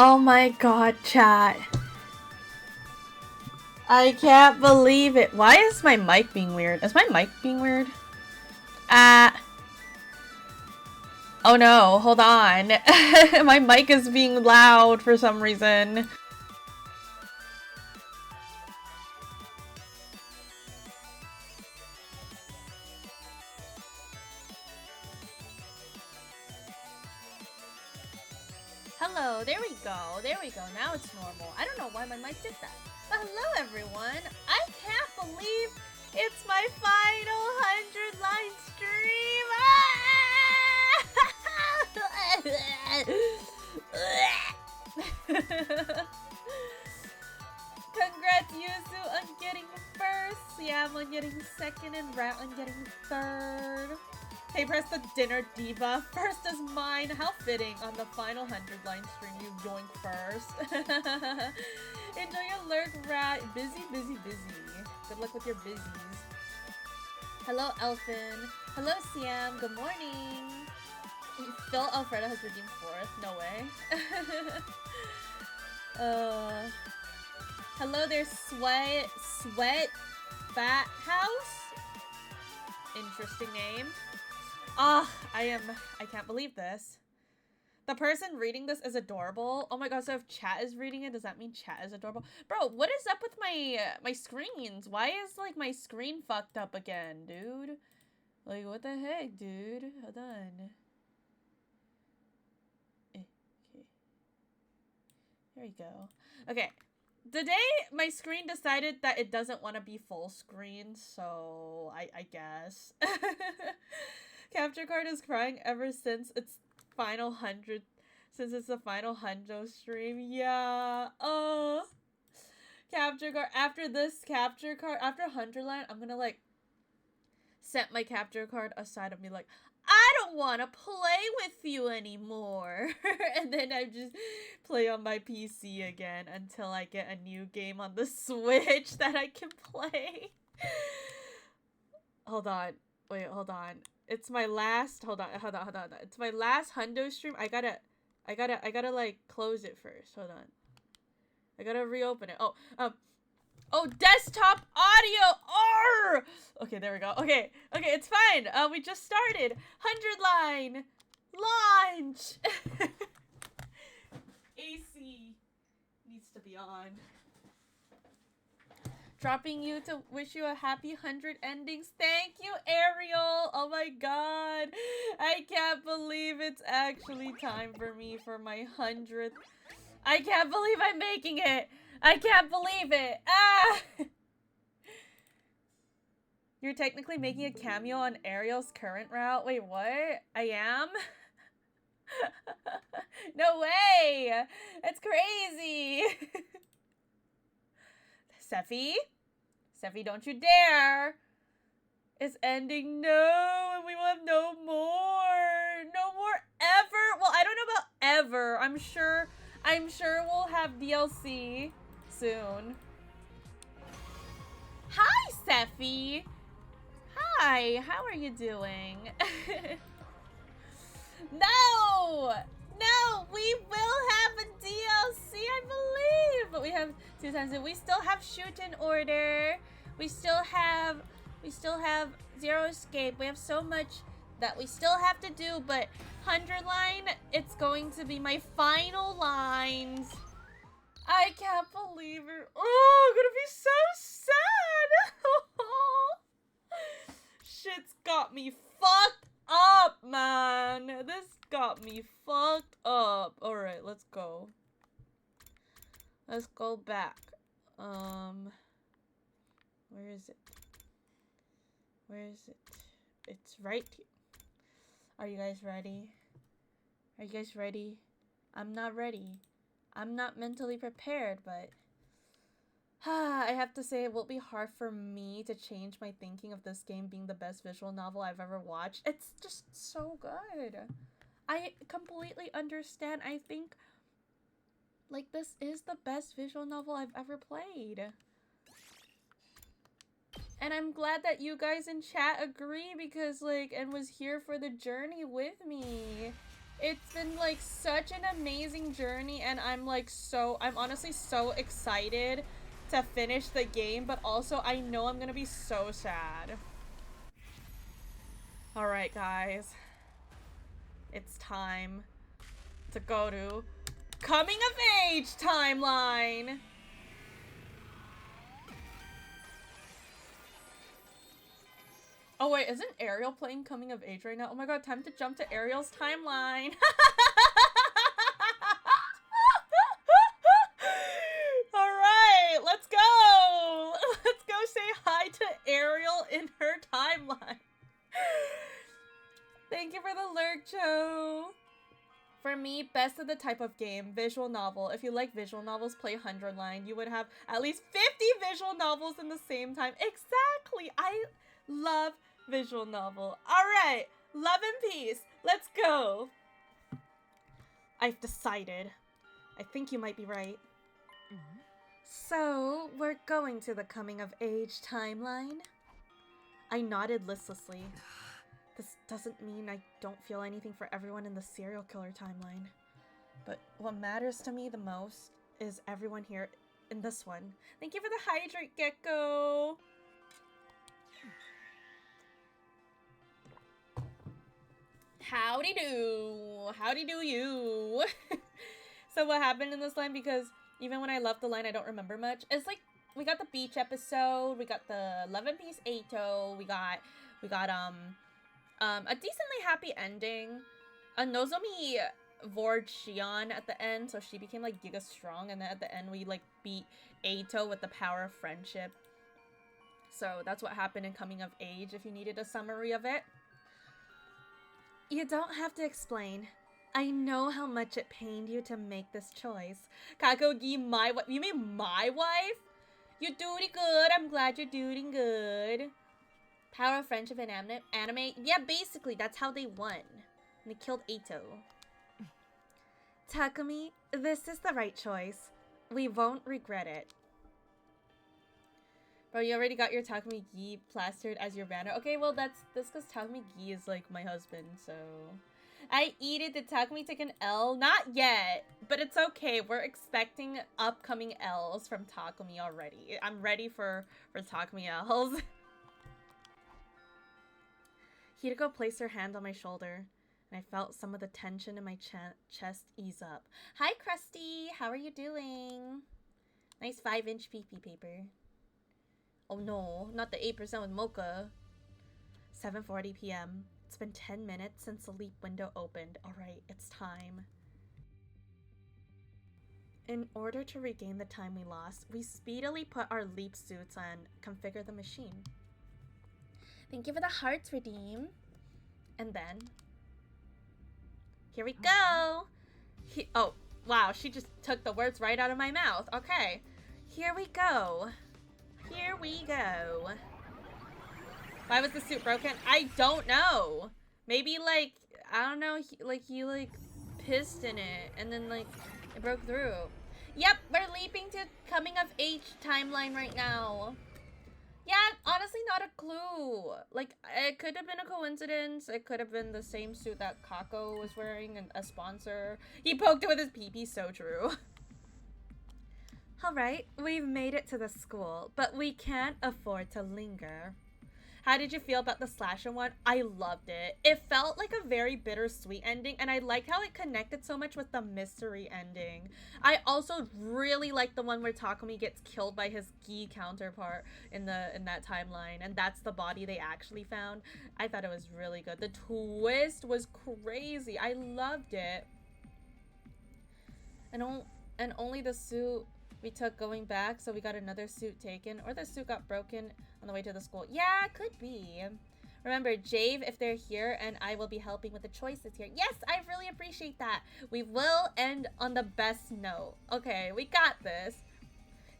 Oh my god, chat. I can't believe it. Why is my mic being weird? Is my mic being weird? Oh no, hold on. My mic is being loud for some reason. Hello, there we go. There we go. Now it's normal. I don't know why my mic did that. But hello, everyone. I can't believe it's my final 100 line stream. Congrats, Yuzu, on getting first. Siam on getting second, and Rat on getting third. Hey, press the dinner diva. First is mine. How fitting. On the final 100 line stream, you joined first. Enjoy your lurk, Rat. Busy, busy, busy. Good luck with your busies. Hello, Elfin. Hello, Siam. Good morning. Phil Alfredo has redeemed fourth. No way. Hello there, Sweat Fat House. Interesting name. I can't believe this. The person reading this is adorable. Oh my god, so if chat is reading it, does that mean chat is adorable? Bro, what is up with my screens? Why is, like, my screen fucked up again, dude? Like, what the heck, dude? Hold on. Okay. Here we go. Okay. Today, my screen decided that it doesn't want to be full screen, so I guess. Capture card is crying ever since it's final 100, since it's the final hundo stream. Yeah. Capture card. After this capture card, after 100 line, I'm gonna, like, set my capture card aside and be like, I don't want to play with you anymore. And then I just play on my PC again until I get a new game on the Switch that I can play. Hold on. Wait, hold on. It's my last, hold on. It's my last hundo stream. I gotta like close it first. Hold on. I gotta reopen it. Oh, desktop audio. Arr! Okay, there we go. Okay, it's fine. We just started. 100 line launch. AC needs to be on. Dropping you to wish you a happy 100 endings. Thank you, Ariel. Oh my god. I can't believe it's actually time for me for my 100th. I can't believe I'm making it. I can't believe it. Ah! You're technically making a cameo on Ariel's current route. Wait, what? I am? No way! That's crazy! Sephi? Sephi, don't you dare! It's ending. No, and we will have no more. No more ever. Well, I don't know about ever. I'm sure we'll have DLC soon. Hi, Sephi. Hi, how are you doing? No, we will have a DLC, I believe. But we have 2 times it. We still have Shoot in Order. We still have Zero Escape. We have so much that we still have to do, but 100 line, it's going to be my final lines. I can't believe it. Oh, I'm gonna be so sad. Shit's got me fucked up, man. This got me fucked up. Alright, let's go. Let's go back. Where is it? Where is it? It's right here. Are you guys ready? Are you guys ready? I'm not ready. I'm not mentally prepared, but I have to say it will be hard for me to change my thinking of this game being the best visual novel I've ever watched. It's just so good. I completely understand. I think, like, this is the best visual novel I've ever played. And I'm glad that you guys in chat agree because, like, and was here for the journey with me. It's been like such an amazing journey, and I'm honestly so excited to finish the game, but also I know I'm gonna be so sad. Alright, guys. It's time to go to Coming of Age timeline! Oh wait, isn't Ariel playing Coming of Age right now? Oh my god, time to jump to Ariel's timeline! Alright, let's go! Let's go say hi to Ariel in her timeline. Thank you for the lurk, Joe. For me, best of the type of game, visual novel. If you like visual novels, play 100 Line. You would have at least 50 visual novels in the same time. Exactly! I love visual novel. Alright, love and peace. Let's go. I've decided. I think you might be right. So, we're going to the coming of age timeline? I nodded listlessly. This doesn't mean I don't feel anything for everyone in the serial killer timeline. But what matters to me the most is everyone here in this one. Thank you for the hydrate, Gecko! Howdy do! Howdy do you! So what happened in this line, because even when I left the line, I don't remember much. It's like, we got the beach episode, we got the Love and Peace Eito, we got a decently happy ending. Nozomi vored Shion at the end, so she became like giga strong, and then at the end we like beat Eito with the power of friendship. So that's what happened in Coming of Age, if you needed a summary of it. You don't have to explain. I know how much it pained you to make this choice. Kakogi, my wife? You mean my wife? You're doing good. I'm glad you're doing good. Power of friendship in anime? Yeah, basically, that's how they won. And they killed Eito. Takumi, this is the right choice. We won't regret it. Bro, you already got your Takumi Gi plastered as your banner. Okay, well, that's because Takumi Gi is, like, my husband, so... I eat it. Did Takumi take an L? Not yet, but it's okay. We're expecting upcoming L's from Takumi already. I'm ready for Takumi L's. Hideko placed her hand on my shoulder, and I felt some of the tension in my chest ease up. Hi, Krusty. How are you doing? Nice 5-inch PP paper. Oh no, not the 8% with Mocha. 7:40 p.m. It's been 10 minutes since the leap window opened. Alright, it's time. In order to regain the time we lost, we speedily put our leap suits on and configure the machine. Thank you for the hearts, Redeem. And then... here we go! Oh, wow, she just took the words right out of my mouth. Okay. Here we go. Here we go. Why was the suit broken? I don't know. Maybe, like, I don't know, he pissed in it, and then, like, it broke through. Yep, we're leaping to Coming of Age timeline right now. Yeah, honestly, not a clue. Like, it could have been a coincidence. It could have been the same suit that Kako was wearing, and a sponsor. He poked it with his pee-pee, so true. Alright, we've made it to the school, but we can't afford to linger. How did you feel about the slasher one? I loved it. It felt like a very bittersweet ending, and I liked how it connected so much with the mystery ending. I also really liked the one where Takumi gets killed by his Gi counterpart in that timeline, and that's the body they actually found. I thought it was really good. The twist was crazy. I loved it. And only the suit we took going back, so we got another suit taken, or the suit got broken on the way to the school. Yeah, could be. Remember, Jave, if they're here, and I will be helping with the choices here. Yes, I really appreciate that. We will end on the best note. Okay, we got this.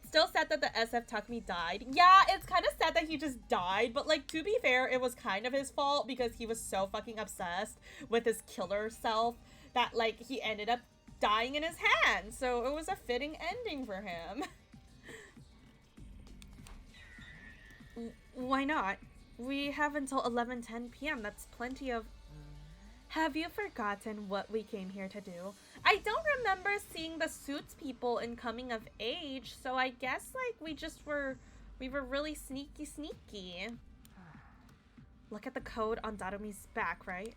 Still sad that the SF Takumi died. Yeah, it's kind of sad that he just died, but, like, to be fair, it was kind of his fault because he was so fucking obsessed with his killer self that, like, he ended up dying in his hand, so it was a fitting ending for him. Why not? We have until 11:10 p.m. That's plenty of... Have you forgotten what we came here to do? I don't remember seeing the suits people in Coming of Age, so I guess like we were really sneaky. Look at the code on Darumi's back, right?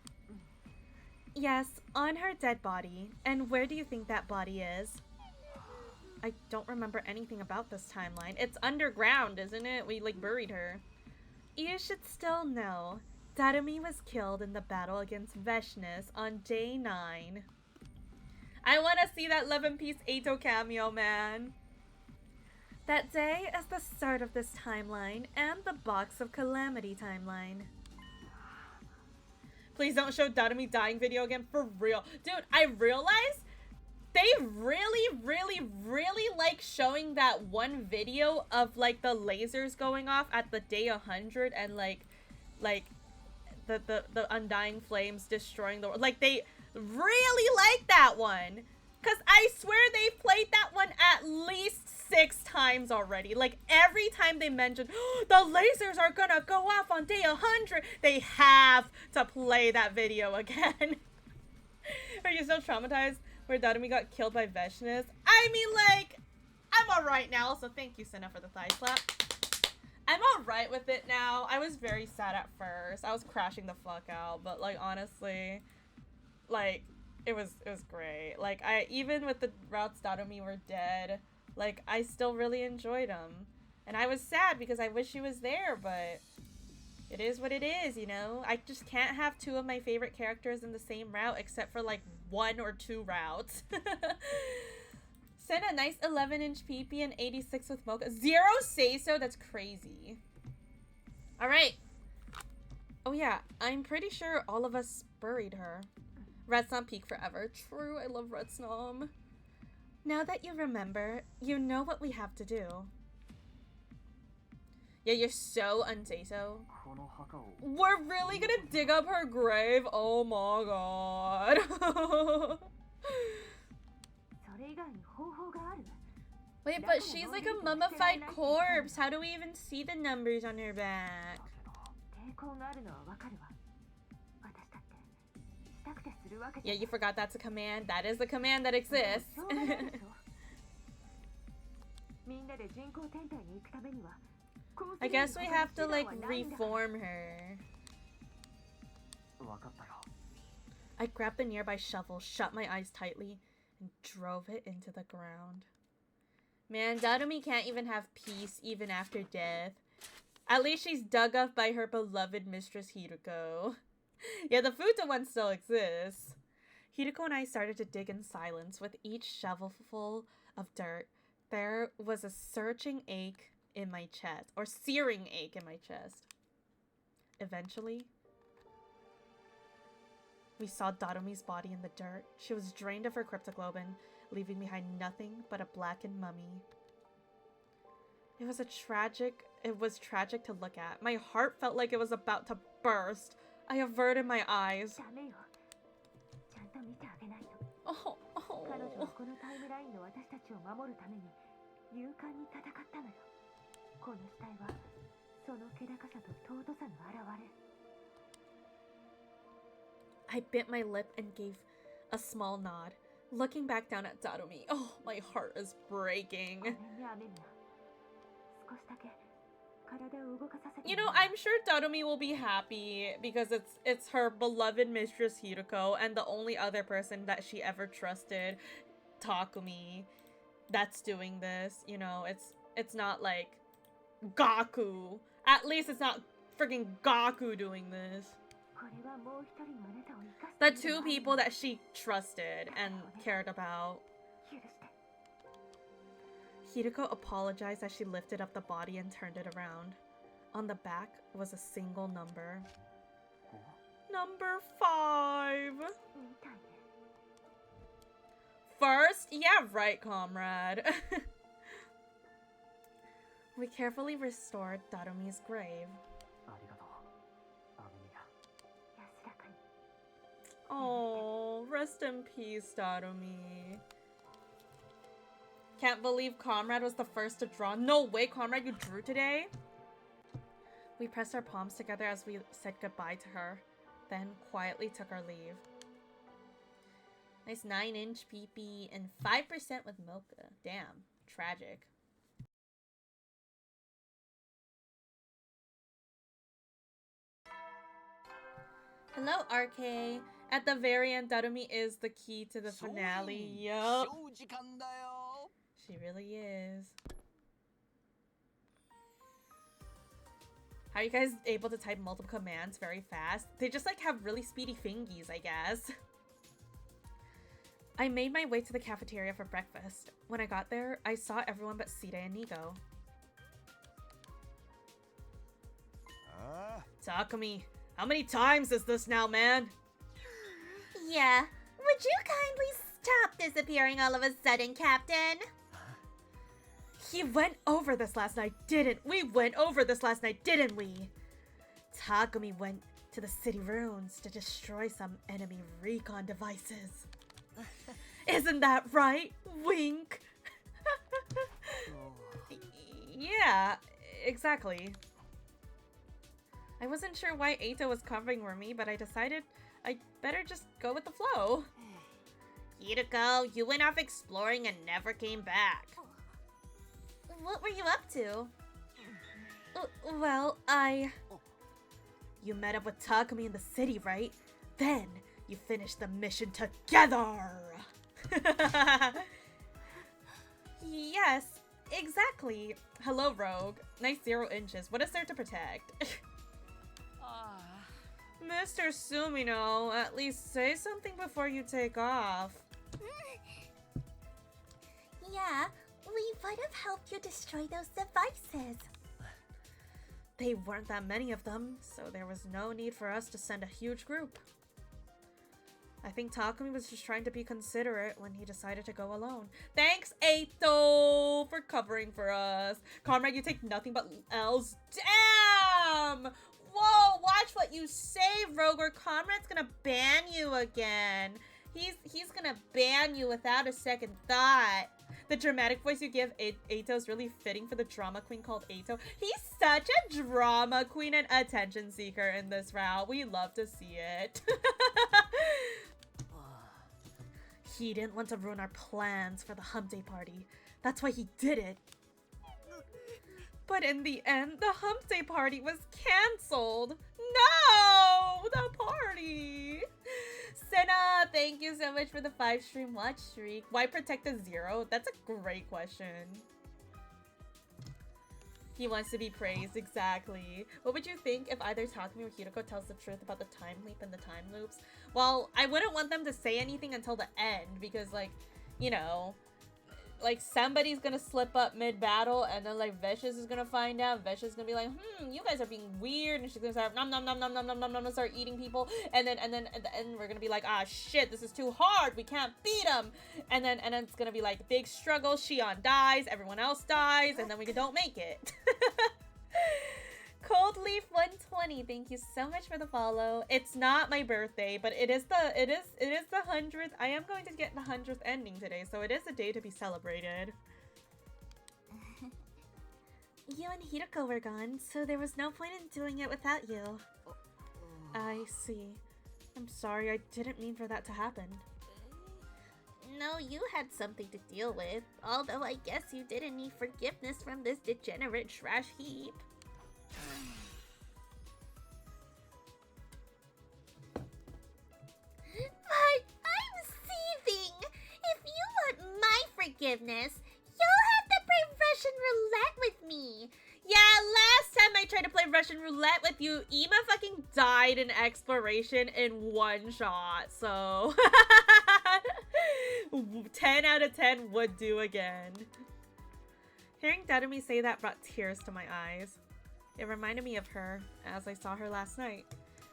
Yes, on her dead body. And where do you think that body is? I don't remember anything about this timeline. It's underground, isn't it? We like buried her. You should still know. Darumi was killed in the battle against Veshness on day 9. I want to see that 11-piece Eito cameo, man. That day is the start of this timeline and the Box of Calamity timeline. Please don't show Darumi dying video again, for real. Dude, I realize they really like showing that one video of like the lasers going off at the day 100 and like the undying flames destroying the world. Like, they really like that one. Because I swear they've played that one at least 6 times already. Like, every time they mention, oh, the lasers are gonna go off on day 100, they have to play that video again. Are you still traumatized where Darumi got killed by Veshness? I mean, like, I'm alright now, so thank you, Senna, for the thigh slap. I'm alright with it now. I was very sad at first. I was crashing the fuck out, but like honestly, like it was great. Like even with the routes Darumi were dead, like I still really enjoyed them. And I was sad because I wish she was there, but it is what it is, you know? I just can't have 2 of my favorite characters in the same route except for like 1 or 2 routes. Send a nice 11-inch PP and 86 with Mocha. 0 say so? That's crazy. Alright. Oh yeah, I'm pretty sure all of us buried her. Red Snom Peak forever. True, I love Red Snom. Now that you remember, you know what we have to do. Yeah, you're so unsay-so. We're really gonna dig up her grave? Oh my god. Wait, but she's like a mummified corpse. How do we even see the numbers on her back? Yeah, you forgot that's a command. That is a command that exists. I guess we have to like reform her. I grabbed the nearby shovel, shut my eyes tightly, and drove it into the ground. Man, Darumi can't even have peace even after death. At least she's dug up by her beloved mistress Hiriko. Yeah, the Futa one still exists. Hiriko and I started to dig in silence. With each shovelful of dirt, there was a searching ache in my chest. Or searing ache in my chest. Eventually, we saw Darumi's body in the dirt. She was drained of her cryptoglobin, leaving behind nothing but a blackened mummy. It was tragic to look at. My heart felt like it was about to burst. I averted my eyes. Oh. I bit my lip and gave a small nod, looking back down at Darumi. Oh, my heart is breaking. You know, I'm sure Darumi will be happy because it's her beloved mistress Hiriko and the only other person that she ever trusted, Takumi, that's doing this. You know, it's not like Gaku. At least it's not freaking Gaku doing this. The 2 people that she trusted and cared about. Hiriko apologized as she lifted up the body and turned it around. On the back was a single number. Number 5. First? Yeah, right, comrade. We carefully restored Darumi's grave. Oh, rest in peace, Darumi. Can't believe Comrade was the first to draw. No way, Comrade, you drew today? We pressed our palms together as we said goodbye to her. then quietly took our leave. Nice 9-inch PP and 5% with mocha. Damn, tragic. Hello, RK. At the very end, Darumi is the key to the finale. Yup. She really is. How are you guys able to type multiple commands very fast? They just like have really speedy fingies, I guess. I made my way to the cafeteria for breakfast. When I got there, I saw everyone but Sita and Nico. Takumi, how many times is this now, man? Yeah, would you kindly stop disappearing all of a sudden, Captain? He went over this last night, didn't we? Went over this last night, didn't we? Takumi went to the city ruins to destroy some enemy recon devices. Isn't that right? Wink. Yeah, exactly. I wasn't sure why Eito was covering for me, but I decided I'd better just go with the flow. Hirako, you went off exploring and never came back. What were you up to? Well, You met up with Takumi in the city, right? Then you finished the mission together! Yes, exactly. Hello, Rogue. Nice 0 inches. What is there to protect? Mr. Sumino, at least say something before you take off. Yeah, we would have helped you destroy those devices. They weren't that many of them, so there was no need for us to send a huge group. I think Takumi was just trying to be considerate when he decided to go alone. Thanks, Eito, for covering for us. Comrade, you take nothing but L's. Damn! Whoa, watch what you say, Rogue, or Comrade's gonna ban you again. He's gonna ban you without a second thought. The dramatic voice you give Eito is really fitting for the drama queen called Eito. He's such a drama queen and attention seeker in this route. We love to see it. He didn't want to ruin our plans for the hump day party. That's why he did it. But in the end, the hump day party was cancelled. No! The party! Senna, thank you so much for the 5-stream watch streak. Why protect a 0? That's a great question. He wants to be praised, exactly. What would you think if either Takumi or Hirako tells the truth about the time leap and the time loops? Well, I wouldn't want them to say anything until the end because, like, you know, like, somebody's gonna slip up mid-battle and then, like, Vicious is gonna find out. Vicious is gonna be like, you guys are being weird, and she's gonna start nom nom nom nom nom nom nom nom start eating people, and then we're gonna be like, ah shit, this is too hard, we can't beat him, and then it's gonna be like big struggle, Shion dies, everyone else dies, and then we don't make it. Cold Leaf 120, thank you so much for the follow. It's not my birthday, but it is the 100th. I am going to get the 100th ending today, so it is a day to be celebrated. You and Hirako were gone, so there was no point in doing it without you. I see. I'm sorry, I didn't mean for that to happen. No, you had something to deal with, although I guess you didn't need forgiveness from this degenerate trash heap. But I'm seething! If you want my forgiveness, you'll have to play Russian roulette with me! Yeah, last time I tried to play Russian roulette with you, Ima fucking died in exploration in one shot, so 10 out of 10 would do again. Hearing Darumi say that brought tears to my eyes. It reminded me of her, as I saw her last night.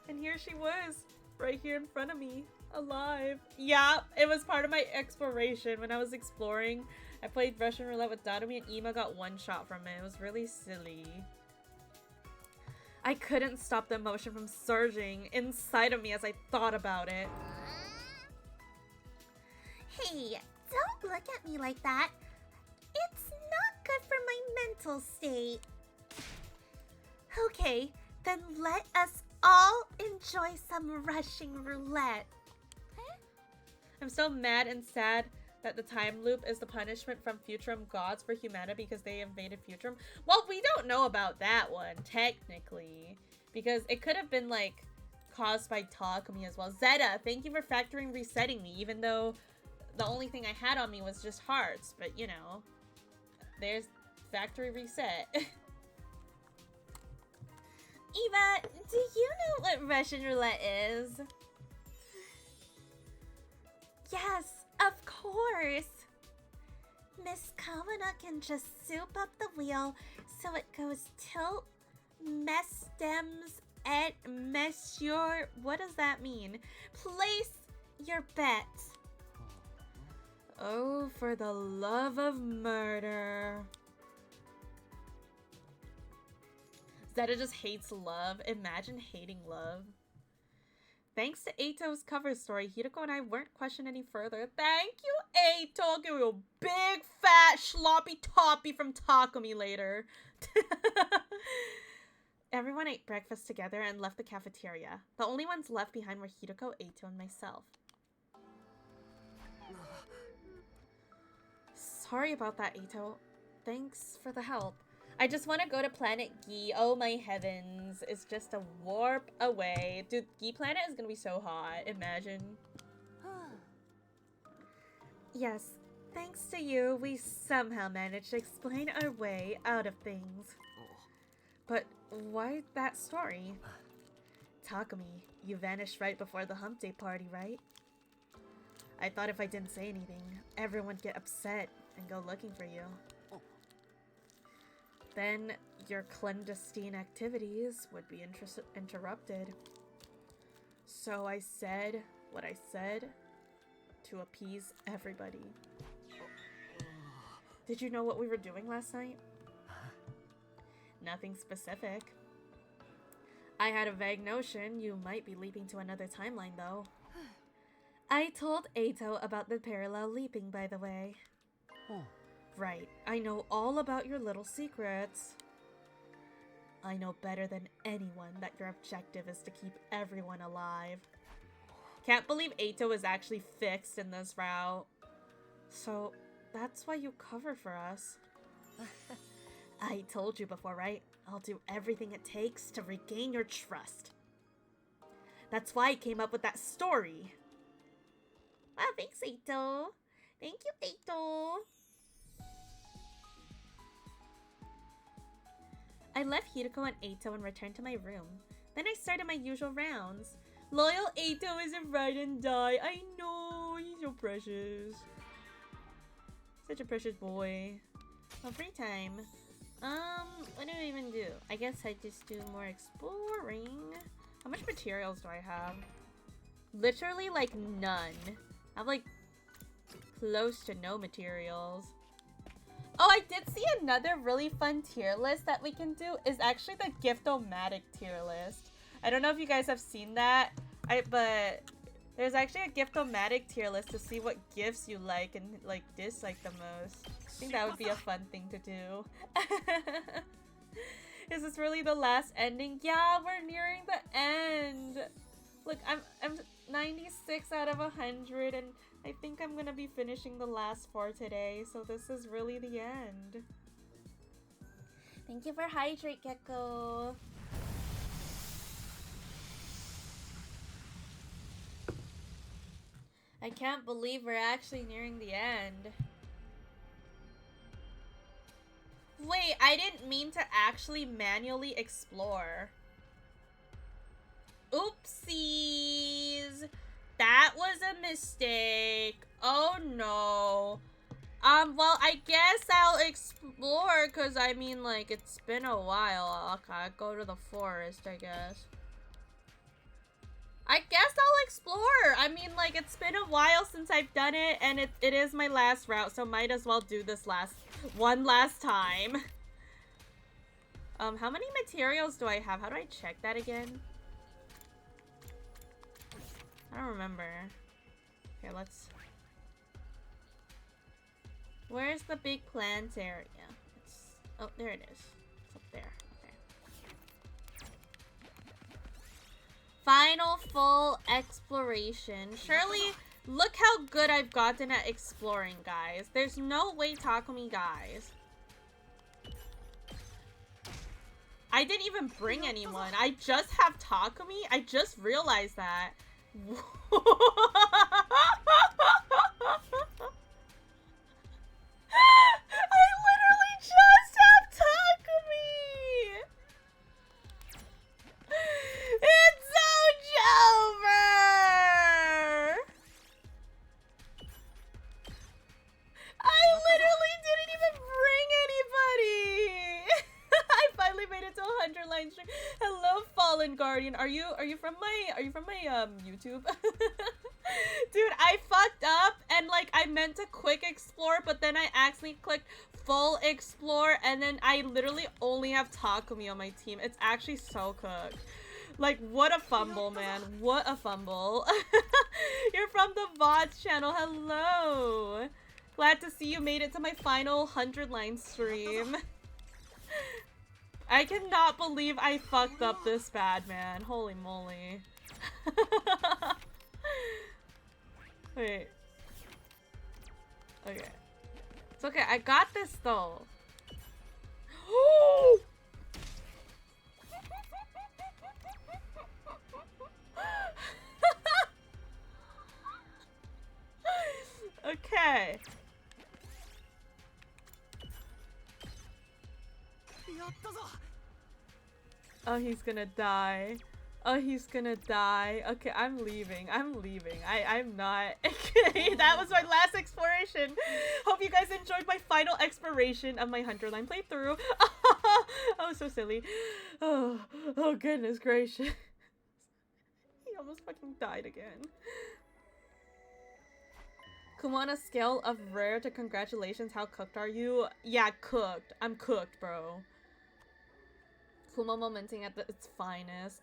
And here she was, right here in front of me, alive. Yeah, it was part of my exploration. When I was exploring, I played Russian roulette with Darumi and Ima got one shot from it. It was really silly. I couldn't stop the emotion from surging inside of me as I thought about it. Hey, don't look at me like that. It's not good for my mental state. Okay, then let us all enjoy some Russian roulette. I'm so mad and sad that the time loop is the punishment from Futurum gods for humanity because they invaded Futurum. Well, we don't know about that one, technically. Because it could have been, like, caused by Takumi as well. Zeta, thank you for factoring resetting me, even though the only thing I had on me was just hearts. But, you know, there's factory reset. Eva, do you know what Russian roulette is? Yes, of course. Miss Kawana can just soup up the wheel so it goes tilt, mess stems, et monsieur. What does that mean? Place your bet. Oh, for the love of murder. Zeta just hates love. Imagine hating love. Thanks to Eito's cover story, Hideko and I weren't questioned any further. Thank you, Eito! Give me a big, fat, sloppy toppy from Takumi later. Everyone ate breakfast together and left the cafeteria. The only ones left behind were Hideko, Eito, and myself. Sorry about that, Eito. Thanks for the help. I just want to go to Planet Gi. Oh my heavens. It's just a warp away. Dude, Gi Planet is going to be so hot. Imagine. Yes, thanks to you, we somehow managed to explain our way out of things. But why that story? Takumi, you vanished right before the hump day party, right? I thought if I didn't say anything, everyone would get upset and go looking for you. Then your clandestine activities would be interrupted. So I said what I said to appease everybody. Did you know what we were doing last night? Nothing specific. I had a vague notion you might be leaping to another timeline, though. I told Eito about the parallel leaping, by the way. Right, I know all about your little secrets. I know better than anyone that your objective is to keep everyone alive. Can't believe Eito is actually fixed in this route. So, that's why you cover for us. I told you before, right? I'll do everything it takes to regain your trust. That's why I came up with that story. Wow, thanks, Eito. Thank you, Eito. I left Hideko and Eito and returned to my room. Then I started my usual rounds. Loyal Eito isn't right and die. I know, he's so precious. Such a precious boy. Oh, free time. What do I even do? I guess I just do more exploring. How much materials do I have? Literally, like, none. I have, like, close to no materials. Oh, I did see another really fun tier list that we can do. Is actually the Gift-O-Matic tier list. I don't know if you guys have seen that. But there's actually a Gift-O-Matic tier list to see what gifts you like and, like, dislike the most. I think that would be a fun thing to do. Is this really the last ending? Yeah, we're nearing the end. Look, I'm 96 out of 100, and I think I'm gonna be finishing the last 4 today, so this is really the end. Thank you for Hydrate, Gecko. I can't believe we're actually nearing the end. Wait, I didn't mean to actually manually explore. Oopsies. That was a mistake. Oh no. Well, I guess I'll explore, because I mean, like, it's been a while. Okay, I'll go to the forest, I guess. I guess I'll explore. I mean, like, it's been a while since I've done it, and it is my last route, so might as well do this one last time. How many materials do I have? How do I check that again? I don't remember. Here, let's... Where's the big plant area? Oh, there it is. It's up there. Okay. final full exploration. Surely, look how good I've gotten at exploring, guys. There's no way Takumi dies. I didn't even bring anyone. I just have Takumi. I just realized that. I literally just have Takumi! It's over! I literally didn't even bring anybody! I finally made it to 100 line stream. Hello, Fallen Guardian. Are you from my YouTube? Dude, I fucked up and like I meant to quick explore, but then I accidentally clicked full explore and then I literally only have Takumi on my team. It's actually so cooked. Like, what a fumble, man. What a fumble. You're from the VODs channel. Hello. Glad to see you made it to my final 100 line stream. I cannot believe I fucked up this bad, man. Holy moly. Wait. Okay. It's okay. I got this, though. Okay. Oh, he's gonna die. Oh, he's gonna die. Okay, I'm leaving. I'm not. Okay, that was my last exploration. Hope you guys enjoyed my final exploration of my 100 line playthrough. Oh, so silly. Oh goodness gracious. He almost fucking died again. Kuma, on a scale of rare to congratulations, how cooked are you? Yeah, cooked. I'm cooked, bro. Kuma momenting at its finest.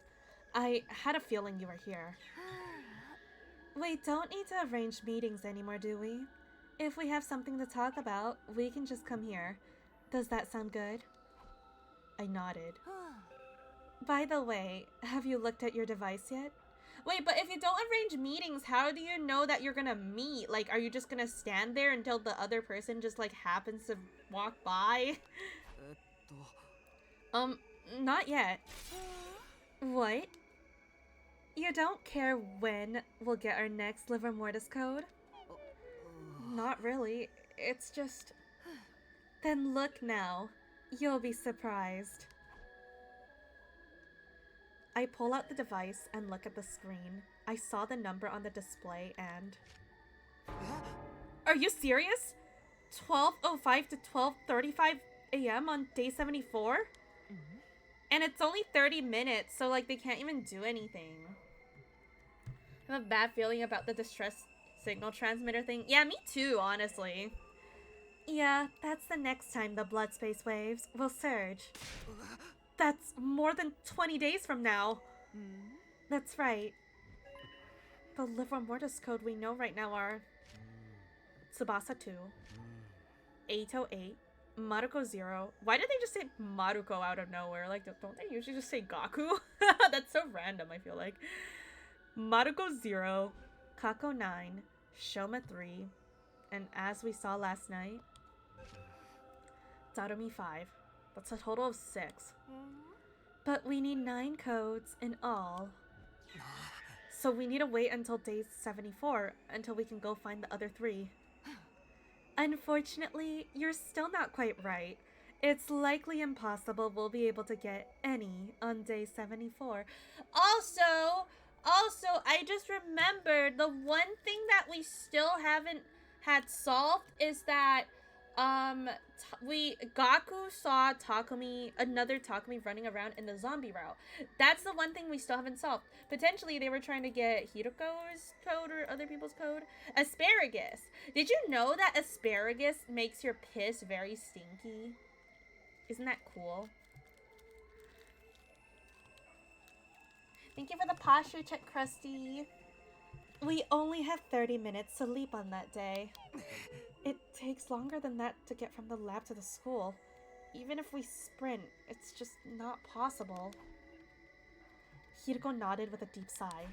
I had a feeling you were here. We don't need to arrange meetings anymore, do we? If we have something to talk about, we can just come here. Does that sound good? I nodded. By the way, have you looked at your device yet? Wait, but if you don't arrange meetings, how do you know that you're gonna meet? Like, are you just gonna stand there until the other person just, like, happens to walk by? Not yet. What? You don't care when we'll get our next Livor Mortis code? Not really. It's just... Then look now. You'll be surprised. I pull out the device and look at the screen. I saw the number on the display and... Are you serious? 12:05 to 12:35 a.m. on day 74? And it's only 30 minutes, so like they can't even do anything. I have a bad feeling about the distress signal transmitter thing. Yeah, me too, honestly. Yeah, that's the next time the blood space waves will surge. That's more than 20 days from now. That's right. The Livor Mortis code we know right now are Tsubasa 2, 808, Maruko 0. Why did they just say Maruko out of nowhere? Like, don't they usually just say Gaku? That's so random, I feel like. Maruko 0, Kako 9, Shoma 3, and as we saw last night, Darumi 5. That's a total of 6. But we need 9 codes in all. So we need to wait until day 74 until we can go find the other 3. Unfortunately, you're still not quite right. It's likely impossible we'll be able to get any on day 74. Also, I just remembered the one thing that we still haven't had solved is that Gaku saw another Takumi running around in the zombie route. That's the one thing we still haven't solved. Potentially they were trying to get Hiroko's code or other people's code. Asparagus. Did you know that asparagus makes your piss very stinky? Isn't that cool? Thank you for the posture check, Krusty. We only have 30 minutes to leap on that day. It takes longer than that to get from the lab to the school. Even if we sprint, it's just not possible. Hiroko nodded with a deep sigh.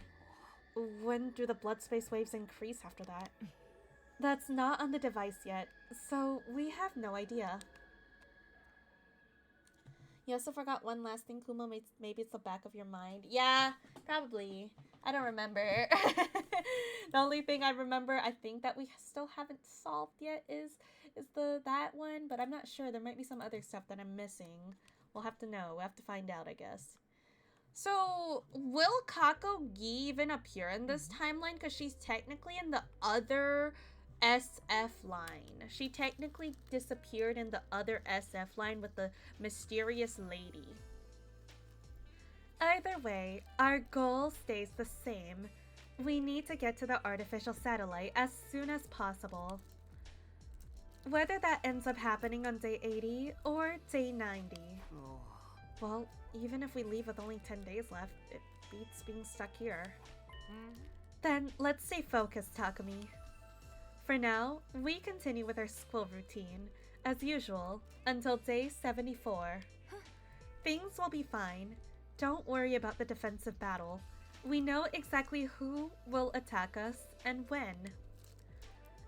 When do the blood space waves increase after that? That's not on the device yet, so we have no idea. You also forgot one last thing, Kumo. Maybe it's the back of your mind. Yeah, probably. I don't remember. The only thing I remember, I think that we still haven't solved yet is that one, but I'm not sure. There might be some other stuff that I'm missing. We'll have to know. We'll have to find out, I guess. So, will Kako Gi even appear in this timeline? Because she's technically in the other SF line. She technically disappeared in the other SF line with the mysterious lady. Either way, our goal stays the same. We need to get to the artificial satellite as soon as possible. Whether that ends up happening on day 80 or day 90. Oh. Well, even if we leave with only 10 days left, it beats being stuck here. Then let's stay focused, Takumi. For now, we continue with our school routine, as usual, until day 74. Things will be fine. Don't worry about the defensive battle. We know exactly who will attack us and when.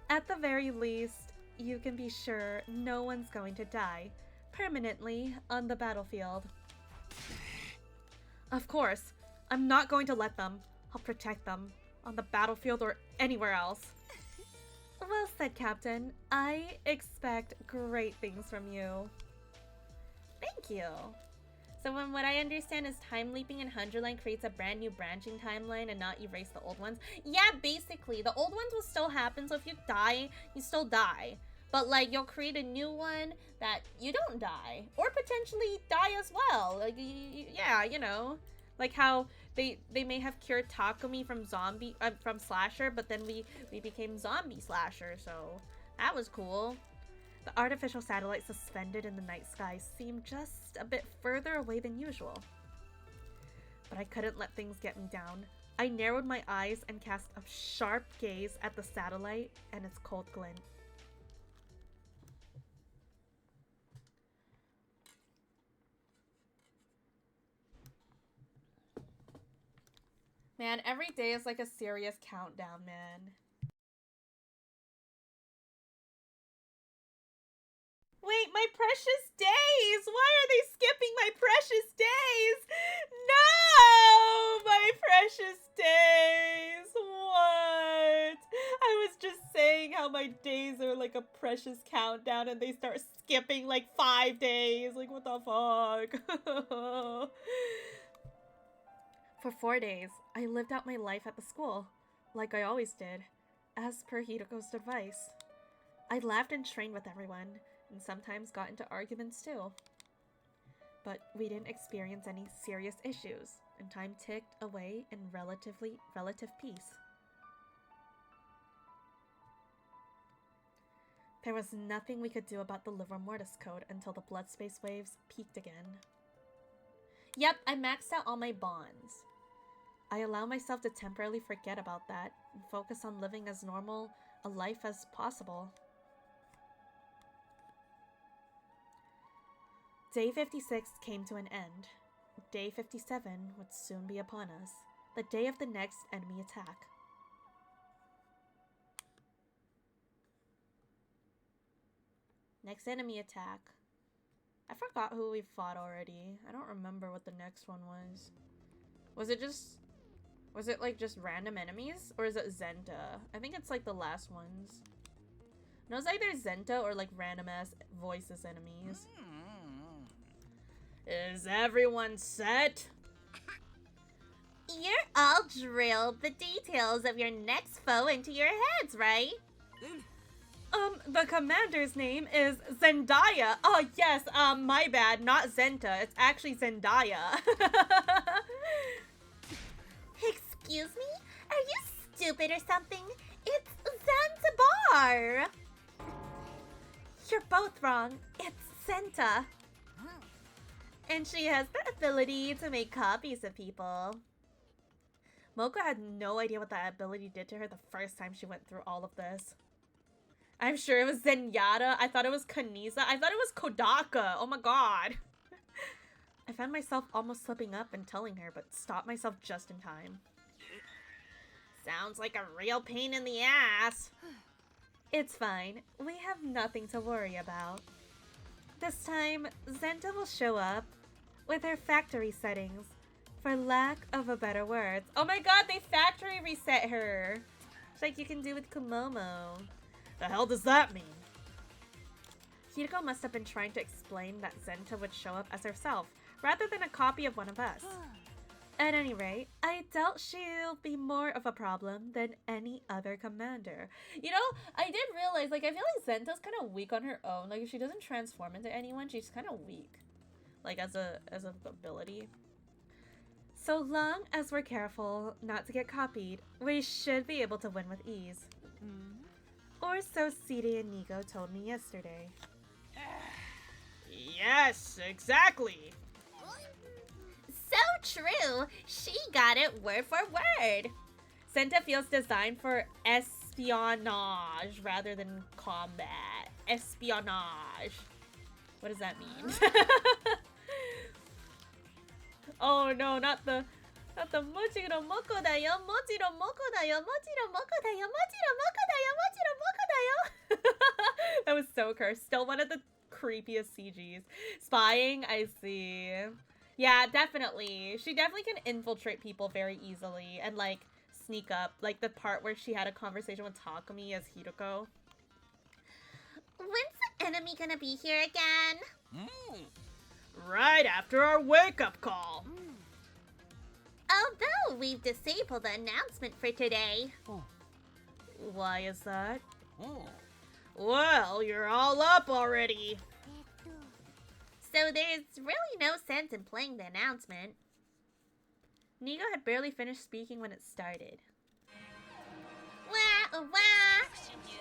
At the very least, you can be sure no one's going to die permanently on the battlefield. Of course, I'm not going to let them. I'll protect them, on the battlefield or anywhere else. Well said, Captain. I expect great things from you. Thank you. So when what I understand is time leaping in 100 Line creates a brand new branching timeline and not erase the old ones. Yeah, basically. The old ones will still happen, so if you die, you still die. But, like, you'll create a new one that you don't die. Or potentially die as well. Like, yeah, you know. Like how they may have cured Takumi from from Slasher, but then we became zombie Slasher, so that was cool. The artificial satellite suspended in the night sky seemed just a bit further away than usual. But I couldn't let things get me down. I narrowed my eyes and cast a sharp gaze at the satellite and its cold glint. Man, every day is like a serious countdown, man. Wait, my precious days! Why are they skipping my precious days? No! My precious days! What? I was just saying how my days are like a precious countdown and they start skipping like 5 days. Like, what the fuck? For 4 days, I lived out my life at the school, like I always did, as per Hiroko's advice. I laughed and trained with everyone, and sometimes got into arguments too. But we didn't experience any serious issues, and time ticked away in relative peace. There was nothing we could do about the Livor Mortis code until the blood space waves peaked again. Yep, I maxed out all my bonds. I allow myself to temporarily forget about that and focus on living as normal a life as possible. Day 56 came to an end. Day 57 would soon be upon us, the day of the next enemy attack. Next enemy attack. I forgot who we fought already. I don't remember what the next one was. Was it like just random enemies? Or is it Zenta? I think it's like the last ones. No, it's either Zenta or like random ass voices enemies. Is everyone set? You're all drilled the details of your next foe into your heads, right? The commander's name is Zendaya. Oh, yes, my bad, not Zenta. It's actually Zendaya. Excuse me? Are you stupid or something? It's Zanzibar! You're both wrong. It's Zenta. And she has the ability to make copies of people. Moko had no idea what that ability did to her the first time she went through all of this. I'm sure it was Zenyatta. I thought it was Kaniza. I thought it was Kodaka. Oh my god. I found myself almost slipping up and telling her, but stopped myself just in time. Sounds like a real pain in the ass. It's fine. We have nothing to worry about. This time, Zenta will show up with her factory settings, for lack of a better word. Oh my god, they factory reset her! It's like you can do with Kumomo. The hell does that mean? Hideko must have been trying to explain that Zenta would show up as herself, rather than a copy of one of us. At any rate, I doubt she'll be more of a problem than any other commander. You know, I did realize, like, I feel like Zenta's kind of weak on her own. Like, if she doesn't transform into anyone, she's kind of weak. Like, as a ability. So long as we're careful not to get copied, we should be able to win with ease. Or so Ciri and Nigo told me yesterday. Yes, exactly. So true. She got it word for word. Zenta feels designed for espionage rather than combat. Espionage. What does that mean? Oh no, not the Mochiro Moko da yo, Mochiro Moko da yo, Mochiro Moko da yo, Mochiro Moko da yo, Mochiro Moko da yo. That was so cursed. Still one of the creepiest CGs. Spying, I see. Yeah, definitely. She definitely can infiltrate people very easily and like sneak up. Like the part where she had a conversation with Takumi as Hideko. When's the enemy gonna be here again? Right after our wake-up call. Although we've disabled the announcement for today. Why is that? Well, you're all up already. So there's really no sense in playing the announcement. Nigo had barely finished speaking when it started. Wah, wah,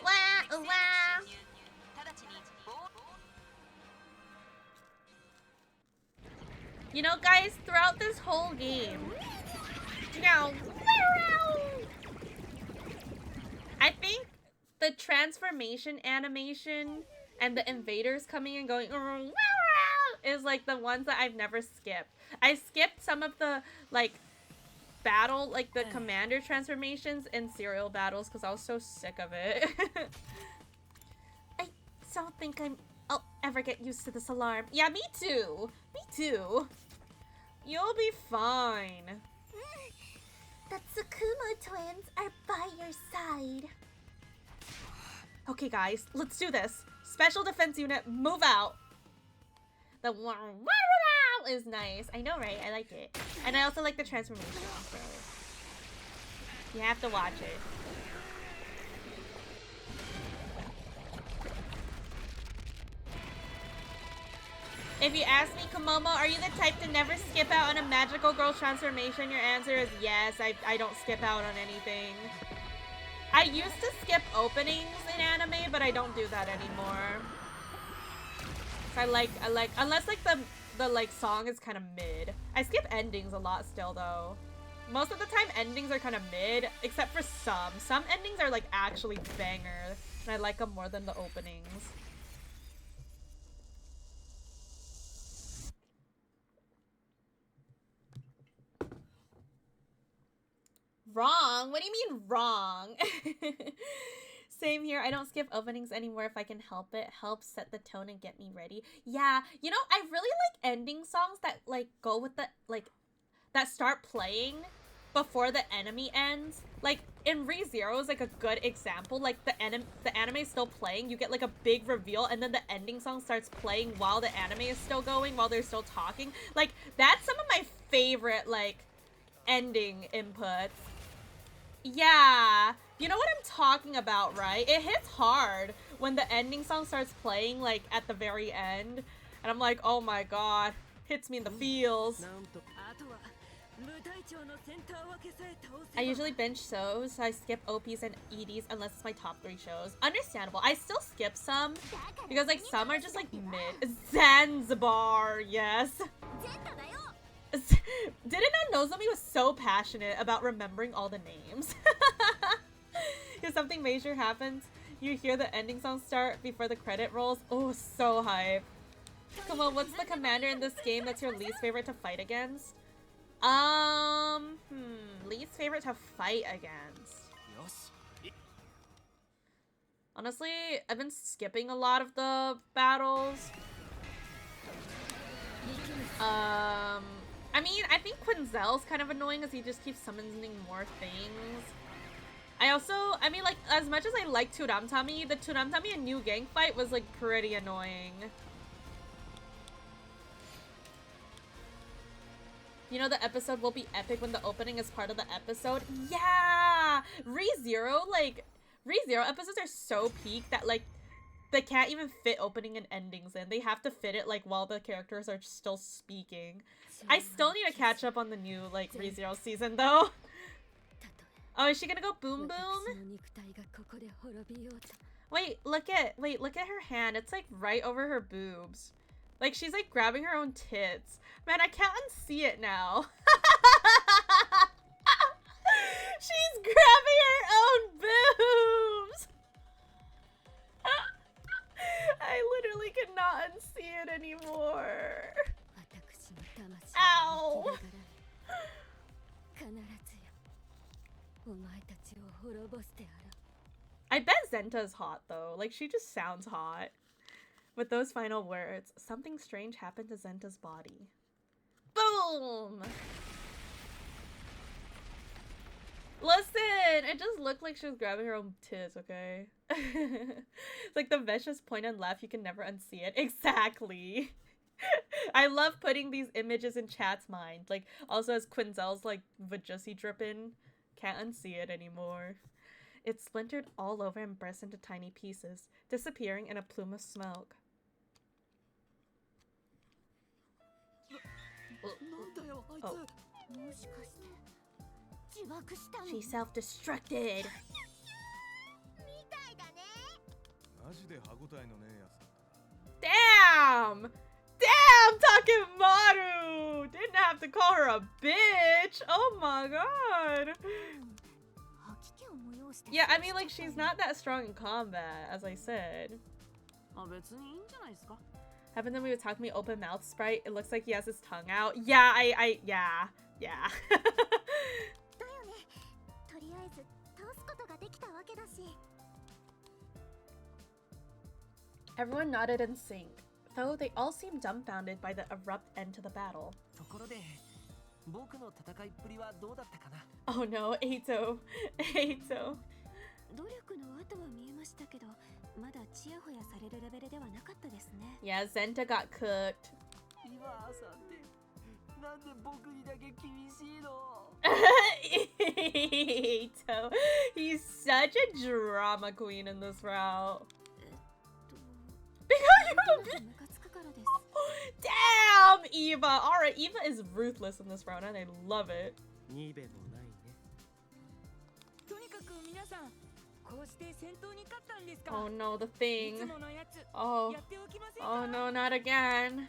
wah, wah. You know, guys, throughout this whole game, I think the transformation animation and the invaders coming and going is like the ones that I've never skipped. I skipped some of the like battle, like the commander transformations in serial battles because I was so sick of it. I don't think I'll ever get used to this alarm. Yeah, me too. Me too. You'll be fine. The Tsukumo twins are by your side. Okay, guys, let's do this. Special defense unit, move out. The is nice. I know, right? I like it. And I also like the transformation. So you have to watch it. If you ask me, Komomo, are you the type to never skip out on a magical girl transformation? Your answer is yes. I don't skip out on anything. I used to skip openings in anime, but I don't do that anymore. I like unless like the like song is kind of mid. I skip endings a lot still though. Most of the time endings are kind of mid, except for some. Some endings are like actually banger, and I like them more than the openings. Wrong? What do you mean wrong? Same here. I don't skip openings anymore if I can help it. Helps set the tone and get me ready. Yeah, you know, I really like ending songs that like go with the like that start playing before the enemy ends. Like in ReZero is like a good example. Like the anime is still playing, you get like a big reveal, and then the ending song starts playing while the anime is still going, while they're still talking. Like that's some of my favorite like ending inputs. Yeah, you know what I'm talking about, right? It hits hard when the ending song starts playing, like, at the very end. And I'm like, oh my god, hits me in the feels. I usually binge shows, so I skip OPs and EDs unless it's my top 3 shows. Understandable. I still skip some, because, like, some are just, like, mid. Zanzibar, yes. Didn't know Nozomi was so passionate about remembering all the names. If something major happens, you hear the ending song start before the credit rolls. Oh, so hype. Come on, what's the commander in this game that's your least favorite to fight against? Least favorite to fight against. Honestly, I've been skipping a lot of the battles. I mean, I think Quinzel's kind of annoying as he just keeps summoning more things. I mean, like, as much as I like Turamtami, the Turamtami and New Gang fight was, like, pretty annoying. You know, the episode will be epic when the opening is part of the episode? Yeah! ReZero episodes are so peak that, like, they can't even fit opening and endings in. They have to fit it, like, while the characters are still speaking. I still need to catch up on the new, like, ReZero season, though. Oh, is she gonna go boom boom? Wait, look at her hand. It's, like, right over her boobs. Like, she's, like, grabbing her own tits. Man, I can't unsee it now. She's grabbing her own boobs! I literally cannot unsee it anymore. Ow! I bet Zenta's hot, though. Like, she just sounds hot. With those final words, something strange happened to Zenta's body. Boom! Listen! It just looked like she was grabbing her own tits, okay? It's like the vicious point and laugh, you can never unsee it. Exactly! I love putting these images in chat's mind. Like, also as Quinzel's, like, vajussy dripping. Can't unsee it anymore. It splintered all over and burst into tiny pieces, disappearing in a plume of smoke. Oh. She self-destructed. Damn! Damn, Takemaru! Didn't have to call her a bitch! Oh my god! Yeah, I mean, like, she's not that strong in combat, as I said. Haven't the Miyotake open mouth sprite? It looks like he has his tongue out. Yeah, yeah. Everyone nodded in sync, though they all seemed dumbfounded by the abrupt end to the battle. Oh no, Eito. Eito. Yeah, Zenta got cooked. Eito. He's such a drama queen in this route. Damn, Eva! Alright, Eva is ruthless in this round and I love it. Oh no, the thing. Oh no, not again.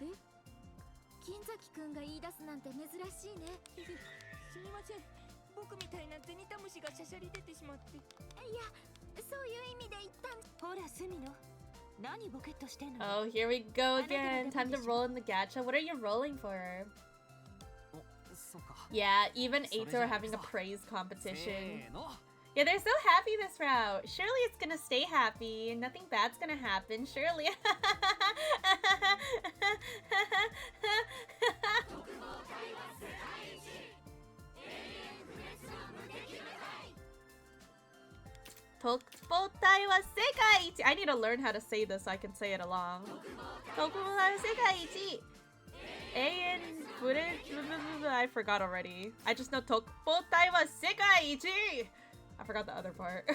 Oh, here we go again. Time to roll in the gacha. What are you rolling for? Yeah, even Eito are having a praise competition. Yeah, they're so happy this route. Surely it's gonna stay happy. Nothing bad's gonna happen. Surely. Tokubotai wa sekaiichi. I need to learn how to say this so I can say it along. Tokubotai wa sekaiichi. I forgot already. I just know Tokubotai wa sekaiichi. I forgot the other part.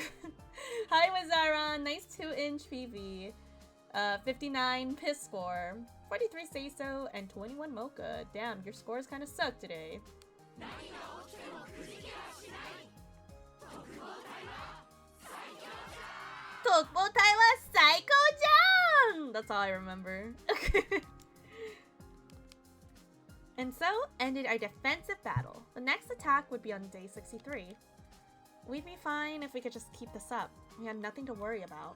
Hi, Wazaron. Nice 2-inch PV. 59 piss score. 43 say-so, and 21 mocha. Damn, your scores kind of suck today. Tokubotai wa Saiko-jan! That's all I remember. And so ended our defensive battle. The next attack would be on day 63. We'd be fine if we could just keep this up. We had nothing to worry about.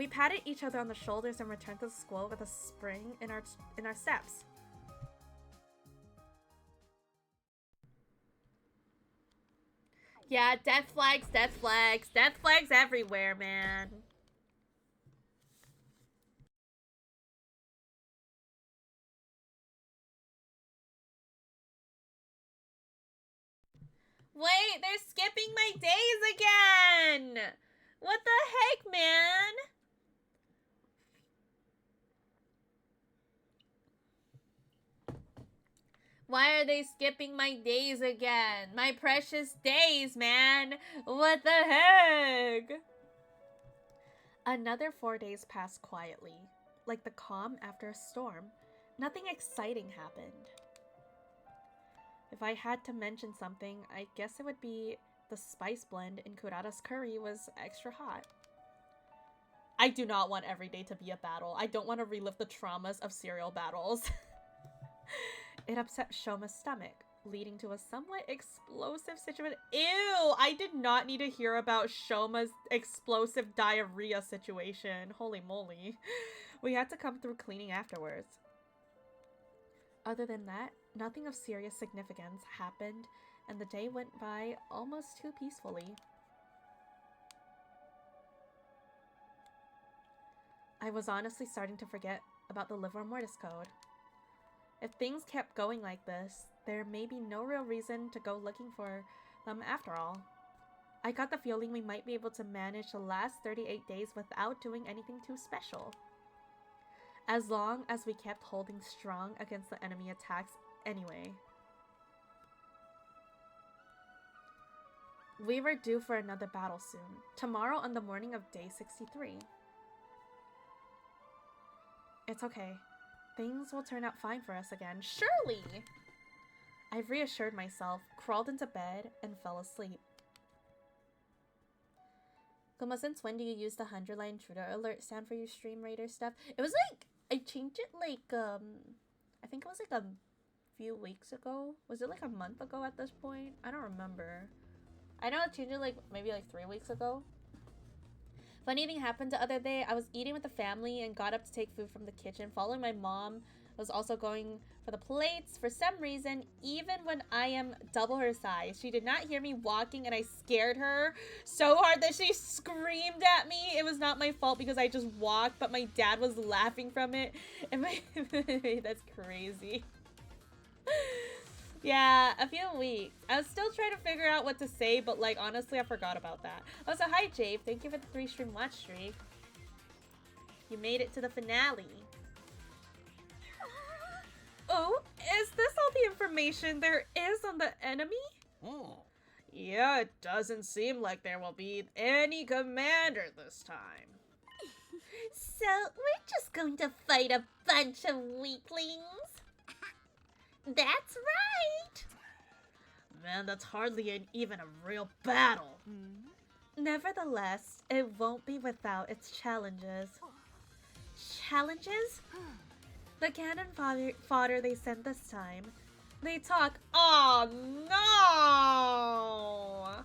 We patted each other on the shoulders and returned to the school with a spring in our steps. Yeah, death flags, death flags, death flags everywhere, man. Wait, they're skipping my days again! What the heck, man? Why are they skipping my days again? My precious days, man! What the heck? Another 4 days passed quietly, like the calm after a storm. Nothing exciting happened. If I had to mention something, I guess it would be the spice blend in Kurata's curry was extra hot. I do not want every day to be a battle. I don't want to relive the traumas of cereal battles. It upset Shoma's stomach, leading to a somewhat explosive situation. Ew! I did not need to hear about Shoma's explosive diarrhea situation. Holy moly. We had to come through cleaning afterwards. Other than that, nothing of serious significance happened, and the day went by almost too peacefully. I was honestly starting to forget about the Livor Mortis code. If things kept going like this, there may be no real reason to go looking for them after all. I got the feeling we might be able to manage the last 38 days without doing anything too special. As long as we kept holding strong against the enemy attacks anyway. We were due for another battle soon, tomorrow on the morning of day 63. It's okay. Things will turn out fine for us again, surely! I reassured myself, crawled into bed, and fell asleep. Kuma, since when do you use the 100-line intruder alert sound for your Stream Raider stuff? It was like, I changed it like, I think it was like a few weeks ago. Was it like a month ago at this point? I don't remember. I know I changed it like, maybe like 3 weeks ago. Funny thing happened the other day. I was eating with the family and got up to take food from the kitchen. Following my mom, was also going for the plates. For some reason, even when I am double her size, she did not hear me walking and I scared her so hard that she screamed at me. It was not my fault because I just walked, but my dad was laughing from it. And that's crazy. Yeah, a few weeks. I was still trying to figure out what to say, but like honestly, I forgot about that. Also, hi Jave. Thank you for the 3-stream watch streak. You made it to the finale. Oh, is this all the information there is on the enemy? Oh. Yeah, it doesn't seem like there will be any commander this time. So, we're just going to fight a bunch of weaklings? That's right! Man, that's hardly even a real battle. Nevertheless, it won't be without its challenges. Challenges? The cannon fodder they sent this time. They talk. Oh no!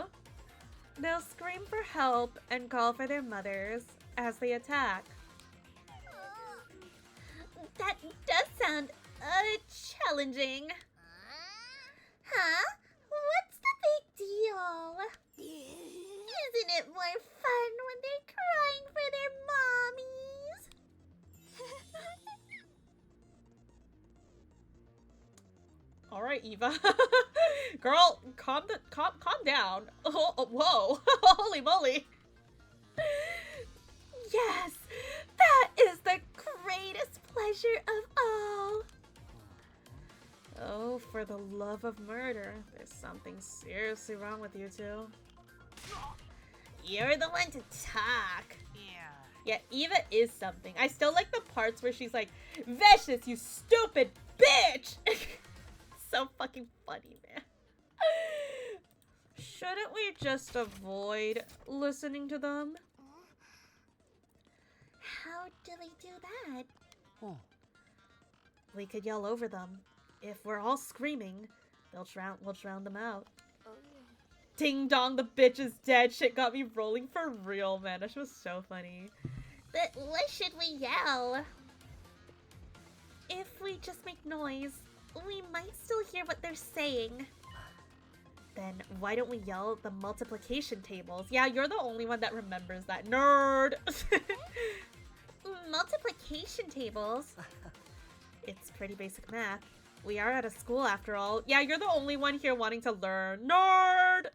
No! They'll scream for help and call for their mothers as they attack. That does sound, challenging. Huh? What's the big deal? Isn't it more fun when they're crying for their mommies? Alright, Eva. Girl, calm down. Oh, whoa. Holy moly. Yes! That is the greatest pleasure of all! Oh, for the love of murder. There's something seriously wrong with you two. You're the one to talk. Yeah, Eva is something. I still like the parts where she's like, Vicious, you stupid bitch! So fucking funny, man. Shouldn't we just avoid listening to them? How do we do that? We could yell over them. If we're all screaming, we'll drown them out. Ding dong, the bitch is dead. Shit got me rolling for real, man. That shit was so funny. But what should we yell? If we just make noise, we might still hear what they're saying. Then why don't we yell the multiplication tables? Yeah, you're the only one that remembers that. Nerd! Multiplication tables? It's pretty basic math. We are at a school after all. Yeah, you're the only one here wanting to learn. Nerd!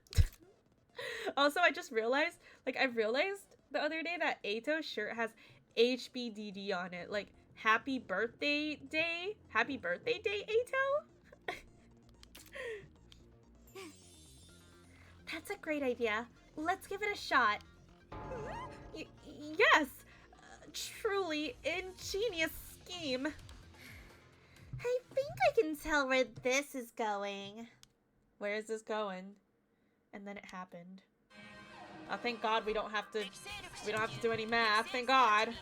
Also, I just realized, I realized the other day that Eito's shirt has HBDD on it. Like, happy birthday day? Happy birthday day, Eito? That's a great idea. Let's give it a shot. Yes! Truly ingenious scheme. I think I can tell where this is going. Where is this going? And then it happened. Oh, thank God we don't have to do any math. Thank God.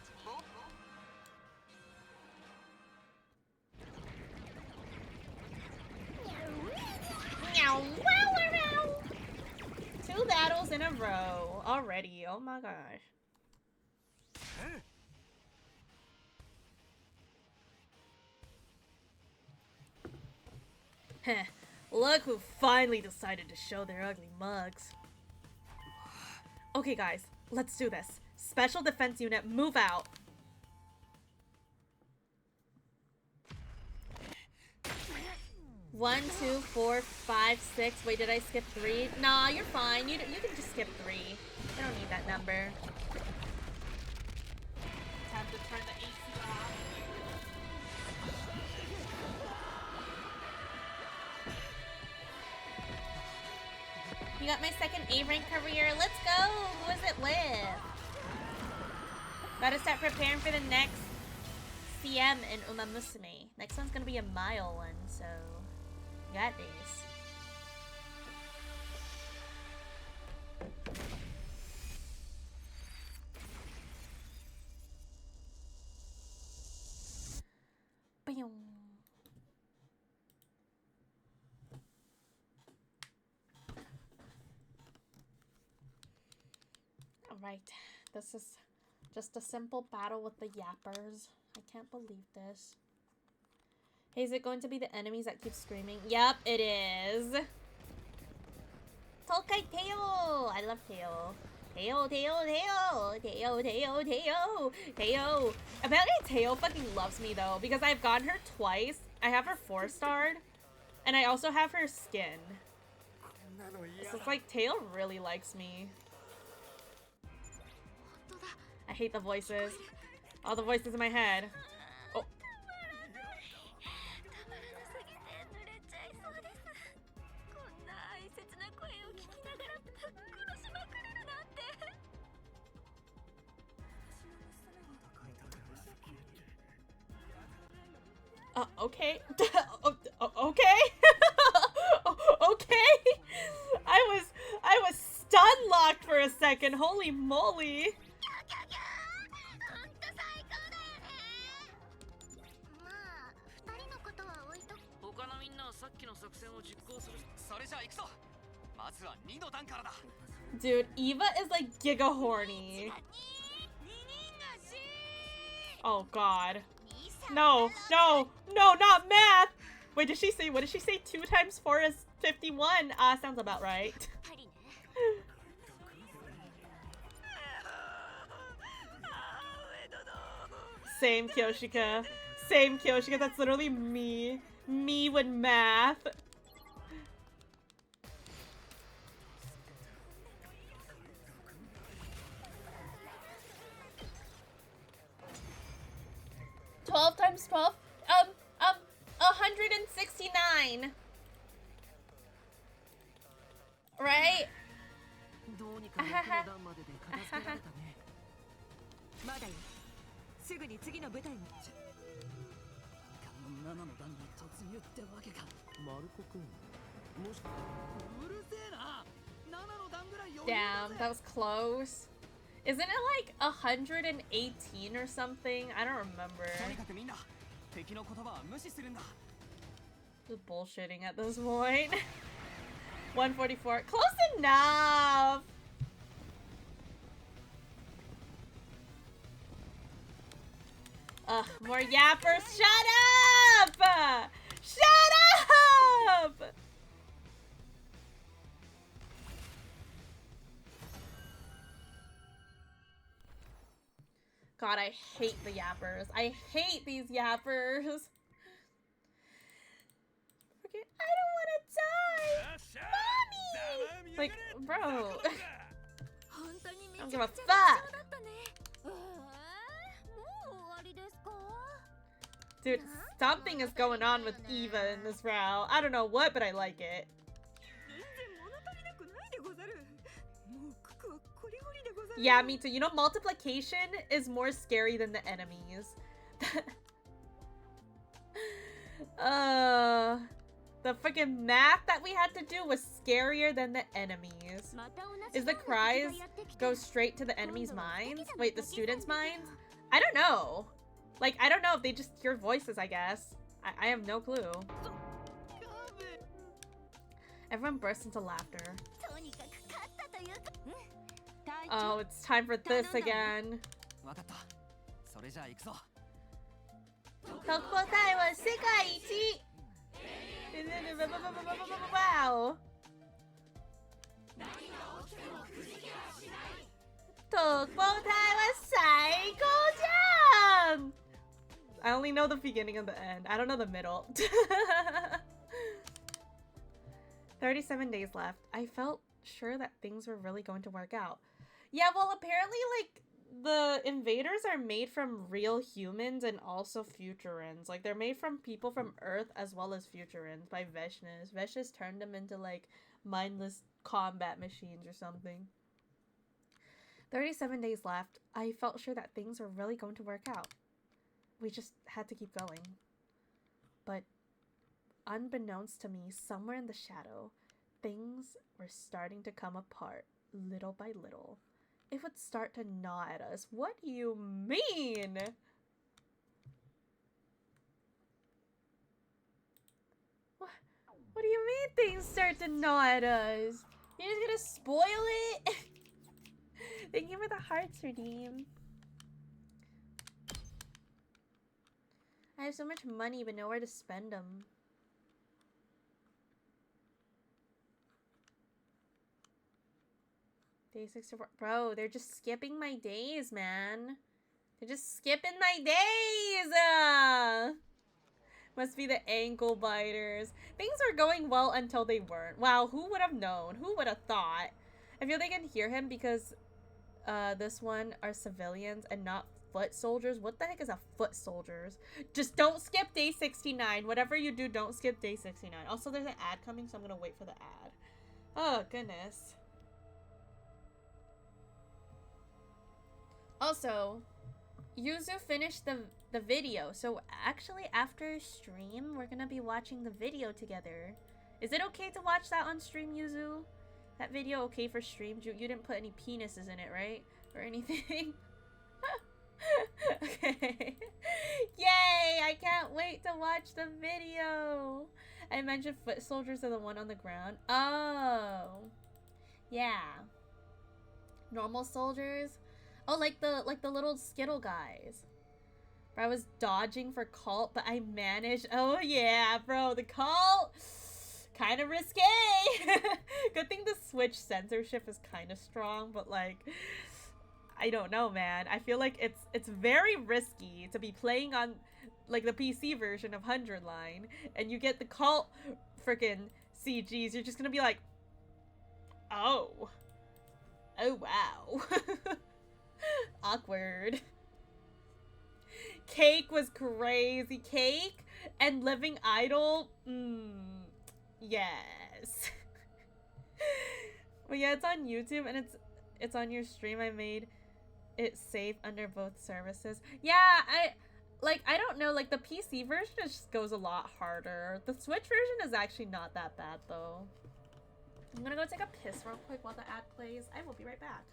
Meow, wow, wow, wow. 2 battles in a row already. Oh my gosh. Heh. Look who finally decided to show their ugly mugs. Okay, guys, let's do this. Special Defense Unit, move out. One, 2, 4, 5, 6. Wait, did I skip 3? Nah, you're fine. You can just skip 3. I don't need that number. Time to turn the AC off. You got my second A rank career. Let's go. Who is it with? Gotta start preparing for the next CM in Uma Musume. Next one's gonna be a mile one, so got this. Boom. Alright, this is just a simple battle with the yappers. I can't believe this. Hey, is it going to be the enemies that keep screaming? Yep, it is. Tokai Teo! I love Teo. Teo, Teo, Teo! Teo, Teo, Teo! Teo! Apparently Teo fucking loves me though, because I've gotten her twice. I have her 4-starred, and I also have her skin. So it's like Teo really likes me. I hate the voices. All the voices in my head. Oh. Okay. Okay. Okay. I was stun locked for a second. Holy moly. Dude, Eva is like giga horny. Oh god. No, no, no, not math! Wait, did she say, what did she say? 2 times 4 is 51. Sounds about right. Same, Kyoshika. Same, Kyoshika. That's literally me. Me with math. Times 12, 169. Right? Damn, that was close. Isn't it like 118 or something? I don't remember. Just bullshitting at this point. 144. Close enough. Ugh, more yappers. Shut up! Shut up! God, I hate the yappers. I hate these yappers. Okay, I don't want to die! Mommy! Like, bro. I don't give a fuck! Dude, something is going on with Eva in this route. I don't know what, but I like it. Yeah, me too. You know, multiplication is more scary than the enemies. The freaking math that we had to do was scarier than the enemies. Is the cries go straight to the enemy's minds? Wait, the students' minds? I don't know. Like, I don't know if they just hear voices, I guess. I have no clue. Everyone bursts into laughter. Oh, it's time for this again. Tokupotai was sekaiichi! Wow! Tokupotai was saikoujan! I only know the beginning and the end. I don't know the middle. 37 days left. I felt sure that things were really going to work out. Yeah, well, apparently, like, the invaders are made from real humans and also Futurans. Like, they're made from people from Earth as well as Futurans by Veshnas. Veshnas turned them into, like, mindless combat machines or something. 37 days left. I felt sure that things were really going to work out. We just had to keep going. But unbeknownst to me, somewhere in the shadow, things were starting to come apart little by little. It would start to gnaw at us. What do you mean? What do you mean things start to gnaw at us? You're just gonna spoil it? Thank you for the hearts, Redeem. I have so much money but nowhere to spend them. Day 64. Bro, they're just skipping my days, man. They're just skipping my days! Must be the ankle biters. Things were going well until they weren't. Wow, who would have known? Who would have thought? I feel they can hear him because this one are civilians and not foot soldiers. What the heck is a foot soldiers? Just don't skip day 69. Whatever you do, don't skip day 69. Also, there's an ad coming, so I'm gonna wait for the ad. Oh, goodness. Also, Yuzu finished the video, so actually after stream, we're gonna be watching the video together. Is it okay to watch that on stream, Yuzu? That video okay for stream? You didn't put any penises in it, right? Or anything? Okay. Yay! I can't wait to watch the video! I mentioned foot soldiers are the one on the ground. Oh. Yeah. Normal soldiers? Oh, like the little Skittle guys. Bro, I was dodging for cult, but I managed. Oh yeah, bro, the cult, kind of risque. Good thing the Switch censorship is kind of strong, but like, I don't know, man. I feel like it's very risky to be playing on like the PC version of 100 Line, and you get the cult freaking CGs. You're just gonna be like, oh wow. Awkward. Cake was crazy. Cake and Living Idol. Yes. But yeah, it's on YouTube and it's on your stream. I made it safe under both services. Yeah, I don't know, like the PC version just goes a lot harder. The Switch version is actually not that bad though. I'm gonna go take a piss real quick while the ad plays. I will be right back.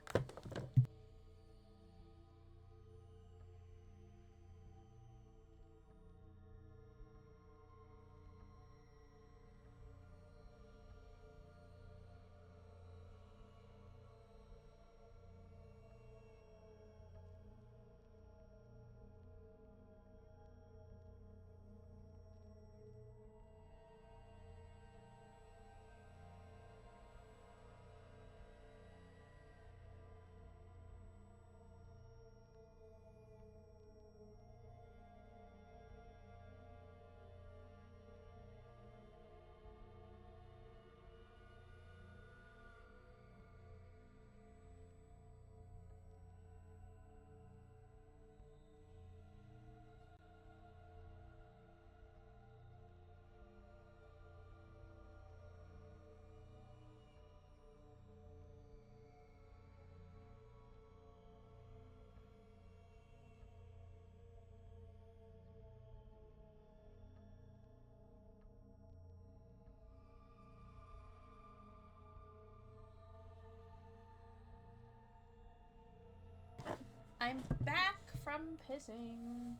I'm back from pissing.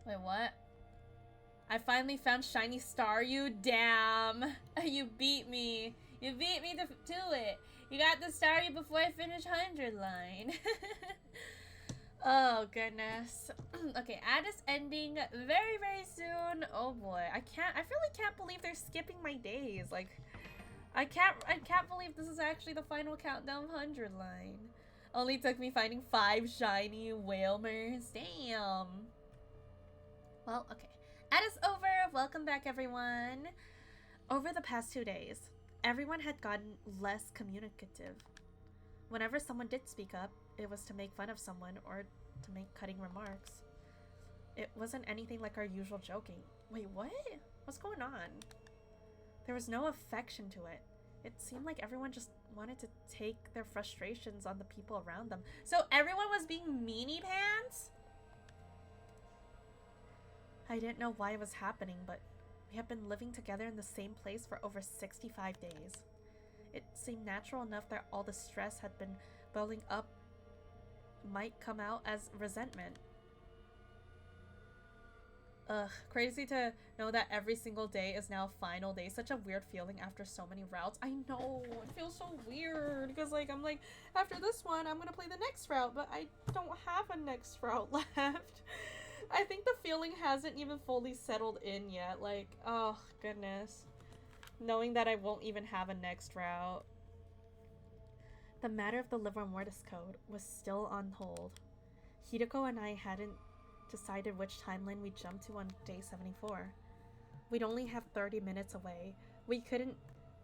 Wait, what? I finally found Shiny Staryu. Damn. You beat me. You beat me to it. You got the Staryu before I finish 100 line. Oh, goodness. Okay, Addis ending very, very soon. Oh, boy. I really can't believe they're skipping my days. Like, I can't believe this is actually the final countdown 100 line. Only took me finding 5 shiny Whalmers. Damn. Well, okay. Addis over. Welcome back, everyone. Over the past 2 days, everyone had gotten less communicative. Whenever someone did speak up, it was to make fun of someone or to make cutting remarks. It wasn't anything like our usual joking. Wait, what? What's going on? There was no affection to it. It seemed like everyone just wanted to take their frustrations on the people around them. So everyone was being meanie pants? I didn't know why it was happening, but we have been living together in the same place for over 65 days. It seemed natural enough that all the stress had been building up might come out as resentment. Ugh, crazy to know that every single day is now final day. Such a weird feeling after so many routes. I know, it feels so weird because like I'm like, after this one I'm gonna play the next route, but I don't have a next route left. I think the feeling hasn't even fully settled in yet. Like, oh goodness. Knowing that I won't even have a next route. The matter of the Livor Mortis code was still on hold. Hideko and I hadn't decided which timeline we'd jump to on day 74. We'd only have 30 minutes away. We couldn't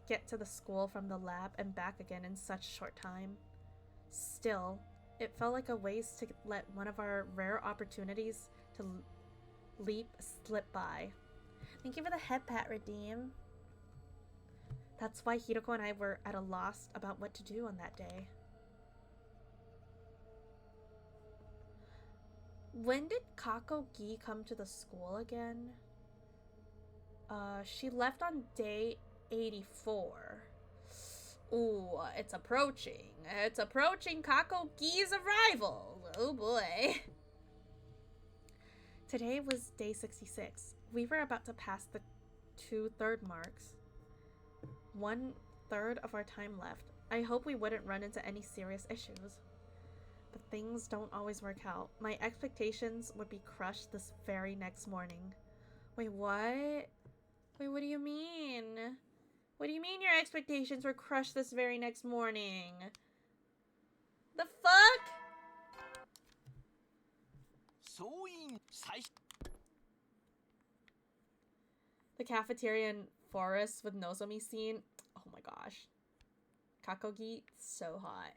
get to the school from the lab and back again in such short time. Still, it felt like a waste to let one of our rare opportunities to leap slip by. Thank you for the head pat, Redeem. That's why Hideko and I were at a loss about what to do on that day. When did Kako Gi come to the school again? She left on day 84. Ooh, it's approaching. It's approaching Kako Gi's arrival. Oh boy. Today was day 66. We were about to pass the 2/3 marks. 1/3 of our time left. I hope we wouldn't run into any serious issues. But things don't always work out. My expectations would be crushed this very next morning. Wait, what? Wait, what do you mean? What do you mean your expectations were crushed this very next morning? The fuck? The cafeteria and forest with Nozomi scene. Oh my gosh. Kakogi, so hot.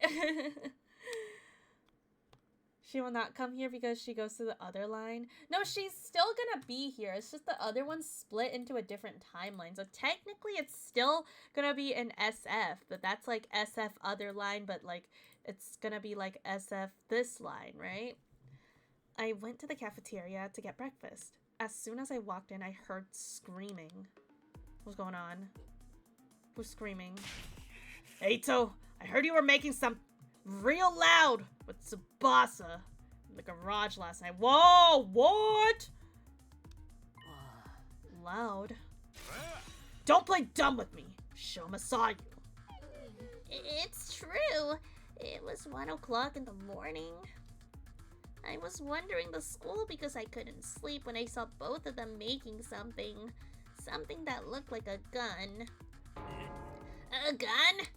She will not come here because she goes to the other line. No, she's still gonna be here. It's just the other one's split into a different timeline. So technically it's still gonna be an SF, but that's like SF other line, but like it's gonna be like SF this line, right? I went to the cafeteria to get breakfast. As soon as I walked in, I heard screaming. What's going on? Who's screaming? Eito, I heard you were making some real loud with Tsubasa in the garage last night. Whoa, what? Loud? Don't play dumb with me. Shoma saw you. It's true. It was 1 o'clock in the morning. I was wandering the school because I couldn't sleep when I saw both of them making something. Something that looked like a gun. A gun?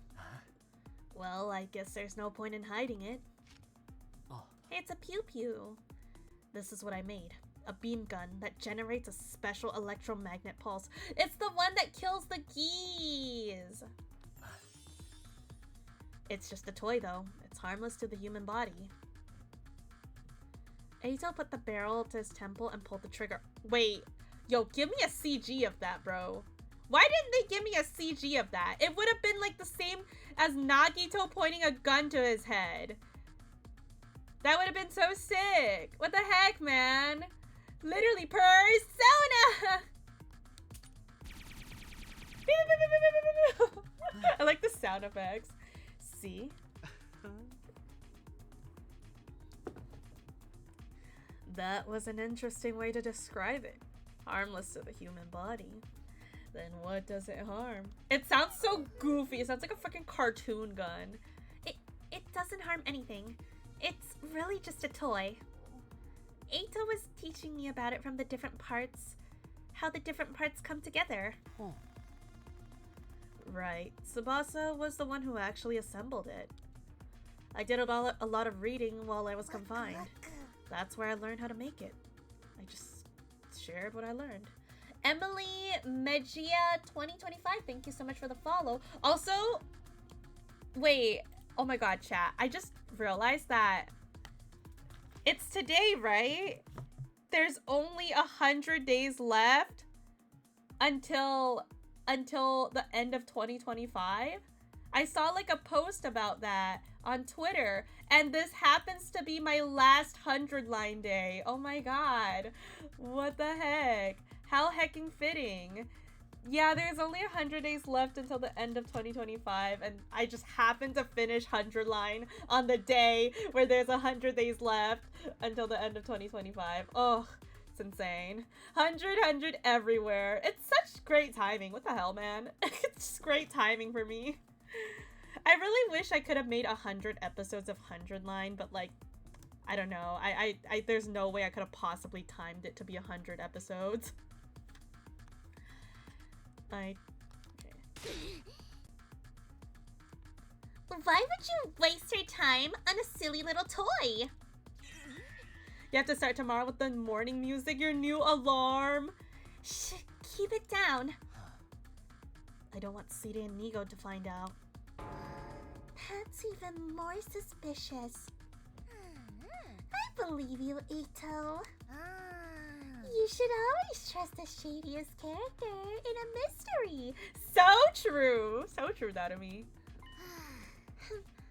Well, I guess there's no point in hiding it. Oh. It's a pew-pew. This is what I made. A beam gun that generates a special electromagnet pulse. It's the one that kills the geese! It's just a toy, though. It's harmless to the human body. Eito put the barrel to his temple and pulled the trigger. Wait, yo, give me a CG of that, bro. Why didn't they give me a CG of that? It would have been like the same as Nagito pointing a gun to his head. That would have been so sick. What the heck, man? Literally persona! I like the sound effects. See? That was an interesting way to describe it. Harmless to the human body. Then what does it harm? It sounds so goofy. It sounds like a fucking cartoon gun. It doesn't harm anything. It's really just a toy. Eito was teaching me about it from the different parts, how the different parts come together. Right. Tsubasa was the one who actually assembled it. I did a lot of reading while I was confined. That's where I learned how to make it. I just shared what I learned. Emily Megia 2025, thank you so much for the follow. Also, wait. Oh my god, chat. I just realized that it's today, right? There's only 100 days left until the end of 2025. I saw like a post about that on Twitter, and this happens to be my last 100 line day. Oh my god. What the heck? How hecking fitting. Yeah, there's only 100 days left until the end of 2025, and I just happened to finish 100 line on the day where there's 100 days left until the end of 2025. Oh, it's insane. 100 everywhere. It's such great timing. What the hell, man? It's just great timing for me. I really wish I could have made 100 episodes of 100 line, but like, I don't know. I there's no way I could have possibly timed it to be 100 episodes. Okay. Why would you waste your time on a silly little toy? You have to start tomorrow with the morning music, your new alarm. Shh, keep it down. I don't want Siri and Nigo to find out. That's even more suspicious. I believe you, Eito. You should always trust the shadiest character in a mystery. So true. So true, Narumi.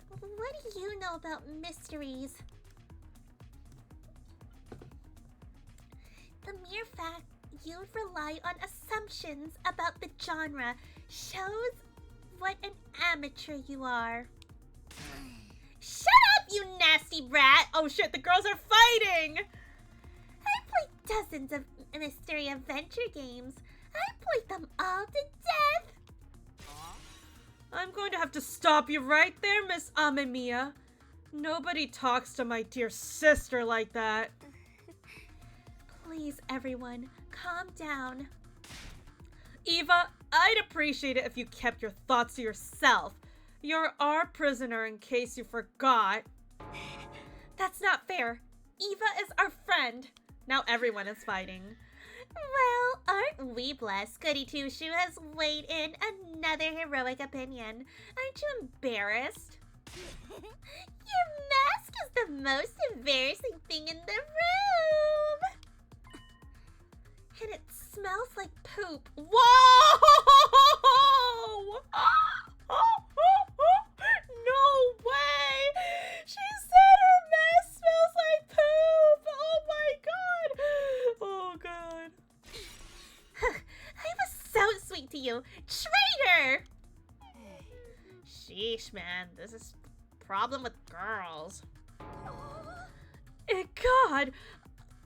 What do you know about mysteries? The mere fact you'd rely on assumptions about the genre shows what an amateur you are. Shut up, you nasty brat! Oh shit, the girls are fighting! I played dozens of mystery adventure games. I played them all to death. I'm going to have to stop you right there, Miss Amemiya. Nobody talks to my dear sister like that. Please, everyone, calm down. Eva, I'd appreciate it if you kept your thoughts to yourself. You're our prisoner, in case you forgot. That's not fair. Eva is our friend. Now everyone is fighting. Well, aren't we blessed? Goody Two-Shoe has weighed in another heroic opinion. Aren't you embarrassed? Your mask is the most embarrassing thing in the room. And it smells like poop. Whoa! No way! She said her mask smells like poop! Oh my god! Oh god. I was so sweet to you. Traitor! Sheesh, man. This is a problem with girls. God!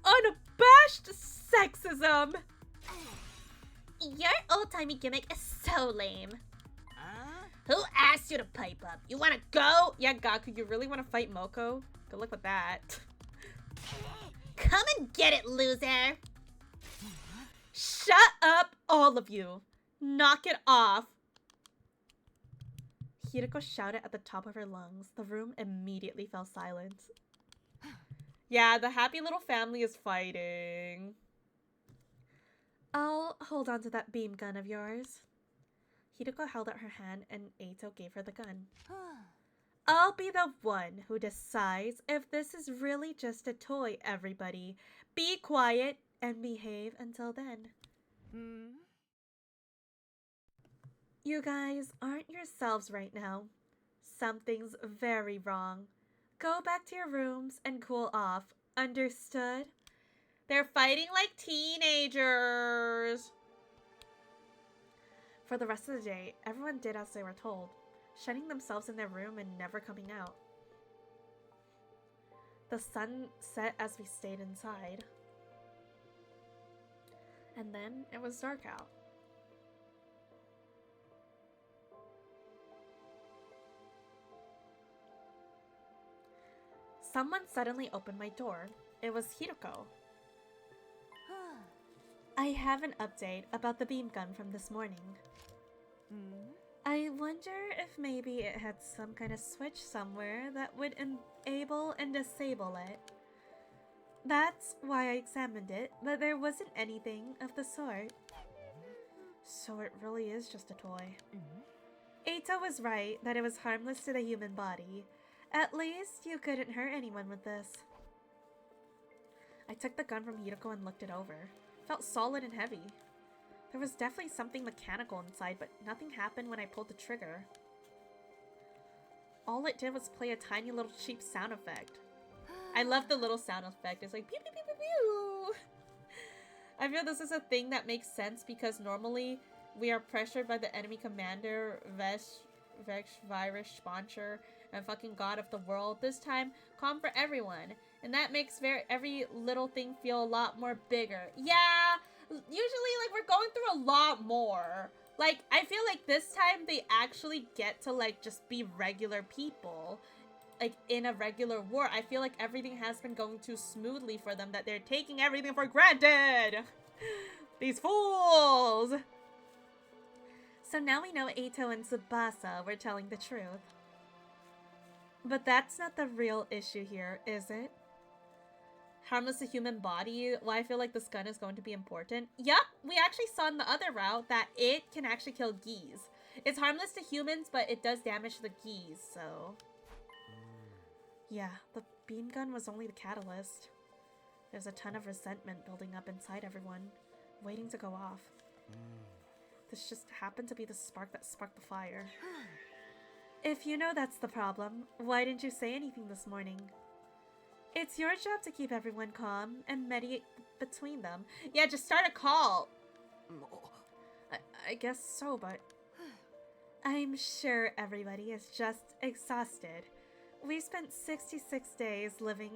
Unabashed sexism! Your old-timey gimmick is so lame. Who asked you to pipe up? You wanna go? Yeah, Gaku, you really wanna fight Moko? Good luck with that. Come and get it, loser! Shut up, all of you! Knock it off! Hiriko shouted at the top of her lungs. The room immediately fell silent. Yeah, the happy little family is fighting. I'll hold on to that beam gun of yours. Hiriko held out her hand and Eito gave her the gun. I'll be the one who decides if this is really just a toy, everybody. Be quiet and behave until then. You guys aren't yourselves right now. Something's very wrong. Go back to your rooms and cool off. Understood? They're fighting like teenagers. For the rest of the day, everyone did as they were told, shutting themselves in their room and never coming out. The sun set as we stayed inside. And then it was dark out. Someone suddenly opened my door. It was Hiroko. I have an update about the beam gun from this morning. I wonder if maybe it had some kind of switch somewhere that would enable and disable it. That's why I examined it, but there wasn't anything of the sort. So it really is just a toy. Eito was right that it was harmless to the human body. At least you couldn't hurt anyone with this. I took the gun from Hiroko and looked it over. It felt solid and heavy. There was definitely something mechanical inside, but nothing happened when I pulled the trigger. All it did was play a tiny little cheap sound effect. I love the little sound effect. It's like pew pew pew pew pew. I feel this is a thing that makes sense because normally we are pressured by the enemy commander, Vesh Virus Sponcher, and fucking god of the world. This time, calm for everyone. And that makes every little thing feel a lot more bigger. Yeah, usually like we're going through a lot more. Like, I feel like this time they actually get to like just be regular people. Like in a regular war. I feel like everything has been going too smoothly for them that they're taking everything for granted. These fools. So now we know Eito and Tsubasa were telling the truth. But that's not the real issue here, is it? Harmless to human body, why I feel like this gun is going to be important. Yup, we actually saw in the other route that it can actually kill geese. It's harmless to humans, but it does damage the geese, so... Yeah, the beam gun was only the catalyst. There's a ton of resentment building up inside everyone, waiting to go off. This just happened to be the spark that sparked the fire. If you know that's the problem, why didn't you say anything this morning? It's your job to keep everyone calm and mediate between them. Yeah, just start a call. I guess so, but... I'm sure everybody is just exhausted. We spent 66 days living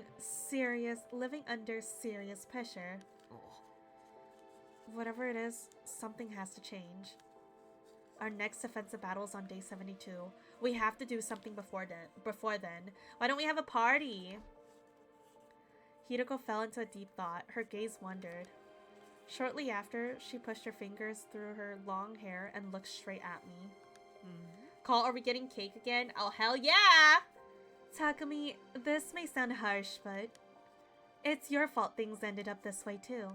under serious pressure. Whatever it is, something has to change. Our next offensive battle is on day 72. We have to do something before then. Why don't we have a party? Hiroko fell into a deep thought. Her gaze wandered. Shortly after, she pushed her fingers through her long hair and looked straight at me. Call, are we getting cake again? Oh, hell yeah! Takumi, this may sound harsh, but it's your fault things ended up this way too.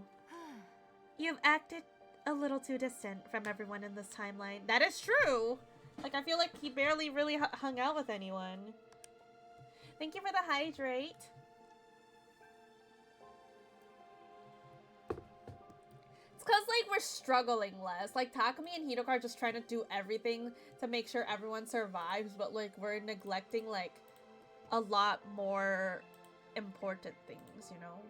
You've acted a little too distant from everyone in this timeline. That is true! Like, I feel like he barely really hung out with anyone. Thank you for the hydrate. It's because, like, we're struggling less. Like, Takumi and Hiroko are just trying to do everything to make sure everyone survives, but, like, we're neglecting, like, a lot more important things, you know?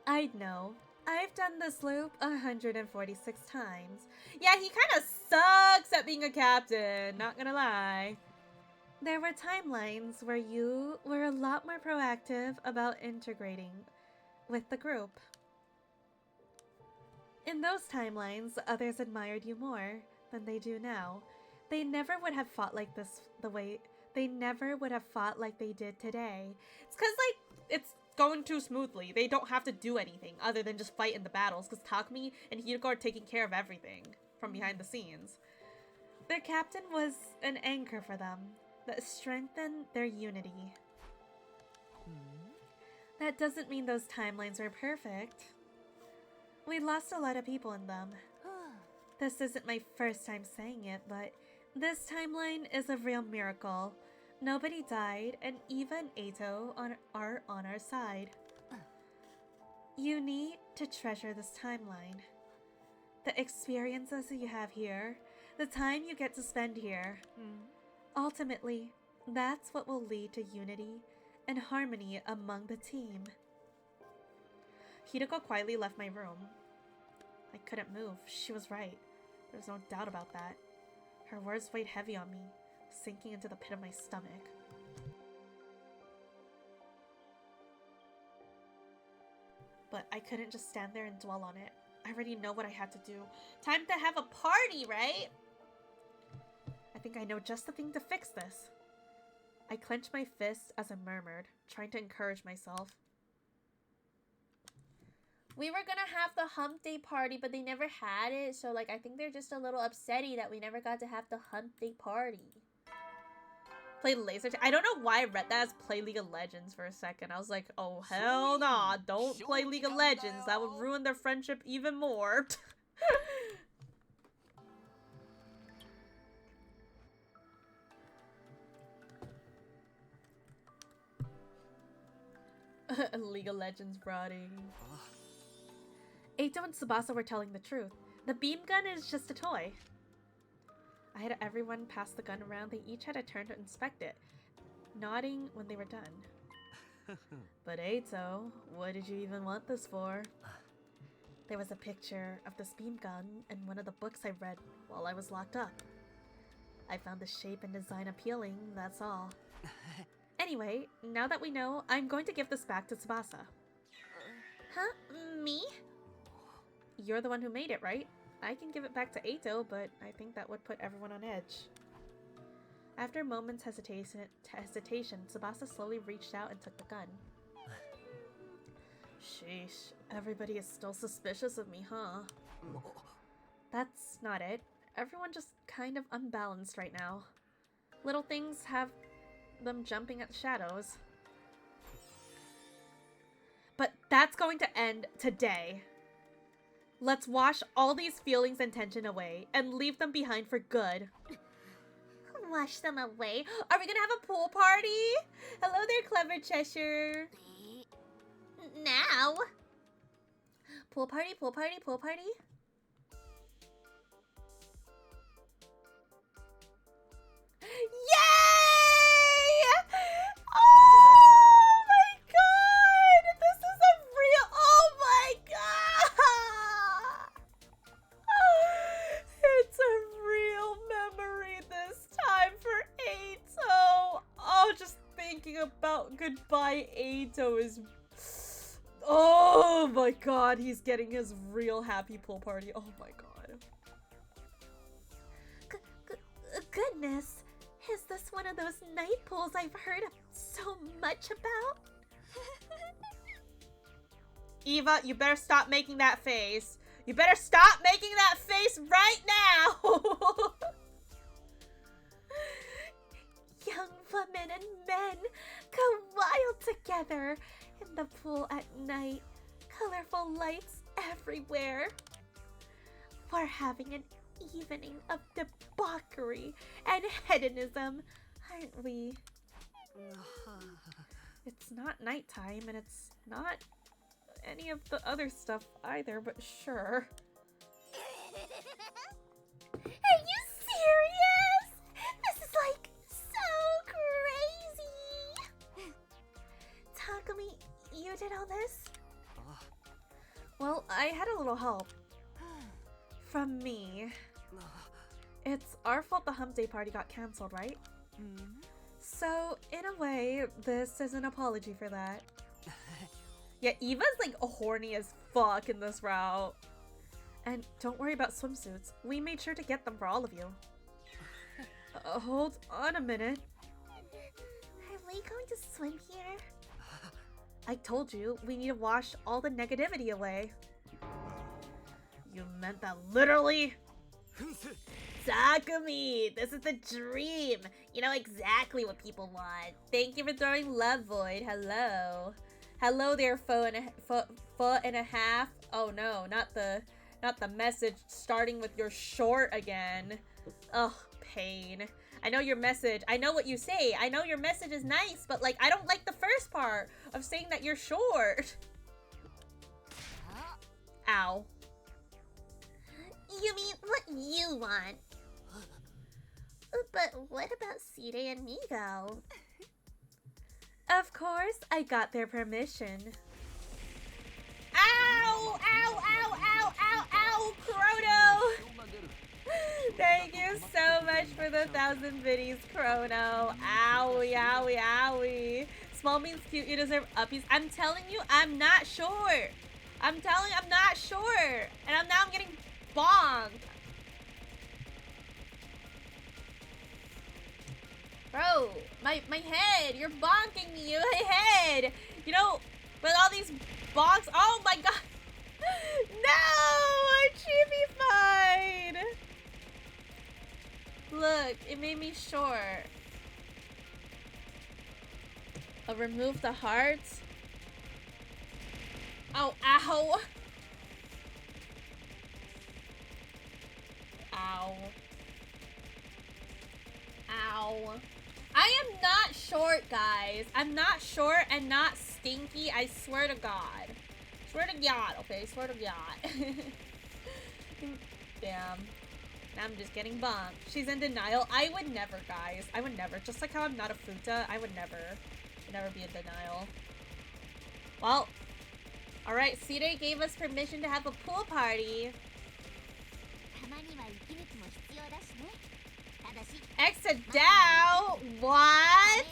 I'd know. I've done this loop 146 times. Yeah, he kind of sucks at being a captain, not gonna lie. There were timelines where you were a lot more proactive about integrating with the group. In those timelines, others admired you more than they do now. They never would have fought like this They never would have fought like they did today. It's because, like, it's going too smoothly. They don't have to do anything other than just fight in the battles because Takumi and Hiroko are taking care of everything from behind the scenes. Their captain was an anchor for them that strengthened their unity. That doesn't mean those timelines are perfect. We lost a lot of people in them. This isn't my first time saying it, but this timeline is a real miracle. Nobody died, and even Eito are on our side. You need to treasure this timeline. The experiences you have here, the time you get to spend here. Ultimately, that's what will lead to unity and harmony among the team. Hiroko quietly left my room. I couldn't move. She was right. There's no doubt about that. Her words weighed heavy on me, sinking into the pit of my stomach. I couldn't just stand there and dwell on it. I already know what I had to do. Time to have a party, right? I think I know just the thing to fix this. I clenched my fists as I murmured, trying to encourage myself. We were gonna have the hump day party, but they never had it, so like I think they're just a little upsetty that we never got to have the hump day party. Play laser tag. I don't know why I read that as play League of Legends for a second. I was like, oh hell nah, don't play League of Legends. That would ruin their friendship even more. League of Legends broading. Eito and Tsubasa were telling the truth. The beam gun is just a toy. I had everyone pass the gun around. They each had a turn to inspect it, nodding when they were done. But Eito, what did you even want this for? There was a picture of this beam gun in one of the books I read while I was locked up. I found the shape and design appealing, that's all. Anyway, now that we know, I'm going to give this back to Tsubasa. Huh? Me? You're the one who made it, right? I can give it back to Eito, but I think that would put everyone on edge. After a moment's hesitation, Tsubasa slowly reached out and took the gun. Sheesh, everybody is still suspicious of me, huh? That's not it. Everyone just kind of unbalanced right now. Little things have them jumping at shadows. But that's going to end today. Let's wash all these feelings and tension away and leave them behind for good. Wash them away? Are we gonna have a pool party? Hello there, clever Cheshire. Now? Pool party, pool party, pool party? Yay! Oh my god! This is a real... Oh my god! It's a real memory this time for Eito. Oh, just thinking about goodbye Eito is... Oh my god, he's getting his real happy pool party. Oh my god. Goodness. Is this one of those night pools I've heard so much about? Eva, you better stop making that face. You better stop making that face right now! Young women and men go wild together in the pool at night. Colorful lights everywhere. We're having an evening of debauchery and hedonism, aren't we? It's not nighttime, and it's not any of the other stuff either, but sure. Are you serious? This is like so crazy. Takumi, you did all this? Well, I had a little help. From me. It's our fault the hump day party got cancelled, right? So, in a way, this is an apology for that. Yeah, Eva's like horny as fuck in this route. And don't worry about swimsuits. We made sure to get them for all of you. Hold on a minute. Are we going to swim here? I told you, we need to wash all the negativity away. You meant that literally? Takumi, this is the dream. You know exactly what people want. Thank you for throwing Love Void. Hello. Hello there, foot and a half. Oh no, not the message starting with your short again. Ugh, pain. I know your message. I know what you say. I know your message is nice, but like I don't like the first part of saying that you're short. Ow. You mean what you want? But what about Sire and Migo? Of course, I got their permission. Ow! Ow! Ow! Ow! Ow! Ow! Chrono! Thank you so much for the 1,000 biddies, Chrono. Owie! Owie! Owie! Small means cute. You deserve uppies. I'm telling you, I'm not short. I'm telling you, I'm not sure. And now I'm getting bonked. Bro, my head. You're bonking me. My head. You know, with all these bonks. Oh my god. No! It should be fine. Look, it made me short. I'll remove the hearts. Oh, ow. Ow. Ow. I am not short, guys. I'm not short and not stinky. I swear to God. Swear to God, okay? Swear to God. Damn. Now I'm just getting bumped. She's in denial. I would never, guys. I would never. Just like how I'm not a futa, I would never be in denial. Well, alright, Sire gave us permission to have a pool party. Extra Dow? What?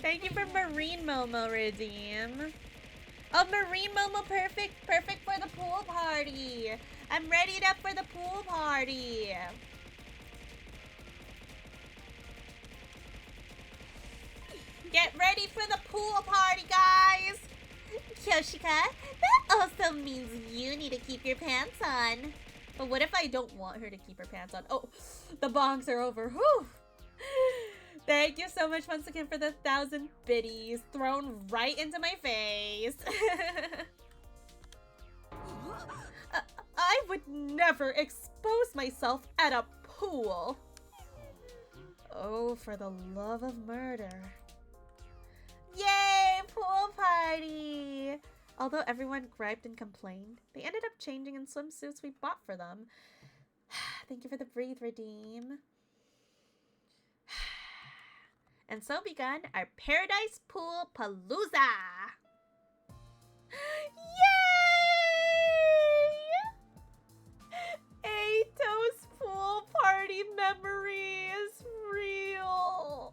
Thank you for Marine Momo redeem. Oh, Marine Momo, perfect for the pool party. I'm readied up for the pool party. Get ready for the pool party, guys. Kyoshika, that also means you need to keep your pants on. But what if I don't want her to keep her pants on? Oh, the bongs are over. Whew. Thank you so much once again for the 1,000 biddies thrown right into my face. I would never expose myself at a pool. Oh, for the love of murder. Yay, pool party! Although everyone griped and complained, they ended up changing in swimsuits we bought for them. Thank you for the breathe redeem. And so begun our Paradise Pool Palooza! Yay! Ato's pool party memory is real!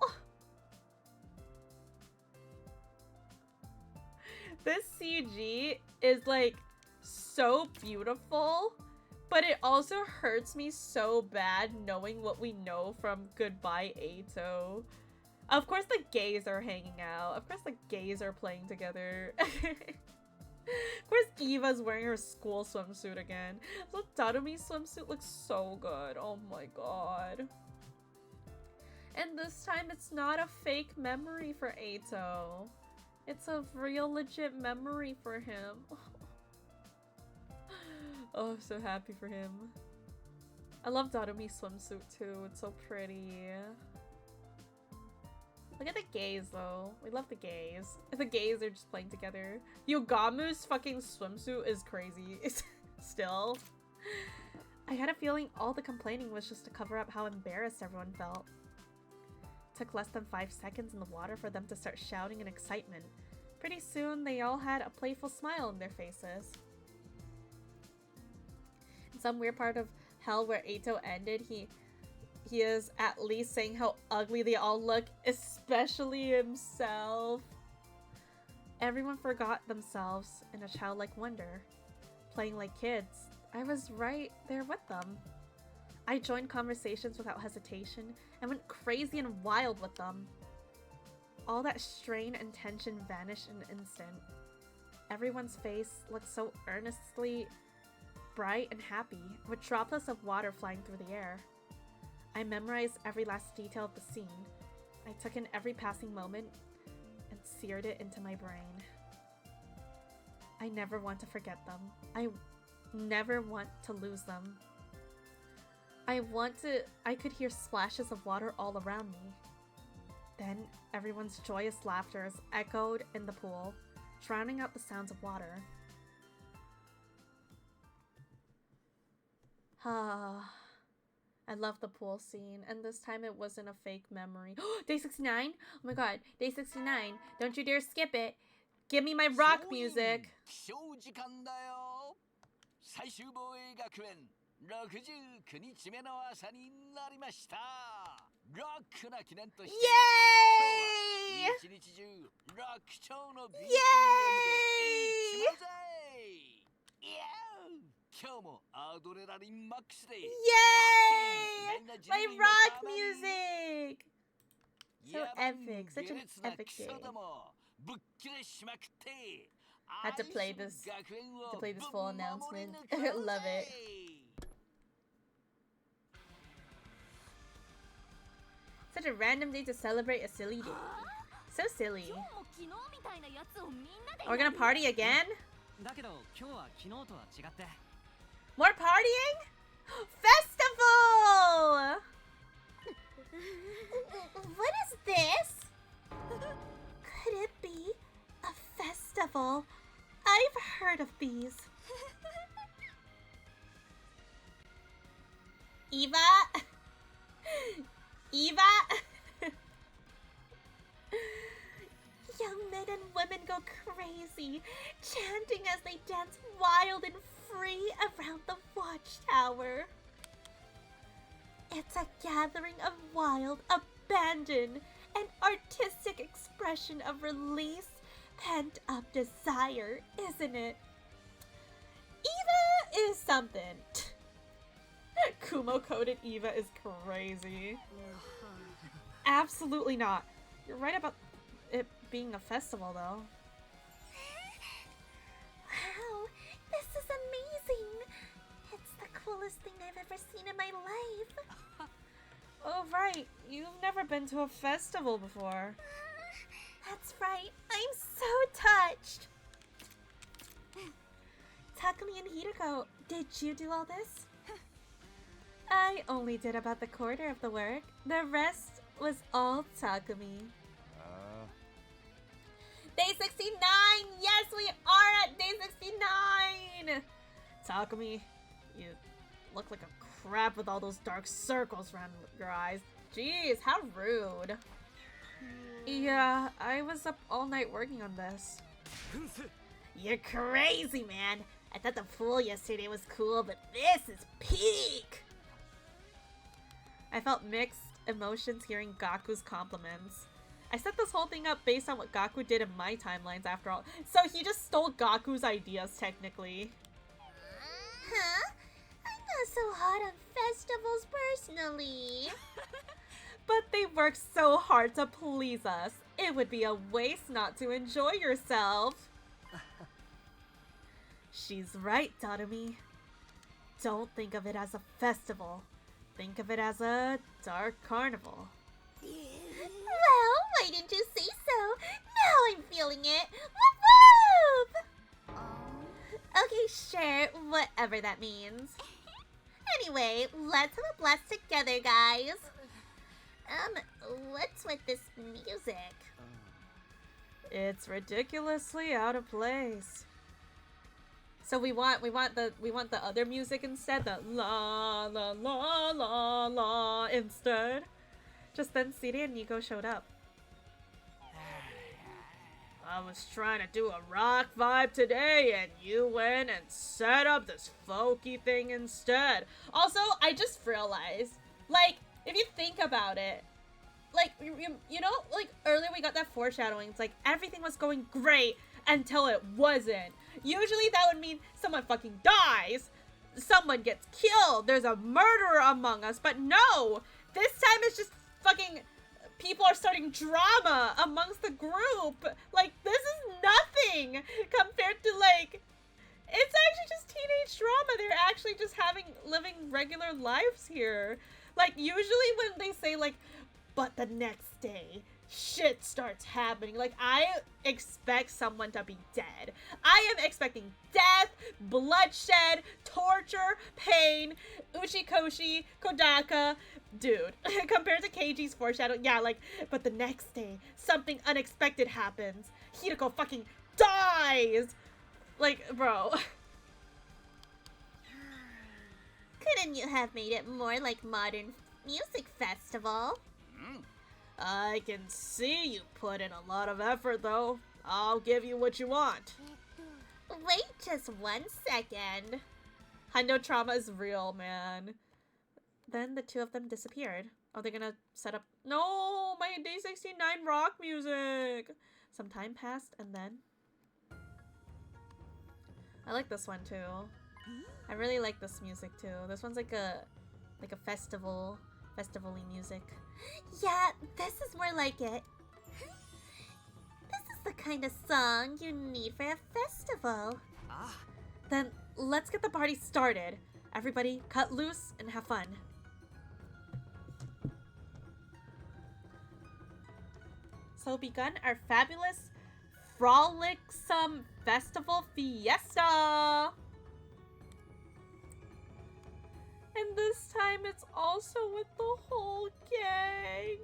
This CG is like so beautiful, but it also hurts me so bad knowing what we know from Goodbye Ato. Of course the gays are hanging out. Of course the gays are playing together. Of course Eva's wearing her school swimsuit again. So Tarumi's swimsuit looks so good. Oh my god. And this time it's not a fake memory for Ato. It's a real legit memory for him. Oh, I'm so happy for him. I love Darumi's swimsuit too. It's so pretty. Look at the gays though. We love the gays. The gays are just playing together. Yogamu's fucking swimsuit is crazy. Still. I had a feeling all the complaining was just to cover up how embarrassed everyone felt. Took less than 5 seconds in the water for them to start shouting in excitement. Pretty soon, they all had a playful smile on their faces. In some weird part of hell where Ato ended, he is at least saying how ugly they all look, especially himself. Everyone forgot themselves in a childlike wonder, playing like kids. I was right there with them. I joined conversations without hesitation and went crazy and wild with them. All that strain and tension vanished in an instant. Everyone's face looked so earnestly bright and happy, with droplets of water flying through the air. I memorized every last detail of the scene. I took in every passing moment and seared it into my brain. I never want to forget them. I never want to lose them. I could hear splashes of water all around me. Then everyone's joyous laughter echoed in the pool, drowning out the sounds of water. I love the pool scene, and this time it wasn't a fake memory. Day 69? Oh my god, day 69. Don't you dare skip it. Give me my rock music. 69日目の朝になりました。ロックな記念として、Yay! 今日は一日中ロック調の BGM でいきまぜ。今日もアドレナリンマックスで Yay! みんな準 My 備の rock ために music! So 野蛮 epic, such 下 an 劣な epic クソ day. どもぶっ切れしまくって Had to play this- to play this full announcement. Love it. Such a random day to celebrate a silly day. So silly. 今日も昨日みたいなやつをみんなで We're gonna party again? だけど今日は昨日とは違って More partying? Festival! What is this? Could it be a festival? I've heard of these. Eva? Eva? Young men and women go crazy, chanting as they dance wild and free around the watchtower. It's a gathering of wild abandon, an artistic expression of release, pent-up desire, isn't it? Eva is something. Kumo-coded Eva is crazy. Absolutely not. You're right about it being a festival, though. Wow, this is amazing. It's the coolest thing I've ever seen in my life. Oh, right. You've never been to a festival before. That's right. I'm so touched. Takumi and Hideko, did you do all this? I only did about the quarter of the work. The rest was all Takumi. Day 69! Yes, we are at day 69! Takumi, you look like a crab with all those dark circles around your eyes. Jeez, how rude. Yeah, I was up all night working on this. You're crazy, man. I thought the pool yesterday was cool, but this is peak! I felt mixed emotions hearing Gaku's compliments. I set this whole thing up based on what Gaku did in my timelines after all. So he just stole Gaku's ideas, technically. Huh? I'm not so hot on festivals personally. But they work so hard to please us. It would be a waste not to enjoy yourself. She's right, Tatami. Don't think of it as a festival. Think of it as a dark carnival. Well, why didn't you say so? Now I'm feeling it. Whoop whoop! Okay, sure, whatever that means. Anyway, let's have a blast together, guys. What's with this music? It's ridiculously out of place. So we want the other music instead, the la la la la la instead. Just then Siri and Nico showed up. I was trying to do a rock vibe today and you went and set up this folky thing instead. Also, I just realized, like, if you think about it, like, you know, like, earlier we got that foreshadowing. It's like, everything was going great until it wasn't. Usually that would mean someone fucking dies, someone gets killed, there's a murderer among us, but no! This time it's just fucking people are starting drama amongst the group. Like, this is nothing compared to, like, it's actually just teenage drama. They're actually just living regular lives here. Like, usually when they say, like, but the next day, shit starts happening. Like, I expect someone to be dead. I am expecting death, bloodshed, torture, pain, Uchikoshi, Kodaka. Dude, compared to Keiji's foreshadowing, yeah, like, but the next day, something unexpected happens. Hideko fucking dies! Like, bro. Couldn't you have made it more like modern music festival? I can see you put in a lot of effort, though. I'll give you what you want. Wait just 1 second. I know trauma is real, man. Then the two of them disappeared. Are they gonna set up? No, my day 69 rock music. Some time passed and then I like this one too. I really like this music too. This one's like a festival-y music. Yeah, this is more like it. This is the kind of song you need for a festival. Ah, Then let's get the party started. Everybody, cut loose and have fun. So begun our fabulous, frolicsome festival fiesta. And this time it's also with the whole gang.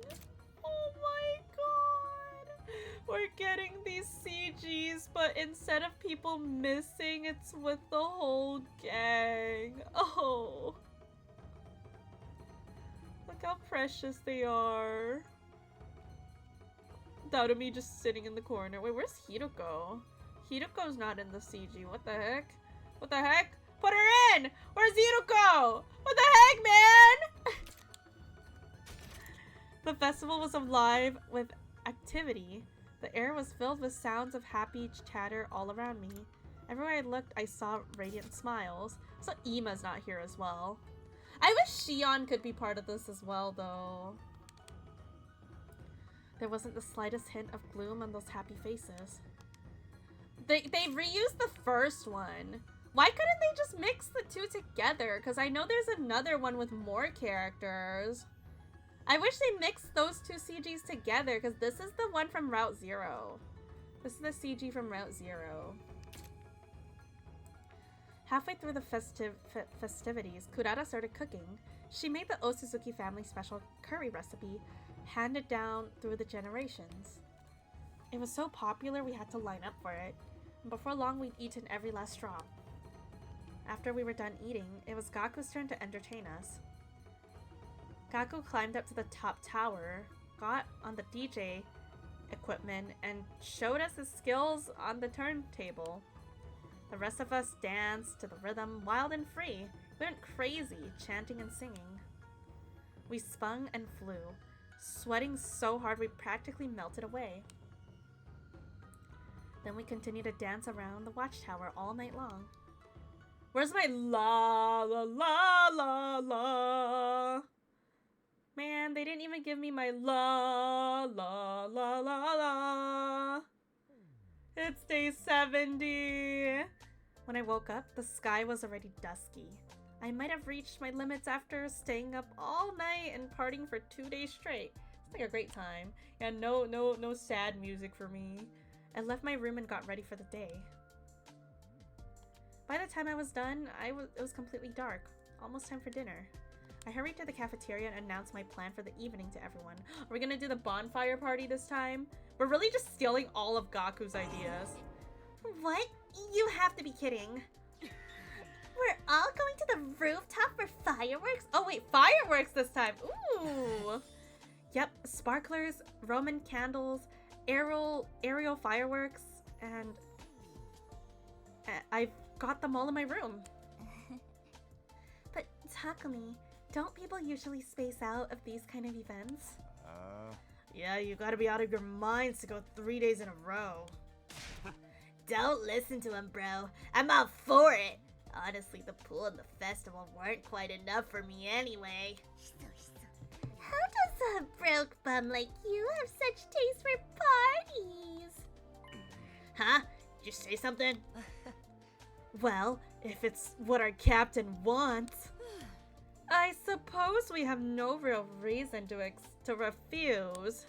Oh my god. We're getting these CGs, but instead of people missing, it's with the whole gang. Oh. Look how precious they are. Darumi just sitting in the corner. Wait, where's Hiroko? Hiroko's not in the CG. What the heck? What the heck? Put her in! Where's Hiroko? What the heck, man? The festival was alive with activity. The air was filled with sounds of happy chatter all around me. Everywhere I looked, I saw radiant smiles. So Ima's not here as well. I wish Shion could be part of this as well, though. There wasn't the slightest hint of gloom on those happy faces. They reused the first one. Why couldn't they just mix the two together? Because I know there's another one with more characters. I wish they mixed those two CGs together, because this is the one from Route Zero. This is the CG from Route Zero. Halfway through the festivities, Kurata started cooking. She made the Osuzuki family special curry recipe, handed down through the generations. It was so popular we had to line up for it, and before long we'd eaten every last drop. After we were done eating, it was Gaku's turn to entertain us. Gaku climbed up to the top tower, got on the DJ equipment, and showed us his skills on the turntable. The rest of us danced to the rhythm, wild and free. We went crazy, chanting and singing. We spun and flew, sweating so hard we practically melted away. Then we continued to dance around the watchtower all night long. Where's my la la la la la? Man, they didn't even give me my la la la la la. It's day 70. When I woke up, the sky was already dusky. I might have reached my limits after staying up all night and partying for 2 days straight. It's like a great time. Yeah, no sad music for me. I left my room and got ready for the day. By the time I was done, it was completely dark. Almost time for dinner. I hurried to the cafeteria and announced my plan for the evening to everyone. Are we gonna do the bonfire party this time? We're really just stealing all of Gaku's ideas. What? You have to be kidding. We're all going to the rooftop for fireworks? Oh wait, fireworks this time. Ooh. Yep, sparklers, Roman candles, aerial fireworks, and I've got them all in my room. But Takumi, don't people usually space out of these kind of events? Yeah, you gotta be out of your minds to go 3 days in a row. Don't listen to him, bro. I'm all for it. Honestly, the pool and the festival weren't quite enough for me anyway. How does a broke bum like you have such taste for parties? Huh? Did you say something? Well, if it's what our captain wants. I suppose we have no real reason to refuse.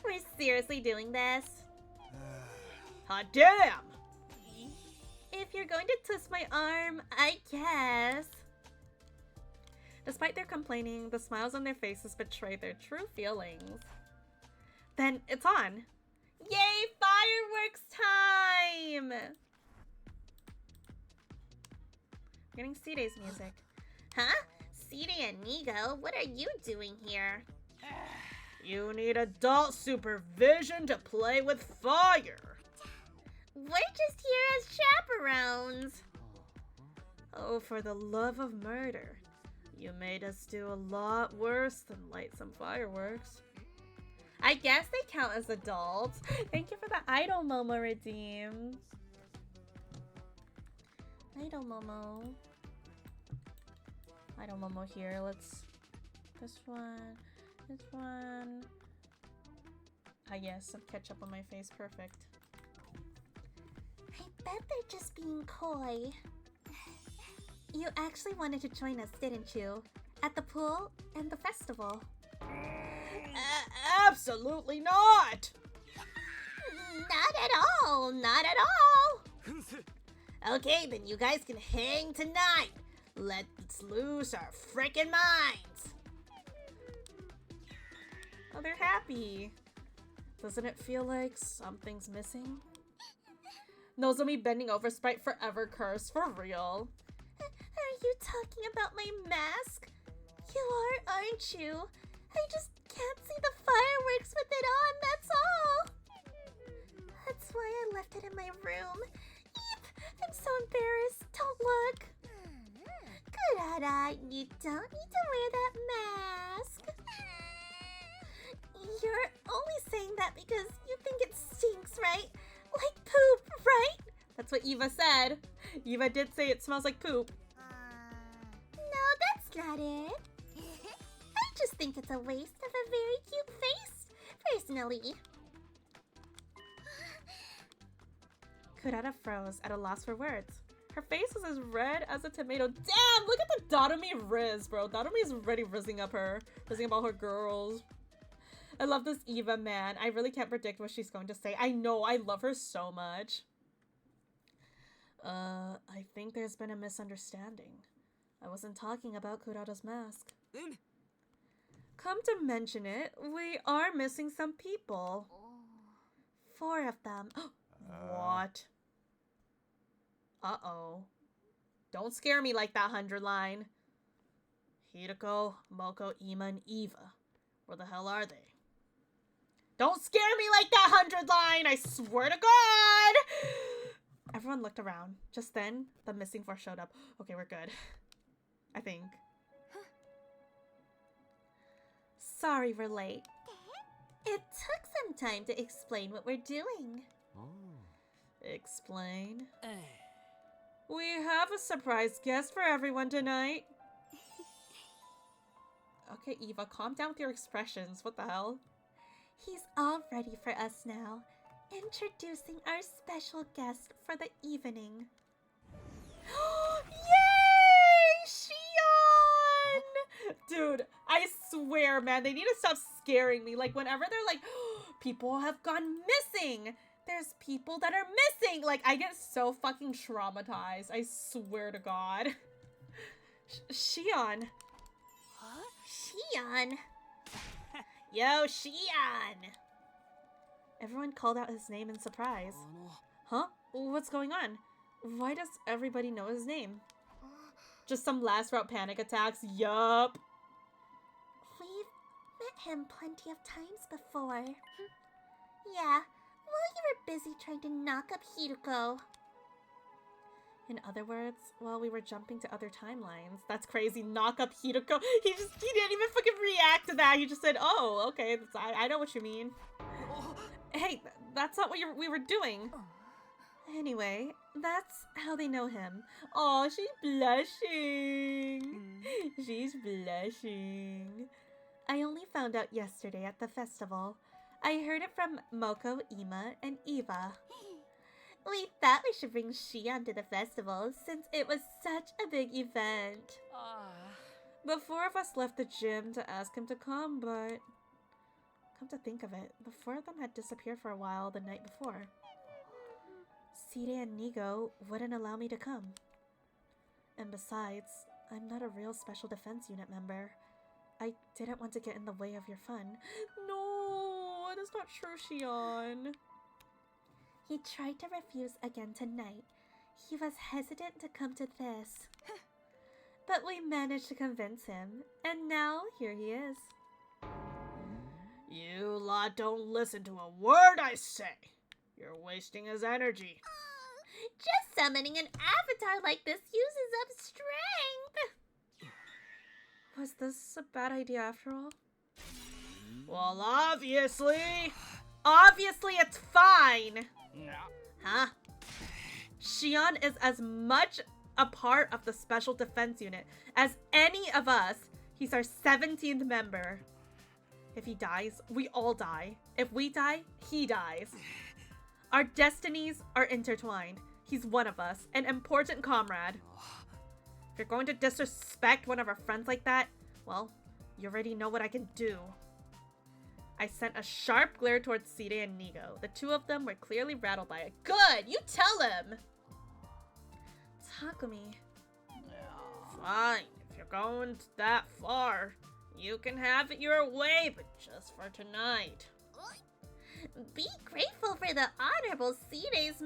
We're seriously doing this? Hot damn! If you're going to twist my arm, I guess. Despite their complaining, the smiles on their faces betray their true feelings. Then it's on. Yay, fireworks time! We're getting C-Day's music. Huh? C-Day and Nigo, what are you doing here? You need adult supervision to play with fire. We're just here as chaperones. Oh, for the love of murder. You made us do a lot worse than light some fireworks. I guess they count as adults. Thank you for the idol Momo redeemed. Idol Momo. Idol Momo here. Let's... This one. This one. Ah, yes. Some ketchup on my face. Perfect. I bet they're just being coy. You actually wanted to join us, didn't you? At the pool and the festival. Absolutely not! Not at all! Not at all! Okay, then you guys can hang tonight. Let's lose our frickin' minds. Oh, they're happy. Doesn't it feel like something's missing? Nozomi bending over, Sprite forever curse, for real. Are you talking about my mask? You are, aren't you? I just can't see the fireworks with it on, that's all. That's why I left it in my room. Eep, I'm so embarrassed. Don't look. Kurara, you don't need to wear that mask. You're only saying that because you think it stinks, right? Like poop, right? That's what Eva said. Eva did say it smells like poop. No, that's not it. I just think it's a waste of a very cute face, personally. Kurara froze at a loss for words. Her face was as red as a tomato. Damn, look at the Dotomi Riz, bro. Dotomi is already rizzing up all her girls. I love this Eva, man. I really can't predict what she's going to say. I know, I love her so much. I think there's been a misunderstanding. I wasn't talking about Kurara's mask. Come to mention it, we are missing some people. 4 of them. What? Uh-oh. Don't scare me like that 100 line. Hideko, Moko, Ima, and Eva. Where the hell are they? Don't scare me like that 100 line! I swear to God! Everyone looked around. Just then, the missing 4 showed up. Okay, we're good. I think. Sorry we're late. It took some time to explain what we're doing. Explain? We have a surprise guest for everyone tonight. Okay, Eva, calm down with your expressions. What the hell? He's all ready for us now. Introducing our special guest for the evening. Yay! Shion! Dude, I swear, man, they need to stop scaring me. Like, whenever they're like, people have gone missing. There's people that are missing. Like, I get so fucking traumatized. I swear to God. Shion. Huh? Shion? Yo, Shion! Everyone called out his name in surprise. Huh? What's going on? Why does everybody know his name? Just some last route panic attacks? Yup. We've met him plenty of times before. Yeah, while you were busy trying to knock up Hideko. In other words, while we were jumping to other timelines. That's crazy. Knock up Hideko. He didn't even fucking react to that. He just said, oh, okay, I know what you mean. Hey, that's not what we were doing. Anyway, that's how they know him. Oh, she's blushing. She's blushing. I only found out yesterday at the festival. I heard it from Moko, Ima, and Eva. We thought we should bring Shion to the festival since it was such a big event. The 4 of us left the gym to ask him to come, but... Come to think of it, the 4 of them had disappeared for a while the night before. Sire and Nigo wouldn't allow me to come. And besides, I'm not a real Special Defense Unit member. I didn't want to get in the way of your fun. No, that's not true, Shion. He tried to refuse again tonight. He was hesitant to come to this. But we managed to convince him, and now here he is. You lot don't listen to a word I say. You're wasting his energy. Just summoning an avatar like this uses up strength. Was this a bad idea after all? Well, obviously it's fine. No. Huh? Shion is as much a part of the Special Defense Unit as any of us. He's our 17th member. If he dies, we all die. If we die, he dies. Our destinies are intertwined. He's one of us, an important comrade. If you're going to disrespect one of our friends like that, well, you already know what I can do. I sent a sharp glare towards Side and Nigo. The two of them were clearly rattled by it. Good! You tell him! Takumi. Fine, if you're going that far, you can have it your way, but just for tonight. Be grateful for the Honorable Side's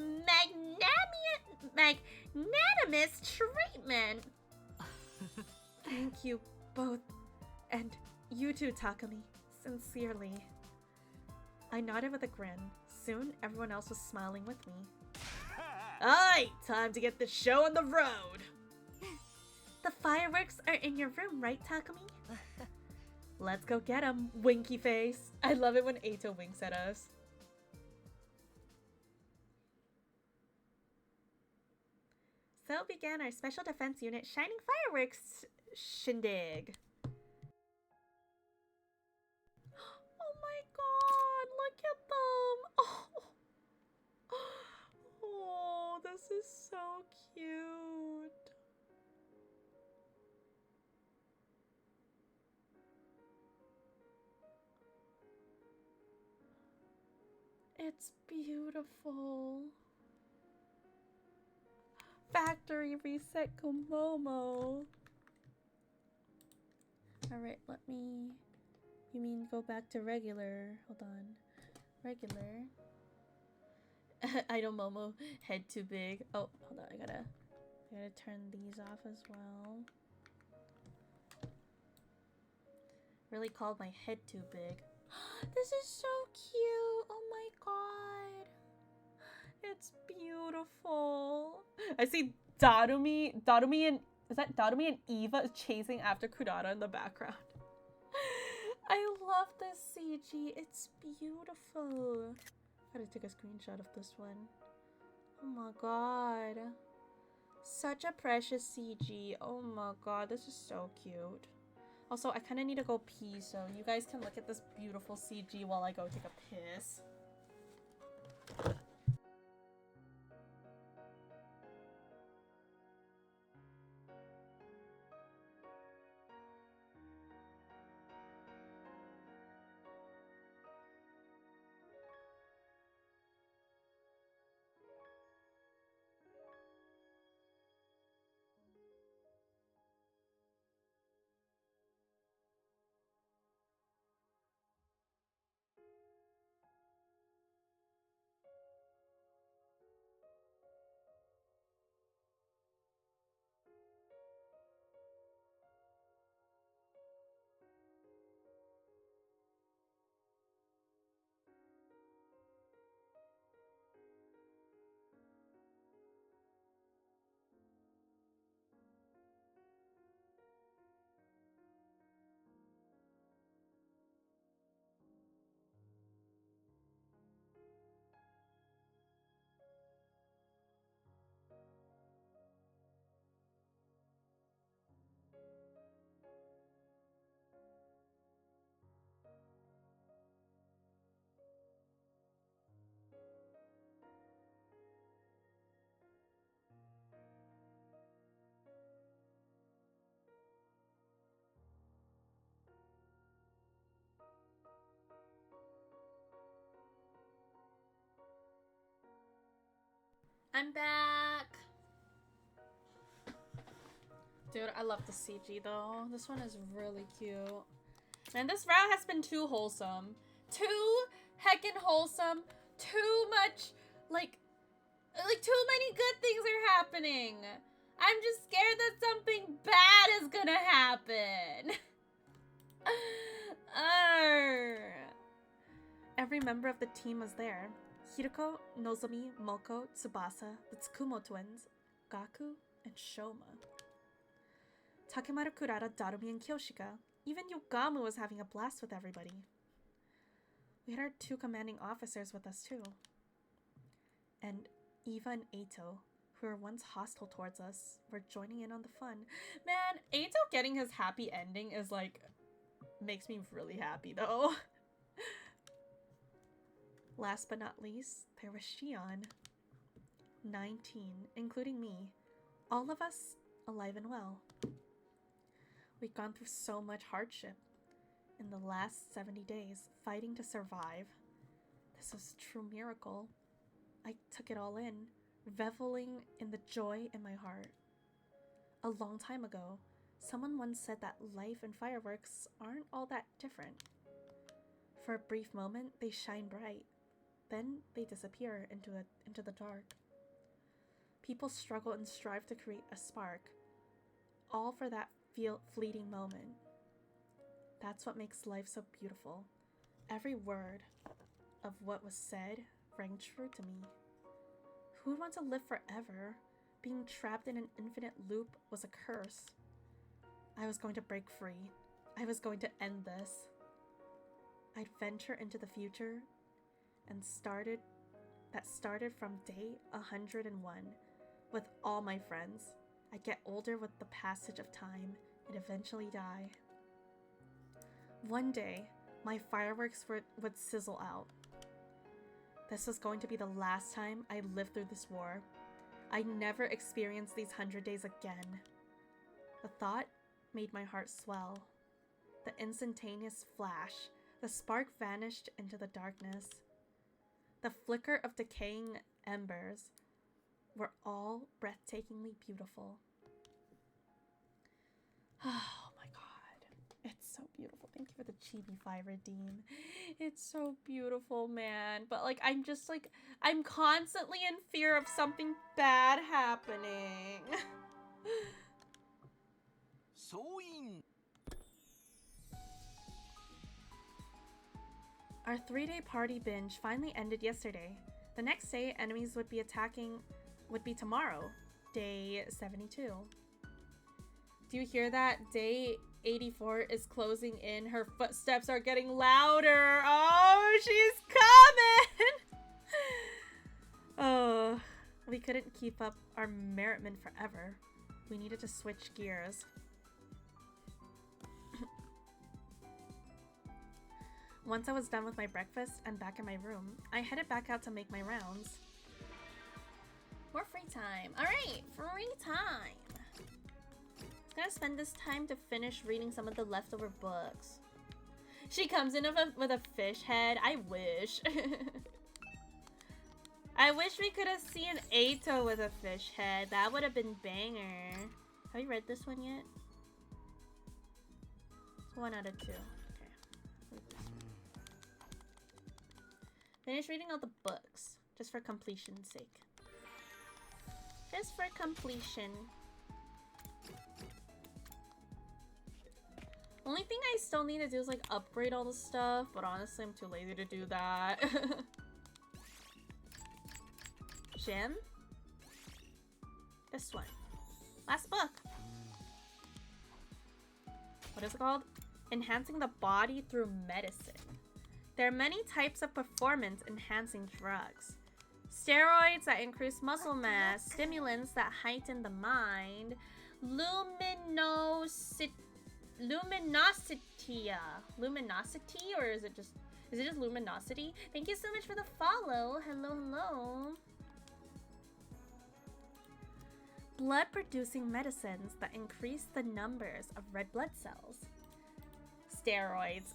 magnanimous treatment. Thank you both. And you too, Takumi. Sincerely. I nodded with a grin. Soon, everyone else was smiling with me. Aye, time to get the show on the road. The fireworks are in your room, right, Takumi? Let's go get 'em, winky face. I love it when Eito winks at us. So began our Special Defense Unit Shining Fireworks shindig. Oh my god, look at them! Oh, this is so cute. It's beautiful. Factory reset Komomo. Alright, let me... You mean go back to regular? Hold on. Regular. Idol Momo. Head too big. Oh, hold on. I gotta turn these off as well. Really called my head too big. This is so cute. Oh my god. It's beautiful. I see Darumi and is that Darumi and Eva chasing after Kurata in the background. I love this CG. It's beautiful. Gotta take a screenshot of this one. Oh my god. Such a precious CG. Oh my god, this is so cute. Also, I kind of need to go pee, so you guys can look at this beautiful CG while I go take a piss. I'm back! Dude, I love the CG though. This one is really cute. And this route has been too wholesome. Too heckin' wholesome. Too much, like too many good things are happening. I'm just scared that something bad is gonna happen. Every member of the team was there. Hiroko, Nozomi, Moko, Tsubasa, the Tsukumo twins, Gaku, and Shoma. Takemaru, Kurata, Darumi, and Kyoshika. Even Yogamu was having a blast with everybody. We had our two commanding officers with us too. And Eva and Eito, who were once hostile towards us were joining in on the fun. Man, Eito getting his happy ending is like, makes me really happy though. Last but not least, there was Shion. 19, including me. All of us alive and well. We'd gone through so much hardship in the last 70 days, fighting to survive. This was a true miracle. I took it all in, reveling in the joy in my heart. A long time ago, someone once said that life and fireworks aren't all that different. For a brief moment, they shine bright. Then they disappear into the dark. People struggle and strive to create a spark, all for that fleeting moment. That's what makes life so beautiful. Every word of what was said rang true to me. Who would want to live forever? Being trapped in an infinite loop was a curse. I was going to break free. I was going to end this. I'd venture into the future and started from day 101 with all my friends. I'd get older with the passage of time and eventually die. One day, my fireworks would sizzle out. This was going to be the last time I lived through this war. I'd never experience these 100 days again. The thought made my heart swell. The instantaneous flash, the spark vanished into the darkness. The flicker of decaying embers were all breathtakingly beautiful. Oh my god. It's so beautiful. Thank you for the Chibi-Fi redeem. It's so beautiful, man. But like, I'm constantly in fear of something bad happening. Our 3-day party binge finally ended yesterday. The next day, enemies would be tomorrow, day 72. Do you hear that? Day 84 is closing in. Her footsteps are getting louder. Oh, she's coming! Oh, we couldn't keep up our merriment forever. We needed to switch gears. Once I was done with my breakfast and back in my room, I headed back out to make my rounds. More free time. Alright, free time. I'm gonna spend this time to finish reading some of the leftover books. She comes in with a fish head. I wish. I wish we could have seen Eito with a fish head. That would have been banger. Have you read this one yet? It's 1 out of 2. Finish reading all the books, just for completion's sake. Just for completion. Only thing I still need to do is like upgrade all the stuff, but honestly I'm too lazy to do that. Jim? This one. Last book. What is it called? Enhancing the body through medicine. There are many types of performance-enhancing drugs. Steroids that increase muscle mass, stimulants that heighten the mind, luminosity, or is it just luminosity? Thank you so much for the follow. Hello, hello. Blood-producing medicines that increase the numbers of red blood cells. Steroids.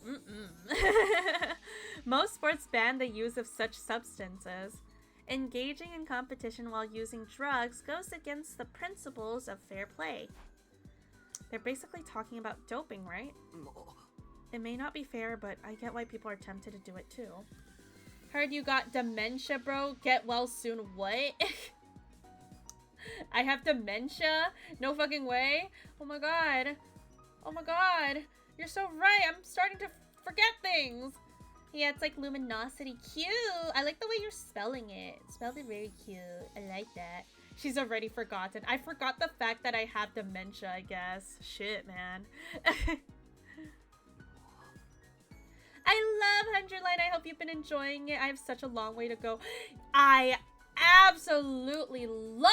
Most sports ban the use of such substances. Engaging in competition while using drugs goes against the principles of fair play. They're basically talking about doping, right? It may not be fair, but I get why people are tempted to do it too. Heard you got dementia, bro. Get well soon. What? I have dementia? No fucking way. Oh my god. Oh my god. You're so right. I'm starting to forget things. Yeah, it's like luminosity. Cute. I like the way you're spelling it. Spelled it very cute. I like that. She's already forgotten. I forgot the fact that I have dementia, I guess. Shit, man. I love 100 Light. I hope you've been enjoying it. I have such a long way to go. I absolutely love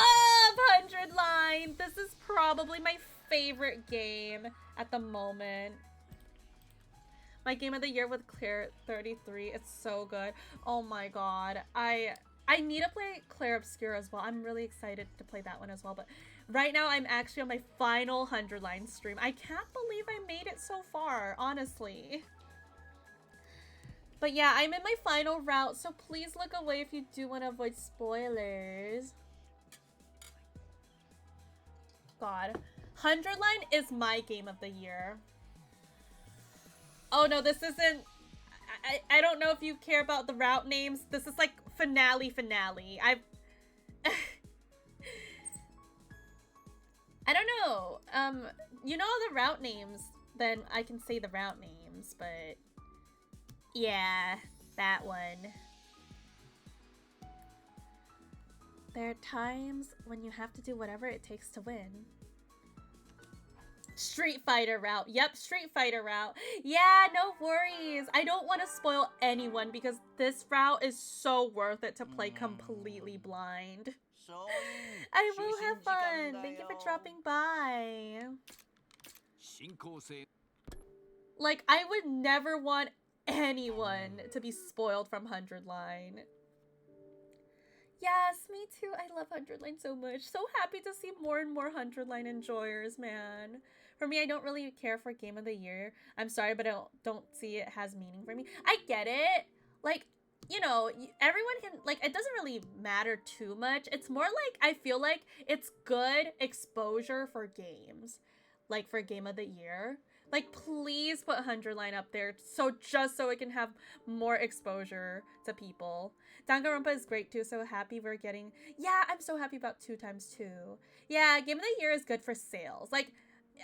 100 Line. This is probably my favorite game at the moment. My game of the year with Claire 33. It's so good. Oh my god. I need to play Claire Obscure as well. I'm really excited to play that one as well. But right now I'm actually on my final 100 Line stream. I can't believe I made it so far, honestly. But yeah, I'm in my final route, so please look away if you do want to avoid spoilers. God. 100 Line is my game of the year. Oh no, this isn't... I don't know if you care about the route names. This is like finale. I don't know. You know the route names, then I can say the route names, but... Yeah, that one. There are times when you have to do whatever it takes to win. Street Fighter route. Yep, Street Fighter route. Yeah, no worries. I don't want to spoil anyone because this route is so worth it to play completely blind. I will have fun. Thank you for dropping by. Like, I would never want anyone to be spoiled from 100 Line. Yes, me too. I love 100 Line so much. So happy to see more and more 100 Line enjoyers, man. For me, I don't really care for Game of the Year. I'm sorry, but I don't see it has meaning for me. I get it. Like, you know, everyone can, like, it doesn't really matter too much. It's more like, I feel like it's good exposure for games. Like, for Game of the Year. Like, please put 100 Line up there, just so it can have more exposure to people. Danganronpa is great too, so happy we're getting... Yeah, I'm so happy about 2x2. Yeah, Game of the Year is good for sales. Like,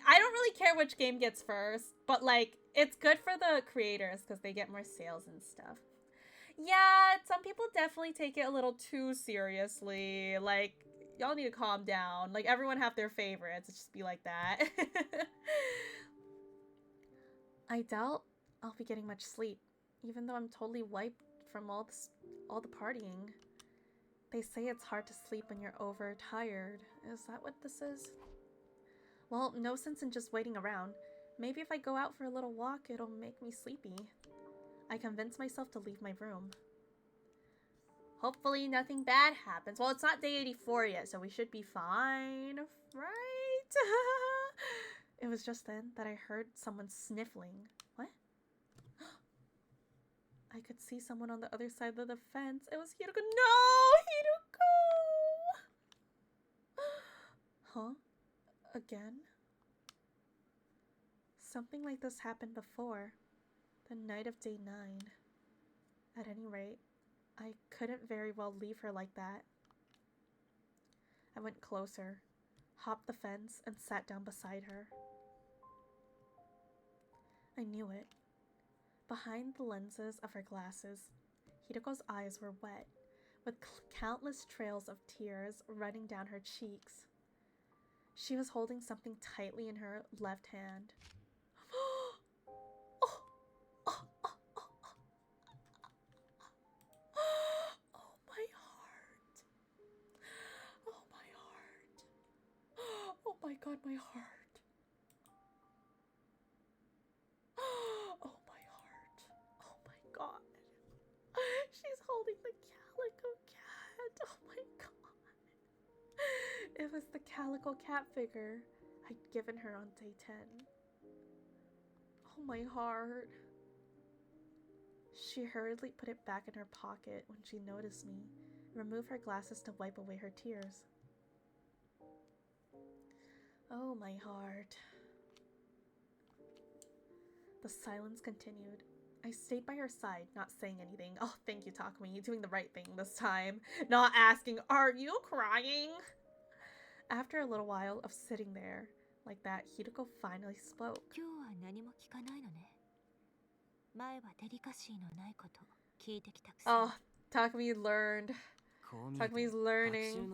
I don't really care which game gets first, but, like, it's good for the creators because they get more sales and stuff. Yeah, some people definitely take it a little too seriously. Like, y'all need to calm down. Like, everyone have their favorites. It just be like that. I doubt I'll be getting much sleep, even though I'm totally wiped from all the partying. They say it's hard to sleep when you're overtired. Is that what this is? Well, no sense in just waiting around. Maybe if I go out for a little walk, it'll make me sleepy. I convince myself to leave my room. Hopefully nothing bad happens. Well, it's not day 84 yet, so we should be fine, right? It was just then that I heard someone sniffling. What? I could see someone on the other side of the fence. It was Hiruko. No! Hiruko! Huh? Again? Something like this happened before. The night of day 9. At any rate, I couldn't very well leave her like that. I went closer, hopped the fence, and sat down beside her. I knew it. Behind the lenses of her glasses, Hiruko's eyes were wet, with countless trails of tears running down her cheeks. She was holding something tightly in her left hand. Oh my god, my heart. Oh my heart. Oh my god. She's holding the Calico Cat. Oh my god. It was the Calico Cat figure I'd given her on day 10. Oh my heart. She hurriedly put it back in her pocket when she noticed me, and removed her glasses to wipe away her tears. Oh, my heart. The silence continued. I stayed by her side, not saying anything. Oh, thank you, Takumi. You're doing the right thing this time. Not asking, are you crying? After a little while of sitting there like that, Hiruko finally spoke. Oh, Takumi learned. Takumi's learning.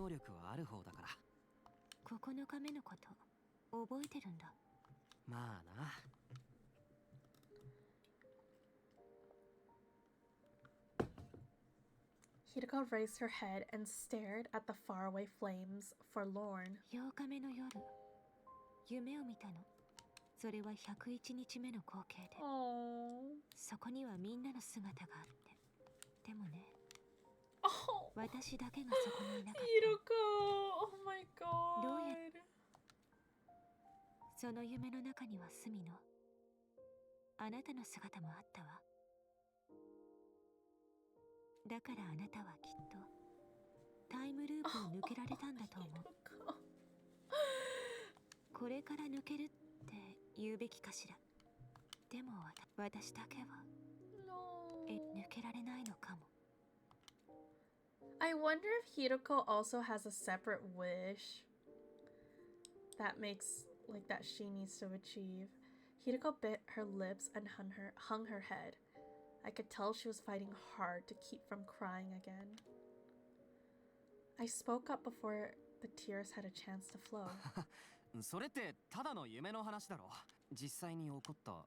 9日目のこと覚えてるんだ。まあな。Hideko raised her head and stared at the faraway flames, forlorn. 8日目の夜、夢を見たの。それは101日目の光景で、 Oh. そこにはみんなの姿があって。でもね、 Oh. 私だけがそこにいなかっ Hideko. Oh my どうや god. た。その夢の中には隅のあなたの姿もあったわ。だからあなたはきっとタイムループを抜けられたんだと思う。 Hideko. これから抜けるって言うべきかしら。でも私だけは No. 抜けられないのかも。 I wonder if Hideko also has a separate wish that makes, like, that she needs to achieve. Hideko bit her lips and hung her head. I could tell she was fighting hard to keep from crying again. I spoke up before the tears had a chance to flow. それってただの夢の話だろ。実際に起こった、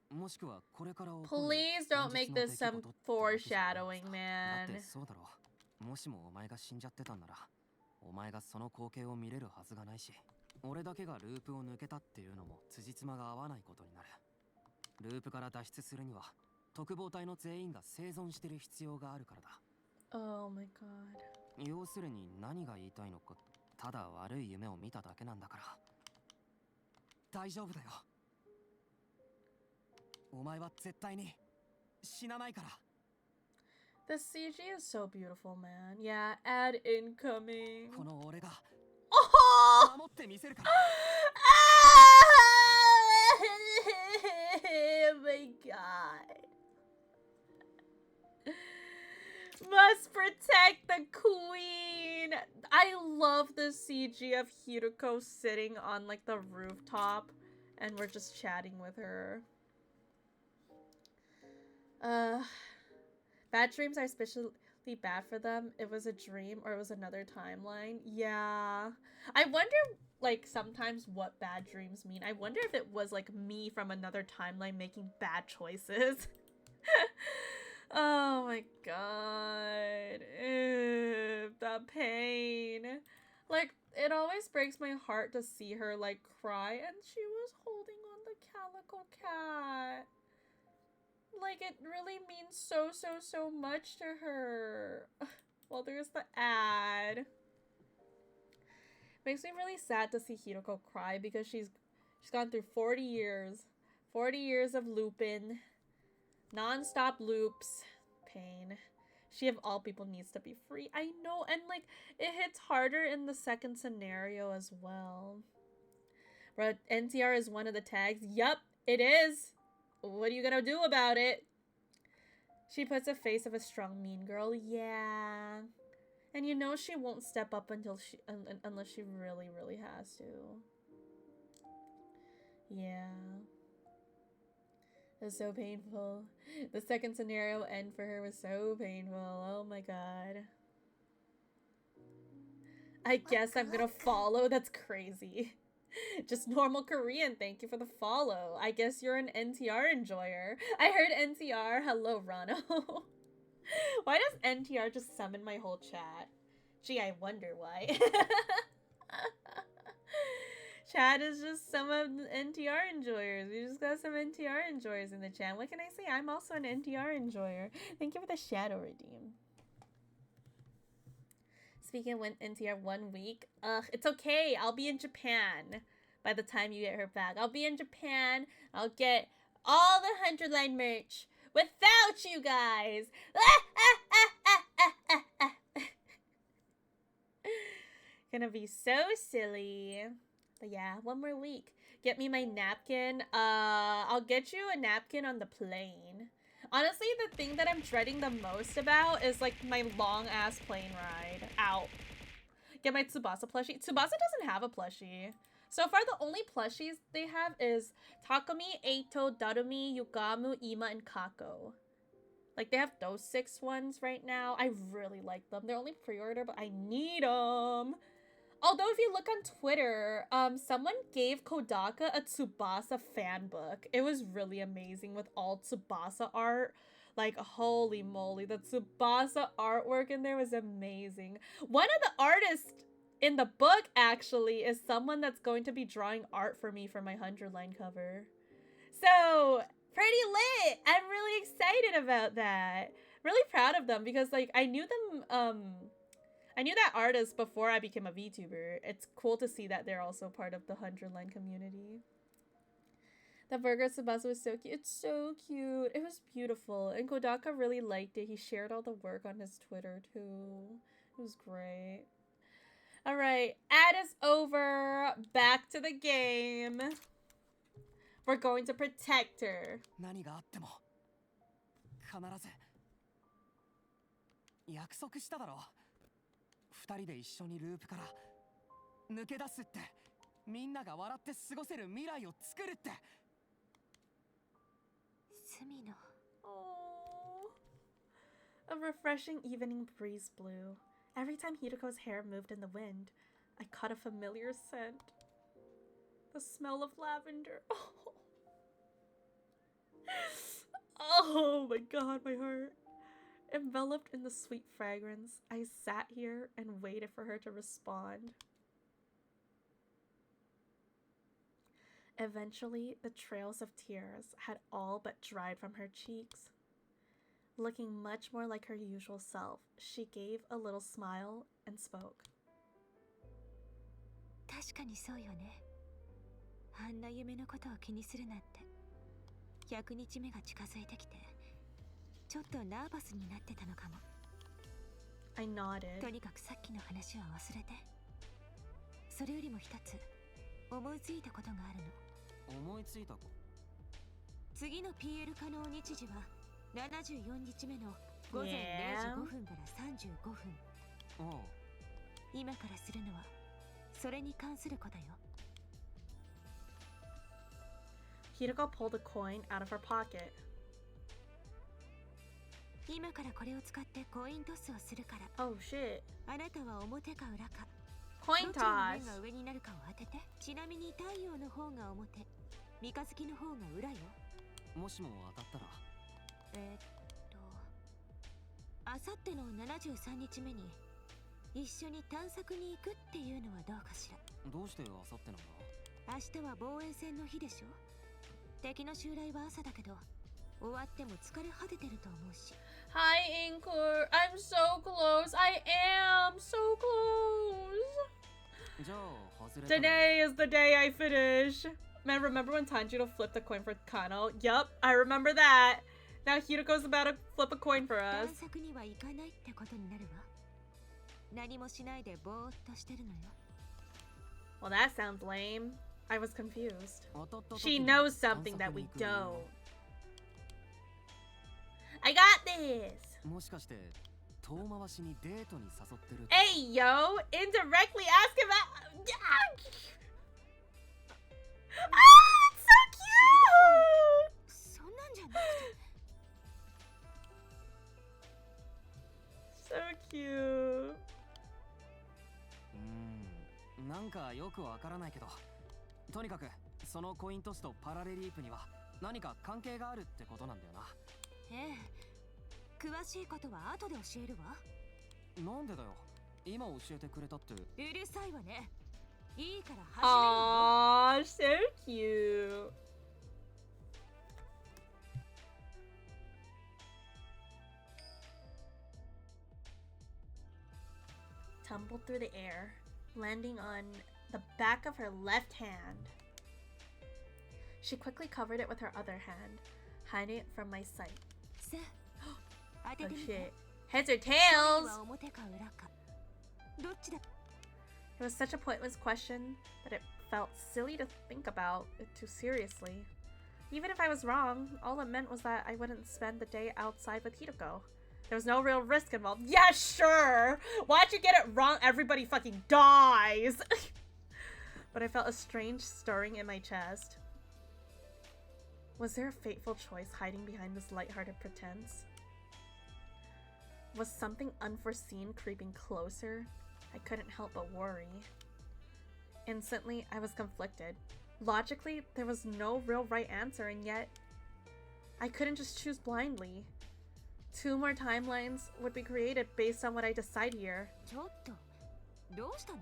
もしくはこれから起こる Please don't make this 現実の some 出来事ってわけじゃない foreshadowing, だっ man. てそうだろ。もしもお前が死んじゃってたんなら、お前がその光景を見れるはずがないし、俺だけがループを抜けたっていうのも辻褄が合わないことになる。ループから脱出するには特防隊の全員が生存してる必要があるからだ。 Oh my god. 要するに何が言いたいのか、ただ悪い夢を見ただけなんだから。大丈夫だよ。お前は絶対に死なないから。 The CG is so beautiful, man. Yeah, ad incoming. この俺が Oh! 守ってみせるから。Oh my god. Must protect the queen. I love the CG of Hideko sitting on like the rooftop and we're just chatting with her. Bad dreams are especially bad for them. It was a dream or it was another timeline. Yeah. I wonder like sometimes what bad dreams mean. I wonder if it was like me from another timeline making bad choices. Oh my god. Ew, the pain. Like, it always breaks my heart to see her like cry, and she was holding on the calico cat. Like, it really means so much to her. Well, there's the ad. Makes me really sad to see Hideko cry because she's gone through 40 years. 40 years of looping. Non-stop loops. Pain. She of all people needs to be free. I know, and like, it hits harder in the second scenario as well. But NTR is one of the tags. Yup, it is. What are you gonna do about it? She puts a face of a strong, mean girl. Yeah. And you know she won't step up unless she really has to. Yeah. It was so painful. The second scenario end for her was so painful. Oh my god. I guess I'm gonna follow. That's crazy. Just normal Korean. Thank you for the follow. I guess you're an NTR enjoyer. I heard NTR. Hello, Rano. Why does NTR just summon my whole chat? Gee, I wonder why. Chat is just some of the NTR enjoyers. We just got some NTR enjoyers in the chat. What can I say? I'm also an NTR enjoyer. Thank you for the shadow redeem. Speaking of NTR 1 week, it's okay. I'll be in Japan by the time you get her back. I'll be in Japan. I'll get all the Hunterline merch without you guys. Gonna be so silly. But yeah, 1 more week. Get me my napkin. I'll get you a napkin on the plane. Honestly, the thing that I'm dreading the most about is like my long ass plane ride out. Get my Tsubasa plushie. Tsubasa doesn't have a plushie. So far, the only plushies they have is Takumi, Eito, Darumi, Yugamu, Ima, and Kako. Like, they have those 6 ones right now. I really like them. They're only pre-order, but I need them. Although, if you look on Twitter, someone gave Kodaka a Tsubasa fan book. It was really amazing with all Tsubasa art. Like, holy moly, the Tsubasa artwork in there was amazing. One of the artists in the book, actually, is someone that's going to be drawing art for me for my 100-line cover. So, pretty lit! I'm really excited about that. Really proud of them because, like, I knew them, I knew that artist before I became a VTuber. It's cool to see that they're also part of the 100-line community. The burger at Tsubasa was so cute. It's so cute. It was beautiful. And Kodaka really liked it. He shared all the work on his Twitter too. It was great. Alright, ad is over. Back to the game. We're going to protect her. 何があっても必ず約束しただろ。二人で一緒にループから抜け出すって、みんなが笑って過ごせる未来を作るって。隅野。 Oh. A refreshing evening breeze blew. Every time Hiruko's hair moved in the wind, I caught a familiar scent. The smell of lavender. Oh my god, my heart. Enveloped in the sweet fragrance, I sat here and waited for her to respond. Eventually, the trails of tears had all but dried from her cheeks. Looking much more like her usual self, she gave a little smile and spoke. 確かにそうよね。あんな夢のことを気にするなんて。100日目が近づいてきて、ちょっとナーバスになってたのかも。I nodded. とにかくさっきの話は忘れて。それよりも一つ思いついたことがあるの。思いついた子。次の PL 可能日時は74日目の午前0時5分から35分。おう。今からするのはそれに関する子だよ。Hiruko pulled a coin out of her pocket. 今からこれを使ってコイントスをするから。 Oh shit. あなたは表か裏か。 Coin どちらの toss. 面が上になるかを当てて。ちなみに太陽の方が表、三日月の方が裏よ。もしも当たったら。あさっての73日目に一緒に探索に行くっていうのはどうかしら。どうしてあさってなんだ。明日は防衛戦の日でしょ。敵の襲来は朝だけど、終わっても疲れ果ててると思うし。Hi, Inkor. I'm so close. I am so close. じゃあ外れたら。 Today is the day I finish. Man, remember when Tanjiro flipped a coin for Kano? Yup, I remember that. Now Hiruko's about to flip a coin for us. 探索には行かないってことになるわ。何もしないでぼーっとしてるのよ。 Well, that sounds lame. I was confused. 当たった時 She に knows something 探 that 索 we に行く理由は don't. I got this. もしかして遠回しにデートに誘ってる。 Hey, yo, indirectly ask about. Ah, it's so cute. そんなんじゃなくて。So cute. なんかよくわからないけど、とにかくそのコイントスとパラレリープには何か関係があるってことなんだよな。ええ、詳しいことは後で教えるわ。なんでだよ。今教えてくれたって。うるさいわね。いいから始めろよ。 Aww, so cute. Tumbled through the air, landing on the back of her left hand. She quickly covered it with her other hand, hiding it from my sight. さあ、当て Oh てみて。 shit. Heads or 最 tails? 後は表か裏か。どっちだ。 It was such a pointless question that it felt silly to think about it too seriously. Even if I was wrong, all it meant was that I wouldn't spend the day outside with Hiruko. There was no real risk involved. Yeah, sure! Why'd you get it wrong? Everybody fucking dies! But I felt a strange stirring in my chest. Was there a fateful choice hiding behind this lighthearted pretense? Was something unforeseen creeping closer? I couldn't help but worry. Instantly, I was conflicted. Logically, there was no real right answer, and yet I couldn't just choose blindly. 2 more timelines would be created based on what I decide here. ちょっとどうしたの？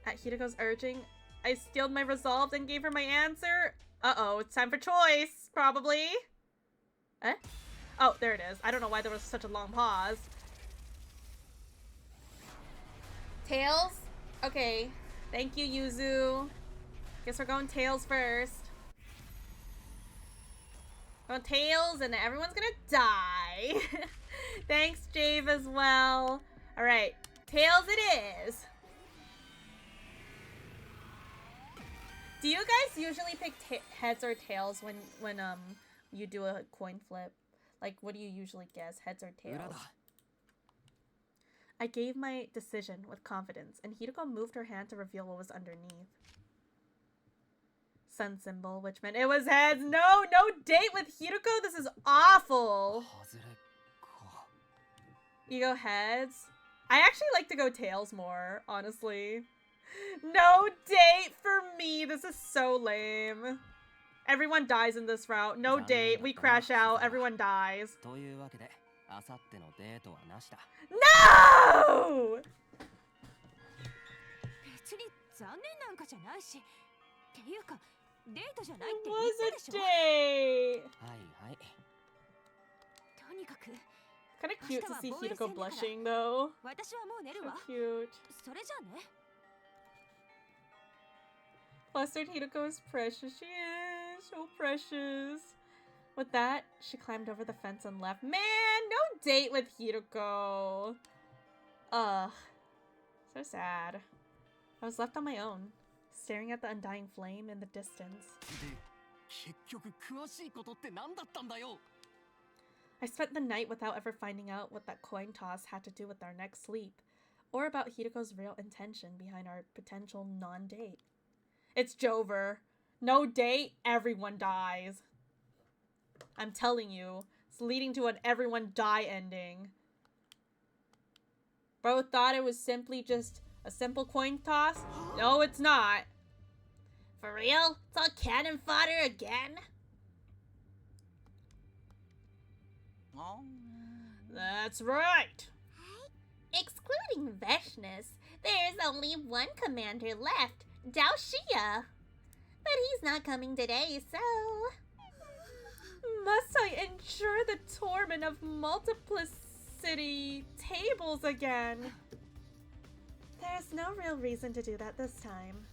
At Hitoko's urging, I steeled my resolve and gave her my answer. Uh-oh, it's time for choice, probably. Eh? Oh, there it is. I don't know why there was such a long pause. Tails? Okay. Thank you, Yuzu. Guess we're going tails first. Going tails, and everyone's gonna die. Thanks, Jave, as well. Alright, tails it is. Do you guys usually pick heads or tails when you do a coin flip? Like, what do you usually guess, heads or tails? 裏だ。 I gave my decision with confidence, and Hideko moved her hand to reveal what was underneath. Sun symbol, which meant it was heads. No, no date with Hideko. This is awful. 外れか。 You go heads. I actually like to go tails more, honestly. No date for me. This is so lame. Everyone dies in this route. No date. We crash out. Everyone dies. というわけで、あさってのデートはなしだ。 No! 別に残念なんかじゃないし。っていうか、デートじゃないっ It て was 言 a ったでしょ。 date. はいはい。とにかく、 Kind of cute to see Hideko blushing, though. 私はもう寝る So わ。 cute. それじゃあね。 Flustered Hideko is precious. She is so precious. With that, she climbed over the fence and left. Man, no date with Hideko. Ugh. So sad. I was left on my own, staring at the undying flame in the distance. で、結局詳しいことって何だったんだよ。 I spent the night without ever finding out what that coin toss had to do with our next sleep, or about Hideko's real intention behind our potential non-date. It's Jover. No date, everyone dies. I'm telling you, it's leading to an everyone die ending. Bro thought it was simply just a simple coin toss? No, it's not. For real? It's all cannon fodder again? That's right. Excluding Veshness, there's only one commander left, Dao Xia. But he's not coming today, so... Must I endure the torment of multiplicity tables again? There's no real reason to do that this time.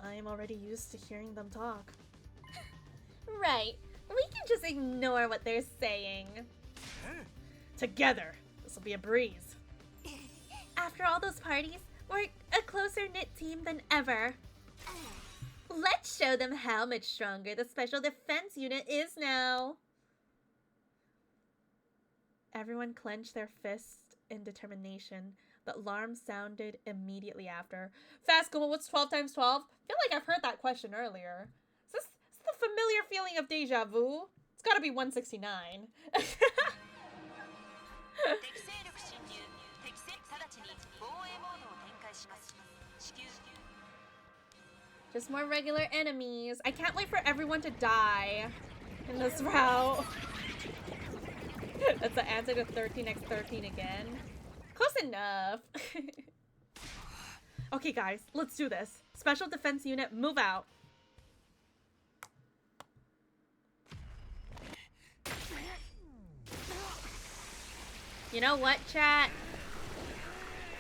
I am already used to hearing them talk. Right. We can just ignore what they're saying. Together, this will be a breeze. After all those parties, we're a closer-knit team than ever. Let's show them how much stronger the Special Defense Unit is now. Everyone clenched their fists in determination. The alarm sounded immediately after. Fast Google, what's 12 times 12? I feel like I've heard that question earlier. Is this the familiar feeling of deja vu? It's gotta be 169. Just more regular enemies. I can't wait for everyone to die in this route. That's the answer to 13x13 again. Close enough. Okay, guys, let's do this. Special Defense Unit, move out. You know what, chat?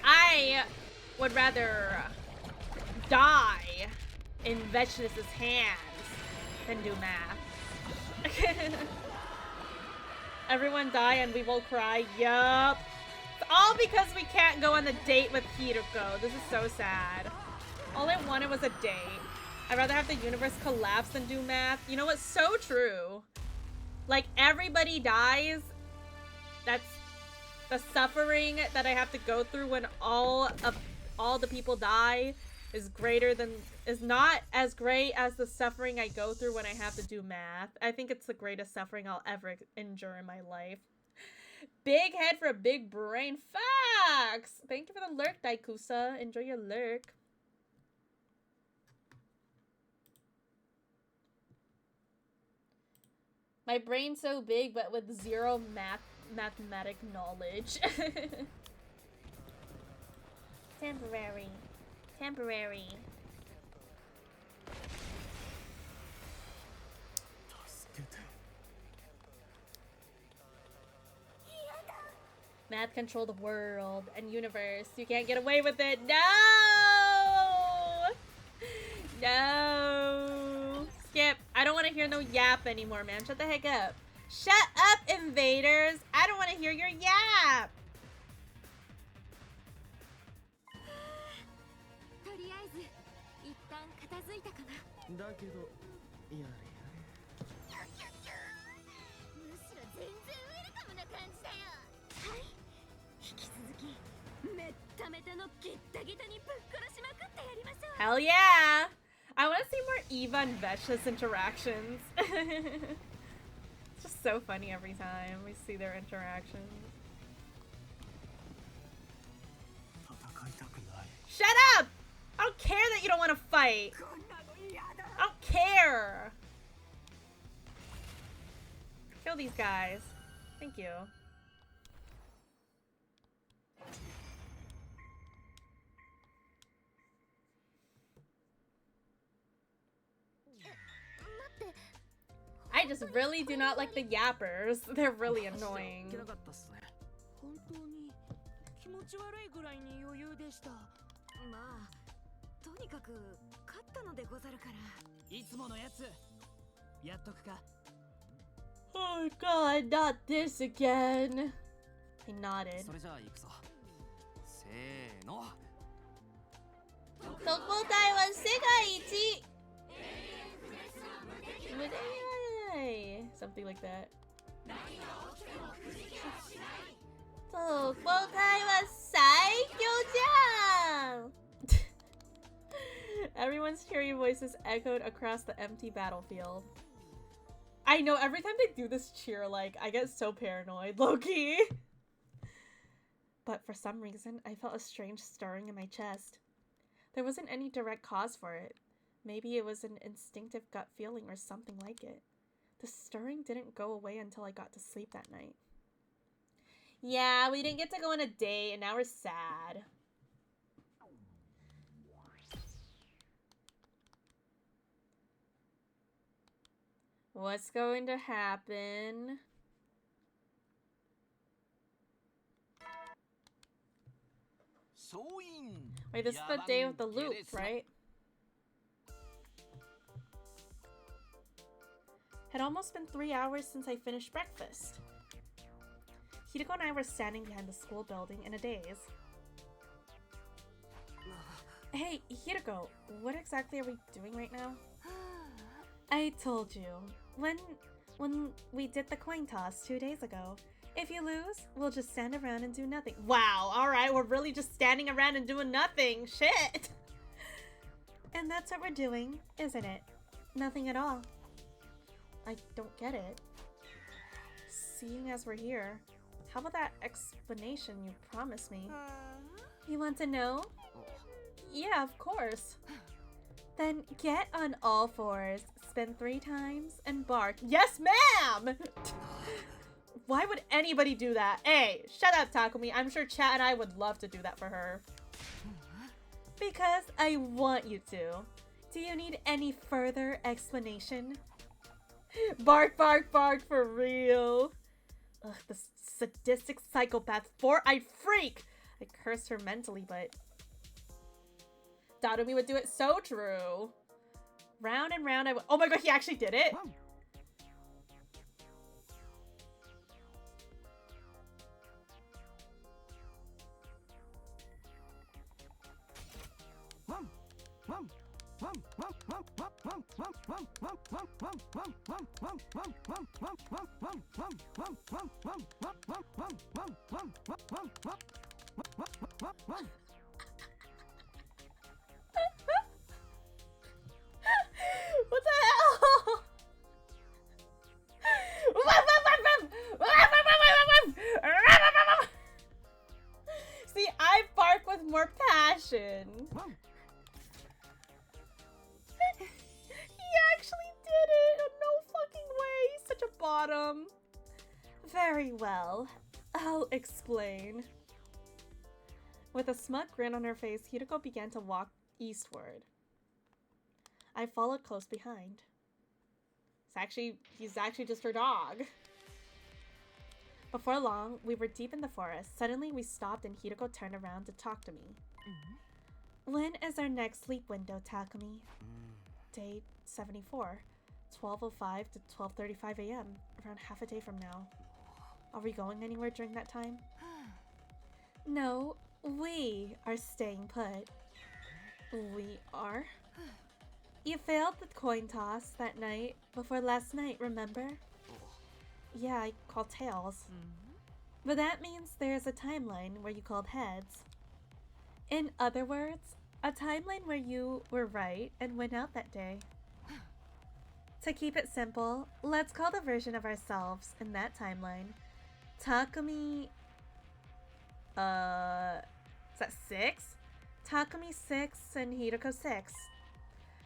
I would rather die in Veshness's hands than do math. Everyone die and we will cry. Yup. It's all because we can't go on the date with Hideko. This is so sad. All I wanted was a date. I'd rather have the universe collapse than do math. You know what's so true? Like, everybody dies. That's the suffering that I have to go through when all the people die is not as great as the suffering I go through when I have to do math. I think it's the greatest suffering I'll ever endure in my life. Big head for a big brain. Facts! Thank you for the lurk, Daikusa. Enjoy your lurk. My brain's so big, but with zero mathematic knowledge. Temporary. Temporary. Math control the world and universe. You can't get away with it. No! No! Skip. I don't want to hear no yap anymore, man. Shut the heck up. Shut up, invaders. I don't want to hear your yap. とりあえず一旦片付いたかな。だけどやれやむしろ全然ウェルカムな感じだよ。はい。引き続きめっためたのギッタギタにぶっ殺しまくってやりましょう。 Hell yeah! I want to see more Eva and Vesh's interactions. It's just so funny every time we see their interactions. 戦いたくない。 Shut up! I don't care that you don't want to fight. I don't care. Kill these guys. Thank you. I just really do not like the yappers. They're really annoying. いけなかったっすね。本当に気持ち悪いぐらいに余裕でした。まあとにかく勝ったのでござるから。いつものやつやっとくか。 Oh god, not this again. He nodded. それじゃあ行くぞ。せーの。特攻隊は世界一。Something like that. 特攻隊は最強じゃん。Everyone's cheery voices echoed across the empty battlefield. I know, every time they do this cheer, like, I get so paranoid, low-key. But for some reason, I felt a strange stirring in my chest. There wasn't any direct cause for it. Maybe it was an instinctive gut feeling or something like it. The stirring didn't go away until I got to sleep that night. Yeah, we didn't get to go on a date, and now we're sad. What's going to happen? Wait, this is the day with the loop, right? Had almost been 3 hours since I finished breakfast. Hideko and I were standing behind the school building in a daze. Hey, Hideko, what exactly are we doing right now? I told you. When we did the coin toss 2 days ago. If you lose, we'll just stand around and do nothing. Wow, alright, we're really just standing around and doing nothing. Shit! And that's what we're doing, isn't it? Nothing at all. I don't get it. Seeing as we're here, how about that explanation you promised me? You want to know? Yeah, of course. Then get on all fours, spin 3 times, and bark. Yes, ma'am! Why would anybody do that? Hey, shut up, Takumi. I'm sure Chat and I would love to do that for her. Because I want you to. Do you need any further explanation? Bark, bark, bark, for real. Ugh, the sadistic psychopath, 4-eyed freak! I cursed her mentally, but... Dadumi would do it so true. Round and round I would... Oh my god, he actually did it? What the hell? See, I bark with more passion. He actually did it! No fucking way! He's such a bot. Very well. I'll explain. With a smug grin on her face, Hiroko began to walk eastward. I followed close behind. He's actually just her dog. Before long, we were deep in the forest. Suddenly, we stopped and Hiroko turned around to talk to me. When is our next sleep window, Takumi? Date 74. 12:05 to 12:35 a.m. Around half a day from now. Are we going anywhere during that time? No, we are staying put. We are? You failed the coin toss that night before last night, remember? Yeah, I called tails. But that means there's a timeline where you called heads. In other words, a timeline where you were right and went out that day. To keep it simple, let's call the version of ourselves in that timeline Takumi... is that 6? Takumi 6 and Hiroko 6.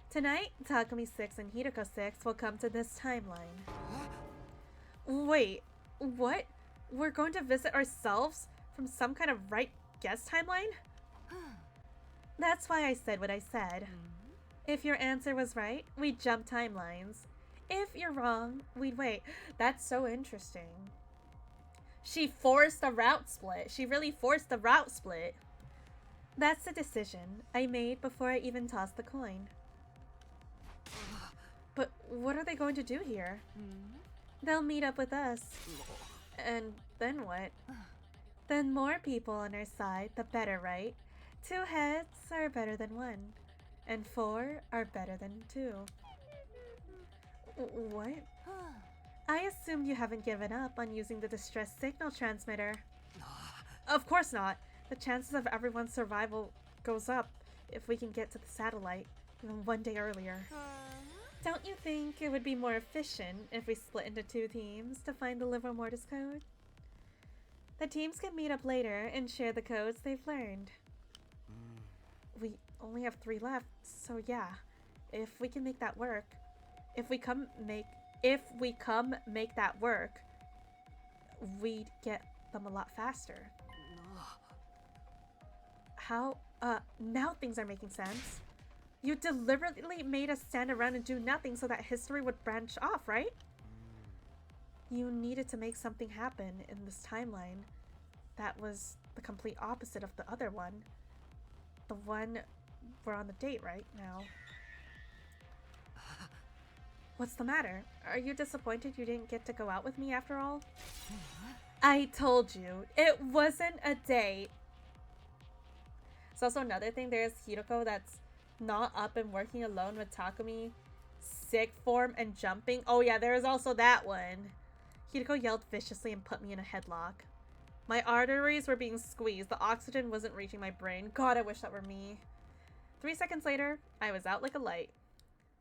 Tonight, Takumi 6 and Hiroko 6 will come to this timeline. Wait, what? We're going to visit ourselves from some kind of right guess timeline? That's why I said what I said. If your answer was right, we'd jump timelines. If you're wrong, we'd wait. That's so interesting. She forced a route split. She really forced the route split. That's the decision I made before I even tossed the coin. But what are they going to do here? They'll meet up with us. And then what? Then more people on our side, the better, right? 2 heads are better than 1. And 4 are better than 2. What? I assumed you haven't given up on using the distress signal transmitter. Of course not. The chances of everyone's survival goes up if we can get to the satellite even 1 day earlier. Don't you think it would be more efficient if we split into 2 teams to find the Livor Mortis code? The teams can meet up later and share the codes they've learned. We only have 3 left, so yeah. If we can make that work. If we come make that work, we'd get them a lot faster. How? Now things are making sense. You deliberately made us stand around and do nothing so that history would branch off, right? You needed to make something happen in this timeline that was the complete opposite of the other one. The one we're on the date right now. What's the matter? Are you disappointed you didn't get to go out with me after all? I told you, it wasn't a date. It's also another thing, there's Hiroko that's not up and working alone with Takumi, sick form and jumping. Oh yeah, there is also that one. Hiroko yelled viciously and put me in a headlock. My arteries were being squeezed. The oxygen wasn't reaching my brain. God, I wish that were me. 3 seconds later, I was out like a light.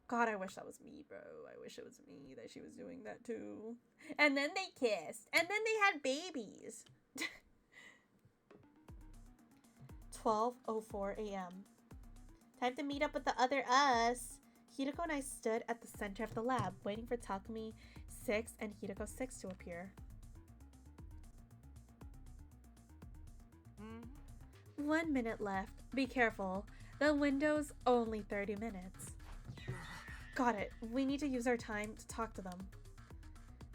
God, I wish that was me, bro. I wish it was me that she was doing that too. And then they kissed. And then they had babies. 12:04 a.m. Time to meet up with the other us. Hiroko and I stood at the center of the lab, waiting for Takumi 6 and Hiroko 6 to appear. 1 minute left. Be careful. The window's only 30 minutes. Got it. We need to use our time to talk to them.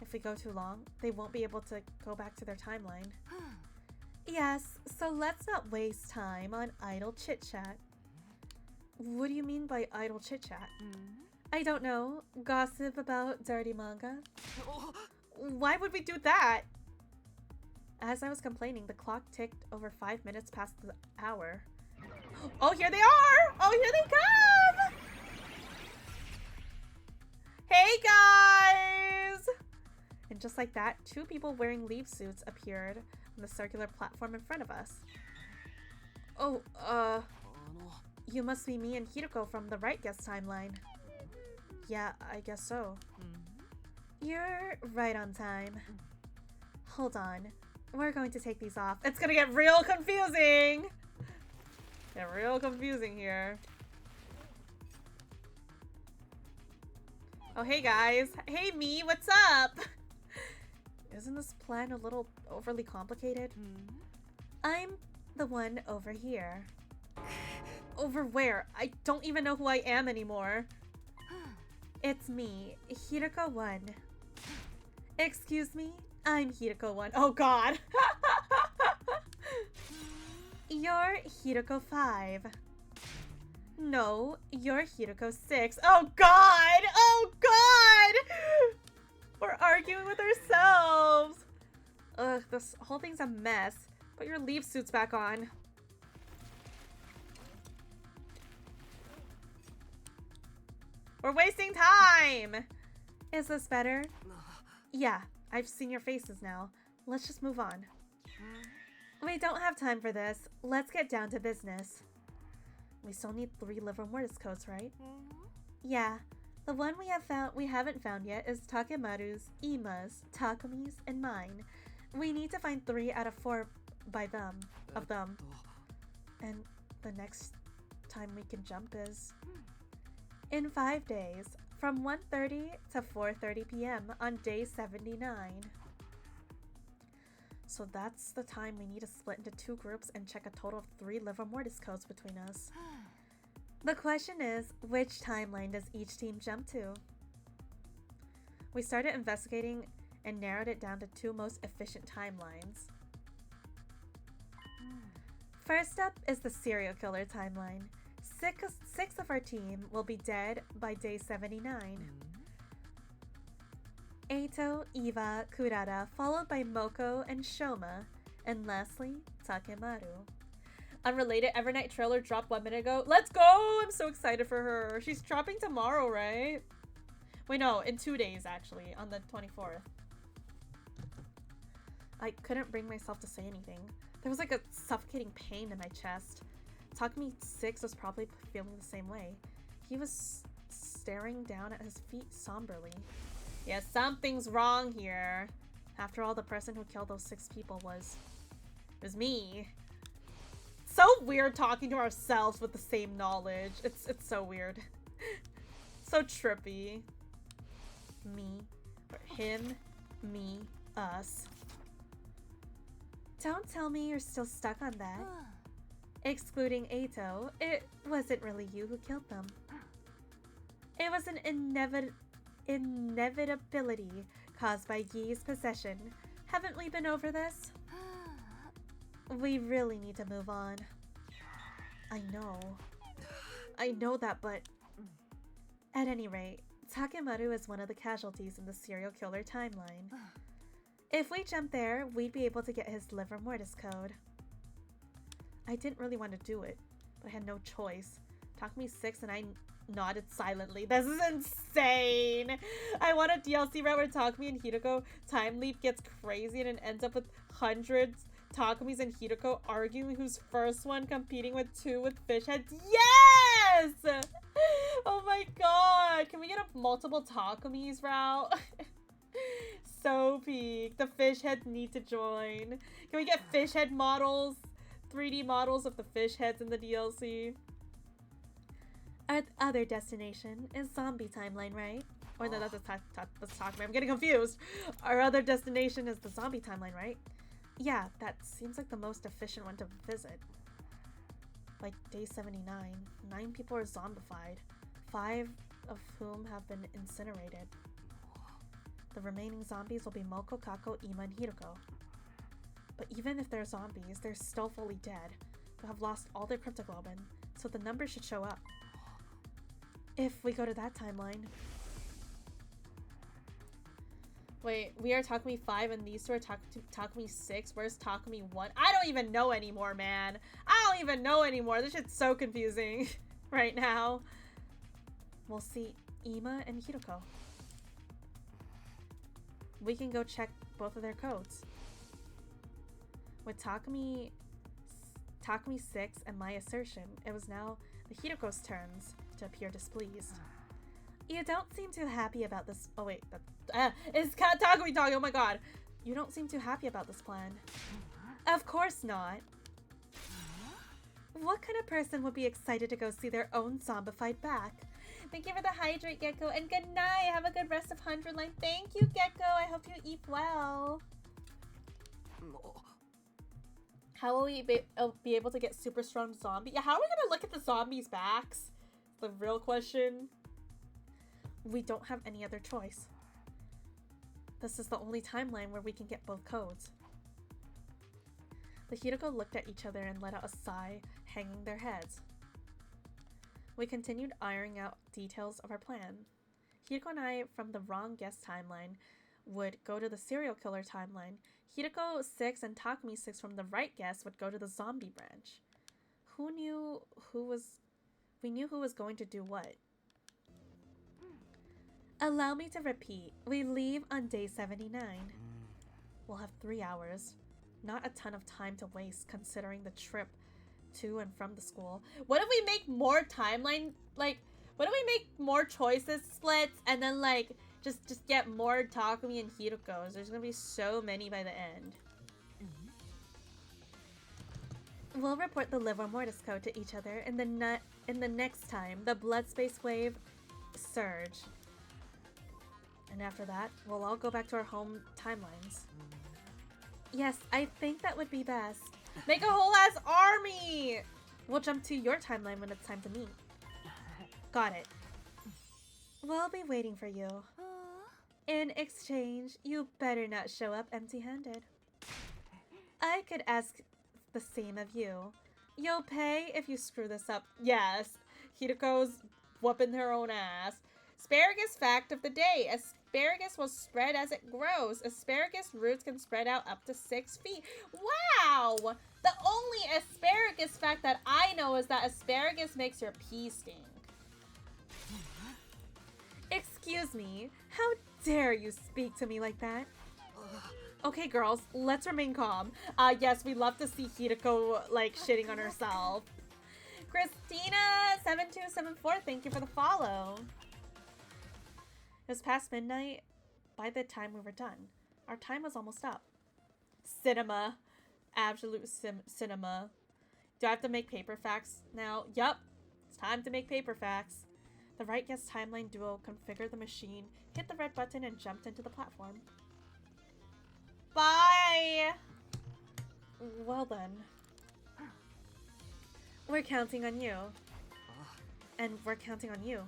If we go too long, they won't be able to go back to their timeline. Yes, so let's not waste time on idle chit-chat. What do you mean by idle chit-chat? I don't know. Gossip about dirty manga? Why would we do that? As I was complaining, the clock ticked over 5 minutes past the hour. Oh, here they are! Oh, here they come! Hey, guys! And just like that, 2 people wearing leaf suits appeared on the circular platform in front of us. Oh, you must be me and Hiroko from the right guess timeline. Yeah, I guess so. You're right on time. Hold on. We're going to take these off. It's gonna get real confusing! Get real confusing here. Oh, hey guys. Hey me, what's up? Isn't this plan a little overly complicated? I'm the one over here. Over where? I don't even know who I am anymore. It's me, Hiroko 1. Excuse me? I'm Hiroko 1. Oh god! You're Hiroko 5. No, you're Hiroko 6. Oh god! Oh god! We're arguing with ourselves! Ugh, this whole thing's a mess. Put your leaf suits back on. We're wasting time! Is this better? Yeah, I've seen your faces now. Let's just move on. We don't have time for this. Let's get down to business. We still need 3 Livor Mortis codes, right? Yeah. The one we haven't found yet is Takemaru's, Ima's, Takumi's, and mine. We need to find 3 out of 4 of them. And the next time we can jump is in 5 days, from 1:30 to 4:30 p.m. on day 79. So that's the time we need to split into 2 groups and check a total of 3 Livor Mortis codes between us. The question is, which timeline does each team jump to? We started investigating and narrowed it down to 2 most efficient timelines. First up is the serial killer timeline. 6 of our team will be dead by day 79. Eito, Eva, Kurata, followed by Moko and Shoma, and lastly, Takemaru. Unrelated, Evernight trailer dropped 1 minute ago. Let's go! I'm so excited for her. She's dropping tomorrow, right? Wait, no, in 2 days, actually, on the 24th. I couldn't bring myself to say anything. There was like a suffocating pain in my chest. Takumi 6 was probably feeling the same way. He was staring down at his feet somberly. Yeah, something's wrong here. After all, the person who killed those 6 people was me. So weird talking to ourselves with the same knowledge. It's so weird. So trippy. Me. Or him. Me. Us. Don't tell me you're still stuck on that. Excluding Eito, it wasn't really you who killed them. It was an inevitability caused by Yi's possession. Haven't we been over this? We really need to move on. I know that, but at any rate, Takemaru is one of the casualties in the serial killer timeline. If we jump there, we'd be able to get his Livor Mortis code. I didn't really want to do it, but I had no choice. Takumi 6 and I nodded silently. This is insane! I want a DLC route where Takumi and Hiroko time leap gets crazy and it ends up with hundreds Takumis and Hiroko arguing who's first one, competing with 2 with fish heads. Yes! Oh my god! Can we get a multiple Takumis route? So peak. The fish heads need to join. Can we get fish head models? 3D models of the fish heads in the DLC. Our other destination is zombie timeline, right? Or no, that's Takumi. I'm getting confused. Our other destination is the zombie timeline, right? Yeah, that seems like the most efficient one to visit. Like day 79, 9 people are zombified, 5 of whom have been incinerated. The remaining zombies will be Moko, Kako, Ima, and Hiroko. But even if they're zombies, they're still fully dead. They'll have lost all their cryptoglobin, so the numbers should show up. If we go to that timeline. Wait, we are Takumi 5 and these 2 are Takumi 6. Where's Takumi 1? I don't even know anymore, man. I don't even know anymore. This shit's so confusing right now. We'll see Ima and Hiroko. We can go check both of their codes. With Takumi 6 and my assertion, it was now the Hiroko's turns to appear displeased. You don't seem too happy about this. Oh wait, it's Takumi talking. Oh my god. You don't seem too happy about this plan. Of course not. What kind of person would be excited to go see their own zombified back? Thank you for the hydrate, Gecko. And good night. Have a good rest of 100 line. Thank you, Gecko. I hope you eat well. How will we be able to get super strong zombie? Yeah, how are we gonna look at the zombies' backs? The real question. We don't have any other choice. This is the only timeline where we can get both codes. The Hideko looked at each other and let out a sigh, hanging their heads. We continued ironing out details of our plan. Hideko and I, from the wrong guess timeline, would go to the serial killer timeline. Hideko 6 and Takumi 6 from the right guess would go to the zombie branch. We knew who was going to do what. Allow me to repeat. We leave on day 79. We'll have 3 hours. Not a ton of time to waste considering the trip to and from the school. What if we make more timeline, like, what if we make more choices splits and then like just get more Takumi and Hideko's? There's gonna be so many by the end. We'll report the live or mortis code to each other in the next time the blood space wave surge. And after that, we'll all go back to our home timelines. Yes, I think that would be best. Make a whole ass army! We'll jump to your timeline when it's time to meet. Got it. We'll be waiting for you. In exchange, you better not show up empty-handed. I could ask the same of you. You'll pay if you screw this up. Yes, Hideko's whooping her own ass. Asparagus fact of the day. Asparagus will spread as it grows. Asparagus roots can spread out up to 6 feet. Wow! The only asparagus fact that I know is that asparagus makes your pee stink. Excuse me, how dare you speak to me like that? Okay, girls, let's remain calm. Yes, we love to see Hideko, like, shitting on herself. Christina7274, thank you for the follow. It was past midnight by the time we were done. Our time was almost up. Cinema. Absolute cinema. Do I have to make paper facts now? Yup. It's time to make paper facts. The right guess timeline duo configured the machine, hit the red button, and jumped into the platform. Bye! Well then. We're counting on you. And we're counting on you.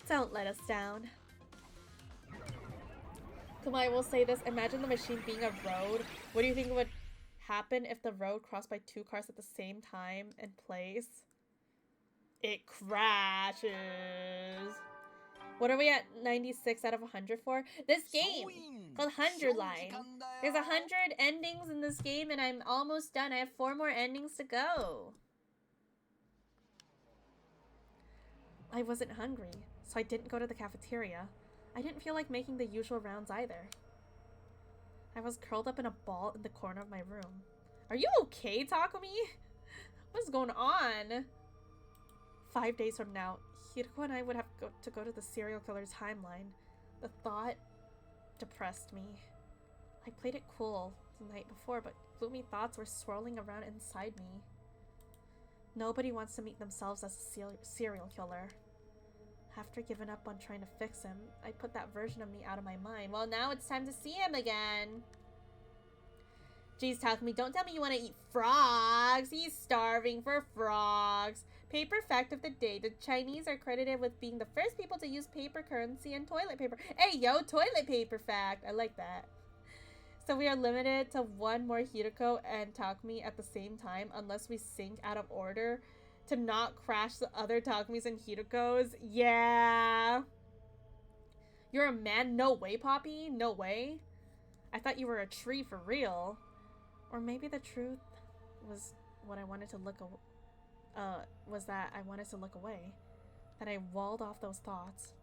Don't let us down. Kumai will say this. Imagine the machine being a road. What do you think would happen if the road crossed by 2 cars at the same time and place? It crashes. What are we at 96 out of 100 for? This game called 100 Line. There's 100 endings in this game and I'm almost done. I have 4 more endings to go. I wasn't hungry, so I didn't go to the cafeteria. I didn't feel like making the usual rounds either. I was curled up in a ball in the corner of my room. Are you okay, Takumi? What's going on? 5 days from now, Hideko and I would have to go to the serial killer timeline. The thought depressed me. I played it cool the night before, but gloomy thoughts were swirling around inside me. Nobody wants to meet themselves as a serial killer. After giving up on trying to fix him, I put that version of me out of my mind. Well, now it's time to see him again. Jeez, Takumi, don't tell me you want to eat frogs. He's starving for frogs. Paper fact of the day. The Chinese are credited with being the first people to use paper currency and toilet paper. Hey, yo, toilet paper fact. I like that. So we are limited to 1 more Hideko and Takumi at the same time unless we sync out of order to not crash the other Takumis and Hidekos. Yeah. You're a man? No way, Poppy. No way. I thought you were a tree for real. Or maybe the truth was what I wanted to look was that I wanted to look away. That I walled off those thoughts.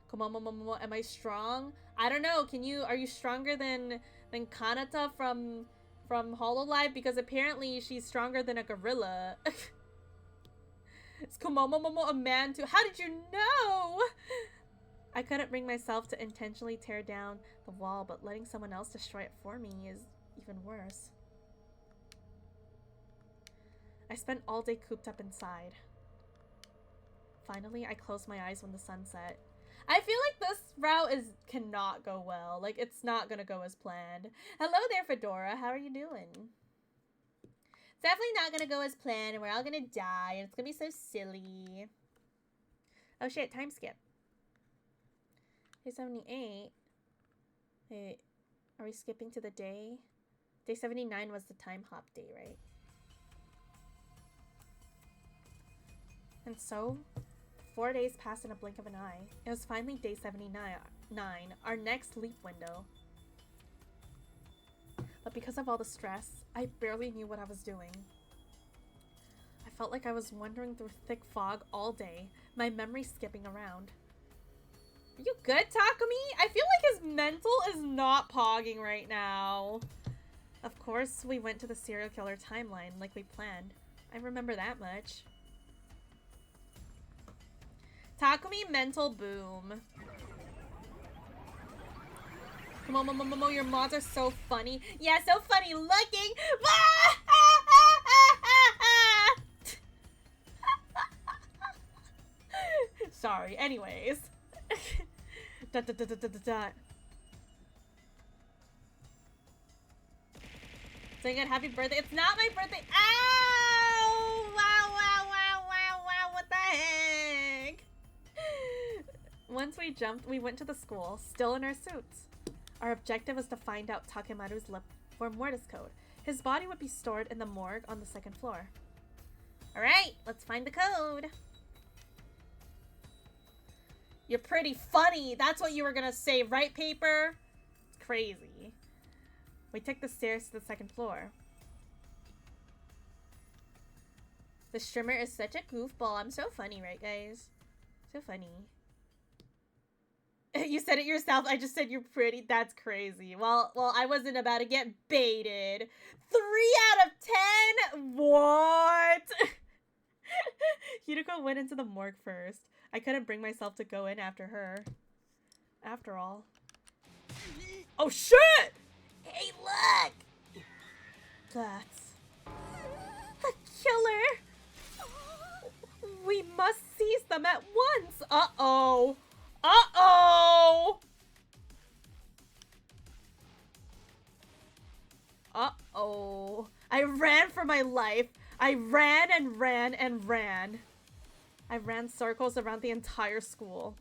Come on, am I strong? I don't know. Are you stronger than Kanata from Hololive? Because apparently she's stronger than a gorilla. It's Komomomomo a man too? How did you know? I couldn't bring myself to intentionally tear down the wall, but letting someone else destroy it for me is even worse. I spent all day cooped up inside. Finally, I closed my eyes when the sun set. I feel like this route cannot go well. Like, it's not gonna go as planned. Hello there, Fedora. How are you doing? It's definitely not gonna go as planned, and we're all gonna die, and it's gonna be so silly. Oh shit, time skip. Day 78. Wait, are we skipping to the day? Day 79 was the time hop day, right? And so, 4 days passed in a blink of an eye. It was finally day 79, our next leap window. But because of all the stress, I barely knew what I was doing. I felt like I was wandering through thick fog all day, my memory skipping around. Are you good, Takumi? I feel like his mental is not pogging right now. Of course, we went to the serial killer timeline like we planned. I remember that much. Takumi mental boom. Come on, Momo, your mods are so funny. Yeah, so funny looking. Sorry, anyways. Saying it, happy birthday. It's not my birthday. Ow! Wow, what the heck? Once we jumped, we went to the school, still in our suits. Our objective was to find out Takemaru's livor mortis code. His body would be stored in the morgue on the 2nd floor. Alright, let's find the code. You're pretty funny. That's what you were gonna say, right, Paper? It's crazy. We took the stairs to the 2nd floor. The streamer is such a goofball. I'm so funny, right, guys? So funny. You said it yourself. I just said you're pretty. That's crazy. Well, I wasn't about to get baited. 3 out of 10? What? Hideko went into the morgue first. I couldn't bring myself to go in after her. After all. Oh, shit! Hey, look! That's the killer! We must seize them at once! Uh-oh! Uh-oh! Uh-oh. I ran for my life. I ran and ran and ran. I ran circles around the entire school.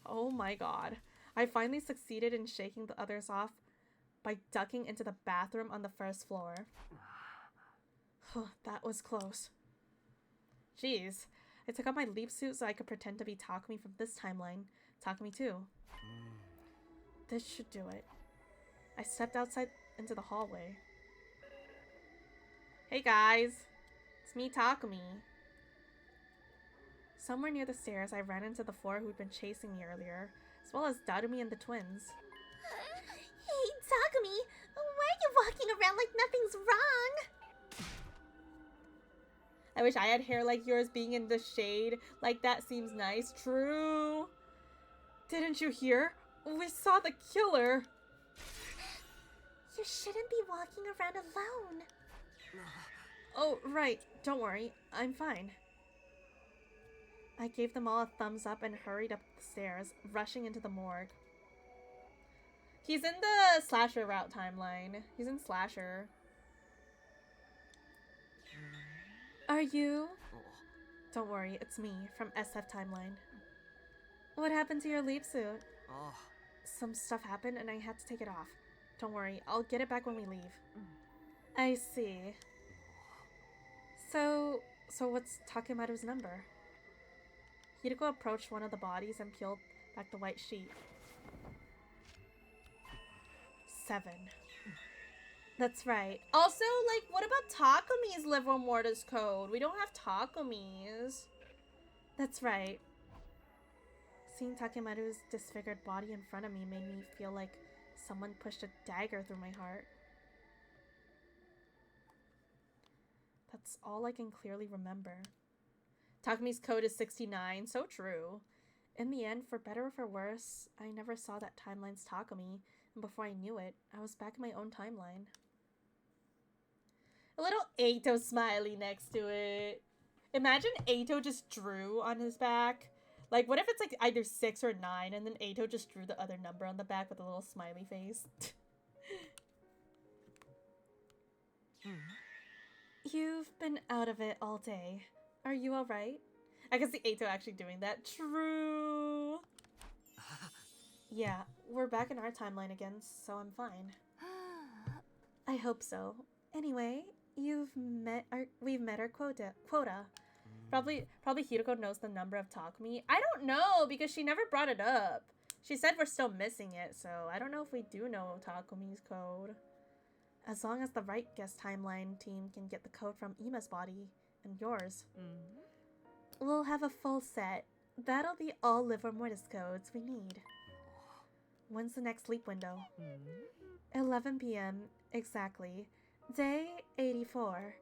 Oh my god. I finally succeeded in shaking the others off by ducking into the bathroom on the 1st floor. That was close. Jeez. I took off my leap suit so I could pretend to be Takumi from this timeline. Takumi too. This should do it. I stepped outside into the hallway. Hey guys. It's me, Takumi. Somewhere near the stairs, I ran into the 4 who'd been chasing me earlier, as well as Darumi and the twins. Hey, Takumi, why are you walking around like nothing's wrong? I wish I had hair like yours. Being in the shade like that seems nice. True. Didn't you hear? We saw the killer. You shouldn't be walking around alone. Oh, right. Don't worry. I'm fine. I gave them all a thumbs up and hurried up the stairs, rushing into the morgue. He's in the Slasher route timeline. He's in Slasher. Are you? Don't worry, it's me, from SF timeline. What happened to your leap suit? Oh, Some stuff happened and I had to take it off. Don't worry, I'll get it back when we leave. I see. So what's Takemaru's number? Hideko approached one of the bodies and peeled back the white sheet. 7. That's right. Also, like, what about Takumi's livor mortis code? We don't have Takumi's. That's right. Seeing Takemaru's disfigured body in front of me made me feel like someone pushed a dagger through my heart. That's all I can clearly remember. Takumi's code is 69. So true. In the end, for better or for worse, I never saw that timeline's Takumi, and before I knew it, I was back in my own timeline. A little Eito smiley next to it. Imagine Ato just drew on his back. Like, what if it's like either 6 or 9, and then Ato just drew the other number on the back with a little smiley face? You've been out of it all day. Are you alright? I can see Ato actually doing that. True. Yeah, we're back in our timeline again, so I'm fine. I hope so. Anyway, we've met our quota. Probably Hiroko knows the number of Takumi. I don't know because she never brought it up. She said we're still missing it, so I don't know if we do know Takumi's code. As long as the right guest timeline team can get the code from Ima's body and yours. We'll have a full set. That'll be all Live or Mortis codes we need. When's the next sleep window? 11 p.m. exactly. Day 84.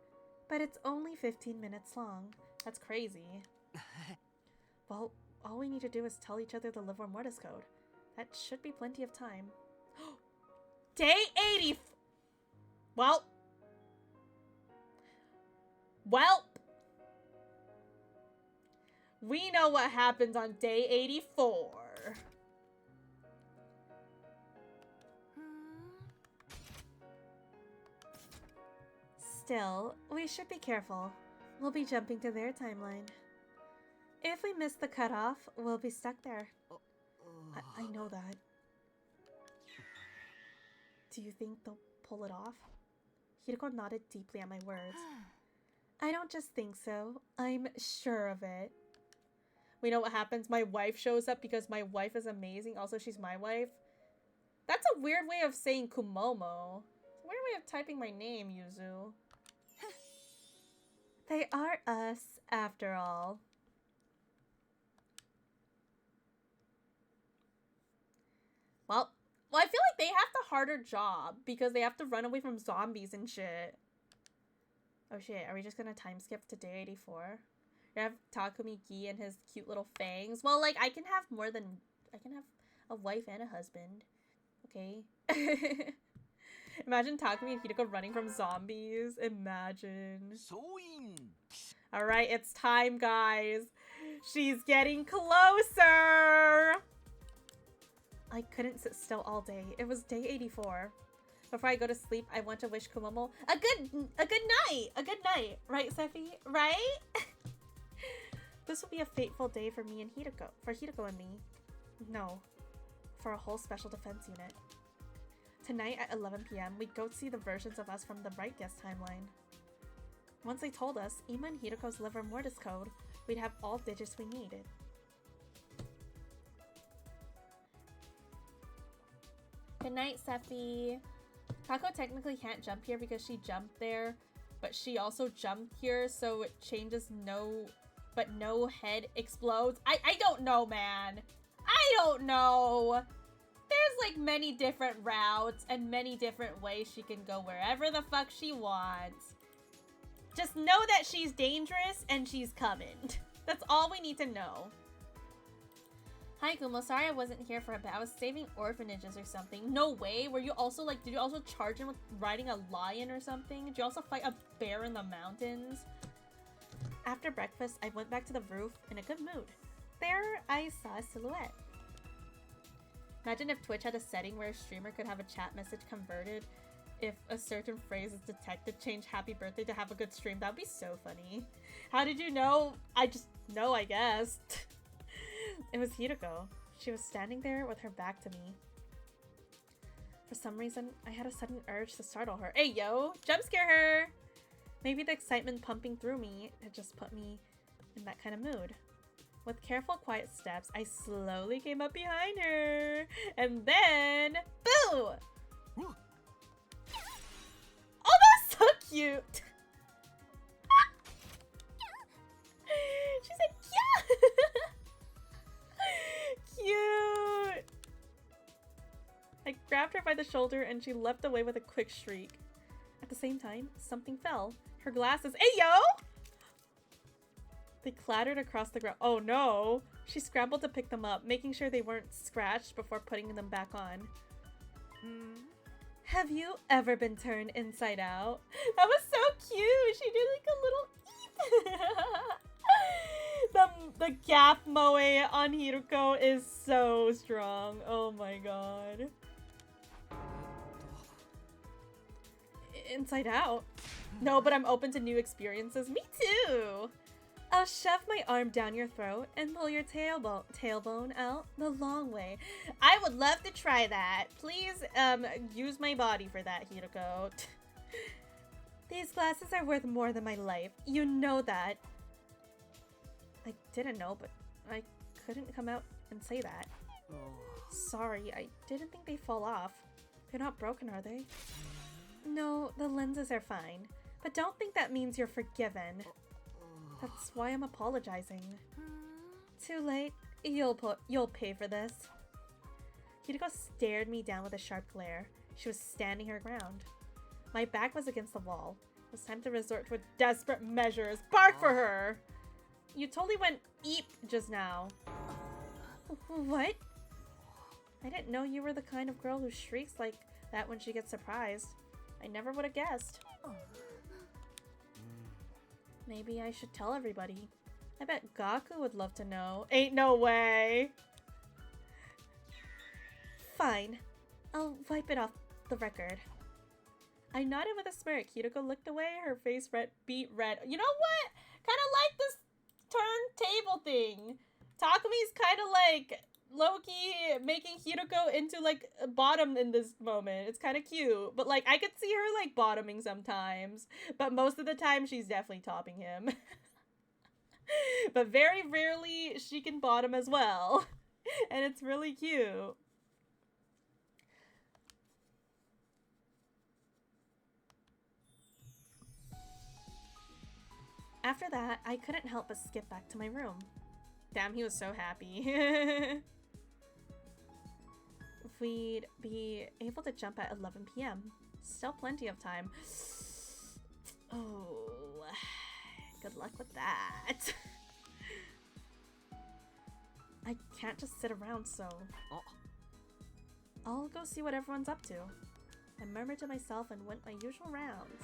But it's only 15 minutes long. That's crazy. Well, all we need to do is tell each other the Live or Mortis code. That should be plenty of time. Day 80. Well. We know what happens on day 84. Still, we should be careful. We'll be jumping to their timeline. If we miss the cutoff, we'll be stuck there. I know that. Do you think they'll pull it off? Hiroko nodded deeply at my words. I don't just think so. I'm sure of it. We know what happens. My wife shows up because my wife is amazing. Also, she's my wife. That's a weird way of saying Kumomo. It's a weird way of typing my name, Yuzu. They are us, after all. Well, I feel like they have the harder job because they have to run away from zombies and shit. Oh shit, are we just gonna time skip to day 84? You have Takumi Gi and his cute little fangs. Well, like, I can have a wife and a husband. Okay? Imagine Takumi and Hiroko running from zombies. Imagine. Alright, it's time, guys. She's getting closer! I couldn't sit still all day. It was day 84. Before I go to sleep, I want to wish Kumomo a good night! A good night. Right, Sephi? Right? This will be a fateful day for me and Hiroko. For Hiroko and me. No. For a whole special defense unit. Tonight at 11 p.m., we'd go see the versions of us from the right guest timeline. Once they told us Ima and Hiroko's Live or Mortis code, we'd have all digits we needed. Good night, Sephi. Kako technically can't jump here because she jumped there, but she also jumped here, so it changes no head explodes. I don't know, man. I don't know. There's like many different routes and many different ways she can go wherever the fuck she wants. Just know that she's dangerous and she's coming. That's all we need to know. Hi Kumo, sorry I wasn't here for a bit. I was saving orphanages or something. No way. Were you also like, did you also charge him with riding a lion or something? Did you also fight a bear in the mountains? After breakfast, I went back to the roof in a good mood. There, I saw a silhouette. Imagine if Twitch had a setting where a streamer could have a chat message converted if a certain phrase is detected, change happy birthday to have a good stream. That would be so funny. How did you know? I just know, I guess. It was Hiroko. She was standing there with her back to me. For some reason, I had a sudden urge to startle her. Hey, yo! Jump scare her! Maybe the excitement pumping through me had just put me in that kind of mood. With careful, quiet steps, I slowly came up behind her. And then... boo! Oh, that's so cute! She said, yeah! Cute! I grabbed her by the shoulder and she leapt away with a quick shriek. At the same time, something fell. Her glasses. Hey, yo! They clattered across the ground. Oh no! She scrambled to pick them up, making sure they weren't scratched before putting them back on. Have you ever been turned inside out? That was so cute! She did like a little The gap moe on Hiruko is so strong. Oh my god. Inside Out? No, but I'm open to new experiences. Me too! I'll shove my arm down your throat and pull your tailbone out the long way. I would love to try that. Please, use my body for that, Hiruko. These glasses are worth more than my life. You know that. I didn't know, but I couldn't come out and say that. Sorry, I didn't think they'd fall off. They're not broken, are they? No, the lenses are fine. But don't think that means you're forgiven. That's why I'm apologizing. Too late. You'll pay for this. Hideko stared me down with a sharp glare. She was standing her ground. My back was against the wall. It was time to resort to desperate measures. Bark for her! You totally went eep just now. What? I didn't know you were the kind of girl who shrieks like that when she gets surprised. I never would have guessed. Maybe I should tell everybody. I bet Gaku would love to know. Ain't no way! Fine. I'll wipe it off the record. I nodded with a smirk. Hideko looked away, her face beat red. You know what? Kind of like this turntable thing. Takumi's kind of like low-key making Hideko into like a bottom in this moment. It's kind of cute. But like I could see her like bottoming sometimes. But most of the time she's definitely topping him. But very rarely she can bottom as well. And it's really cute. After that, I couldn't help but skip back to my room. Damn, he was so happy. We'd be able to jump at 11 p.m. Still plenty of time. Oh, good luck with that. I can't just sit around, so I'll go see what everyone's up to. I murmured to myself and went my usual rounds.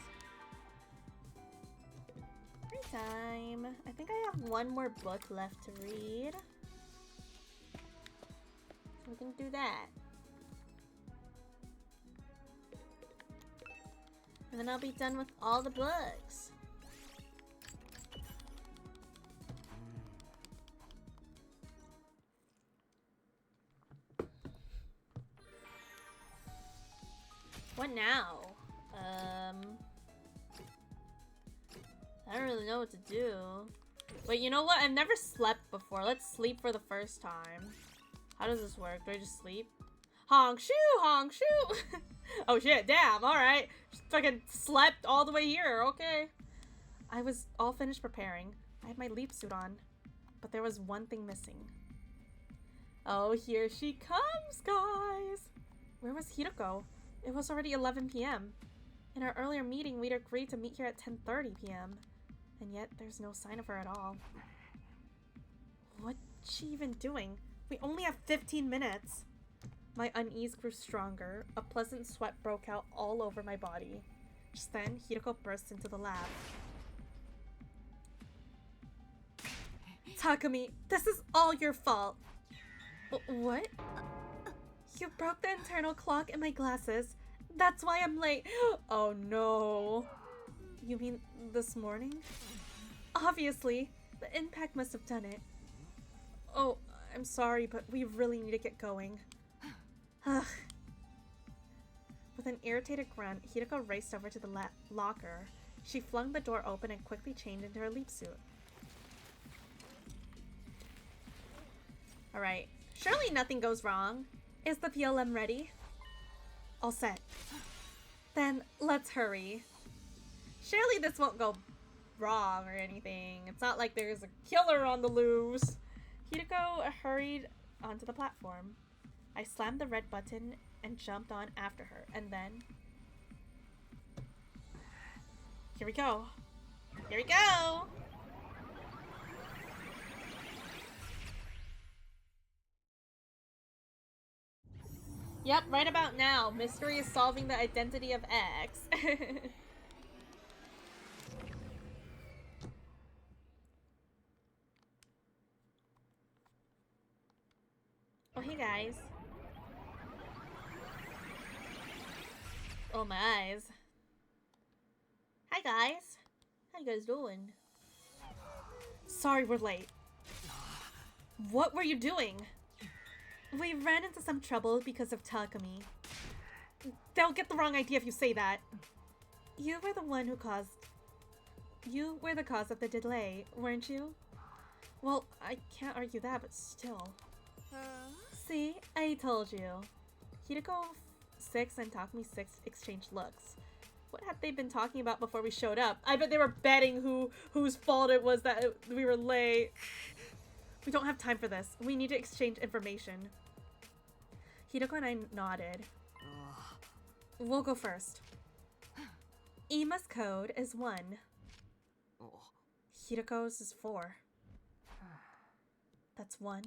Free time. I think I have one more book left to read. So we can do that. And then I'll be done with all the books. What now? I don't really know what to do. Wait, you know what? I've never slept before. Let's sleep for the first time. How does this work? Do I just sleep? Honk shoo! Honk shoo! Oh shit, damn, alright. Just fucking slept all the way here, okay. I was all finished preparing. I had my leap suit on. But there was one thing missing. Oh, here she comes, guys! Where was Hideko? It was already 11 p.m. In our earlier meeting, we'd agreed to meet here at 10:30 p.m. And yet, there's no sign of her at all. What's she even doing? We only have 15 minutes. My unease grew stronger. A pleasant sweat broke out all over my body. Just then, Hideko burst into the lab. Takumi, this is all your fault. What? You broke the internal clock in my glasses. That's why I'm late. Oh no. You mean this morning? Obviously. The impact must have done it. Oh, I'm sorry, but we really need to get going. With an irritated grunt, Hideko raced over to the locker. She flung the door open and quickly changed into her leap suit. Alright. Surely nothing goes wrong. Is the PLM ready? All set. Then let's hurry. Surely this won't go wrong or anything. It's not like there's a killer on the loose. Hideko hurried onto the platform. I slammed the red button and jumped on after her, and then... Here we go. Here we go! Yep, right about now. Mystery is solving the identity of X. Oh, hey guys. Oh, my eyes. Hi guys. How you guys doing? Sorry we're late. What were you doing? We ran into some trouble because of Takumi. They'll get the wrong idea if you say that. You were the one who caused... You were the cause of the delay, weren't you? Well, I can't argue that, but still. See? I told you. Hideko 6 and Takumi 6 exchanged looks. What had they been talking about before we showed up? I bet they were betting whose fault it was that we were late. We don't have time for this. We need to exchange information. Hideko and I nodded. We'll go first. Ima's code is 1. Hideko's is 4. That's 1.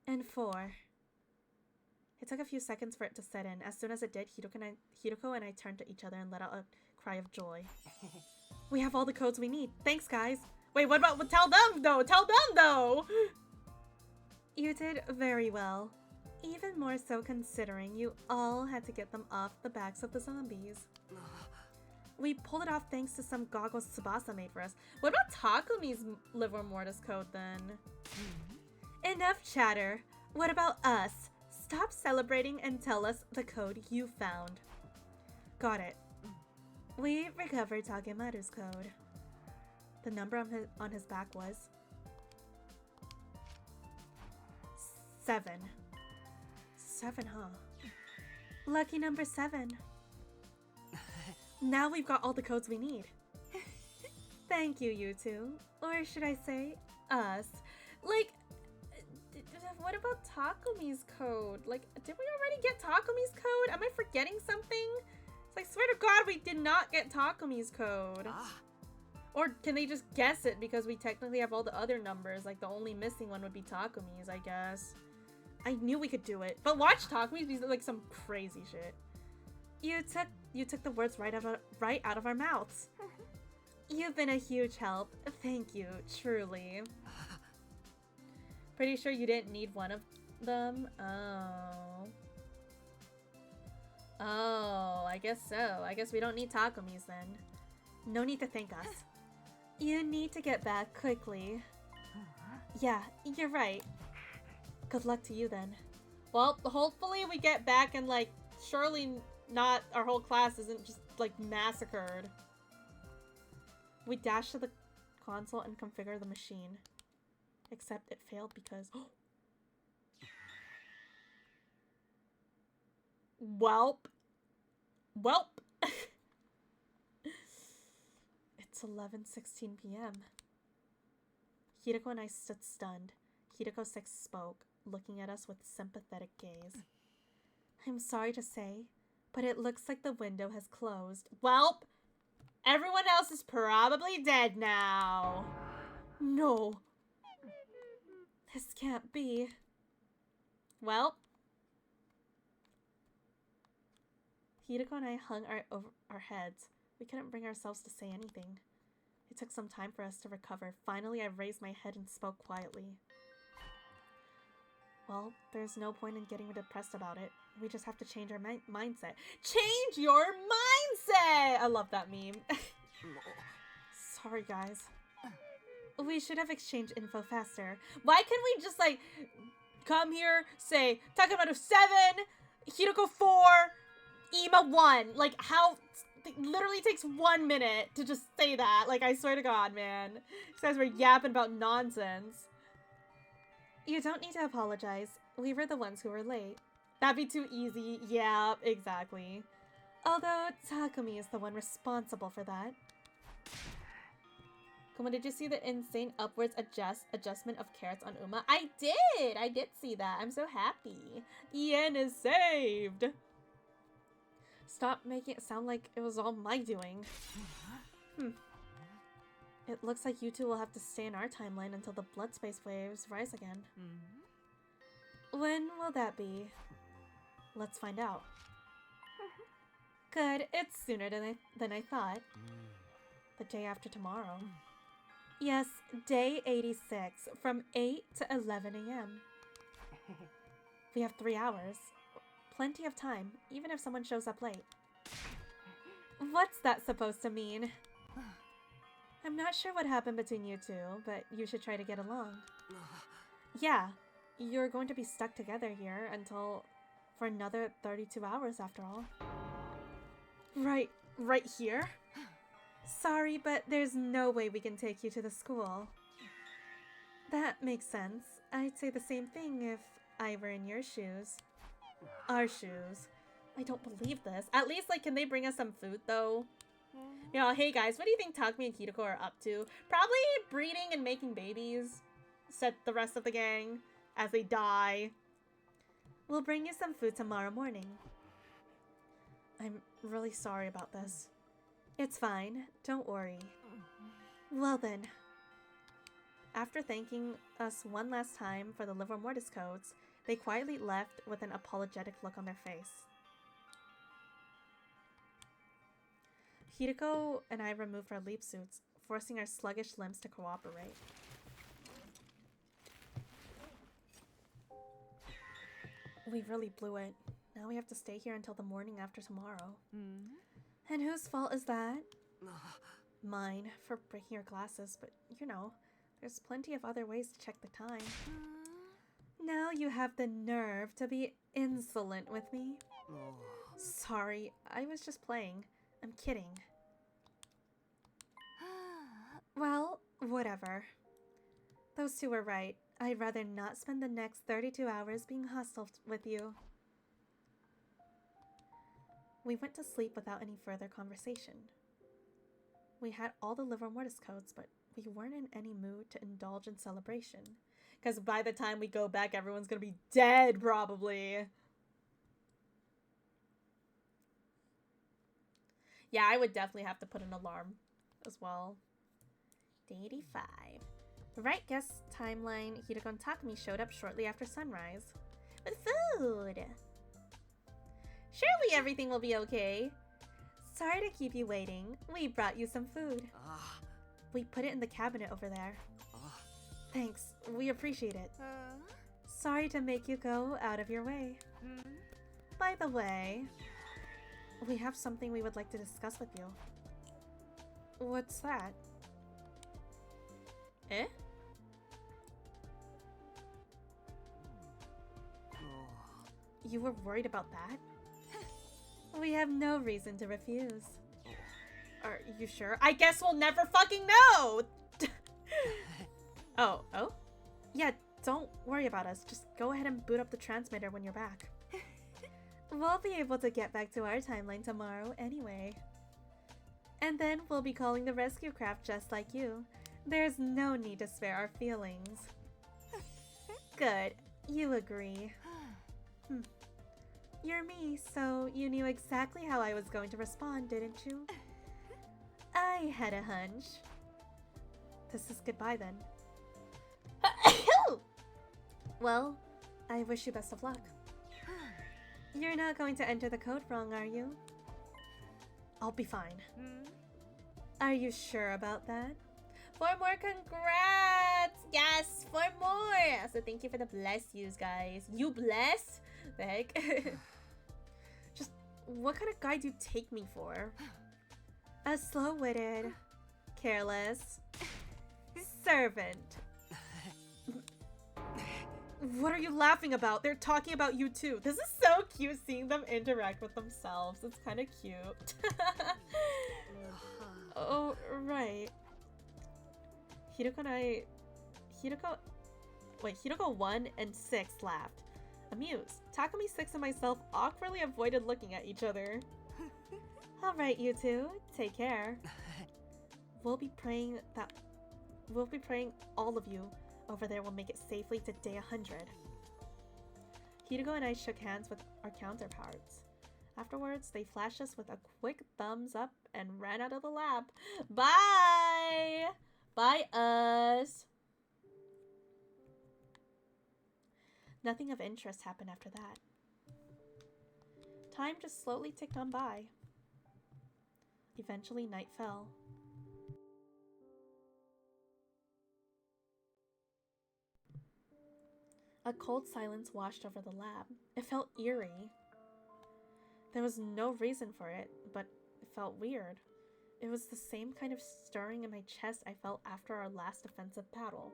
And 4. It took a few seconds for it to set in. As soon as it did, Hideko and I turned to each other and let out a cry of joy. We have all the codes we need. Thanks, guys. Wait, what about... Tell them, though! Tell them, though! You did very well. Even more so considering you all had to get them off the backs of the zombies. We pulled it off thanks to some goggles Tsubasa made for us. What about Takumi's Livor Mortis code, then? Enough chatter. What about us? Stop celebrating and tell us the code you found. Got it. We recovered Takemaru's code. The number on his back was 7. 7, huh? Lucky number 7. Now we've got all the codes we need. Thank you, you two. Or should I say, us. Like, what about Takumi's code? Like, did we already get Takumi's code? Am I forgetting something? It's like, swear to God, we did not get Takumi's code. Or can they just guess it because we technically have all the other numbers? Like, the only missing one would be Takumi's, I guess. I knew we could do it. But watch Takumi's be like some crazy shit. You took the words right out of our mouths. You've been a huge help. Thank you, truly. Pretty sure you didn't need one of them? Oh. Oh, I guess so. I guess we don't need Takumi's then. No need to thank us. You need to get back quickly. Yeah, you're right. Good luck to you then. Well, hopefully we get back and like, surely not our whole class isn't just like massacred. We dash to the console and configure the machine. Except it failed because... Welp. It's 11:16 p.m. Hideko and I stood stunned. Hideko 6 spoke, looking at us with sympathetic gaze. I'm sorry to say, but it looks like the window has closed. Welp! Everyone else is probably dead now. No. This can't be. Well. Hideko and I hung over our heads. We couldn't bring ourselves to say anything. It took some time for us to recover. Finally, I raised my head and spoke quietly. Well, there's no point in getting depressed about it. We just have to change our mindset. Change your mindset! I love that meme. Sorry, guys. We should have exchanged info faster. Why can't we just, like, come here, say, Takemaru 7, Hideko 4, Ima 1. Like, how... It literally takes 1 minute to just say that. Like, I swear to God, man. These guys were yapping about nonsense. You don't need to apologize. We were the ones who were late. That'd be too easy. Yeah, exactly. Although, Takumi is the one responsible for that. Come on, did you see the insane upwards adjustment of carrots on Uma? I did see that. I'm so happy. Yen is saved. Stop making it sound like it was all my doing. It looks like you two will have to stay in our timeline until the blood space waves rise again. When will that be? Let's find out. Good, it's sooner than I thought. The day after tomorrow. Yes, day 86, from 8 to 11 a.m. We have 3 hours. Plenty of time, even if someone shows up late. What's that supposed to mean? I'm not sure what happened between you two, but you should try to get along. Yeah, you're going to be stuck together here for another 32 hours after all. Right here? Sorry, but there's no way we can take you to the school. That makes sense. I'd say the same thing if I were in your shoes. Our shoes. I don't believe this. At least, like, can they bring us some food, though? You know, hey guys, what do you think Takumi and Hideko are up to? Probably breeding and making babies, said the rest of the gang, as they die. We'll bring you some food tomorrow morning. I'm really sorry about this. It's fine. Don't worry. Well then. After thanking us one last time for the liver mortis codes, they quietly left with an apologetic look on their face. Hideko and I removed our leap suits, forcing our sluggish limbs to cooperate. We really blew it. Now we have to stay here until the morning after tomorrow. And whose fault is that? Mine, for breaking your glasses, but you know, there's plenty of other ways to check the time. Now you have the nerve to be insolent with me. Sorry, I was just playing. I'm kidding. Well, whatever. Those two were right. I'd rather not spend the next 32 hours being hostile with you. We went to sleep without any further conversation. We had all the liver mortis codes, but we weren't in any mood to indulge in celebration. Because by the time we go back, everyone's gonna be dead, probably. Yeah, I would definitely have to put an alarm as well. Day 85. Right guess timeline, Hideko and Takumi showed up shortly after sunrise. With food! Surely everything will be okay. Sorry to keep you waiting. We brought you some food. We put it in the cabinet over there. Thanks, we appreciate it. Sorry to make you go out of your way. By the way, we have something we would like to discuss with you. What's that? Eh? You were worried about that? We have no reason to refuse. Are you sure? I guess we'll never fucking know! Oh? Yeah, don't worry about us. Just go ahead and boot up the transmitter when you're back. We'll be able to get back to our timeline tomorrow anyway. And then we'll be calling the rescue craft just like you. There's no need to spare our feelings. Good. You agree. You're me, so you knew exactly how I was going to respond, didn't you? I had a hunch. This is goodbye then. Well, I wish you best of luck. You're not going to enter the code wrong, are you? I'll be fine. Are you sure about that? 4 more congrats! Yes, 4 more! So thank you for the bless yous, guys. You bless? The heck? Just, what kind of guy do you take me for? A slow-witted, careless servant. What are you laughing about? They're talking about you too. This is so cute seeing them interact with themselves. It's kind of cute. Oh, right. Hideko 1 and 6 laughed. Amused, Takumi 6 and myself awkwardly avoided looking at each other. Alright, you two. Take care. We'll be praying all of you over there will make it safely to day 100. Hideko and I shook hands with our counterparts. Afterwards, they flashed us with a quick thumbs up and ran out of the lab. Bye! Bye, us! Nothing of interest happened after that. Time just slowly ticked on by. Eventually, night fell. A cold silence washed over the lab. It felt eerie. There was no reason for it, but it felt weird. It was the same kind of stirring in my chest I felt after our last offensive battle.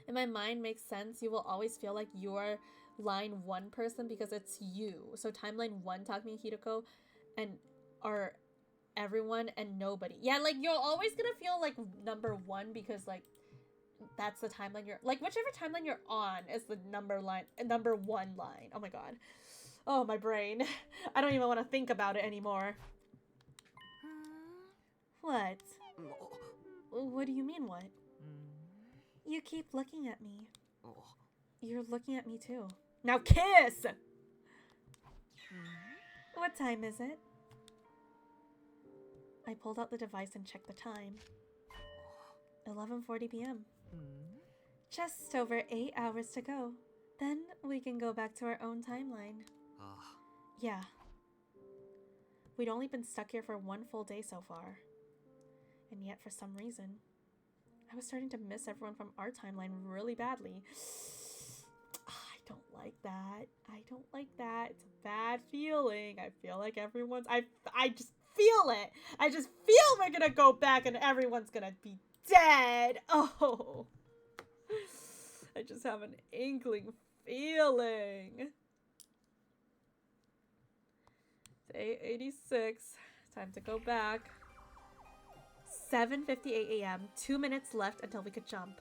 In my mind makes sense, you will always feel like you're line 1 person because it's you. So timeline 1, Takumi and Hideko, and are everyone and nobody. Yeah, like you're always gonna feel like number 1 because like that's the timeline you're like, whichever timeline you're on is the number 1 line. Oh my god. Oh, my brain. I don't even want to think about it anymore. What? What do you mean, what? You keep looking at me. You're looking at me too. Now kiss! What time is it? I pulled out the device and checked the time. 11:40 p.m. Just over 8 hours to go. Then we can go back to our own timeline. Yeah. We'd only been stuck here for 1 full day so far. And yet, for some reason, I was starting to miss everyone from our timeline really badly. I don't like that. I don't like that. It's a bad feeling. I feel like everyone's... I just feel it. I just feel we're gonna go back and everyone's gonna be dead. Oh. I just have an inkling feeling. It's 8:86. Time to go back. 7:58 a.m. 2 minutes left until we could jump.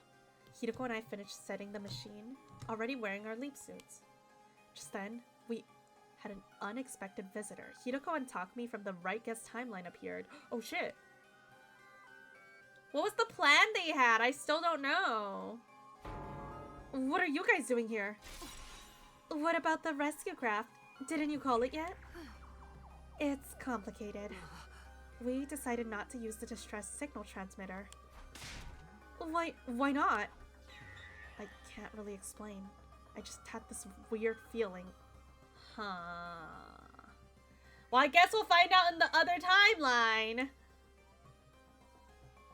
Hideko and I finished setting the machine, already wearing our leap suits. Just then, we had an unexpected visitor. Hideko and Takumi from the Right Guess timeline appeared. Oh shit. What was the plan they had? I still don't know. What are you guys doing here? What about the rescue craft? Didn't you call it yet? It's complicated. We decided not to use the distress signal transmitter. Why not? I can't really explain. I just had this weird feeling. Huh. Well, I guess we'll find out in the other timeline.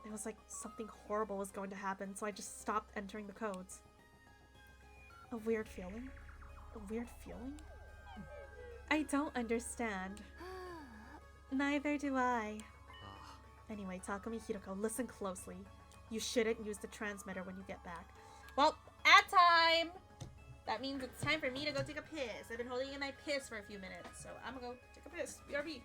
It was like something horrible was going to happen, so I just stopped entering the codes. A weird feeling? A weird feeling? I don't understand. Neither do I. Anyway, Takumi Hideko, listen closely. You shouldn't use the transmitter when you get back. Well, at time! That means it's time for me to go take a piss. I've been holding in my piss for a few minutes, so I'm gonna go take a piss. BRB.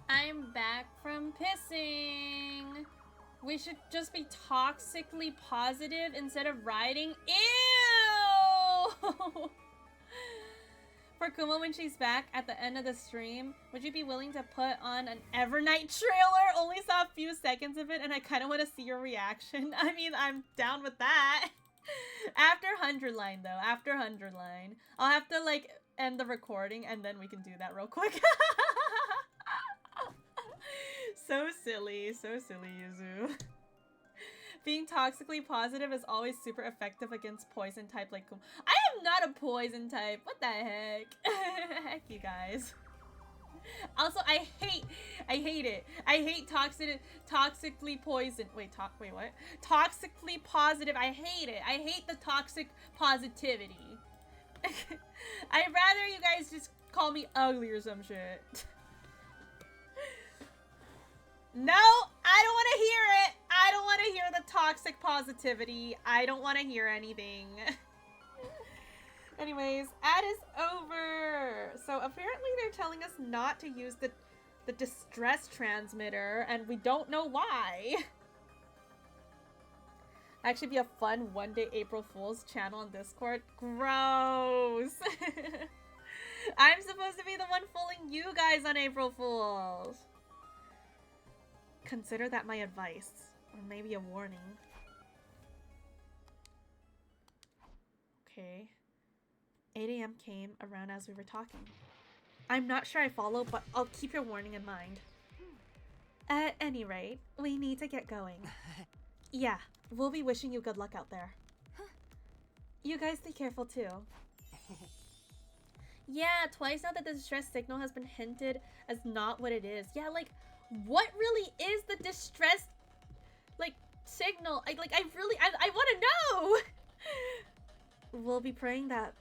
I'm back from pissing. We should just be toxically positive instead of riding. Ew! For Kuma when she's back at the end of the stream, would you be willing to put on an Evernight trailer? Only saw a few seconds of it and I kind of want to see your reaction. I mean, I'm down with that. After 100 line though, after 100 line. I'll have to like end the recording and then we can do that real quick. So silly, Yuzu. Being toxically positive is always super effective against poison type like Kuma. I am not a poison type. What the heck? Heck, you guys. Also, I hate it. I hate toxically poison. Wait, what? Toxically positive. I hate it. I hate the toxic positivity. I'd rather you guys just call me ugly or some shit. No, I don't want to hear it. I don't want to hear the toxic positivity. I don't want to hear anything. Anyways, ad is over. So apparently they're telling us not to use the distress transmitter, and we don't know why. Actually be a fun one-day April Fool's channel on Discord. Gross. I'm supposed to be the one fooling you guys on April Fools. Consider that my advice, or maybe a warning. Okay. 8 AM came around as we were talking. I'm not sure I follow, but I'll keep your warning in mind. At any rate, we need to get going. Yeah, we'll be wishing you good luck out there. You guys be careful too. Yeah, twice now that the distress signal has been hinted as not what it is. Yeah, like, what really is the distress, like, signal? I want to know! We'll be praying that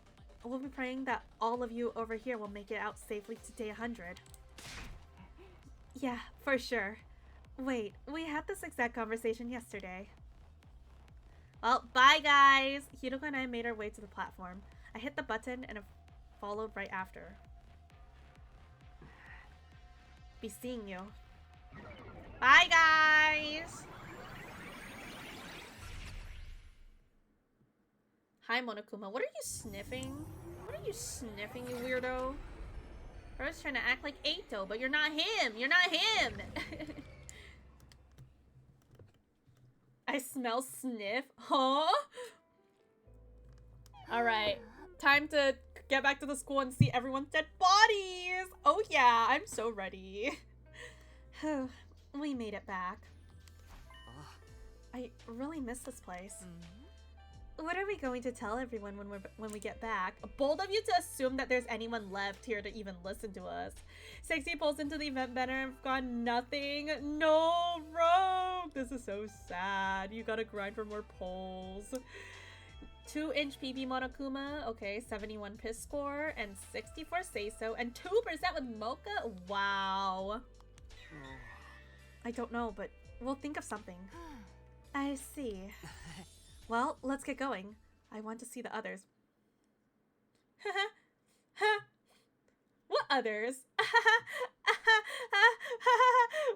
all of you over here will make it out safely to day 100. Yeah, for sure. Wait, we had this exact conversation yesterday. Well, bye guys! Hiroko and I made our way to the platform. I hit the button and it followed right after. Be seeing you. Bye guys! Hi Monokuma, what are you sniffing? What are you sniffing, you weirdo? I was trying to act like Eito, but you're not him! You're not him! I smell sniff? Huh? Alright, time to get back to the school and see everyone's dead bodies! Oh yeah, I'm so ready. We made it back. I really miss this place. What are we going to tell everyone when we get back? Bold of you to assume that there's anyone left here to even listen to us. Sexy pulls into the event banner and got nothing. No, Rogue! This is so sad. You gotta grind for more polls. 2-inch PB Monokuma. Okay, 71 piss score and 64 say so and 2% with Mocha. Wow. I don't know, but we'll think of something. I see. Well, let's get going. I want to see the others. What others?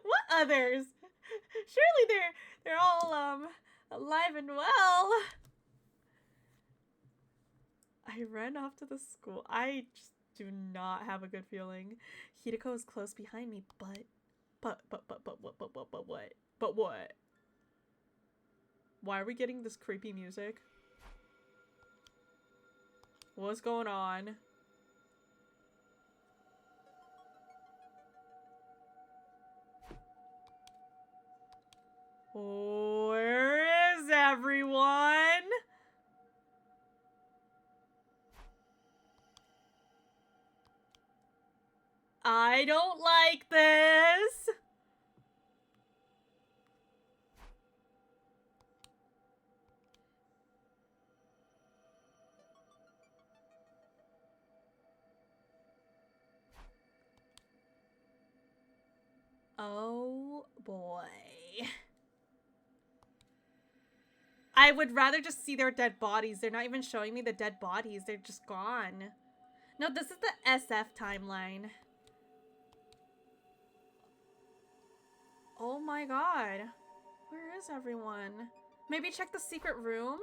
What others? Surely they're all alive and well. I ran off to the school. I just do not have a good feeling. Hideko is close behind me, but what? But what? Why are we getting this creepy music? What's going on? Where is everyone? I don't like this. Oh boy. I would rather just see their dead bodies. They're not even showing me the dead bodies. They're just gone. No, this is the SF timeline. Oh my god. Where is everyone? Maybe check the secret room?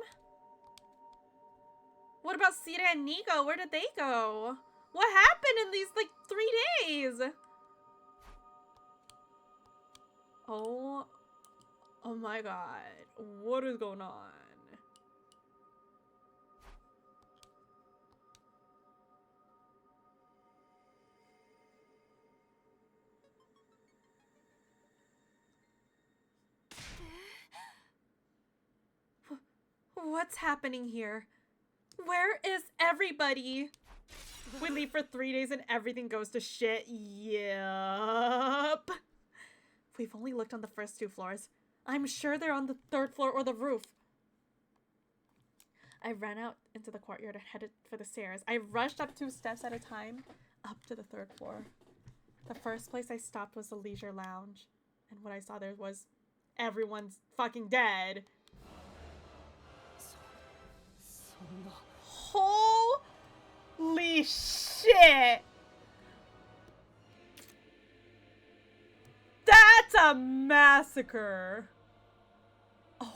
What about Sita and Nico? Where did they go? What happened in these, like, 3 days? Oh my god. What is going on? What's happening here? Where is everybody? We leave for 3 days and everything goes to shit. Yep. We've only looked on the first 2 floors. I'm sure they're on the 3rd floor or the roof. I ran out into the courtyard and headed for the stairs. I rushed up 2 steps at a time, up to the 3rd floor. The first place I stopped was the leisure lounge. And what I saw there was everyone's fucking dead. Holy shit! That's a massacre! Oh.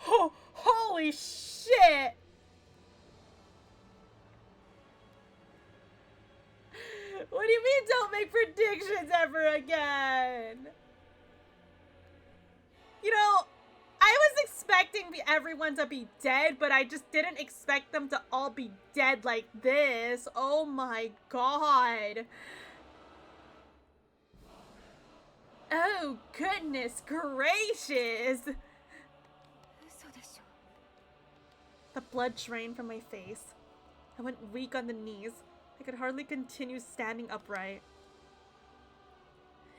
Oh, holy shit! What do you mean don't make predictions ever again? You know, I was expecting everyone to be dead, but I just didn't expect them to all be dead like this. Oh my god. Oh, goodness gracious. The blood drained from my face. I went weak on the knees. I could hardly continue standing upright.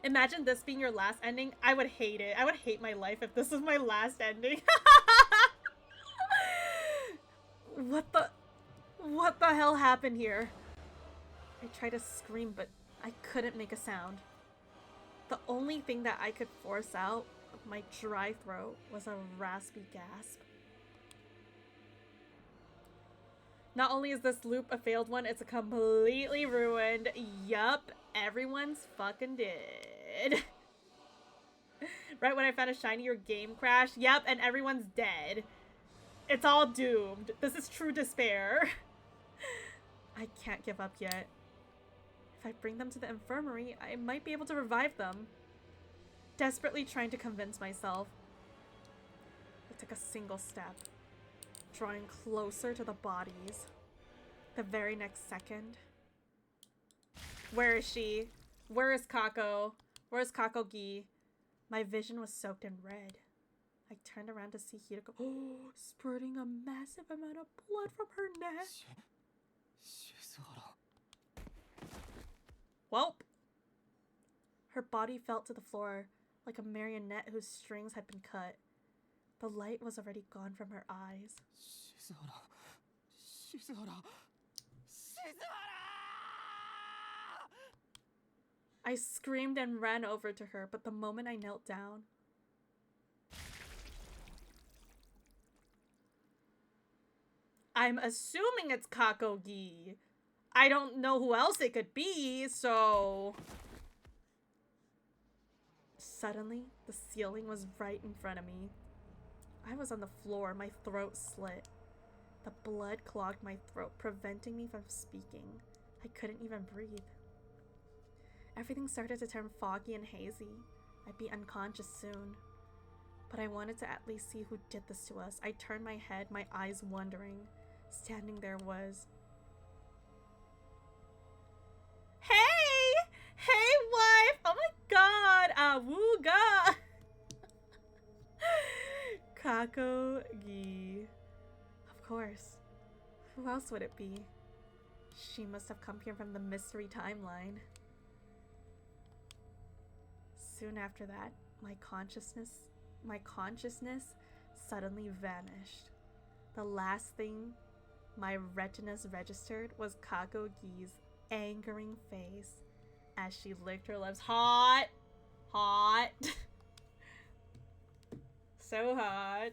Imagine this being your last ending. I would hate it. I would hate my life if this was my last ending. What the hell happened here? I tried to scream, but I couldn't make a sound. The only thing that I could force out of my dry throat was a raspy gasp. Not only is this loop a failed one, it's a completely ruined. Yup, everyone's fucking dead. Right when I found a shiny, your game crashed. Yep, and everyone's dead. It's all doomed. This is true despair. I can't give up yet. If I bring them to the infirmary, I might be able to revive them. Desperately trying to convince myself. I took a single step, drawing closer to the bodies. The very next second. Where is she? Where is Kako? Where's Kakogi? My vision was soaked in red. I turned around to see Hirako, spurting a massive amount of blood from her neck. Welp. Her body fell to the floor like a marionette whose strings had been cut. The light was already gone from her eyes. I screamed and ran over to her, but the moment I knelt down, I'm assuming it's Kakogi. I don't know who else it could be, so... Suddenly, the ceiling was right in front of me. I was on the floor, my throat slit. The blood clogged my throat, preventing me from speaking. I couldn't even breathe. Everything started to turn foggy and hazy. I'd be unconscious soon. But I wanted to at least see who did this to us. I turned my head, my eyes wondering. Standing there was... Hey! Hey, wife! Oh my god! Awooga! Kakogi. Of course. Who else would it be? She must have come here from the mystery timeline. Soon after that, my consciousness suddenly vanished. The last thing my retinas registered was Kakogi's angering face as she licked her lips. Hot! Hot! So hot.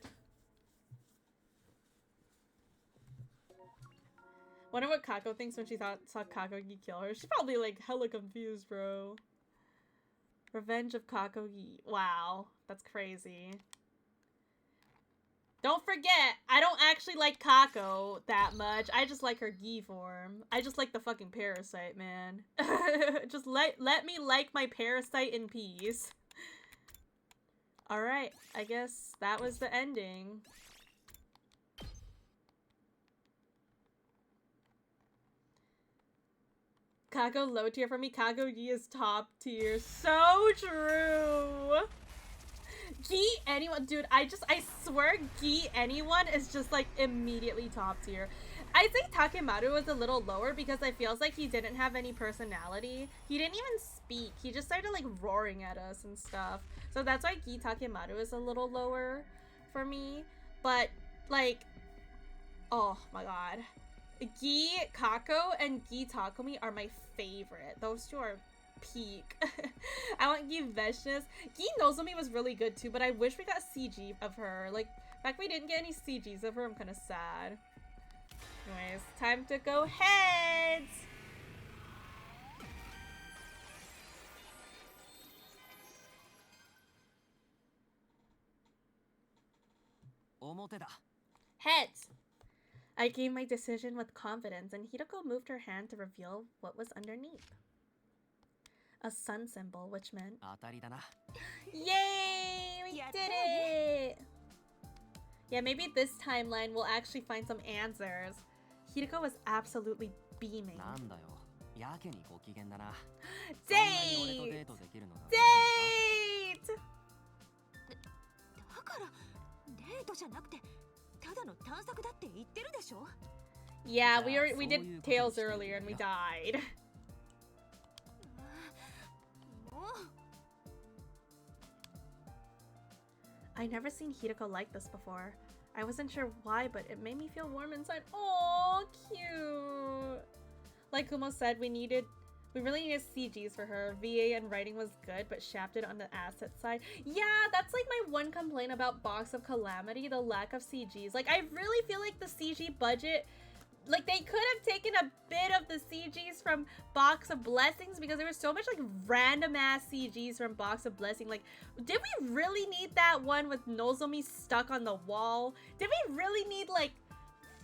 Wonder what Kako thinks when she saw Kakogi kill her. She's probably like hella confused, bro. Revenge of Kakogi. Wow, that's crazy. Don't forget, I don't actually like Kako that much. I just like her gi form. I just like the fucking parasite, man. Just let me like my parasite in peace. Alright, I guess that was the ending. Kago low tier for me. Kago Yi is top tier. So true. Gi anyone, dude. I swear, Gi anyone is just like immediately top tier. I think Takemaru was a little lower because I feels like he didn't have any personality. He didn't even speak. He just started like roaring at us and stuff. So that's why Gi Takemaru is a little lower for me. But like, oh my god. Gi Kako and Gi Takumi are my favorite. Those two are peak. I want Gi Veshnes. Gi Nozomi was really good too, but I wish we got CG of her. Like, the fact we didn't get any CGs of her, I'm kind of sad. Anyways, time to go heads! Heads! I gave my decision with confidence, and Hideko moved her hand to reveal what was underneath. A sun symbol, which meant... Yay! We did it! Yeah, maybe this timeline we'll actually find some answers. Hideko was absolutely beaming. Date! Date! だからデートじゃなくてただの探索だって言ってるでしょ Yeah, we did Tails earlier and we died. もう I never seen Hideko like this before. I wasn't sure why, but it made me feel warm inside. Oh, cute. Like Kumo said, we really needed CGs for her. VA and writing was good, but shafted on the asset side. Yeah, that's like my one complaint about Box of Calamity, the lack of CGs. Like, I really feel like the CG budget, like, they could have taken a bit of the CGs from Box of Blessings because there was so much, like, random-ass CGs from Box of Blessing. Like, did we really need that one with Nozomi stuck on the wall? Did we really need, like,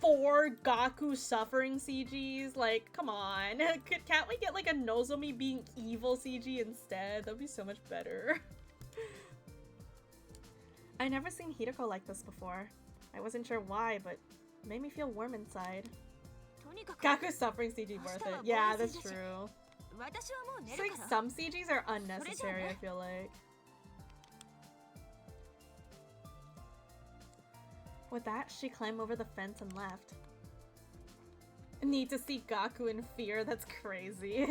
4 Gaku suffering CGs? Like, come on. Can't we get, like, a Nozomi being evil CG instead? That'd be so much better. I never seen Hideko like this before. I wasn't sure why, but it made me feel warm inside. とにかく Gaku suffering CG worth it. Yeah, that's true. 私はもう寝 It's る like から some CGs are unnecessary, I feel like. With that, she climbed over the fence and left. Need to see Gaku in fear, that's crazy.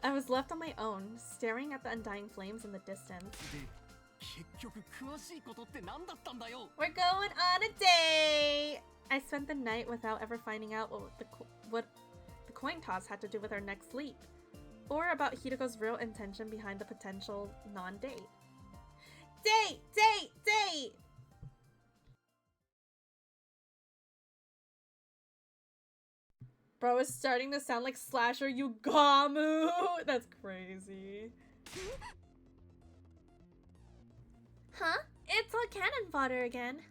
I was left on my own, staring at the undying flames in the distance. 結局詳しいことって何だったんだよ。 We're going on a date! I spent the night without ever finding out what the coin toss had to do with our next sleep, or about Hideko's real intention behind the potential non-date. Date! Date! Date! Bro, it's starting to sound like Slasher Yugamu! That's crazy. Huh? It's all cannon fodder again.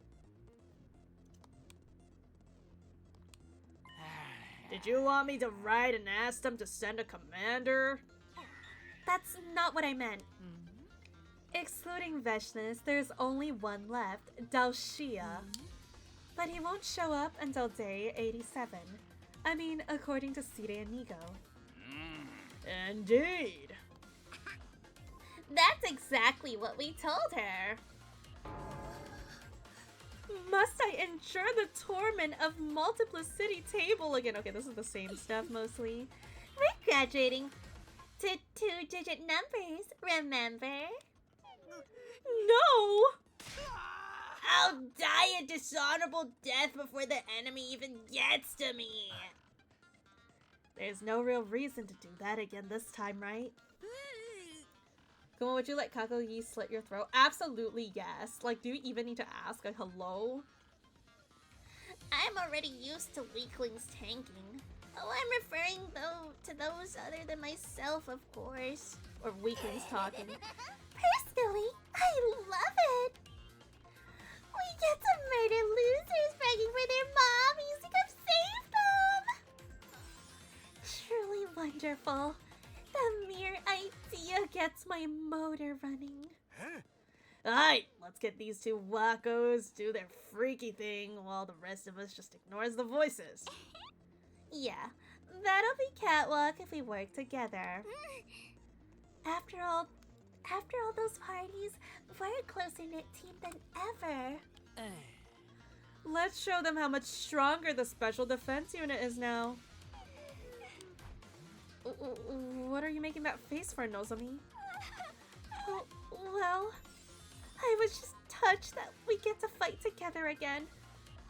Did you want me to write and ask them to send a commander? That's not what I meant. Excluding Veshnes, there's only one left, Dalshia. But he won't show up until day 87. I mean, according to Sire and Nigo. Indeed. That's exactly what we told her. Must I endure the torment of multiplicity table again? Okay, this is the same stuff mostly. We're graduating to 2-digit numbers, remember? No! I'll die a dishonorable death before the enemy even gets to me. There's no real reason to do that again this time, right? Kuma, would you let Kakogi slit your throat? Absolutely yes. Like, do you even need to ask? Like, hello? I'm already used to weaklings tanking. Oh, I'm referring, though, to those other than myself, of course. Or weaklings talking. Personally, I love it! We get to murder losers begging for their mommies to come save them! Truly wonderful. The mere idea gets my motor running. Alright, let's get these two wackos do their freaky thing while the rest of us just ignores the voices. Yeah, that'll be Catwalk if we work together. After all those parties, we're a closer-knit team than ever. Let's show them how much stronger the Special Defense Unit is now. What are you making that face for, Nozomi? Well, I was just touched that we get to fight together again.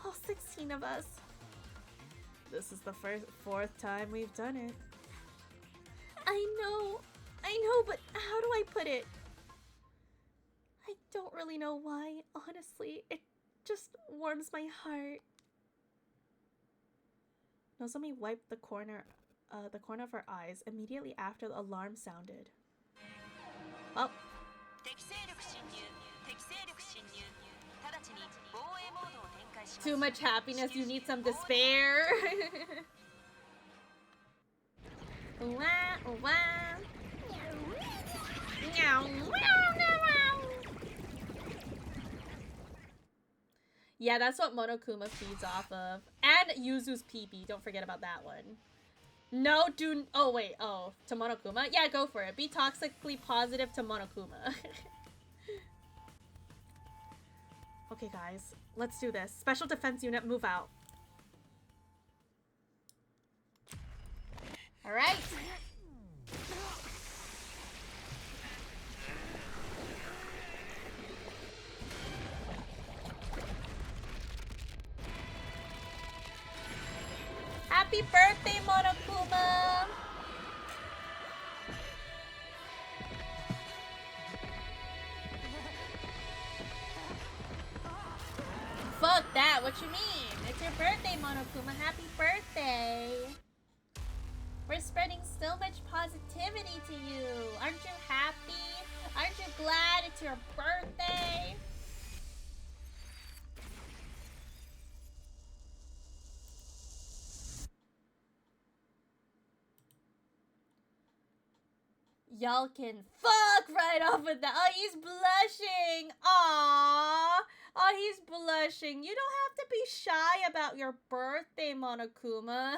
All 16 of us. This is the fourth time we've done it. I know, but how do I put it? I don't really know why, honestly. It just warms my heart. Nozomi wiped the corner of her eyes immediately after the alarm sounded. Oh. Too much happiness, you need some despair. Yeah, that's what Monokuma feeds off of. And Yuzu's pee-pee, don't forget about that one. No, oh wait, to Monokuma? Yeah, go for it. Be toxically positive to Monokuma. Okay, guys, let's do this. Special Defense Unit, move out. Alright. Happy birthday, Monokuma! Fuck that, what you mean? It's your birthday, Monokuma. Happy birthday! We're spreading so much positivity to you. Aren't you happy? Aren't you glad it's your birthday? Y'all can fuck right off with that. Oh, he's blushing. Aww. Oh, he's blushing. You don't have to be shy about your birthday, Monokuma.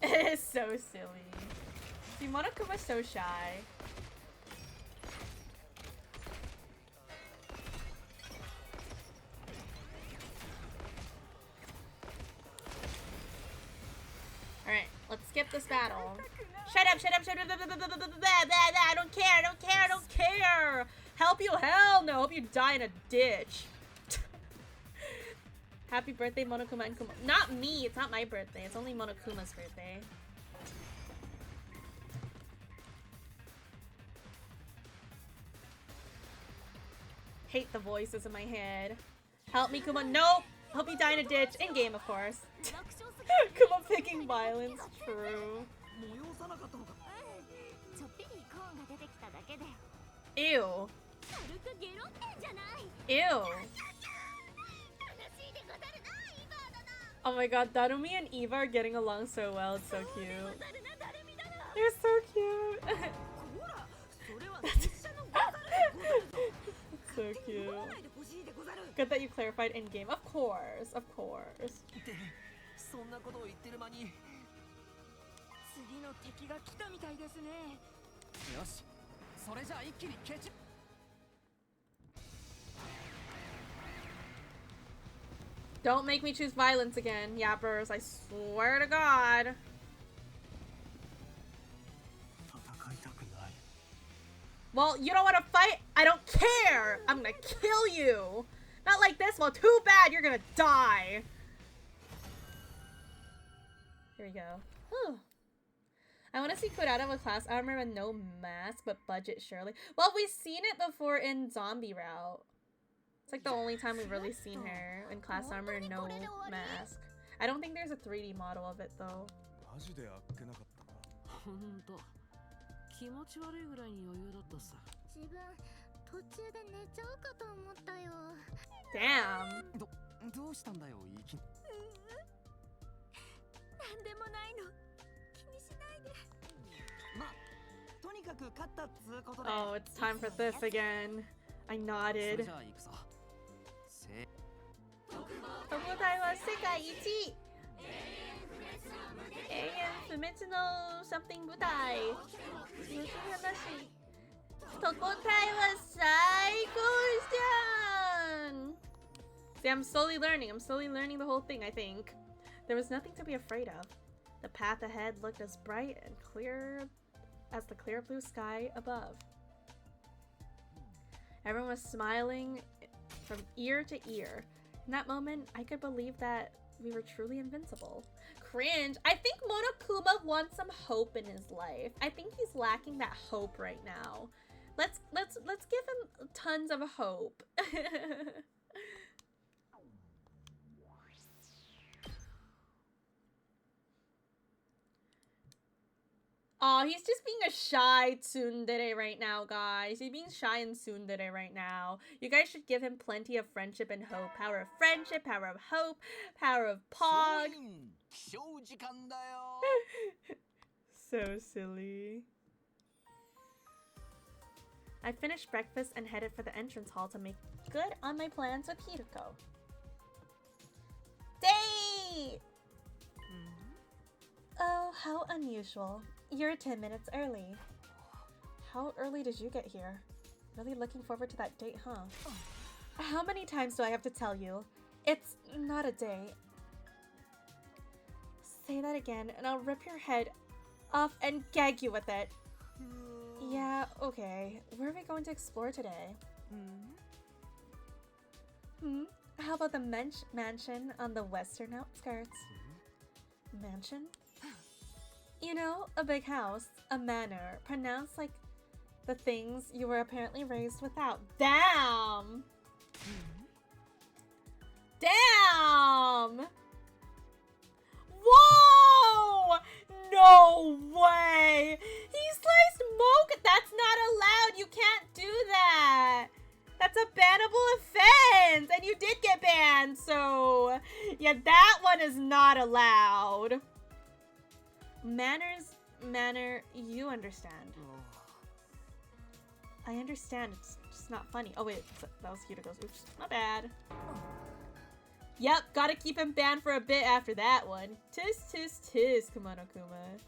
It is so silly. See, Monokuma's so shy. Alright, let's skip this battle. Shut up, shut up, shut up, blah, blah, blah, blah, blah, blah, blah. I don't care, I don't care, I don't care. Help you, hell no, hope you die in a ditch. Happy birthday, Monokuma and Kuma. Not me, it's not my birthday, it's only Monokuma's birthday. Hate the voices in my head. Help me, Kuma. Nope. Hope you die in a ditch. In game, of course. Kuma picking violence. True. Ew. Ew. Oh my god, Darumi and Eva are getting along so well. It's so cute. They're so cute. It's so cute. Good that you clarified in game. Of course, of course. Don't make me choose violence again, yappers. I swear to God. Well, you don't want to fight? I don't care! I'm gonna kill you! Not like this, well, too bad, you're gonna die! Here we go. Whew. I want to see Kurata with class armor and no mask, but budget surely. Well, we've seen it before in Zombie Route. It's like the only time we've really seen her in class armor and no mask. I don't think there's a 3D model of it, though. Damn. なんでもないの。気にしないで。ま、とにかく勝ったっつうことで。 Oh, it's time for this again. I それ nodded. じゃあ行くぞ。せ特大は世界一。永遠不滅の something 舞台。続き話。特大は最高じゃん。See, I'm slowly learning. I'm slowly learning the whole thing, I think. There was nothing to be afraid of. The path ahead looked as bright and clear as the clear blue sky above. Everyone was smiling from ear to ear. In that moment, I could believe that we were truly invincible. Cringe. I think Monokuma wants some hope in his life. I think he's lacking that hope right now. Let's give him tons of hope. Oh, he's just being a shy tsundere right now, guys. He's being shy and tsundere right now. You guys should give him plenty of friendship and hope. Power of friendship, power of hope, power of ソ pog. イン起床時間だよ So silly. I finished breakfast and headed for the entrance hall to make good on my plans with Hiruko. Date! Oh, how unusual. You're 10 minutes early. How early did you get here? Really looking forward to that date, huh? How many times do I have to tell you? It's not a date. Say that again and I'll rip your head off and gag you with it. Yeah, okay. Where are we going to explore today? How about the mansion on the western outskirts? Mansion? You know, a big house, a manor, pronounced like the things you were apparently raised without. Damn! Damn! Whoa! No way! He sliced Mocha! That's not allowed! You can't do that! That's a bannable offense! And you did get banned, so... Yeah, that one is not allowed. Manner, you understand. I understand, it's just not funny. Oh wait, that was Hiruko's. Oops, my bad. Yep, gotta keep him banned for a bit after that one. Tis, Kumonokuma.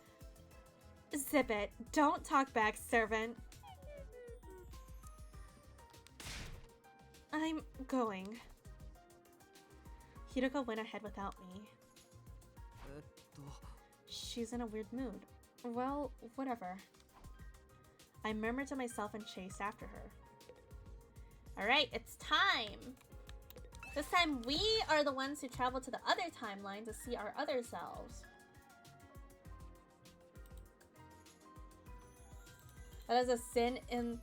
Zip it. Don't talk back, servant. I'm going. Hiruko went ahead without me. She's in a weird mood. Well, whatever. I murmured to myself and chased after her. Alright, it's time! This time we are the ones who travel to the other timeline to see our other selves. That is a sin in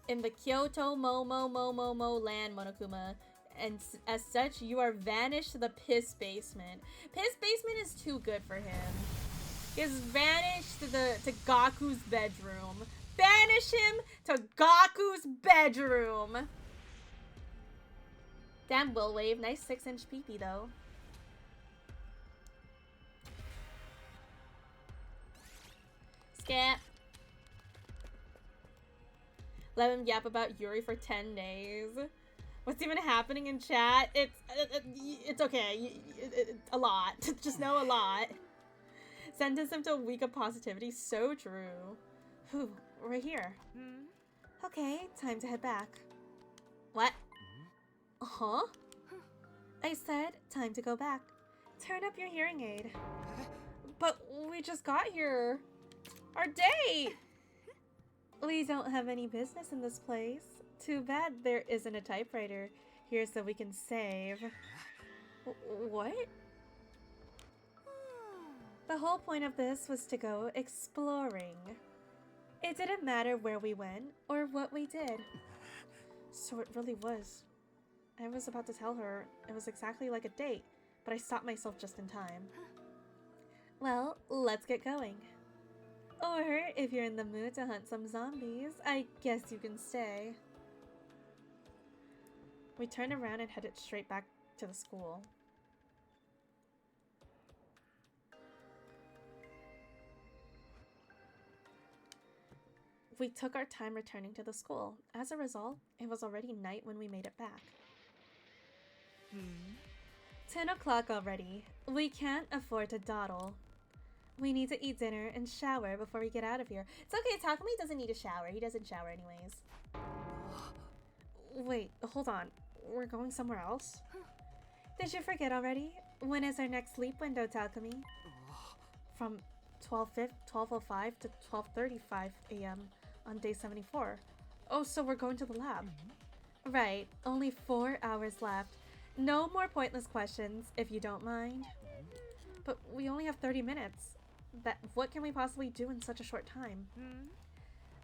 the Kyoto Momo land, Monokuma. And as such, you are vanished to the piss basement. Piss basement is too good for him. He is vanished to Gaku's bedroom. Banish him to Gaku's bedroom. Damn, Will Wave. Nice 6-inch peepee, though. Skip. Let him yap about Yuri for 10 days. What's even happening in chat? It's okay. A lot. Just know a lot. Sentence him to a week of positivity. So true. Whew, we're here. Okay, time to head back. What? Huh? I said, time to go back. Turn up your hearing aid. But we just got here. Our date! We don't have any business in this place. Too bad there isn't a typewriter here so we can save. What? The whole point of this was to go exploring. It didn't matter where we went or what we did. So it really was. I was about to tell her it was exactly like a date, but I stopped myself just in time. Well, let's get going. Or, if you're in the mood to hunt some zombies, I guess you can stay. We turned around and headed straight back to the school. We took our time returning to the school. As a result, it was already night when we made it back. 10 o'clock already. We can't afford to dawdle. We need to eat dinner and shower before we get out of here. It's okay, Takumi doesn't need a shower. He doesn't shower anyways. Wait, hold on. We're going somewhere else? Did you forget already? When is our next sleep window, Takumi? From 12:05 to 12:35 a.m. on day 74. Oh, so we're going to the lab. Right, only 4 hours left. No more pointless questions, if you don't mind. But we only have 30 minutes. What can we possibly do in such a short time?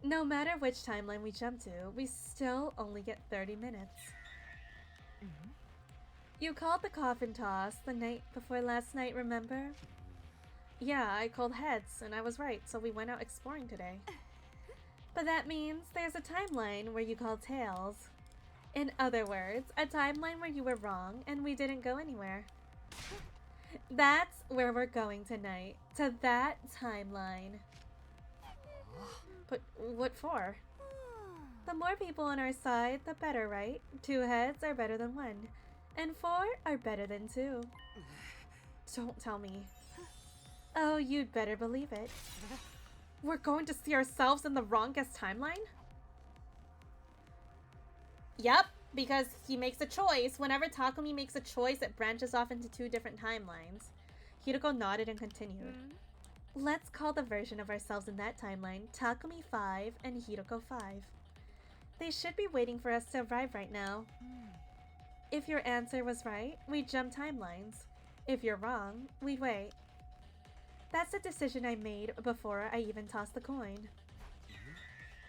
No matter which timeline we jump to, we still only get 30 minutes. You called the coffin toss the night before last night, remember? Yeah, I called heads, and I was right, so we went out exploring today. But that means there's a timeline where you called tails. In other words, a timeline where you were wrong and we didn't go anywhere. That's where we're going tonight, to that timeline. But what for? The more people on our side, the better, right? 2 heads are better than 1, and 4 are better than 2. Don't tell me. Oh, you'd better believe it. We're going to see ourselves in the wrongest timeline? Yep, because he makes a choice. Whenever Takumi makes a choice, it branches off into 2 different timelines. Hiroko nodded and continued. Let's call the version of ourselves in that timeline Takumi 5 and Hiroko 5. They should be waiting for us to arrive right now. If your answer was right, we jump timelines. If you're wrong, we wait. That's a decision I made before I even tossed the coin.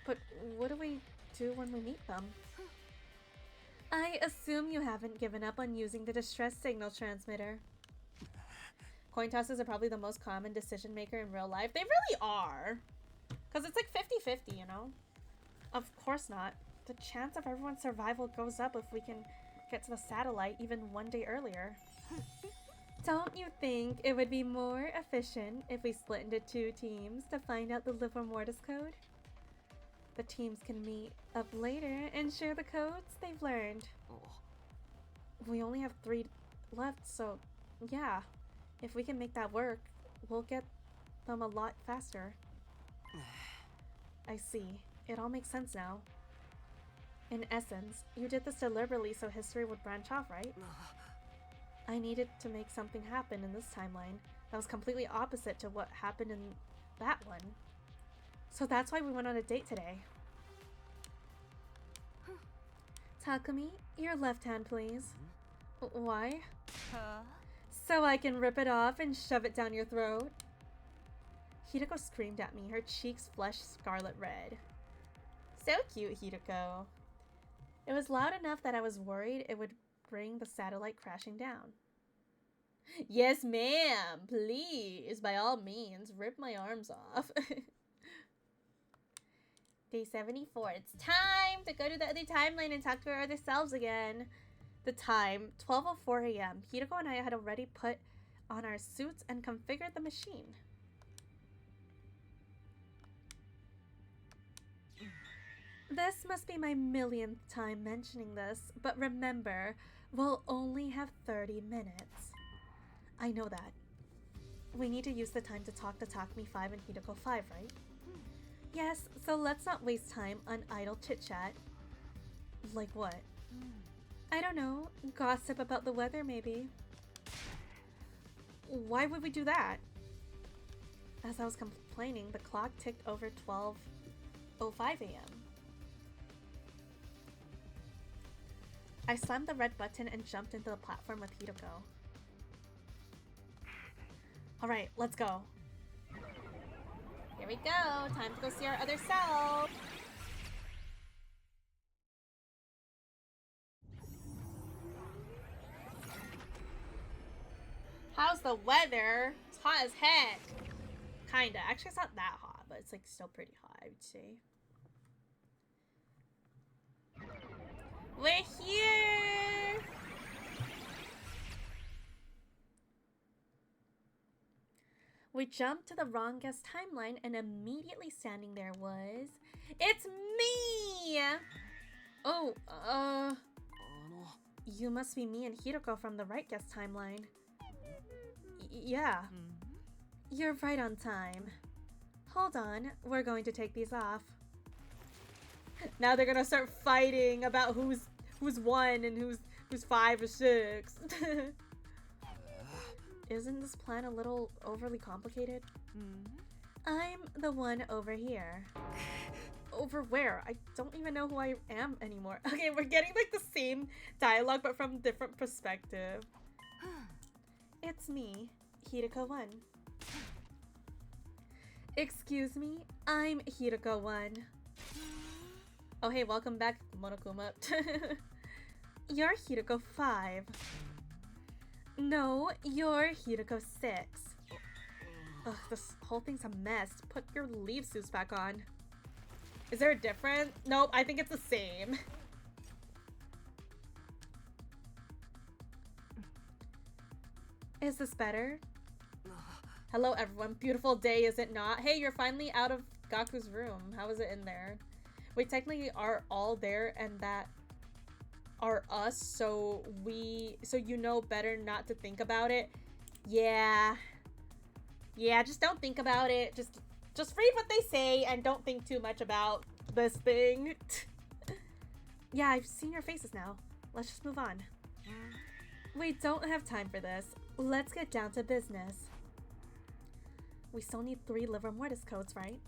But what do we do when we meet them? I assume you haven't given up on using the distress signal transmitter. Coin tosses are probably the most common decision maker in real life. They really are. Because it's like 50-50, you know? Of course not. The chance of everyone's survival goes up if we can get to the satellite even 1 day earlier. Don't you think it would be more efficient if we split into 2 teams to find out the livor mortis code? The teams can meet up later and share the codes they've learned. We only have 3 left, so yeah. If we can make that work, we'll get them a lot faster. I see. It all makes sense now. In essence, you did this deliberately so history would branch off, right? I needed to make something happen in this timeline that was completely opposite to what happened in that one. So that's why we went on a date today. Takumi, your left hand, please. Why? So I can rip it off and shove it down your throat. Hiroko screamed at me, her cheeks flushed scarlet red. So cute, Hiroko. It was loud enough that I was worried it would bring the satellite crashing down. Yes, ma'am. Please, by all means, rip my arms off. Day 74. It's time to go to the other timeline and talk to our other selves again. The time, 12:04 a.m. Hiroko and I had already put on our suits and configured the machine. This must be my millionth time mentioning this, but remember, we'll only have 30 minutes. I know that. We need to use the time to talk to Takumi 5 and Hiroko 5, right? Yes, so let's not waste time on idle chit-chat. Like what? I don't know. Gossip about the weather, maybe. Why would we do that? As I was complaining, the clock ticked over 12:05 a.m. I slammed the red button and jumped into the platform with Hiroko. Alright, let's go. Here we go. Time to go see our other self. How's the weather? It's hot as heck. Kinda. Actually, it's not that hot, but it's like still pretty hot, I would say. We're here! We We jumped to the wrong guest timeline, and immediately standing there was... It's me! Oh, あの you must be me and Hiroko from the right guest timeline. Yeah. You're right on time. Hold on, we're going to take these off. Now they're gonna start fighting about who's 1 and who's 5 or 6. Isn't this plan a little overly complicated? I'm the one over here. Over where? I don't even know who I am anymore. Okay, we're getting like the same dialogue but from different perspective. It's me, Hiroko 1. Excuse me, I'm Hiroko 1. Oh hey, welcome back, Monokuma. You're Hiroko 5. No, you're Hiroko 6. Ugh, this whole thing's a mess. Put your leaf suits back on. Is there a difference? Nope, I think it's the same. Is this better? Hello everyone, beautiful day, is it not? Hey, you're finally out of Gaku's room. How is it in there? We technically are all there and that are us, so you know better not to think about it. Yeah, just don't think about it. Just read what they say and don't think too much about this thing. Yeah, I've seen your faces now. Let's just move on. We don't have time for this. Let's get down to business. We still need 3 liver mortis codes, right?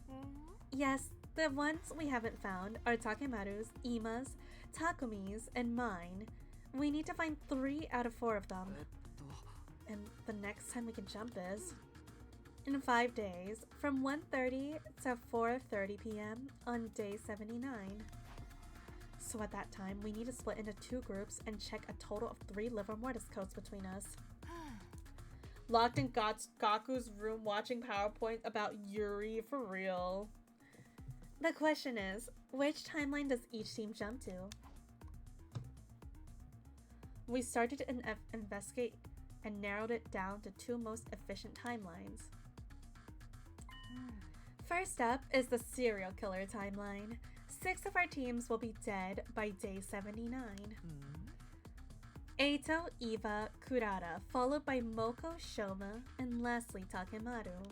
Yes, the ones we haven't found are Takemaru's, Ima's, Takumi's, and mine. We need to find 3 out of 4 of them. And the next time we can jump is... in 5 days, from 1:30 to 4:30 p.m. on day 79. So at that time, we need to split into 2 groups and check a total of 3 liver mortis codes between us. Locked in Gaku's room watching PowerPoint about Yuri, for real. The question is, which timeline does each team jump to? We started to investigate and narrowed it down to 2 most efficient timelines. First up is the serial killer timeline. 6 of our teams will be dead by day 79. Eito, Eva, Kurata, followed by Moko, Shoma, and lastly Takemaru.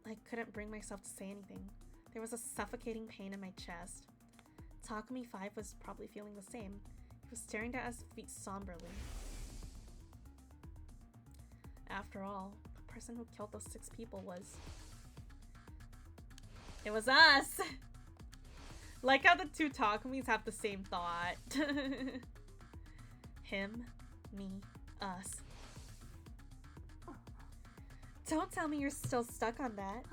I couldn't bring myself to say anything. There was a suffocating pain in my chest. Takumi 5 was probably feeling the same. He was staring down at his feet somberly. After all, the person who killed those 6 people was... it was us! Like how the 2 Takumis have the same thought. Him, me, us. Don't tell me you're still stuck on that.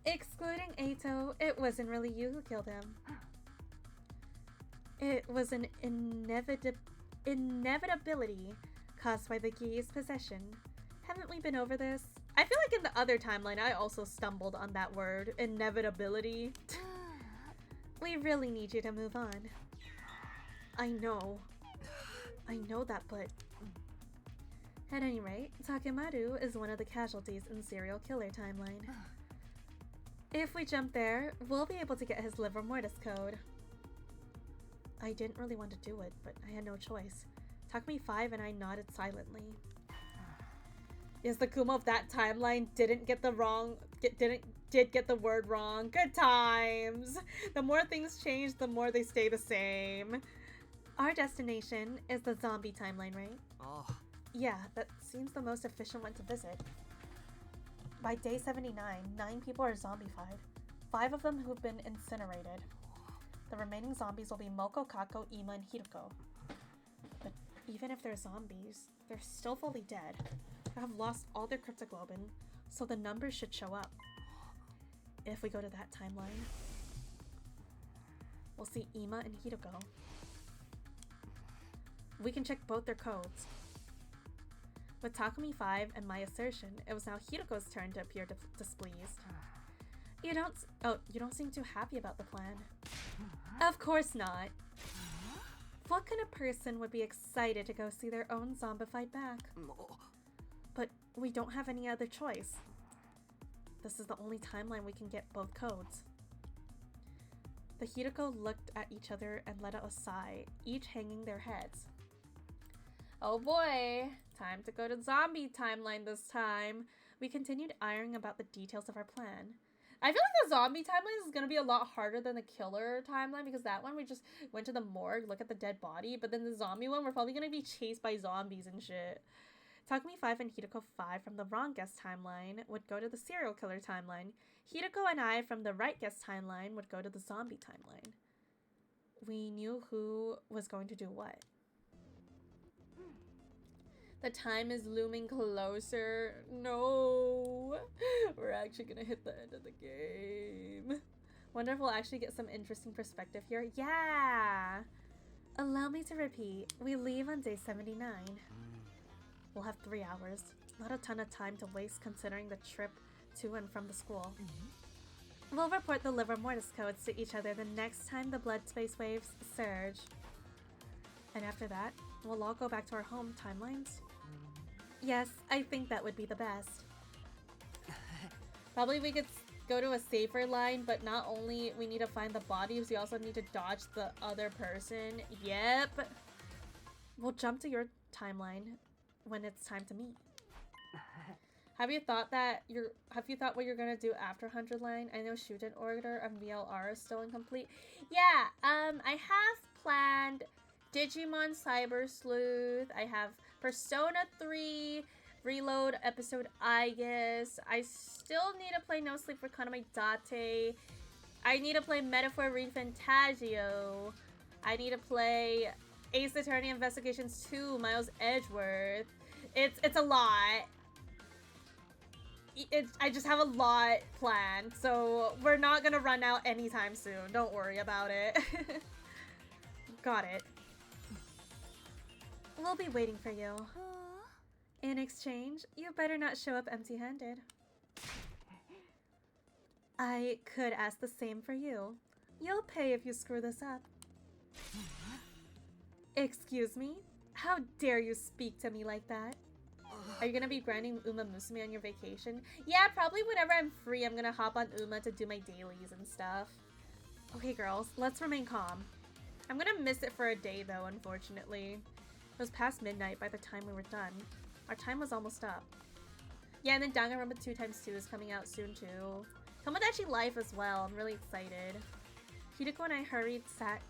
Excluding Eito, it wasn't really you who killed him. It was an inevitability caused by the Gi's possession. Haven't we been over this? I feel like in the other timeline I also stumbled on that word, inevitability. We really need you to move on. I know that, but... At any rate, Takemaru is one of the casualties in Serial Killer timeline. If we jump there, we'll be able to get his liver mortis code. I didn't really want to do it, but I had no choice. Takumi 5 and I nodded silently. Yes, the Kuma of that timeline did get the word wrong. Good times! The more things change, the more they stay the same. Our destination is the zombie timeline, right? Oh. Yeah, that seems the most efficient one to visit. By day 79, 9 people are zombified. 5 of them who've been incinerated. The remaining zombies will be Moko, Kako, Ima, and Hiroko. But even if they're zombies, they're still fully dead. They have lost all their cryptoglobin, so the numbers should show up. If we go to that timeline, we'll see Ima and Hiroko. We can check both their codes. With Takumi 5 and my assertion, it was now Hiroko's turn to appear displeased. You don't seem too happy about the plan. Of course not. What kind of person would be excited to go see their own zombified back? But we don't have any other choice. This is the only timeline we can get both codes. The Hideko looked at each other and let out a sigh, each hanging their heads. Oh boy, time to go to zombie timeline this time. We continued ironing about the details of our plan. I feel like the zombie timeline is gonna be a lot harder than the killer timeline because that one we just went to the morgue, look at the dead body, but then the zombie one we're probably gonna be chased by zombies and shit. Takumi 5 and Hideko 5 from the wrong guess timeline would go to the serial killer timeline. Hideko and I from the right guess timeline would go to the zombie timeline. We knew who was going to do what. The time is looming closer. No, we're actually gonna hit the end of the game. Wonder if we'll actually get some interesting perspective here. Yeah! Allow me to repeat. We leave on day 79. We'll have 3 hours. Not a ton of time to waste considering the trip to and from the school. We'll report the liver mortis codes to each other the next time the blood space waves surge. And after that, we'll all go back to our home timelines. Yes, I think that would be the best. Probably we could go to a safer line, but not only we need to find the bodies, we also need to dodge the other person. Yep. We'll jump to your timeline when it's time to meet. Have you thought what you're gonna do after 100 line? I know shoot in order and VLR is still incomplete. Yeah, I have planned Digimon Cyber Sleuth. I have Persona 3 Reload episode Aegis. I still need to play No Sleep for Kaname Date. I need to play Metaphor ReFantagio. I need to play Ace Attorney Investigations 2 Miles Edgeworth. It's a lot. I just have a lot planned, so we're not gonna run out anytime soon. Don't worry about it. Got it. We'll be waiting for you. In exchange, you better not show up empty-handed. I could ask the same for you. You'll pay if you screw this up. Excuse me? How dare you speak to me like that? Are you gonna be grinding Uma Musume on your vacation? Yeah, probably whenever I'm free, I'm gonna hop on Uma to do my dailies and stuff. Okay, girls, let's remain calm. I'm gonna miss it for a day, though, unfortunately. It was past midnight by the time we were done. Our time was almost up. Yeah, and then Danganronpa 2x2 is coming out soon, too. Tomodachi Life as well. I'm really excited. Hideko and I hurried, set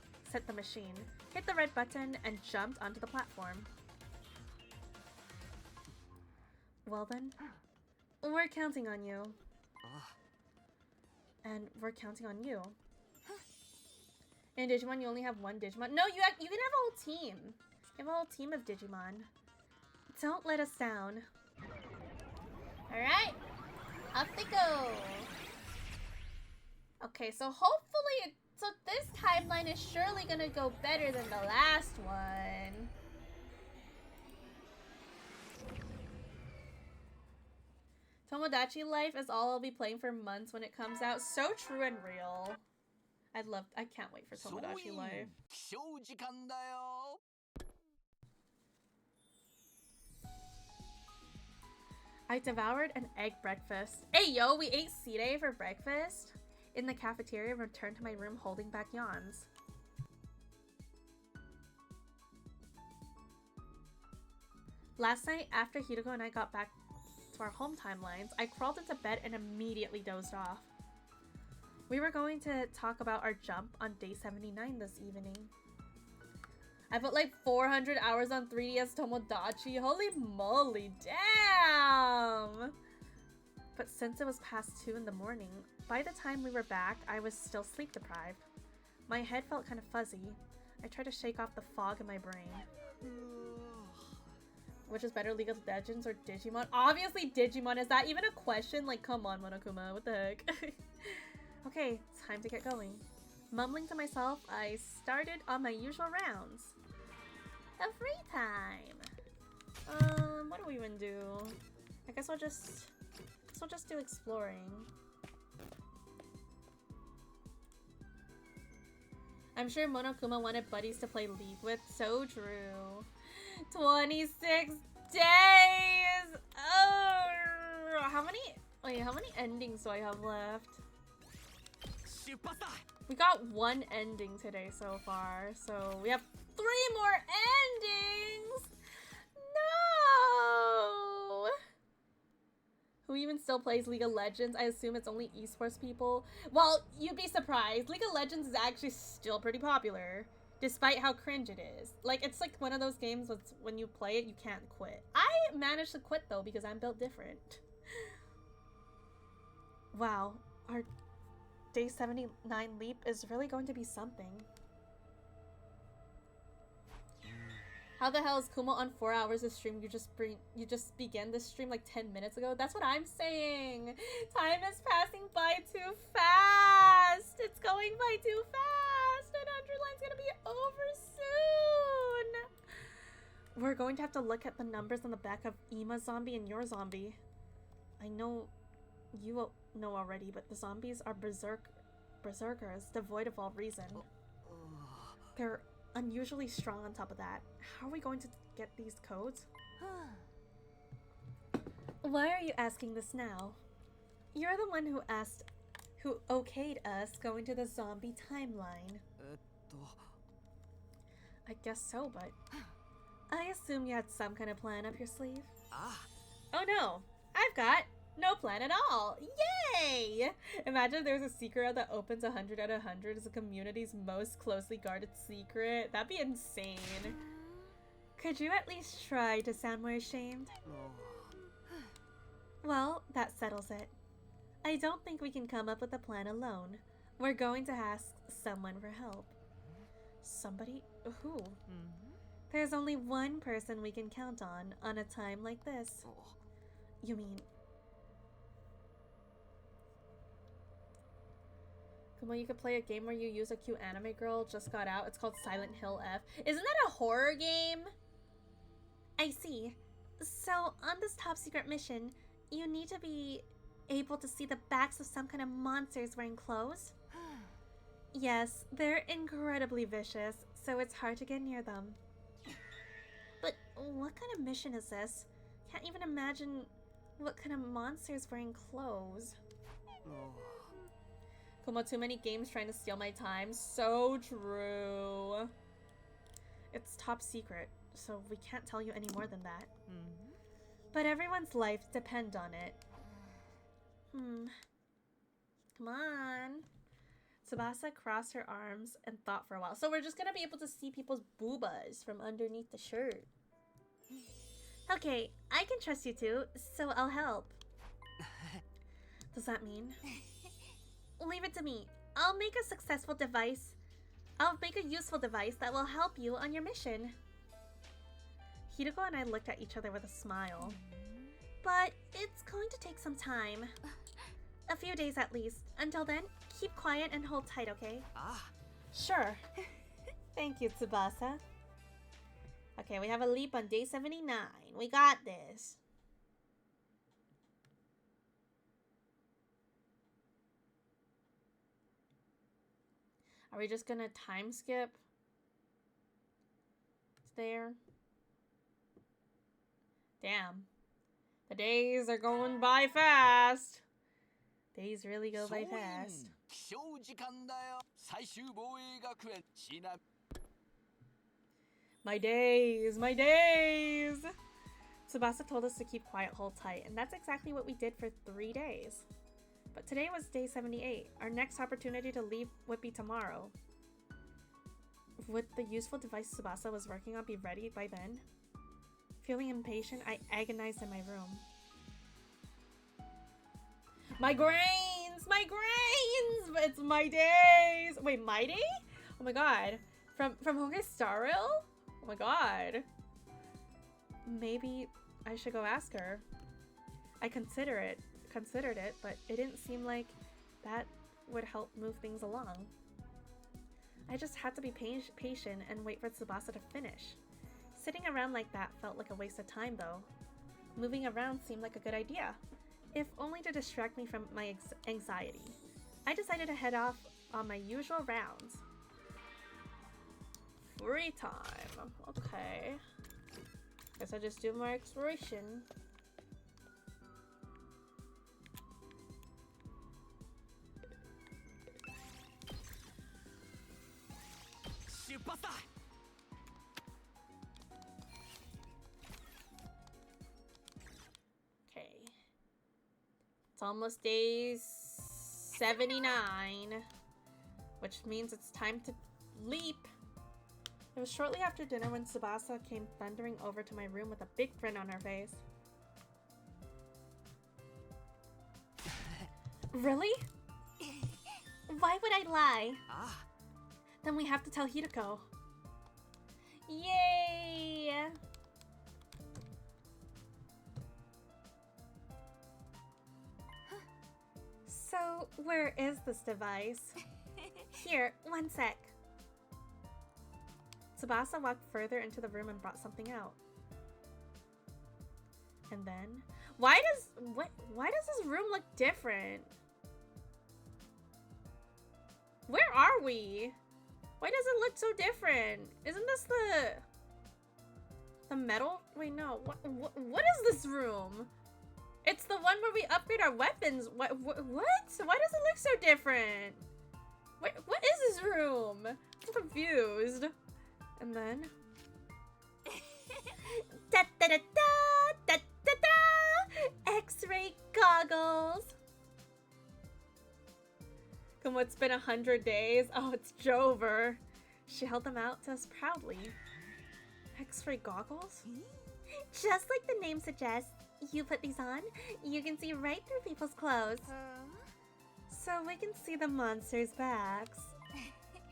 the machine, hit the red button, and jumped onto the platform. Well then, we're counting on you. And we're counting on you. In Digimon, you only have one Digimon. No, you can have a whole team. You have a whole team of Digimon. Don't let us down. Alright, off they go. Okay, so hopefully, so this timeline is surely gonna go better than the last one. Tomodachi Life is all I'll be playing for months when it comes out. So true and real. I can't wait for Tomodachi Life. 起床時間だよ I devoured an egg breakfast. Hey yo, we ate sire for breakfast? In the cafeteria, returned to my room holding back yawns. Last night, after Hideko and I got back to our home timelines, I crawled into bed and immediately dozed off. We were going to talk about our jump on day 79 this evening. I put like 400 hours on 3DS Tomodachi. Holy moly, damn! But since it was past 2 in the morning, by the time we were back, I was still sleep deprived. My head felt kind of fuzzy. I tried to shake off the fog in my brain. Which is better, League of Legends or Digimon? Obviously Digimon. Is that even a question? Like, come on, Monokuma. What the heck? Okay, time to get going. Mumbling to myself, I started on my usual rounds. A free time. What do we even do? I guess we'll just do exploring. I'm sure Monokuma wanted buddies to play League with. So true. 26 days! Oh, how many? Wait, how many endings do I have left? 出発だ We got one ending today so far, so we have 3 more endings! No! Who even still plays League of Legends? I assume it's only esports people. Well, you'd be surprised. League of Legends is actually still pretty popular, despite how cringe it is. Like, it's like one of those games that's when you play it, you can't quit. I managed to quit though because I'm built different. Wow, our day 79 leap is really going to be something. How the hell is Kumo on 4 hours of stream? You just began this stream like 10 minutes ago? That's what I'm saying. Time is passing by too fast. It's going by too fast. And Underline's gonna be over soon. We're going to have to look at the numbers on the back of Ima's zombie and your zombie. I know you know already, but the zombies are berserkers, devoid of all reason. They're unusually strong on top of that. How are we going to get these codes? Why are you asking this now? You're the one who okayed us going to the zombie timeline. I guess so, but I assume you had some kind of plan up your sleeve. Oh no, I've got no plan at all. Yay! Imagine if there's a secret route that opens 100 out of 100 as the community's most closely guarded secret. That'd be insane. Could you at least try to sound more ashamed? Well, that settles it. I don't think we can come up with a plan alone. We're going to ask someone for help. Somebody? Who? There's only one person we can count on a time like this. You mean... Come on, you could play a game where you use a cute anime girl just got out. It's called Silent Hill F. Isn't that a horror game? I see. So, on this top secret mission, you need to be able to see the backs of some kind of monsters wearing clothes? Yes, they're incredibly vicious, so it's hard to get near them. But what kind of mission is this? Can't even imagine what kind of monsters wearing clothes. Kumo, too many games trying to steal my time. So true. It's top secret, so we can't tell you any more than that. But everyone's life depends on it. Come on. Tsubasa crossed her arms and thought for a while. So we're just gonna be able to see people's boobas from underneath the shirt. Okay, I can trust you two, so I'll help. Does that mean? Leave it to me. I'll make a successful device. I'll make a useful device that will help you on your mission. Hideko and I looked at each other with a smile. But it's going to take some time. A few days at least. Until then, keep quiet and hold tight, okay? Sure. Thank you, Tsubasa. Okay, we have a leap on day 79. We got this. Are we just gonna time skip? It's there. Damn. The days are going by fast. Days really go by fast. My days, my days! Tsubasa told us to keep quiet, hold tight, and that's exactly what we did for 3 days. But today was day 78. Our next opportunity to leave would be tomorrow. Would the useful device Tsubasa was working on be ready by then? Feeling impatient, I agonized in my room. My grains! My grains! It's my days! Wait, my day? Oh my god. From Honkai Star Rail? Oh my god. Maybe I should go ask her. I considered it, but it didn't seem like that would help move things along. I just had to be patient and wait for Tsubasa to finish. Sitting around like that felt like a waste of time though. Moving around seemed like a good idea, if only to distract me from my anxiety. I decided to head off on my usual rounds. Free time. Okay. Guess I'll just do more exploration. Okay. It's almost day 79, which means it's time to leap. It was shortly after dinner when Tsubasa came thundering over to my room with a big grin on her face. Really? Why would I lie? Ah, Then we have to tell Hideko. Yay! So, where is this device? Here, one sec. Tsubasa walked further into the room and brought something out. And then, why does this room look different? Where are we? Why does it look so different? Isn't this the metal? Wait, no. What is this room? It's the one where we upgrade our weapons. What? Why does it look so different? What is this room? I'm confused. And then Da da da da da da da! X-ray goggles. come what's been 100 days. Oh, it's Jover. She held them out to us proudly. X-ray goggles? Just like the name suggests, you put these on, you can see right through people's clothes. So we can see the monsters' backs.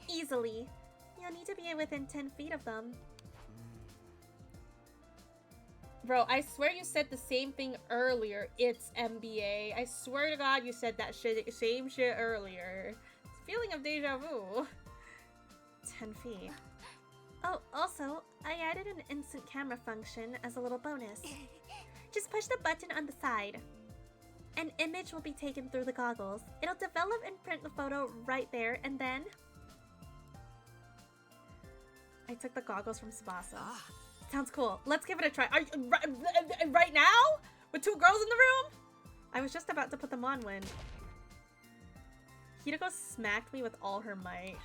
Easily. You'll need to be within 10 feet of them. Bro, I swear you said the same thing earlier. It's NBA. I swear to God you said that same shit earlier. It's a feeling of deja vu. 10 feet. Oh, also, I added an instant camera function as a little bonus. Just push the button on the side. An image will be taken through the goggles. It'll develop and print the photo right there, and then... I took the goggles from Tsubasa. ah. Sounds cool. Let's give it a try. Are you, right now? With 2 girls in the room? I was just about to put them on when... Hideko smacked me with all her might.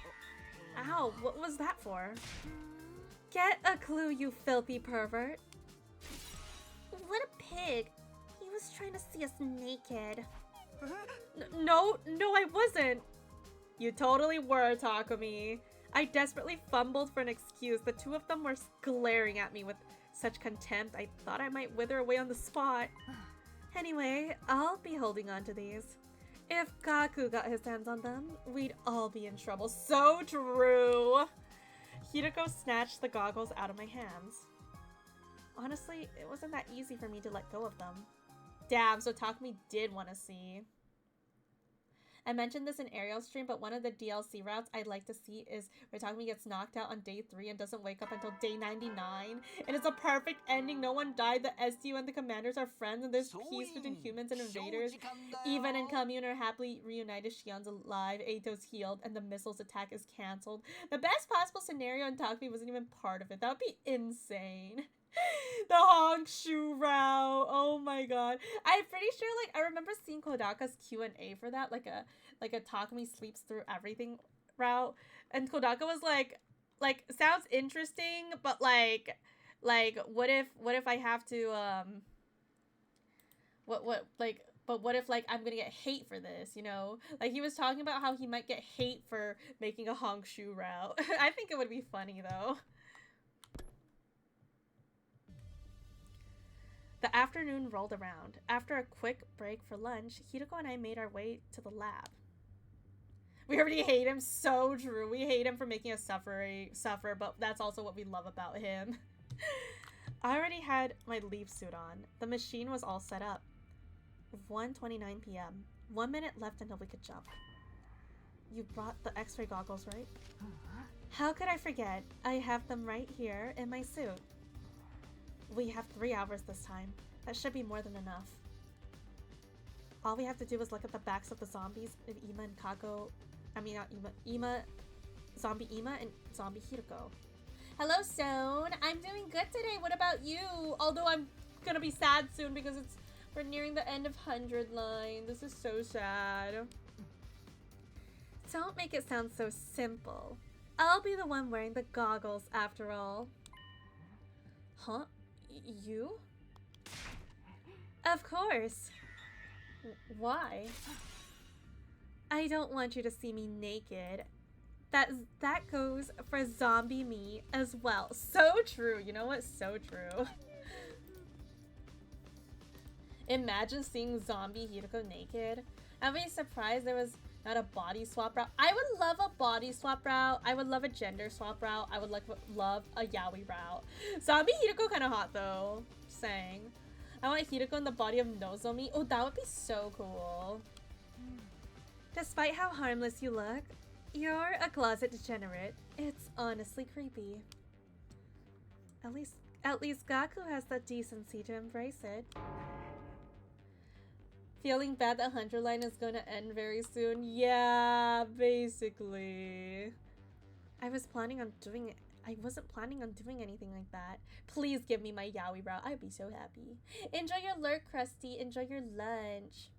Ow, what was that for? Get a clue, you filthy pervert. What a pig. He was trying to see us naked. No, I wasn't. You totally were, Takumi. I desperately fumbled for an excuse. The 2 of them were glaring at me with such contempt, I thought I might wither away on the spot. Anyway, I'll be holding on to these. If Gaku got his hands on them, we'd all be in trouble. So true! Hideko snatched the goggles out of my hands. Honestly, it wasn't that easy for me to let go of them. Damn, so Takumi did want to see. I mentioned this in Ariel's stream, but one of the DLC routes I'd like to see is where Takumi gets knocked out on day 3 and doesn't wake up until day 99. And it's a perfect ending. No one died. The SDU and the commanders are friends, and there's peace between humans and invaders. Even and Commune are happily reunited. Shion's alive, Eito's healed, and the missiles attack is cancelled. The best possible scenario, and Takumi wasn't even part of it. That would be insane. The Hongshu route. Oh my god. I'm pretty sure, like, I remember seeing Kodaka's Q&A for that, like a Takumi sleeps through everything route, and Kodaka was like sounds interesting, but like what if I have to what if, like, I'm gonna get hate for this, you know? Like, he was talking about how he might get hate for making a Hongshu route. I think it would be funny though. The afternoon rolled around. After a quick break for lunch, Hideko and I made our way to the lab. We already hate him. So true. We hate him for making us suffer, but that's also what we love about him. I already had my leaf suit on. The machine was all set up. 1:29 p.m. 1 minute left until we could jump. You brought the X-ray goggles, right? How could I forget? I have them right here in my suit. We have 3 hours this time. That should be more than enough. All we have to do is look at the backs of the zombies in Ima and Kako. I mean, not Ima. Zombie Ima and Zombie Hideko. Hello, Stone. I'm doing good today. What about you? Although I'm gonna be sad soon because we're nearing the end of 100 line. This is so sad. Don't make it sound so simple. I'll be the one wearing the goggles after all. Huh? You? Of course. Why? I don't want you to see me naked. That goes for zombie me as well. So true. You know what? So true. Imagine seeing zombie Hiroko naked. I'd be surprised there was not a body swap route. I would love a body swap route. I would love a gender swap route. I would love a yaoi route. Zombie Hiroko kind of hot though. Just saying. I want Hiroko in the body of Nozomi. Oh, that would be so cool. Despite how harmless you look, you're a closet degenerate. It's honestly creepy. At least Gaku has the decency to embrace it. Feeling bad that 100 line is gonna end very soon. Yeah, basically. I wasn't planning on doing anything like that. Please give me my yaoi route. I'd be so happy. Enjoy your lurk, Krusty. Enjoy your lunch.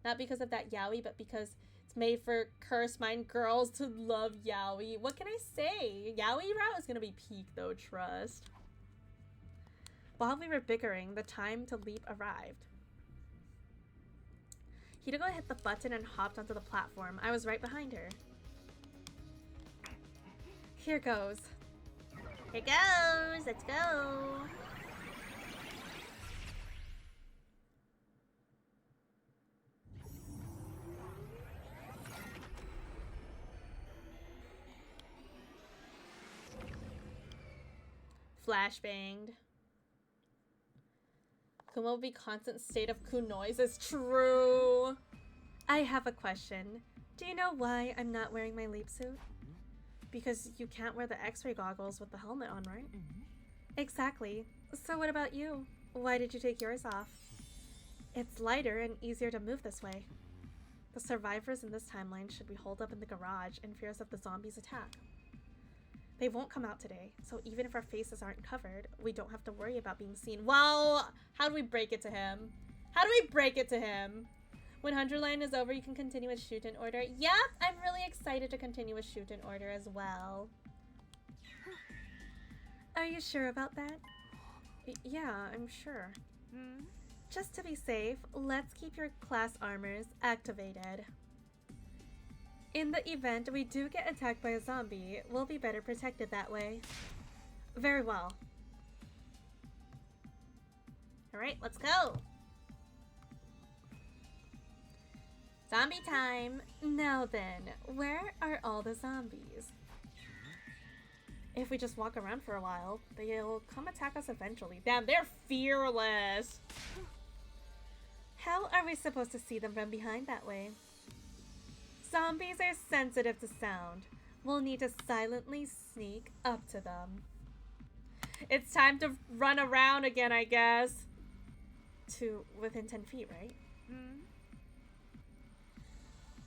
Not because of that yaoi, but because it's made for cursed mind girls to love yaoi. What can I say? Yaoi route is gonna be peak though, trust. While we were bickering, the time to leap arrived. Hiroko hit the button and hopped onto the platform. I was right behind her. Here goes. Here goes. Let's go. Flashbanged. Kuma will be constant state of kunoise. It's true. I have a question. Do you know why I'm not wearing my leap suit? Because you can't wear the x-ray goggles with the helmet on, right? Exactly. So what about you? Why did you take yours off? It's lighter and easier to move this way. The survivors in this timeline should be holed up in the garage in fears of the zombies' attack. They won't come out today, so even if our faces aren't covered, we don't have to worry about being seen. Well, how do we break it to him? How do we break it to him? When 100 line is over, you can continue with shoot in order. Yep, I'm really excited to continue with shoot in order as well. Are you sure about that? Yeah, I'm sure. Just to be safe, let's keep your class armors activated. In the event we do get attacked by a zombie, we'll be better protected that way. Very well. Alright, let's go. Zombie time. Now then, where are all the zombies? If we just walk around for a while, they'll come attack us eventually. Damn, they're fearless. How are we supposed to see them from behind that way? Zombies are sensitive to sound. We'll need to silently sneak up to them. It's time to run around again, I guess. To within 10 feet, right?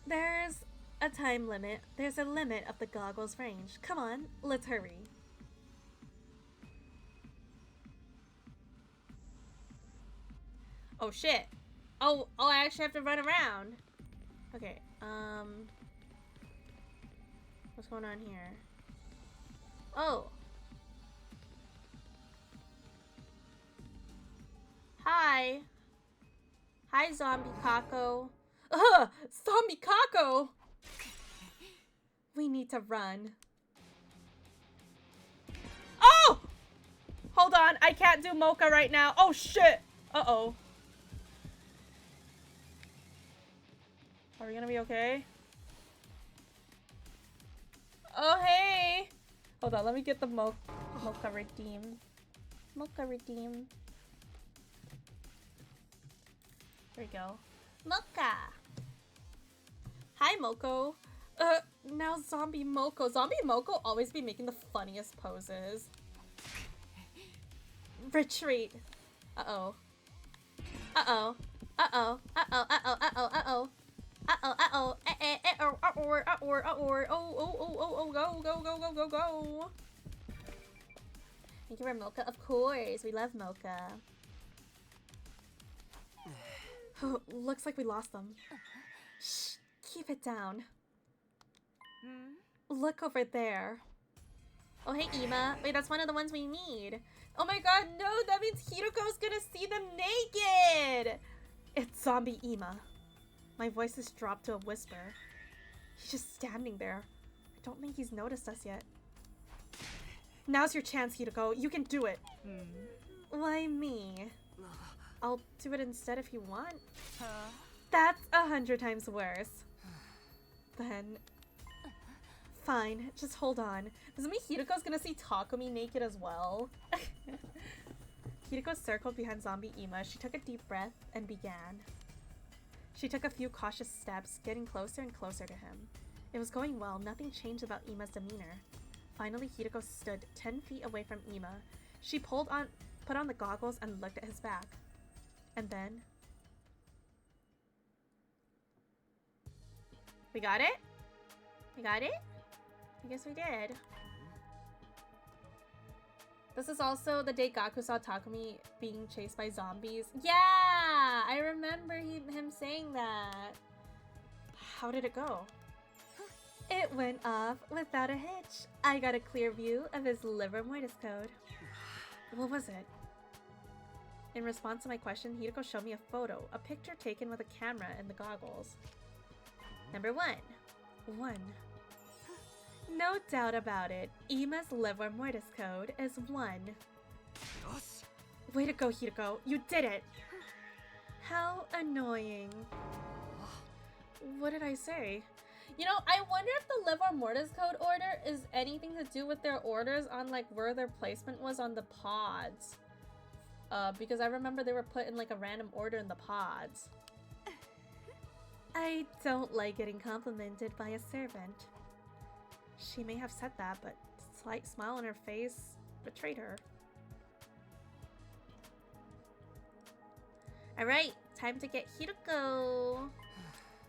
There's a time limit. There's a limit of the goggles range. Come on, let's hurry. Oh shit. Oh, I actually have to run around. Okay, what's going on here? Oh. Hi. Hi, Zombie Kako. Ugh! Zombie Kako! We need to run. Oh! Hold on, I can't do Mocha right now. Oh shit! Uh-oh. Are we gonna be okay? Oh, hey! Hold on, let me get the Mocha redeem. Mocha redeem. There we go. Mocha. Hi, Moko. Now Zombie Moko. Zombie Moko always be making the funniest poses. Retreat. Uh-oh. Uh-oh. Uh-oh. Uh-oh. Uh-oh. Uh-oh. Uh-oh. Uh-oh. Uh-oh. Oh, go, go, go, go, go, go. Thank you for Mocha. Of course, we love Mocha. Oh, looks like we lost them. Shh, keep it down. Look over there. Oh, hey, Ima. Wait, that's one of the ones we need. Oh my god, no, that means Hiruko's gonna see them naked! It's zombie Ima. My voice has dropped to a whisper. He's just standing there. I don't think he's noticed us yet. Now's your chance, Hiruko. You can do it. Why me? I'll do it instead if you want. That's 100 times worse. Then... Fine, just hold on. Does it mean Hiruko's gonna see Takumi naked as well? Hiriko circled behind zombie Ima. She took a deep breath and began. She took a few cautious steps, getting closer and closer to him. It was going well. Nothing changed about Ima's demeanor. Finally, Hiriko stood 10 feet away from Ima. She put on the goggles and looked at his back. And then... We got it? We got it? I guess we did. This is also the day Gaku saw Takumi being chased by zombies. Yeah! I remember him saying that. How did it go? It went off without a hitch. I got a clear view of his liver mortis code. What was it? In response to my question, Hiroko showed me a photo, a picture taken with a camera and the goggles. Number 1. 1. No doubt about it. Ima's liver mortis code is 1. Way to go, Hiroko. You did it! How annoying. What did I say? You know, I wonder if the liver mortis code order is anything to do with their orders on like where their placement was on the pods. Because I remember they were put in like a random order in the pods. I don't like getting complimented by a servant. She may have said that, but a slight smile on her face betrayed her. Alright, time to get Hiroko.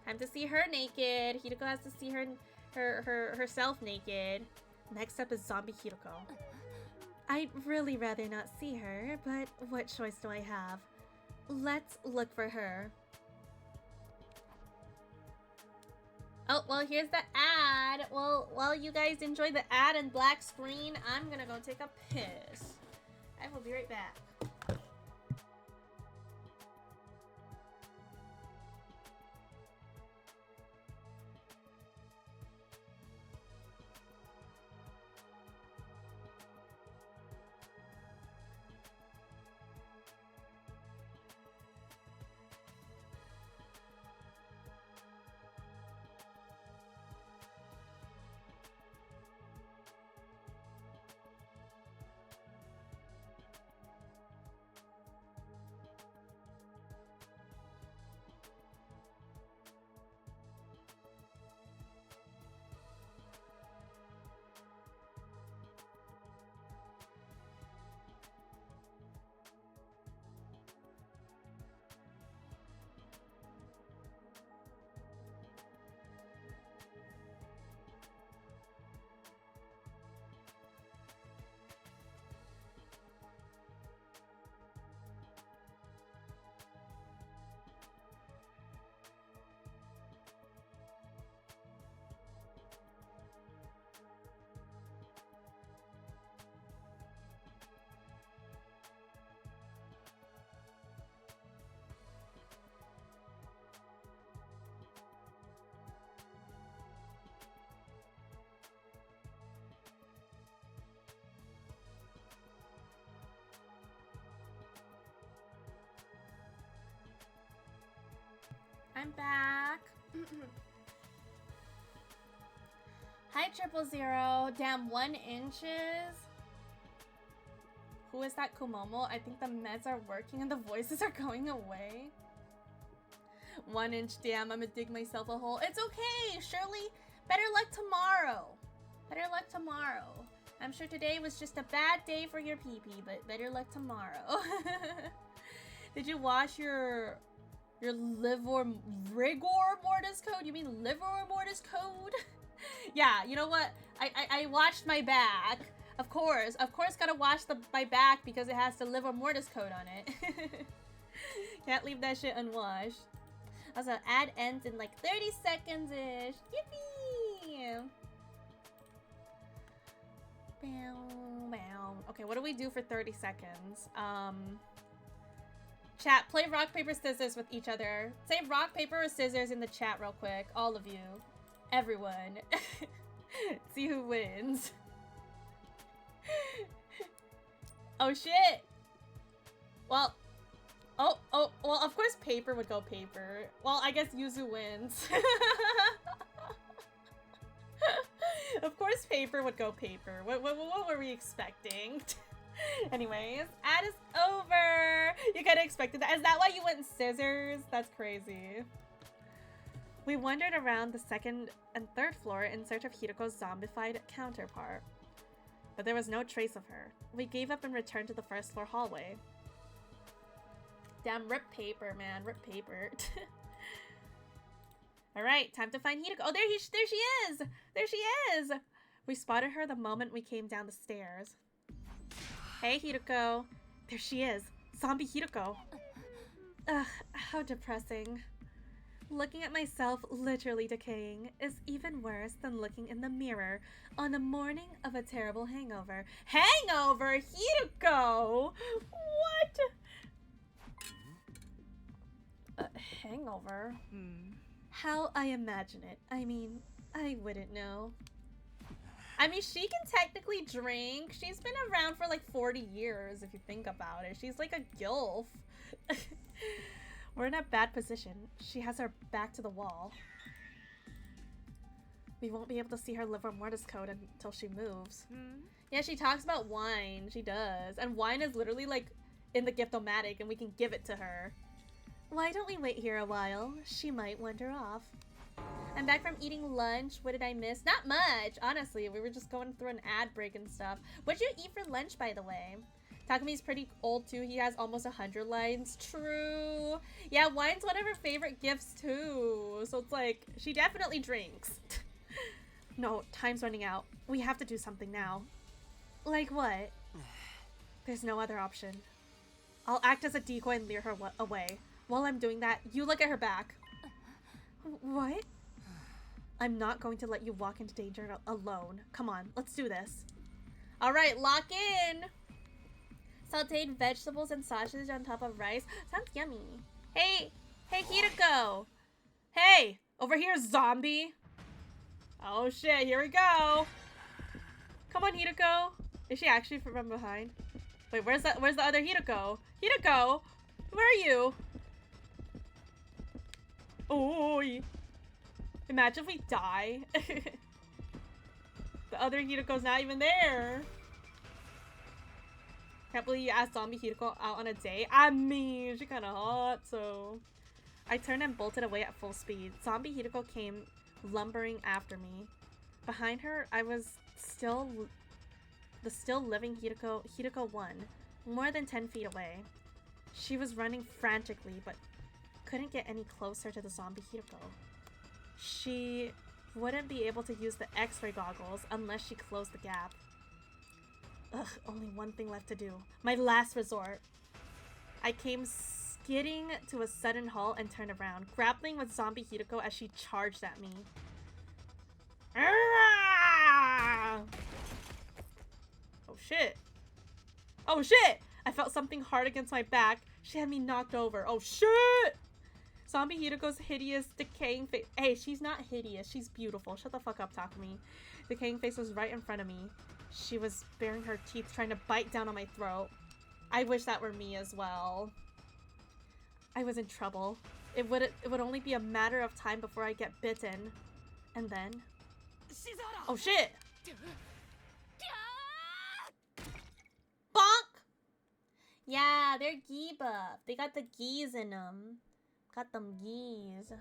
Time to see her naked. Hiroko has to see herself naked. Next up is zombie Hiroko. I'd really rather not see her, but what choice do I have? Let's look for her. Oh, well, here's the ad. Well, while you guys enjoy the ad and black screen, I'm gonna go take a piss. I will be right back. I'm back. Hi, 000. Damn, 1 inches. Who is that, Kumomo? I think the meds are working and the voices are going away. 1 inch, damn, I'ma dig myself a hole. It's okay, Shirley. Better luck tomorrow. Better luck tomorrow. I'm sure today was just a bad day for your pee-pee, but better luck tomorrow. Did you wash your rigor mortis code? You mean liver mortis code? Yeah, you know what? I washed my back. Of course, gotta wash my back because it has the liver mortis coat on it. Can't leave that shit unwashed. Also, ad ends in like 30 seconds-ish. Yippee! Bow, bow. Okay, what do we do for 30 seconds? Chat, play rock, paper, scissors with each other. Say rock, paper, or scissors in the chat real quick. All of you. Everyone. See who wins. Oh shit! Well, well, of course paper would go paper. Well, I guess Yuzu wins. Of course paper would go paper. What were we expecting? Anyways, ad is over! You kinda expected that. Is that why you went scissors? That's crazy. We wandered around the second and third floor in search of Hiroko's zombified counterpart. But there was no trace of her. We gave up and returned to the first floor hallway. Damn, rip paper, man. Rip paper. Alright, time to find Hiroko. Oh, there she is! There she is! We spotted her the moment we came down the stairs. Hey, Hiroko. There she is. Zombie Hiroko. Ugh, how depressing. Looking at myself literally decaying is even worse than looking in the mirror on the morning of a terrible hangover. Hangover? Hiroko! What? Hangover? How I imagine it. I mean, I wouldn't know. I mean, she can technically drink. She's been around for like 40 years if you think about it. She's like a gilf. We're in a bad position. She has her back to the wall. We won't be able to see her liver mortis code until she moves. Yeah, she talks about wine. She does. And wine is literally like in the gift-o-matic and we can give it to her. Why don't we wait here a while? She might wander off. I'm back from eating lunch. What did I miss? Not much, honestly. We were just going through an ad break and stuff. What'd you eat for lunch, by the way? Takumi's pretty old too. He has almost 100 lines. True. Yeah, wine's one of her favorite gifts too. So it's like, she definitely drinks. No, time's running out. We have to do something now. Like what? There's no other option. I'll act as a decoy and lure her away. While I'm doing that, you look at her back. What? I'm not going to let you walk into danger alone. Come on, let's do this. Alright, lock in! Sauteed vegetables and sausage on top of rice. Sounds yummy. Hey! Hey, Hiroko! Hey! Over here, zombie! Oh shit, here we go! Come on, Hiroko! Is she actually from behind? Wait, where's the other Hiroko? Hiroko! Where are you? Oh, imagine if we die. The other Hiroko's not even there. Can't believe you asked zombie Hiroko out on a date. I mean, she's kind of hot, so... I turned and bolted away at full speed. Zombie Hiroko came lumbering after me. Behind her, I was the still living Hiroko 1, more than 10 feet away. She was running frantically, but couldn't get any closer to the zombie Hiroko. She wouldn't be able to use the X-ray goggles unless she closed the gap. Ugh, only one thing left to do. My last resort. I came skidding to a sudden halt and turned around, grappling with zombie Hiroko as she charged at me. Ah! Oh shit. Oh shit! I felt something hard against my back. She had me knocked over. Oh shit! Zombie Hiroko's hideous, decaying face. Hey, she's not hideous. She's beautiful. Shut the fuck up, Takumi. Decaying face was right in front of me. She was baring her teeth, trying to bite down on my throat. I wish that were me as well. I was in trouble. It would only be a matter of time before I get bitten. And then... Oh shit! Bonk! Yeah, they're gi buff. They got the geese in them. Got them geese.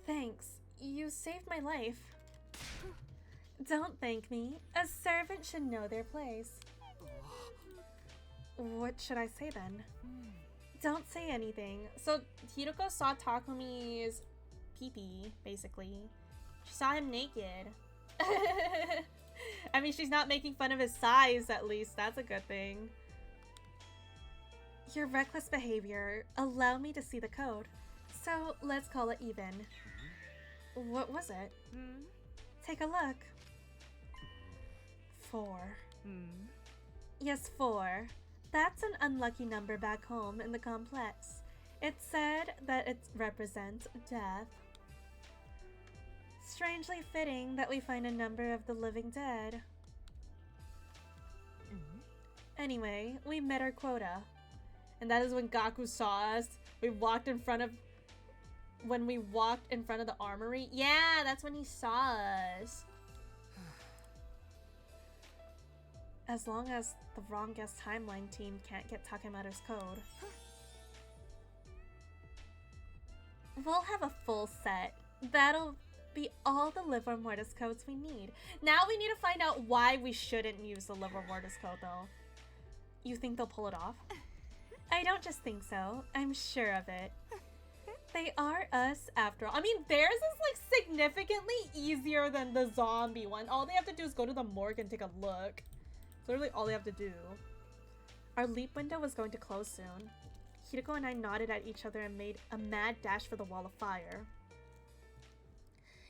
Thanks. You saved my life. Don't thank me. A servant should know their place. What should I say then? Don't say anything. So Hiroko saw Takumi's pee-pee, basically. She saw him naked. I mean, she's not making fun of his size, at least. That's a good thing. Your reckless behavior allowed me to see the code. So let's call it even. What was it? Take a look. 4. Yes, 4. That's an unlucky number back home in the complex. It said that it represents death. Strangely fitting that we find a number of the living dead. Anyway, we met our quota. And that is when Gaku saw us. When we walked in front of the armory. Yeah, that's when he saw us. As long as the Wrong Guess Timeline team can't get Takemura's code. We'll have a full set. That'll be all the Livor Mortis codes we need. Now we need to find out why we shouldn't use the Livor Mortis code, though. You think they'll pull it off? I don't just think so. I'm sure of it. They are us after all. I mean, theirs is like significantly easier than the zombie one. All they have to do is go to the morgue and take a look. It's literally all they have to do. Our leap window was going to close soon. Hiriko and I nodded at each other and made a mad dash for the wall of fire.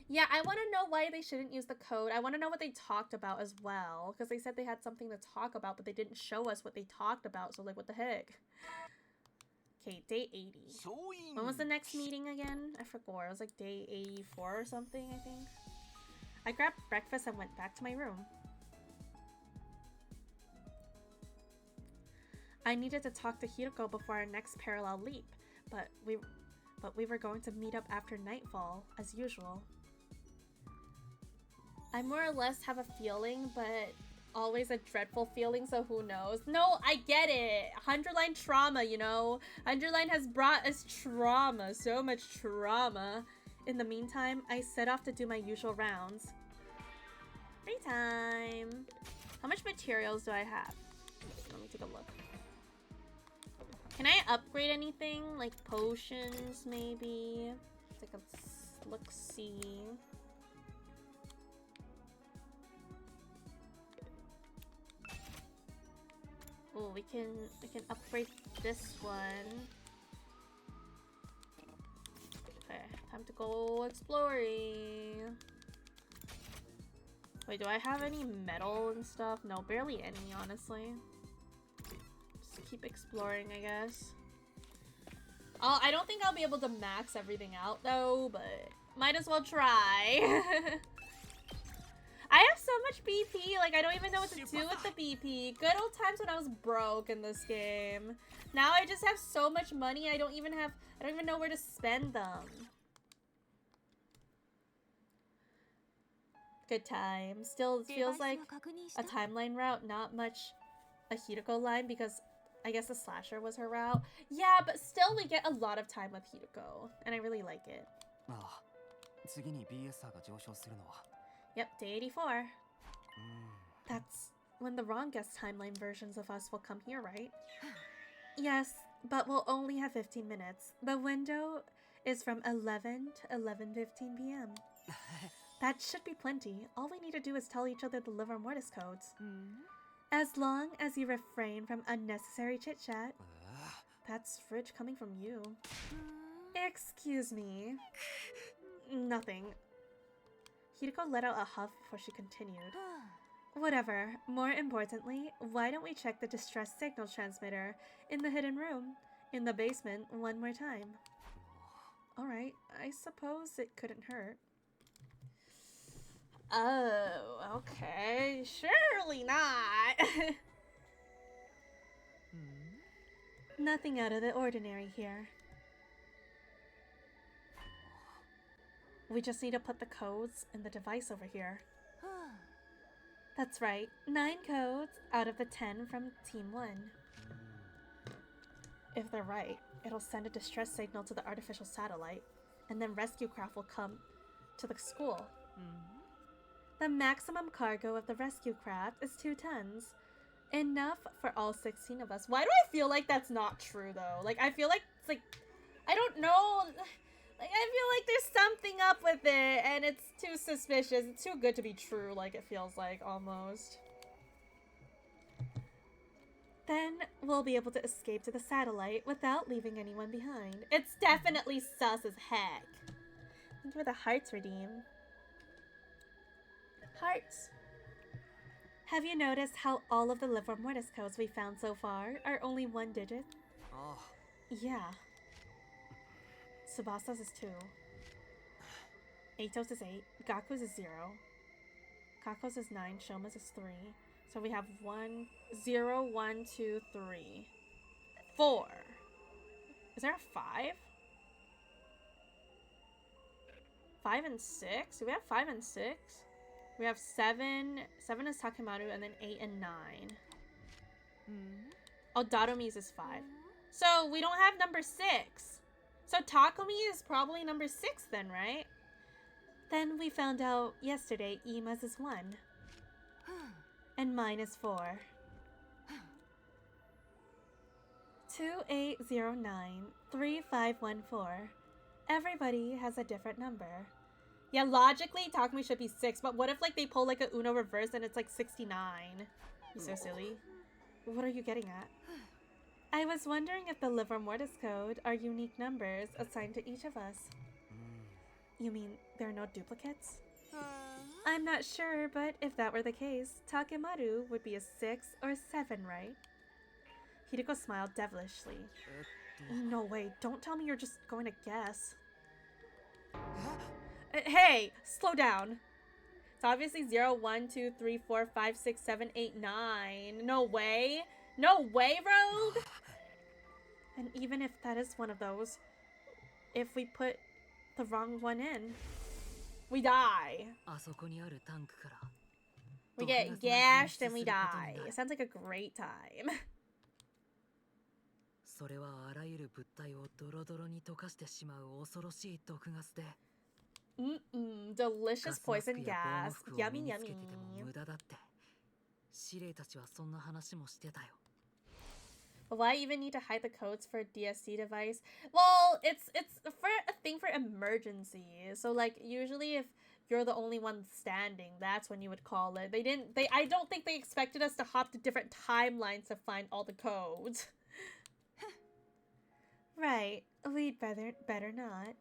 Yeah, I want to know why they shouldn't use the code. I want to know what they talked about as well. Because they said they had something to talk about, but they didn't show us what they talked about. So, like, what the heck? Okay, day 80. When was the next meeting again? I forgot. It was like day 84 or something, I think. I grabbed breakfast and went back to my room. I needed to talk to Hiriko before our next parallel leap, but we were going to meet up after nightfall, as usual. I more or less have a feeling, but always a dreadful feeling, so who knows? No, I get it. 100-line trauma, you know? 100-line has brought us trauma, so much trauma. In the meantime, I set off to do my usual rounds. Free time. How much materials do I have? Let me take a look. Can I upgrade anything? Like potions, maybe? Take a look-see. Oh, we can upgrade this one. Okay, time to go exploring. Wait, do I have any metal and stuff? No, barely any, honestly. Just keep exploring, I guess. I don't think I'll be able to max everything out though, but might as well try. I have so much BP, like I don't even know what to do with the BP. Good old times when I was broke in this game. Now I just have so much money, I don't even know where to spend them. Good time. Still, it feels like a timeline route, not much a Hiriko line, because I guess the slasher was her route. Yeah, but still we get a lot of time with Hiriko, and I really like it. Yep, day 84. That's when the Wrong Guess Timeline versions of us will come here, right? Yes, but we'll only have 15 minutes. The window is from 11 to 11:15 p.m. That should be plenty. All we need to do is tell each other the Livor Mortis codes. As long as you refrain from unnecessary chit-chat. That's fridge coming from you. Excuse me. Nothing. Hiriko let out a huff before she continued. Whatever. More importantly, why don't we check the distress signal transmitter in the hidden room in the basement one more time? Alright, I suppose it couldn't hurt. Oh, okay. Surely not. Nothing out of the ordinary here. We just need to put the codes in the device over here. That's right, 9 codes out of the 10 from Team 1. If they're right, it'll send a distress signal to the artificial satellite, and then rescue craft will come to the school. The maximum cargo of the rescue craft is 2 tons. Enough for all 16 of us. Why do I feel like that's not true, though? Like, I feel like it's like... I don't know... Like, I feel like there's something up with it, and it's too suspicious. It's too good to be true, like it feels like, almost. Then we'll be able to escape to the satellite without leaving anyone behind. It's definitely sus as heck. Thank you for the hearts, Redeem. Hearts. Have you noticed how all of the Livor Mortis codes we found so far are only 1 digit?あ Yeah. Tsubasa's is 2. Ato's is 8. Gaku's is 0. Kako's is 9. Shoma's is 3. So we have 1, 0, 1, 2, 3. 4. Is there a 5? 5 and 6? Do we have 5 and 6? We have 7. 7 is Takemaru, and then 8 and 9. Oh, Dadomi's is 5. So we don't have number 6. So Takumi is probably number 6 then, right? Then we found out yesterday Ima's is 1. And mine is 4. 2809-3514. Everybody has a different number. Yeah, logically Takumi should be 6, but what if like they pull like a Uno reverse and it's like 69? You so silly. What are you getting at? I was wondering if the Livor Mortis code are unique numbers assigned to each of us. You mean there are no duplicates? I'm not sure, but if that were the case, Takemaru would be a 6 or 7, right? Hideko smiled devilishly. No way, don't tell me you're just going to guess. Hey, slow down. It's obviously 0, 1, 2, 3, 4, 5, 6, 7, 8, 9. No way. No way, Rogue! And even if that is one of those, if we put the wrong one in, we die. あそこにあるタンクから We get gashed and we die. It sounds like a great time. それはあらゆる物体をドロドロに溶かしてしまう恐ろしい毒ガスで Delicious ガスマス poison クや gas. 防護服を身 Yummy, につけてても yummy. 無駄だって司令たちはそんな話もしてたよ But why even need to hide the codes for a DSC device? Well, it's for a thing for emergencies. So like usually if you're the only one standing, that's when you would call it. I don't think they expected us to hop to different timelines to find all the codes. Right. We'd better not.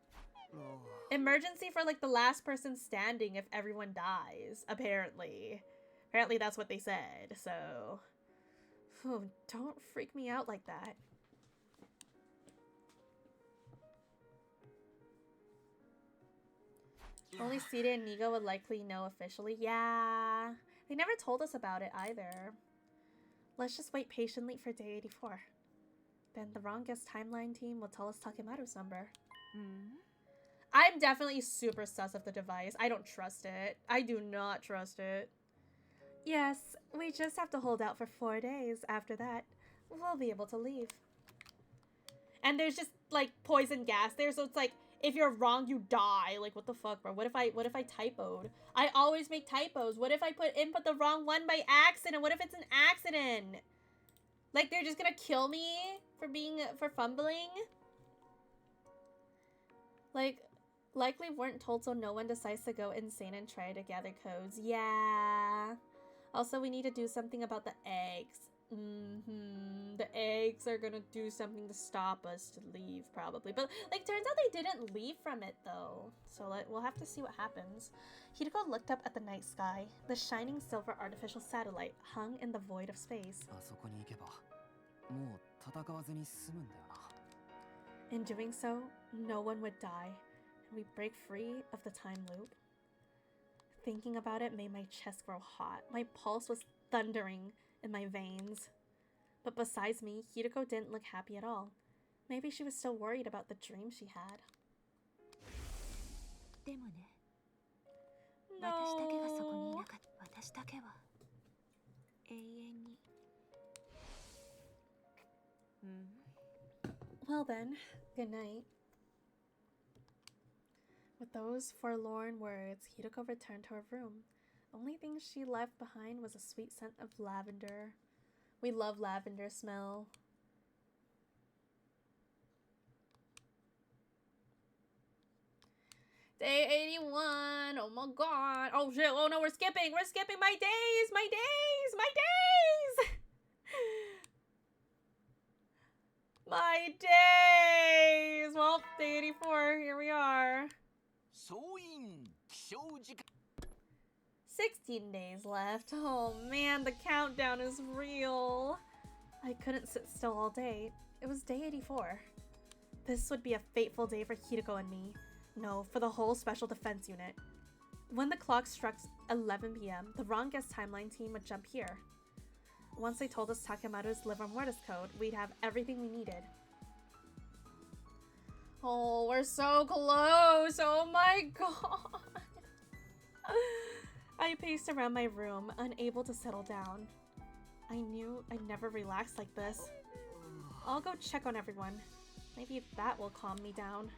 Emergency for like the last person standing if everyone dies, apparently. Apparently that's what they said, so... Phew, don't freak me out like that. Only Sita and Nigo would likely know officially. Yeah, they never told us about it either. Let's just wait patiently for day 84. Then the wrong guess timeline team will tell us Takemaru's number. I'm definitely super sus of the device. I don't trust it. I do not trust it. Yes, we just have to hold out for 4 days. After that, we'll be able to leave. And there's just like poison gas there, so it's like if you're wrong, you die. Like what the fuck, bro? What if I typoed? I always make typos. What if I input the wrong one by accident? What if it's an accident? Like they're just gonna kill me for fumbling? Like likely weren't told, so no one decides to go insane and try to gather codes. Yeah. Also, we need to do something about the eggs. The eggs are gonna do something to stop us to leave, probably. But, like, turns out they didn't leave from it, though. So, like, we'll have to see what happens. Hideko looked up at the night sky. The shining silver artificial satellite hung in the void of space. あそこに行けばもう戦わずに済むんだよな In doing so, no one would die, and we break free of the time loop. Thinking about it made my chest grow hot. My pulse was thundering in my veins. But besides me, Hideko didn't look happy at all. Maybe she was still worried about the dream she had. でもね、私だけがそこにい No. なかった。私だけは永遠に。Well then, good night. With those forlorn words, Hideko returned to her room. The only thing she left behind was a sweet scent of lavender. We love lavender smell. Day 81. Oh my god. Oh shit. Oh no, we're skipping. We're skipping my days. My days. My days. My days. Well, day 84. Here we are. 総員起床時間 16 days left. Oh man, the countdown is real. I couldn't sit still all day. It was day 84. This would be a fateful day for Hideko and me. No, for the whole Special Defense Unit. When the clock struck 11 p.m., the Wrong Guess Timeline team would jump here. Once they told us Takemaru's Livre Mortis code, we'd have everything we needed. Oh, we're so close! Oh my god! I paced around my room, unable to settle down. I knew I'd never relax like this. I'll go check on everyone. Maybe that will calm me down.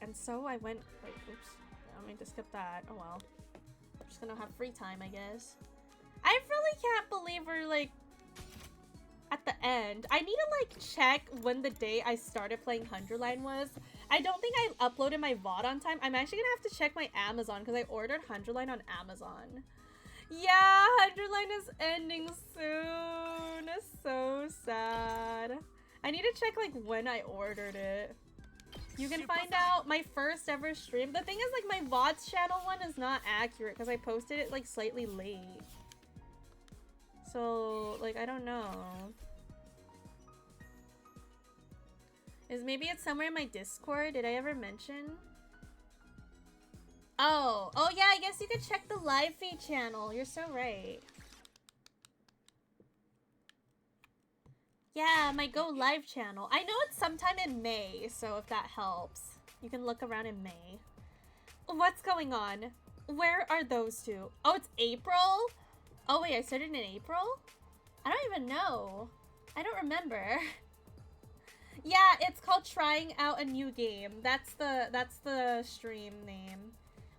And so I went. Wait, oops. I mean to skip that. Oh well. I'm just gonna have free time, I guess. I really can't believe we're like at the end. I need to like check when the day I started playing Hundredline was. I don't think I uploaded my VOD on time. I'm actually gonna have to check my Amazon because I ordered Hundredline on Amazon. Yeah, Hundredline is ending soon. It's so sad. I need to check like when I ordered it. You can find out my first ever stream. The thing is like my VODs channel one is not accurate because I posted it like slightly late. So like I don't know. Maybe it's somewhere in my Discord. Did I ever mention? Oh yeah, I guess you could check the live feed channel. You're so right. Yeah, my Go Live channel. I know it's sometime in May, so if that helps. You can look around in May. What's going on? Where are those two? Oh, it's April? Oh wait, I started in April? I don't even know. I don't remember. Yeah, it's called Trying Out a New Game. That's the stream name.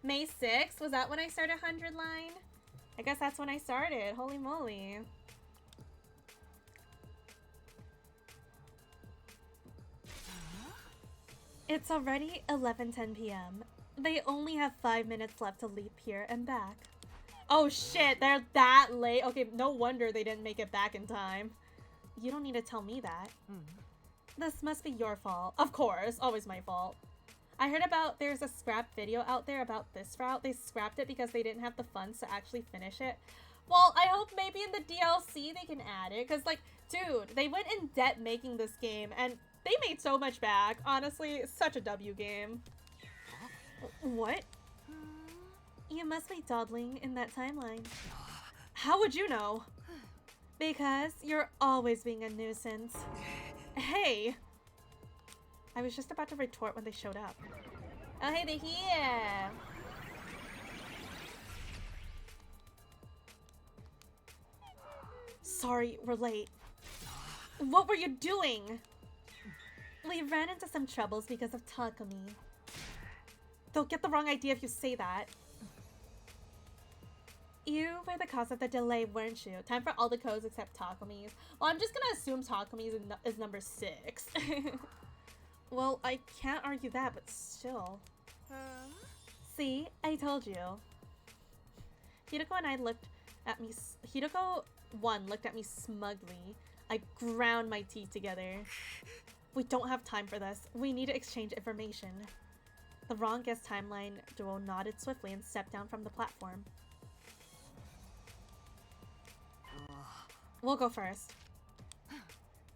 May 6th? Was that when I started Hundredline? I guess that's when I started. Holy moly. It's already 11:10 p.m. They only have 5 minutes left to leap here and back. Oh shit, they're that late. Okay, no wonder they didn't make it back in time. You don't need to tell me that. This must be your fault. Of course, always my fault. I heard about there's a scrap video out there about this route. They scrapped it because they didn't have the funds to actually finish it. Well, I hope maybe in the DLC they can add it. Because, like, dude, they went in debt making this game. And they made so much back. Honestly, it's such a W game. What? You must be dawdling in that timeline. How would you know? Because you're always being a nuisance. Hey! I was just about to retort when they showed up. Oh, hey, they're here! Sorry, we're late. What were you doing? We ran into some troubles because of Takumi. They'll get the wrong idea if you say that. You were the cause of the delay, weren't you? Time for all the codes except Takumi's. Well, I'm just gonna assume Takumi's is number 6. Well, I can't argue that, but still. See? I told you. Hideko and I looked at me. Hideko 1 looked at me smugly. I ground my teeth together. We don't have time for this. We need to exchange information. The Wrong Guess Timeline duo nodded swiftly and stepped down from the platform. We'll go first.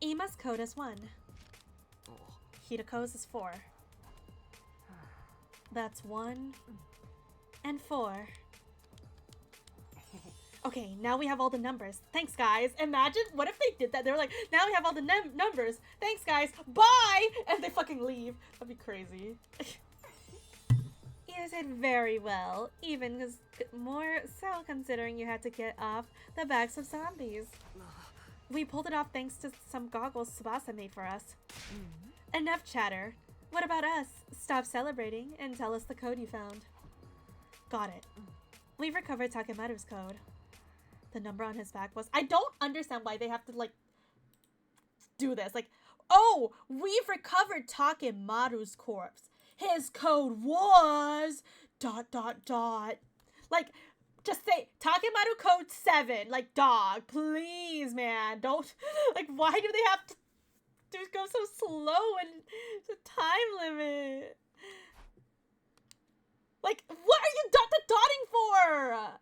Ima's code is 1. Hideko's is 4. That's 1 and 4. Okay, now we have all the numbers. Thanks, guys. Imagine, what if they did that? They were like, now we have all the numbers. Thanks, guys. Bye! And they fucking leave. That'd be crazy. You did very well. Even more so considering you had to get off the backs of zombies. We pulled it off thanks to some goggles Tsubasa made for us. Enough chatter. What about us? Stop celebrating and tell us the code you found. Got it. We've recovered Takemaru's code. The number on his back was... I don't understand why they have to, like, do this. Like, oh, we've recovered Takemaru's corpse. his code was ... Like, just say Takemaru code 7. Like, dog, please, man. Don't, like, why do they have to go so slow and the time limit? Like, what are you dotting for?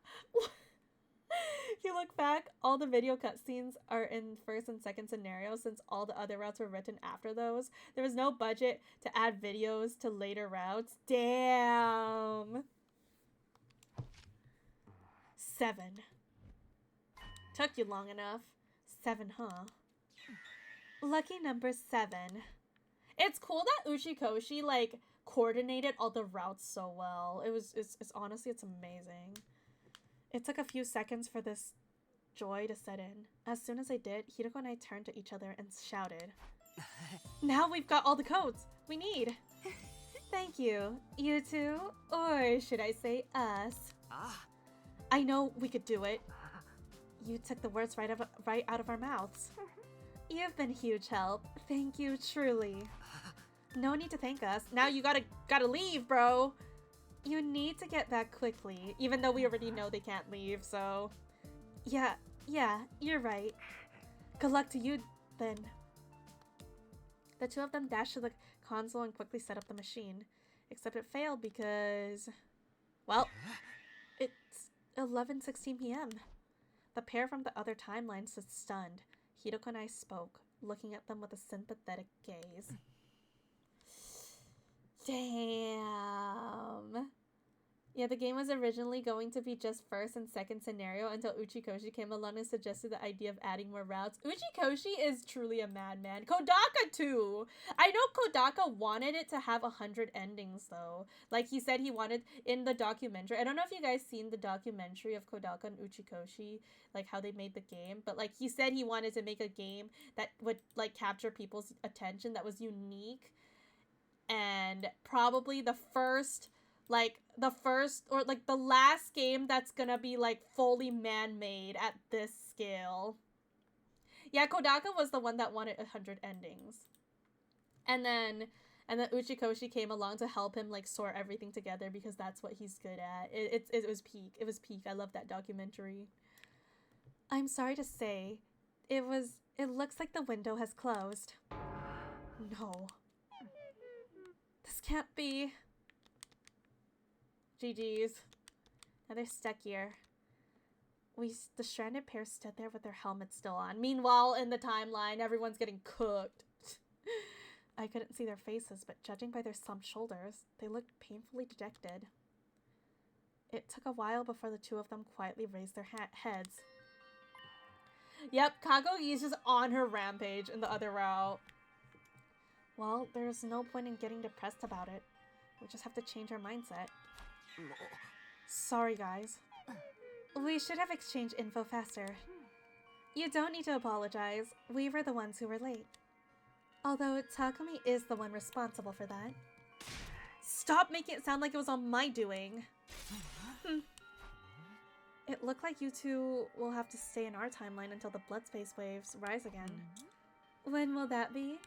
You look back, all the video cutscenes are in first and second scenarios since all the other routes were written after those. There was no budget to add videos to later routes. Damn. 7. Took you long enough. 7, huh? Lucky number 7. It's cool that Uchikoshi, like, coordinated all the routes so well. It's honestly, it's amazing. It took a few seconds for this joy to set in. As soon as I did, Hiroko and I turned to each other and shouted. Now we've got all the codes we need. Thank you. You two? Or should I say us? I know we could do it. You took the words right out of our mouths. You've been huge help. Thank you, truly. No need to thank us. Now you gotta leave, bro. You need to get back quickly, even though we already know they can't leave, so... Yeah, you're right. Good luck to you, then. The two of them dashed to the console and quickly set up the machine. Except it failed because... Well, it's 11:16 p.m. The pair from the other timeline stood stunned. Hiroko and I spoke, looking at them with a sympathetic gaze. Damn. Yeah, the game was originally going to be just first and second scenario until Uchikoshi came along and suggested the idea of adding more routes. Uchikoshi is truly a madman. Kodaka too! I know Kodaka wanted it to have 100 endings though. Like he said he wanted in the documentary. I don't know if you guys seen the documentary of Kodaka and Uchikoshi, like how they made the game, but like he said he wanted to make a game that would like capture people's attention, that was unique. And probably the last game that's gonna be like fully man-made at this scale. Yeah, Kodaka was the one that wanted 100 endings. And then Uchikoshi came along to help him like sort everything together because that's what he's good at. It was peak. It was peak. I love that documentary. I'm sorry to say, it looks like the window has closed. No. This can't be. GG's. Now they're stuck here. The stranded pair stood there with their helmets still on. Meanwhile, in the timeline, everyone's getting cooked. I couldn't see their faces, but judging by their slumped shoulders, they looked painfully dejected. It took a while before the two of them quietly raised their heads. Yep, Kagogi is just on her rampage in the other route. Well, there's no point in getting depressed about it. We just have to change our mindset. Sorry, guys. We should have exchanged info faster. You don't need to apologize. We were the ones who were late. Although Takumi is the one responsible for that. Stop making it sound like it was on my doing. It looked like you two will have to stay in our timeline until the blood space waves rise again. When will that be?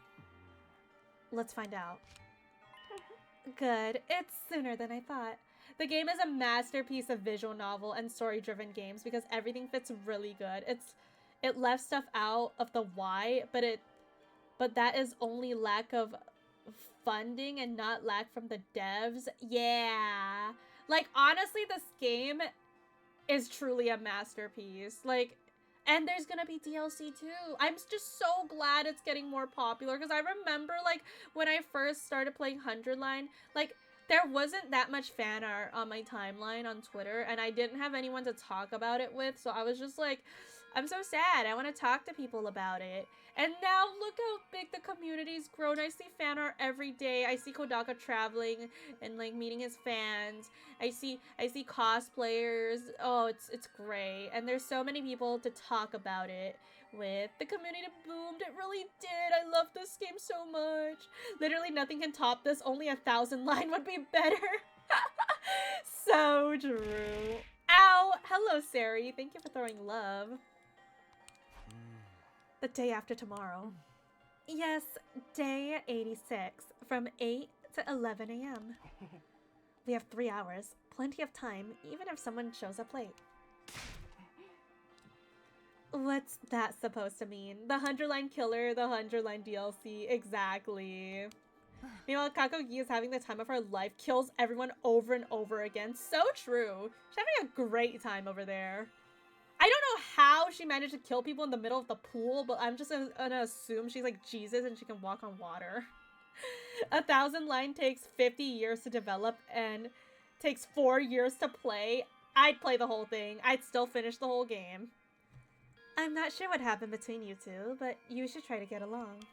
Let's find out. Good. It's sooner than I thought. The game is a masterpiece of visual novel and story-driven games because everything fits really good. It left stuff out of the why, but that is only lack of funding and not lack from the devs. Yeah. Like, honestly, this game is truly a masterpiece. Like, and there's gonna be DLC too. I'm just so glad it's getting more popular because I remember, like, when I first started playing 100 Line, like, there wasn't that much fan art on my timeline on Twitter, and I didn't have anyone to talk about it with, so I was just like, I'm so sad. I want to talk to people about it. And now look how big the community's grown. I see fan art every day. I see Kodaka traveling and like meeting his fans. I see cosplayers. Oh, it's great. And there's so many people to talk about it with. The community boomed. It really did. I love this game so much. Literally nothing can top this. Only 1,000 line would be better. So true. Ow! Hello, Sari. Thank you for throwing love. The day after tomorrow. Yes, day 86, from 8 to 11 a.m. We have 3 hours, plenty of time, even if someone shows up late. What's that supposed to mean? The 100-line killer, the 100-line DLC, exactly. Meanwhile, Kakogi is having the time of her life, kills everyone over and over again. So true. She's having a great time over there. I don't know how she managed to kill people in the middle of the pool, but I'm just gonna assume she's like Jesus and she can walk on water. 1,000-line takes 50 years to develop and takes 4 years to play. I'd play the whole thing. I'd still finish the whole game. I'm not sure what happened between you two, but you should try to get along.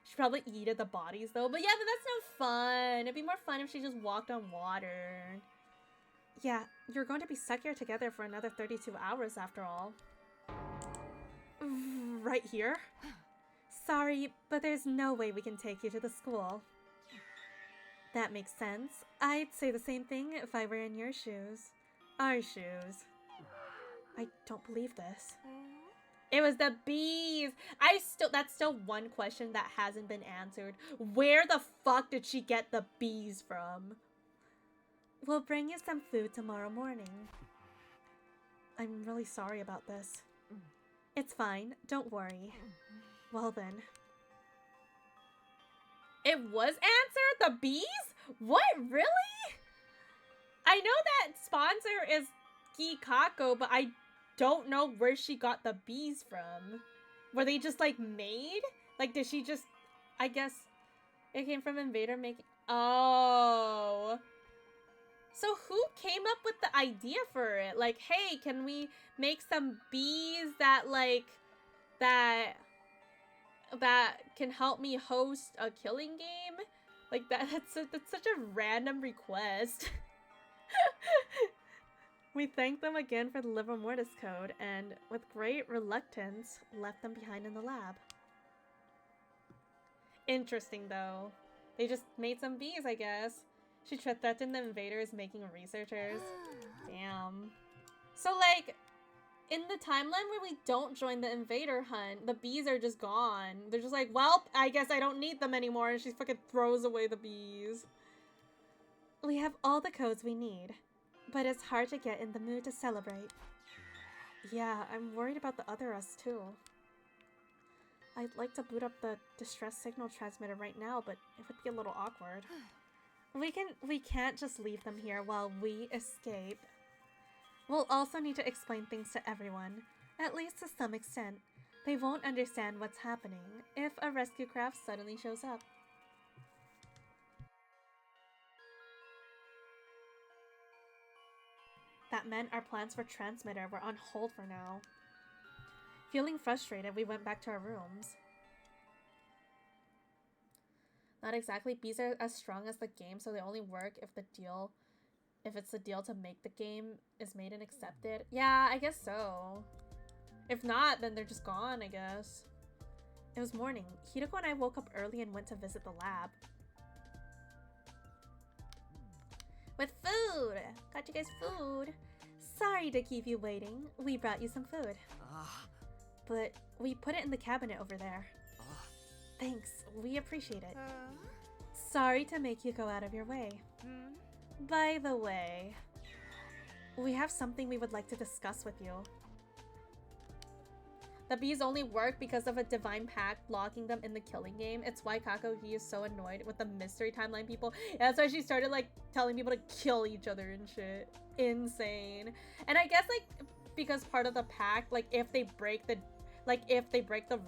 She probably yeeted the bodies though, but yeah, but that's no fun. It'd be more fun if she just walked on water. Yeah, you're going to be stuck here together for another 32 hours after all. Right here? Sorry, but there's no way we can take you to the school. That makes sense. I'd say the same thing if I were in your shoes. Our shoes. I don't believe this. It was the bees! That's still one question that hasn't been answered. Where the fuck did she get the bees from? We'll bring you some food tomorrow morning. I'm really sorry about this. It's fine, don't worry. Well then. It was answered? The bees? What? Really? I know that sponsor is Kikako, but I don't know where she got the bees from. Were they just like made? Like did she just, I guess it came from Invader making, oh. So who came up with the idea for it? Like, hey, can we make some bees that like, that can help me host a killing game? Like that's such a random request. We thanked them again for the Livor Mortis code, and with great reluctance, left them behind in the lab. Interesting, though. They just made some bees, I guess. She threatened the invaders, making researchers. Damn. So, like, in the timeline where we don't join the invader hunt, the bees are just gone. They're just like, well, I guess I don't need them anymore, and she fucking throws away the bees. We have all the codes we need. But it's hard to get in the mood to celebrate. Yeah, I'm worried about the other us too. I'd like to boot up the distress signal transmitter right now, but it would be a little awkward. We can't just leave them here while we escape. We'll also need to explain things to everyone, at least to some extent. They won't understand what's happening if a rescue craft suddenly shows up. That meant our plans for transmitter were on hold for now. Feeling frustrated, we went back to our rooms. Not exactly. Bees are as strong as the game, so they only work if it's the deal to make the game is made and accepted. Yeah, I guess so. If not, then they're just gone, I guess. It was morning. Hideko and I woke up early and went to visit the lab. With food! Got you guys food. Sorry to keep you waiting. We brought you some food. But we put it in the cabinet over there. Thanks, we appreciate it. Sorry to make you go out of your way. By the way, we have something we would like to discuss with you. The bees only work because of a divine pact blocking them in the killing game. It's why Kakogi is so annoyed with the mystery timeline people. Yeah, that's why she started like telling people to kill each other and shit. Insane. And I guess like because part of the pact, like if they break the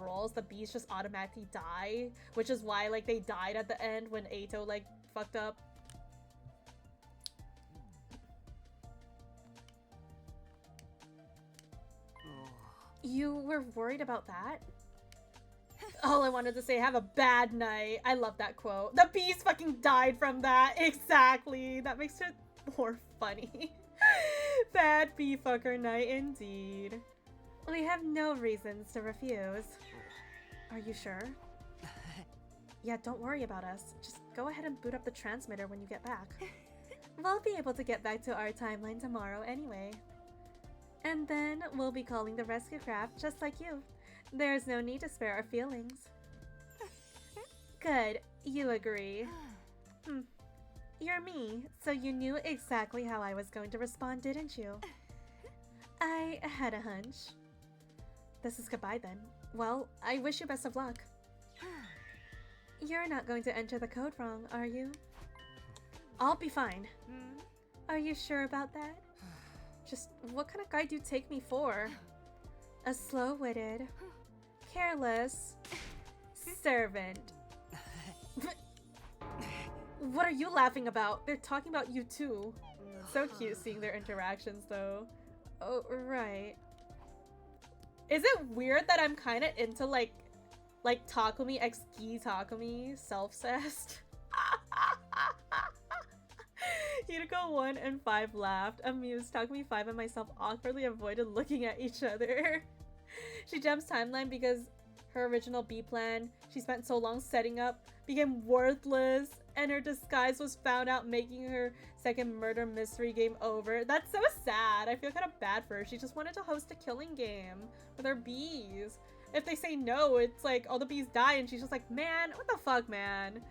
rules, the bees just automatically die, which is why like they died at the end when Eito like fucked up. You were worried about that? All I wanted to say, have a bad night. I love that quote. The bees fucking died from that. Exactly. That makes it more funny. Bad bee fucker night indeed. We have no reasons to refuse. Are you sure? Yeah, don't worry about us. Just go ahead and boot up the transmitter when you get back. We'll be able to get back to our timeline tomorrow anyway. And then we'll be calling the rescue craft just like you. There's no need to spare our feelings. Good. You agree. You're me, so you knew exactly how I was going to respond, didn't you? I had a hunch. This is goodbye then. Well, I wish you best of luck. You're not going to enter the code wrong, are you? I'll be fine. Are you sure about that? Just what kind of guy do you take me for? A slow-witted, careless servant. What are you laughing about? They're talking about you too. So cute seeing their interactions though. Oh, right. Is it weird that I'm kind of into like Takumi x Gi Takumi self-cessed? Hideko 1 and 5 laughed, amused. Takumi 5 and myself awkwardly avoided looking at each other. She jumps timeline because her original B plan she spent so long setting up became worthless, and her disguise was found out, making her second murder mystery game over. That's so sad. I feel kind of bad for her. She just wanted to host a killing game with her bees. If they say no, it's like all the bees die, and she's just like, man, what the fuck, man?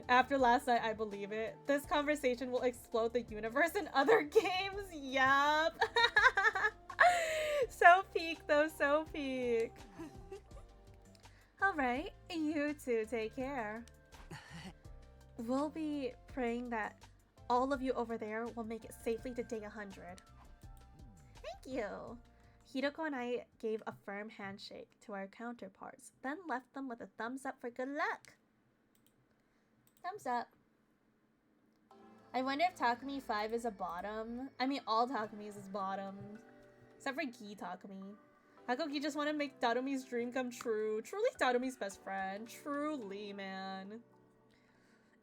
After last night, I believe it. This conversation will explode the universe in other games. Yup. So peak though, so peak. Alright, you two take care. We'll be praying that all of you over there will make it safely to day 100. Thank you. Hideko and I gave a firm handshake to our counterparts, then left them with a thumbs up for good luck. Thumbs up. I wonder if Takumi 5 is a bottom. I mean, all Takumis is bottoms. Except for Gi Takumi. Hakoki just want to make Darumi's dream come true. Truly Darumi's best friend. Truly, man.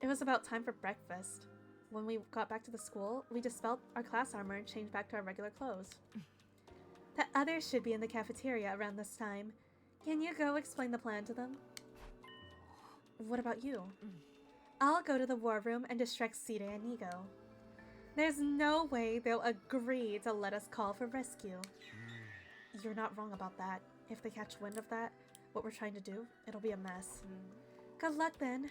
It was about time for breakfast. When we got back to the school, we dispelled our class armor and changed back to our regular clothes. The others should be in the cafeteria around this time. Can you go explain the plan to them? What about you? I'll go to the war room and distract Sita and Nigo. There's no way they'll agree to let us call for rescue. You're not wrong about that. If they catch wind of that, what we're trying to do, it'll be a mess. Good luck then.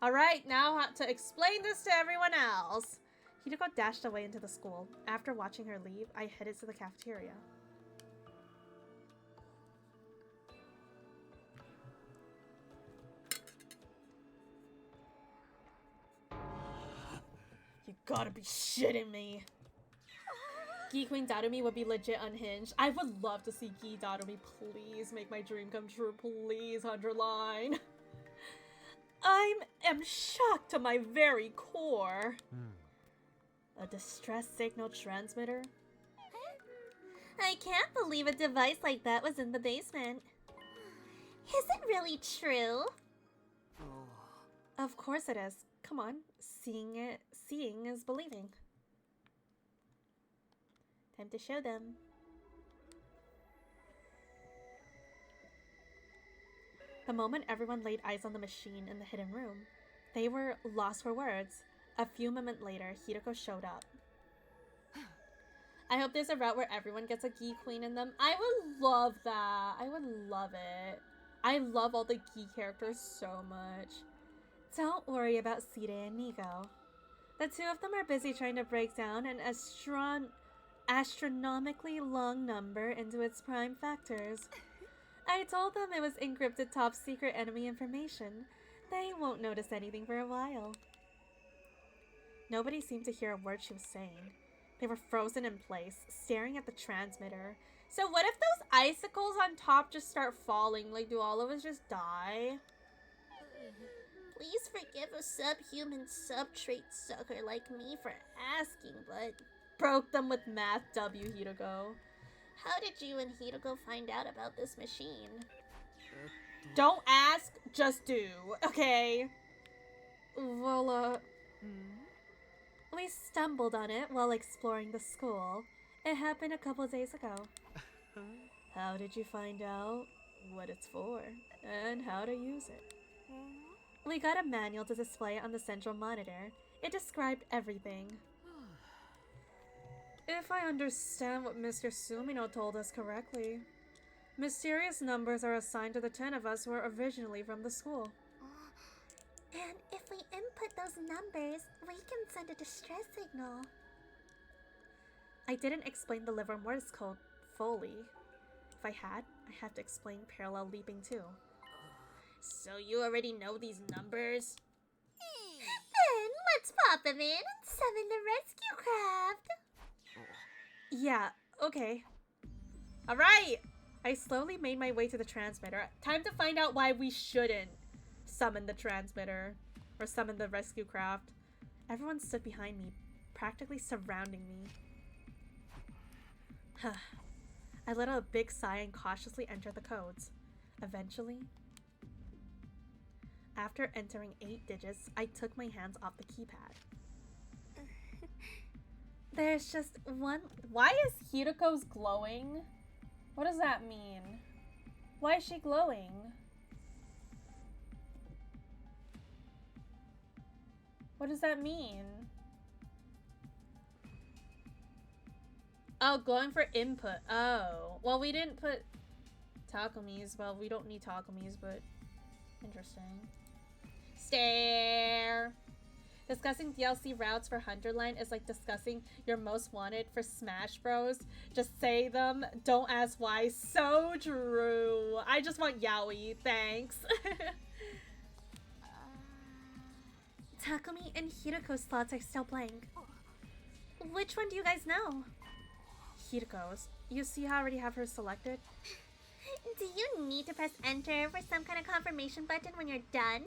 Alright, now how to explain this to everyone else. Hideko dashed away into the school. After watching her leave, I headed to the cafeteria. You gotta be shitting me. Gi Queen Darumi would be legit unhinged. I would love to see Gi Darumi. Please make my dream come true. Please, underline. I am shocked to my very core. A distress signal transmitter? I can't believe a device like that was in the basement. Is it really true? Of course it is. Come on. Seeing is believing. Time to show them. The moment everyone laid eyes on the machine in the hidden room, they were lost for words. A few moments later, Hideko showed up. I hope there's a route where everyone gets a Gi Queen in them. I would love that. I would love it. I love all the Gi characters so much. Don't worry about Sita and Nigo. The two of them are busy trying to break down an astronomically long number into its prime factors. I told them it was encrypted top secret enemy information. They won't notice anything for a while. Nobody seemed to hear a word she was saying. They were frozen in place, staring at the transmitter. So what if those icicles on top just start falling? Like, do all of us just die? Please forgive a subhuman subtrait sucker like me for asking, but... Broke them with math, W, Hideko. How did you and Hideko find out about this machine? Don't ask, just do, okay? Well, we stumbled on it while exploring the school. It happened a couple days ago. How did you find out what it's for and how to use it? We got a manual to display on the central monitor. It described everything. If I understand what Mr. Sumino told us correctly, Mysterious numbers are assigned to the 10 of us who are originally from the school. And if we input those numbers, we can send a distress signal. I didn't explain the liver Mortis code fully. If I had, I have to explain parallel leaping too. So you already know these numbers? Then let's pop them in and summon the rescue craft. Yeah, okay. Alright! I slowly made my way to the transmitter. Time to find out why we shouldn't summon the transmitter or summon the rescue craft. Everyone stood behind me, practically surrounding me. I let out a big sigh and cautiously entered the codes. Eventually, after entering 8 digits, I took my hands off the keypad. There's just one. Why is Hiruko's glowing? What does that mean? Why is she glowing? What does that mean? Oh, glowing for input. Oh. Well, we didn't put Takumi's. Well, we don't need Takumi's, but interesting. Stare. Discussing DLC routes for Hunterline is like discussing your most wanted for Smash Bros. Just say them. Don't ask why. So true. I just want Yaoi. Thanks. Takumi and Hiruko's slots are still blank. Which one do you guys know? Hiruko's. You see how I already have her selected? Do you need to press enter for some kind of confirmation button when you're done?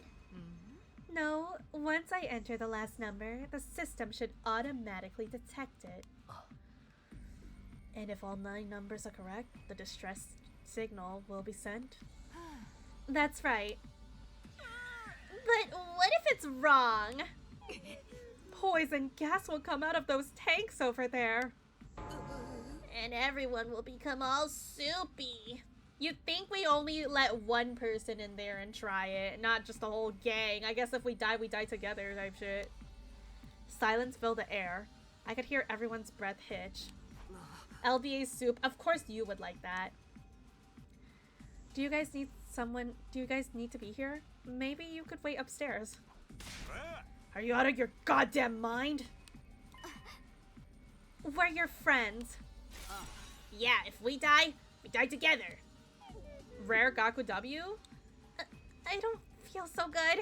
No, once I enter the last number, the system should automatically detect it. And if all 9 numbers are correct, the distress signal will be sent. That's right. But what if it's wrong? Poison gas will come out of those tanks over there. And everyone will become all soupy. You'd think we only let one person in there and try it, not just the whole gang. I guess if we die together type shit. Silence filled the air. I could hear everyone's breath hitch. LDA soup. Of course you would like that. Do you guys need to be here? Maybe you could wait upstairs. Are you out of your goddamn mind? We're your friends. Yeah, if we die together. Rare Gaku W? I don't feel so good.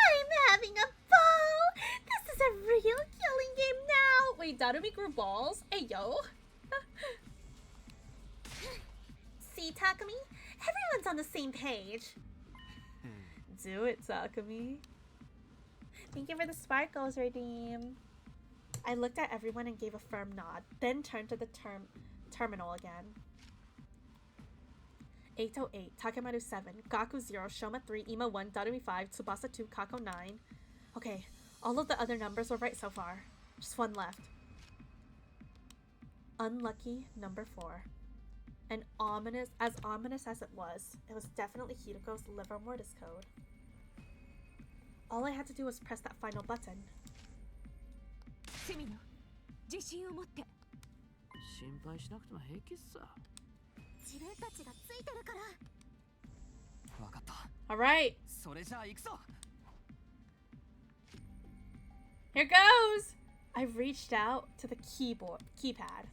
I'm having a ball. This is a real killing game now. Wait, Darumi grew balls? Hey, yo. See, Takumi? Everyone's on the same page. Do it, Takumi. Thank you for the sparkles, Redeem. I looked at everyone and gave a firm nod, then turned to the terminal again. 808, Takemaru 7, Gaku 0, Shoma 3, Ima 1, Darumi 5, Tsubasa 2, Kako 9. Okay, all of the other numbers were right so far. Just one left. Unlucky number 4. And ominous as it was definitely Hiruko's liver mortis code. All I had to do was press that final button. セミノ、自信を持って。心配しなくても平気っさ。自分たちがついてるから。わかった。Alright, それじゃあ行くぞ。here goes! I reached out to the keypad,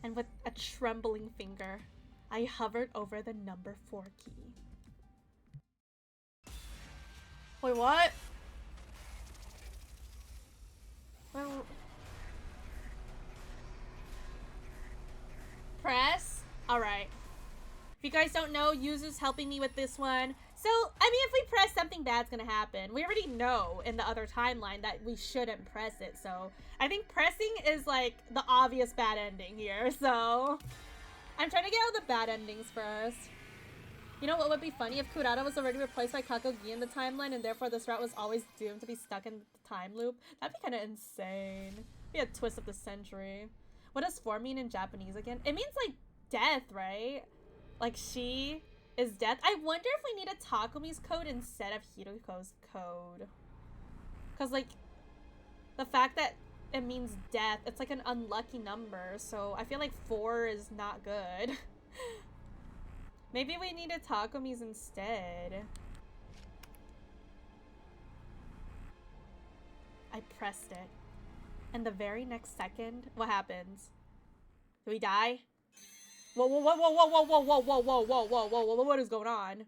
and with a trembling finger, I hovered over the number 4 key. Wait, what? Well, press? Alright. If you guys don't know, Yuzu's helping me with this one. So, I mean, if we press, something bad's gonna happen. We already know in the other timeline that we shouldn't press it, so I think pressing is like the obvious bad ending here, so I'm trying to get all the bad endings first. You know what would be funny if Kurata was already replaced by Kakogi in the timeline and therefore this route was always doomed to be stuck in the time loop? That'd be kind of insane. Be a twist of the century. What does 4 mean in Japanese again? It means like death, right? Like she is death. I wonder if we need a Takumi's code instead of Hiruko's code. Cause like the fact that it means death. It's like an unlucky number, so I feel like 4 is not good. Maybe we needed Takumi's instead. I pressed it. And the very next second, what happens? Do we die? Whoa, whoa, whoa, whoa, whoa, whoa, whoa, whoa, whoa, whoa, whoa, whoa, whoa, what is going on?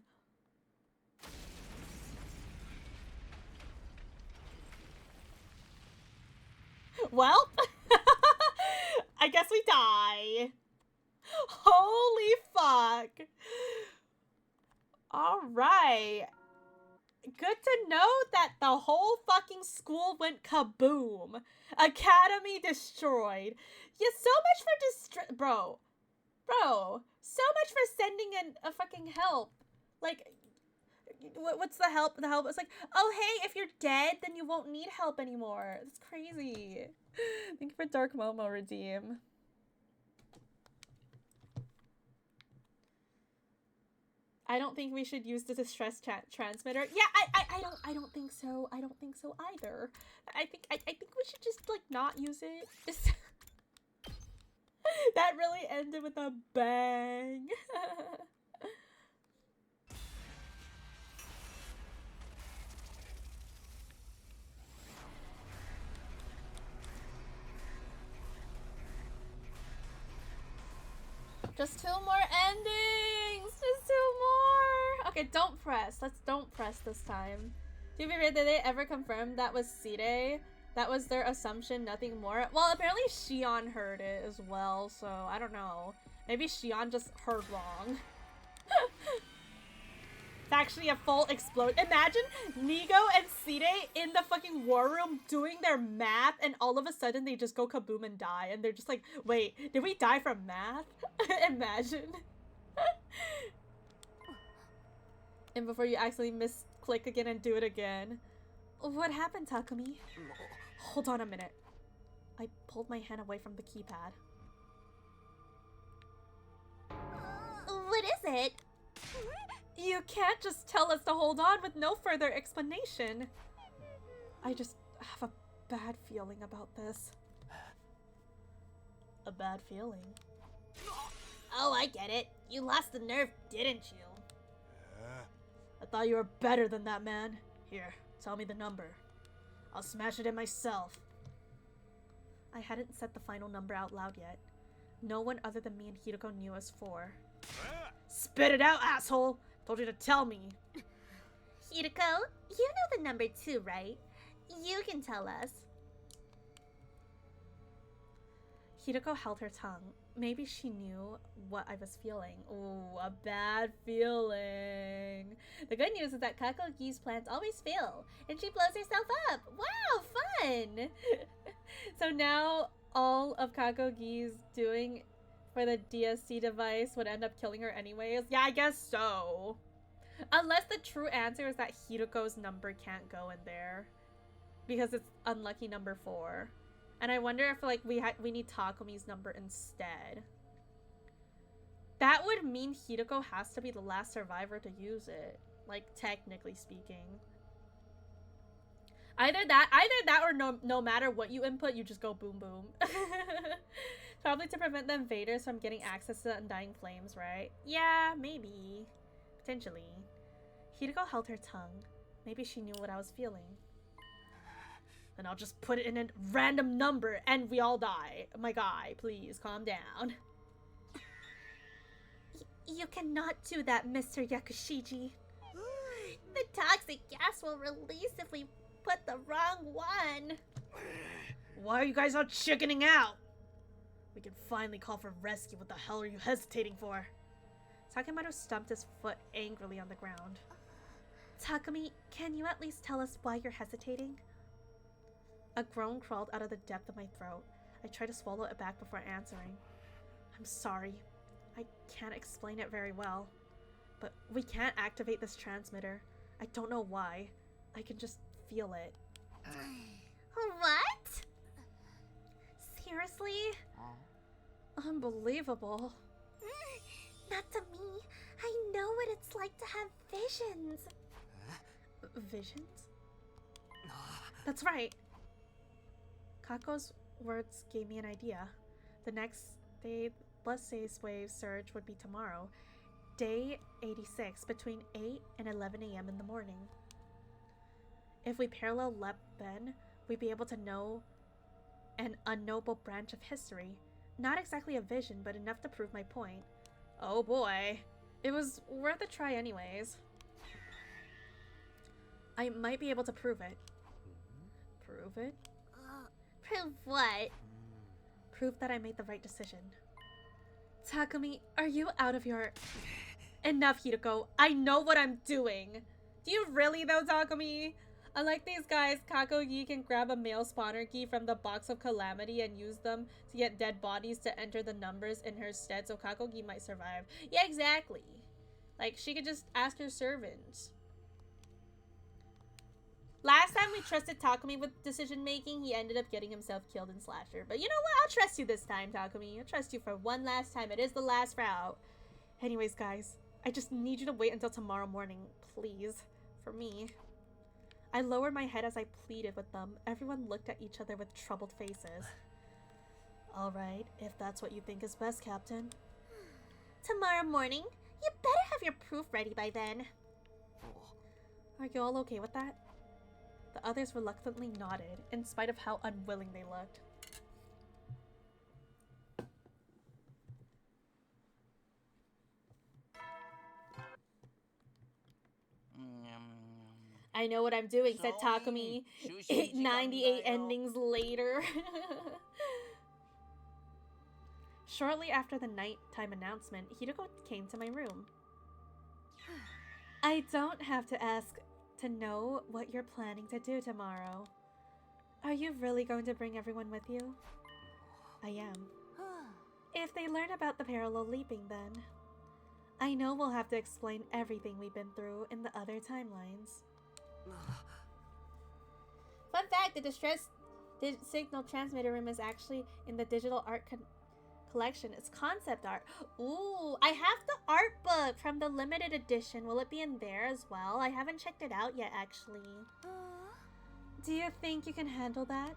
Well, I guess we die. Holy fuck. All right. Good to know that the whole fucking school went kaboom. Academy destroyed. Yeah, so much for Bro, so much for sending in a fucking help. Like, what's the help? The help is like, oh hey, if you're dead, then you won't need help anymore. That's crazy. Thank you for Dark Momo redeem. I don't think we should use the distress transmitter. Yeah, I don't think so. I don't think so either. I think we should just like not use it. That really ended with a bang. Just 2 more endings! Just 2 more! Okay, don't press. Don't press this time. To be fair, did they ever confirm that was Sire? That was their assumption, nothing more? Well, apparently Shion heard it as well, so I don't know. Maybe Shion just heard wrong. It's actually a full explode. Imagine Nigo and Sire in the fucking war room doing their math, and all of a sudden they just go kaboom and die, and they're just like, wait, did we die from math? Imagine. And before you accidentally misclick again and do it again. What happened, Takumi? Hold on a minute. I pulled my hand away from the keypad. What is it? You can't just tell us to hold on with no further explanation. I just have a bad feeling about this. A bad feeling? Oh, I get it. You lost the nerve, didn't you? I thought you were better than that, man. Here, tell me the number. I'll smash it in myself. I hadn't said the final number out loud yet. No one other than me and Hiroko knew it was 4. Spit it out, asshole! Told you to tell me. Hiroko, you know the number 2, right? You can tell us. Hiroko held her tongue. Maybe she knew what I was feeling. Ooh, a bad feeling. The good news is that Kakogi's plans always fail, and she blows herself up. Wow, fun! So now all of Kakogi's doing for the DSC device would end up killing her anyways? Yeah, I guess so. Unless the true answer is that Hiroko's number can't go in there, because it's unlucky number 4. And I wonder if like we need Takumi's number instead. That would mean Hiroko has to be the last survivor to use it, like technically speaking. Either that or no matter what you input, you just go boom boom. Probably to prevent the invaders from getting access to the Undying Flames, right? Yeah, maybe. Potentially. Hiroko held her tongue. Maybe she knew what I was feeling. Then I'll just put it in a random number and we all die. My guy, please calm down. You cannot do that, Mr. Yakushiji. The toxic gas will release if we put the wrong one. Why are you guys all chickening out? We can finally call for rescue. What the hell are you hesitating for? Takemoto stumped his foot angrily on the ground. Takumi, can you at least tell us why you're hesitating? A groan crawled out of the depth of my throat. I tried to swallow it back before answering. I'm sorry. I can't explain it very well. But we can't activate this transmitter. I don't know why. I can just feel it. What? Seriously? Unbelievable. Not to me. I know what it's like to have visions. Visions? That's right. Kako's words gave me an idea. The next day, blood wave surge would be tomorrow, day 86, between 8 and 11 a.m. in the morning. If we parallel Lep Ben, we'd be able to know an unknowable branch of history. Not exactly a vision, but enough to prove my point. Oh boy. It was worth a try anyways. I might be able to prove it. Prove it? Prove what? Prove that I made the right decision. Takumi, are you out of your... Enough, Hideko. I know what I'm doing. Do you really though, Takumi? Unlike these guys, Kakogi can grab a male spawner key from the box of calamity and use them to get dead bodies to enter the numbers in her stead so Kakogi might survive. Yeah, exactly. Like, she could just ask her servant. Last time we trusted Takumi with decision making, he ended up getting himself killed in Slasher. But you know what? I'll trust you this time, Takumi. I'll trust you for one last time. It is the last route. Anyways, guys, I just need you to wait until tomorrow morning, please. For me. I lowered my head as I pleaded with them. Everyone looked at each other with troubled faces. Alright, if that's what you think is best, Captain. Tomorrow morning? You better have your proof ready by then. Are you all okay with that? The others reluctantly nodded, in spite of how unwilling they looked. I know what I'm doing, said Takumi. 98 endings later. Shortly after the nighttime announcement, Hideko came to my room. I don't have to ask to know what you're planning to do tomorrow. Are you really going to bring everyone with you? I am. If they learn about the parallel leaping, then I know we'll have to explain everything we've been through in the other timelines. Fun fact, the distress signal transmitter room is actually in the digital art collection. It's concept art. Ooh, I have the art book from the limited edition. Will it be in there as well? I haven't checked it out yet, actually. Do you think you can handle that?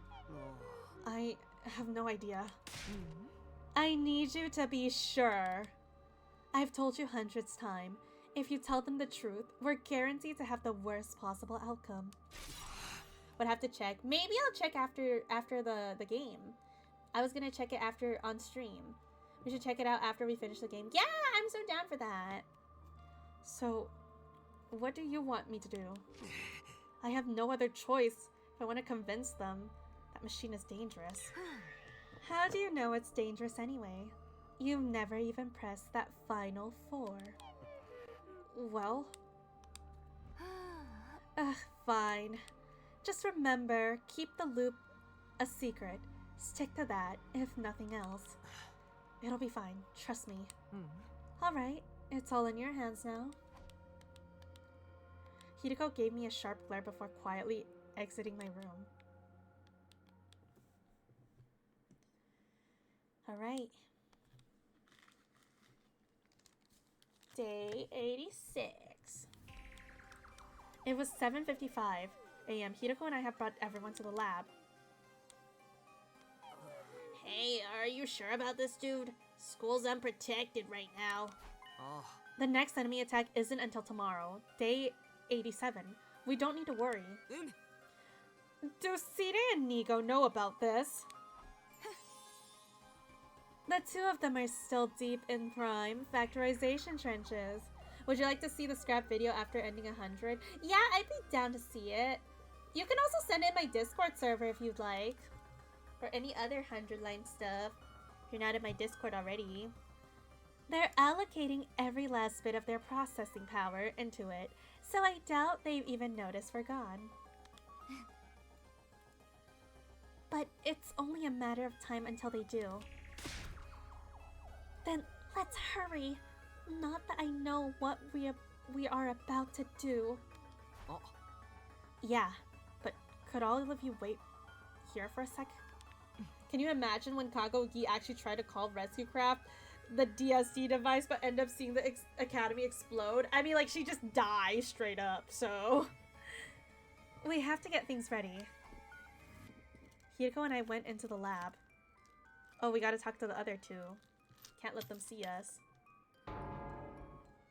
I have no idea. I need you to be sure. I've told you hundreds of times. If you tell them the truth, we're guaranteed to have the worst possible outcome. Would have to check. Maybe I'll check after the game. I was gonna check it after on stream. We should check it out after we finish the game. Yeah, I'm so down for that. So, what do you want me to do? I have no other choice if I want to convince them that machine is dangerous. How do you know it's dangerous anyway? You've never even pressed that final 4. Well? Fine. Just remember, keep the loop a secret. Stick to that, if nothing else. It'll be fine, trust me. Alright, it's all in your hands now. Hideko gave me a sharp glare before quietly exiting my room. Alright. Day 86. It was 7:55 a.m. Hideko and I have brought everyone to the lab. Hey, are you sure about this, dude? School's unprotected right now. The next enemy attack isn't until tomorrow, day 87. We don't need to worry. Do Sire and Nigo know about this? The two of them are still deep in prime factorization trenches. Would you like to see the scrap video after ending 100? Yeah, I'd be down to see it. You can also send it in my Discord server if you'd like. Or any other 100-line stuff. If you're not in my Discord already. They're allocating every last bit of their processing power into it, so I doubt they've even noticed we're gone. But it's only a matter of time until they do. Then let's hurry. Not that I know what we are about to do. Yeah, but could all of you wait here for a sec? Can you imagine when Kakogi actually tried to call Rescue Craft the DSD device but end up seeing the academy explode? I mean, like, she just dies straight up, so... We have to get things ready. Hideko and I went into the lab. Oh, we gotta talk to the other two. Can't let them see us.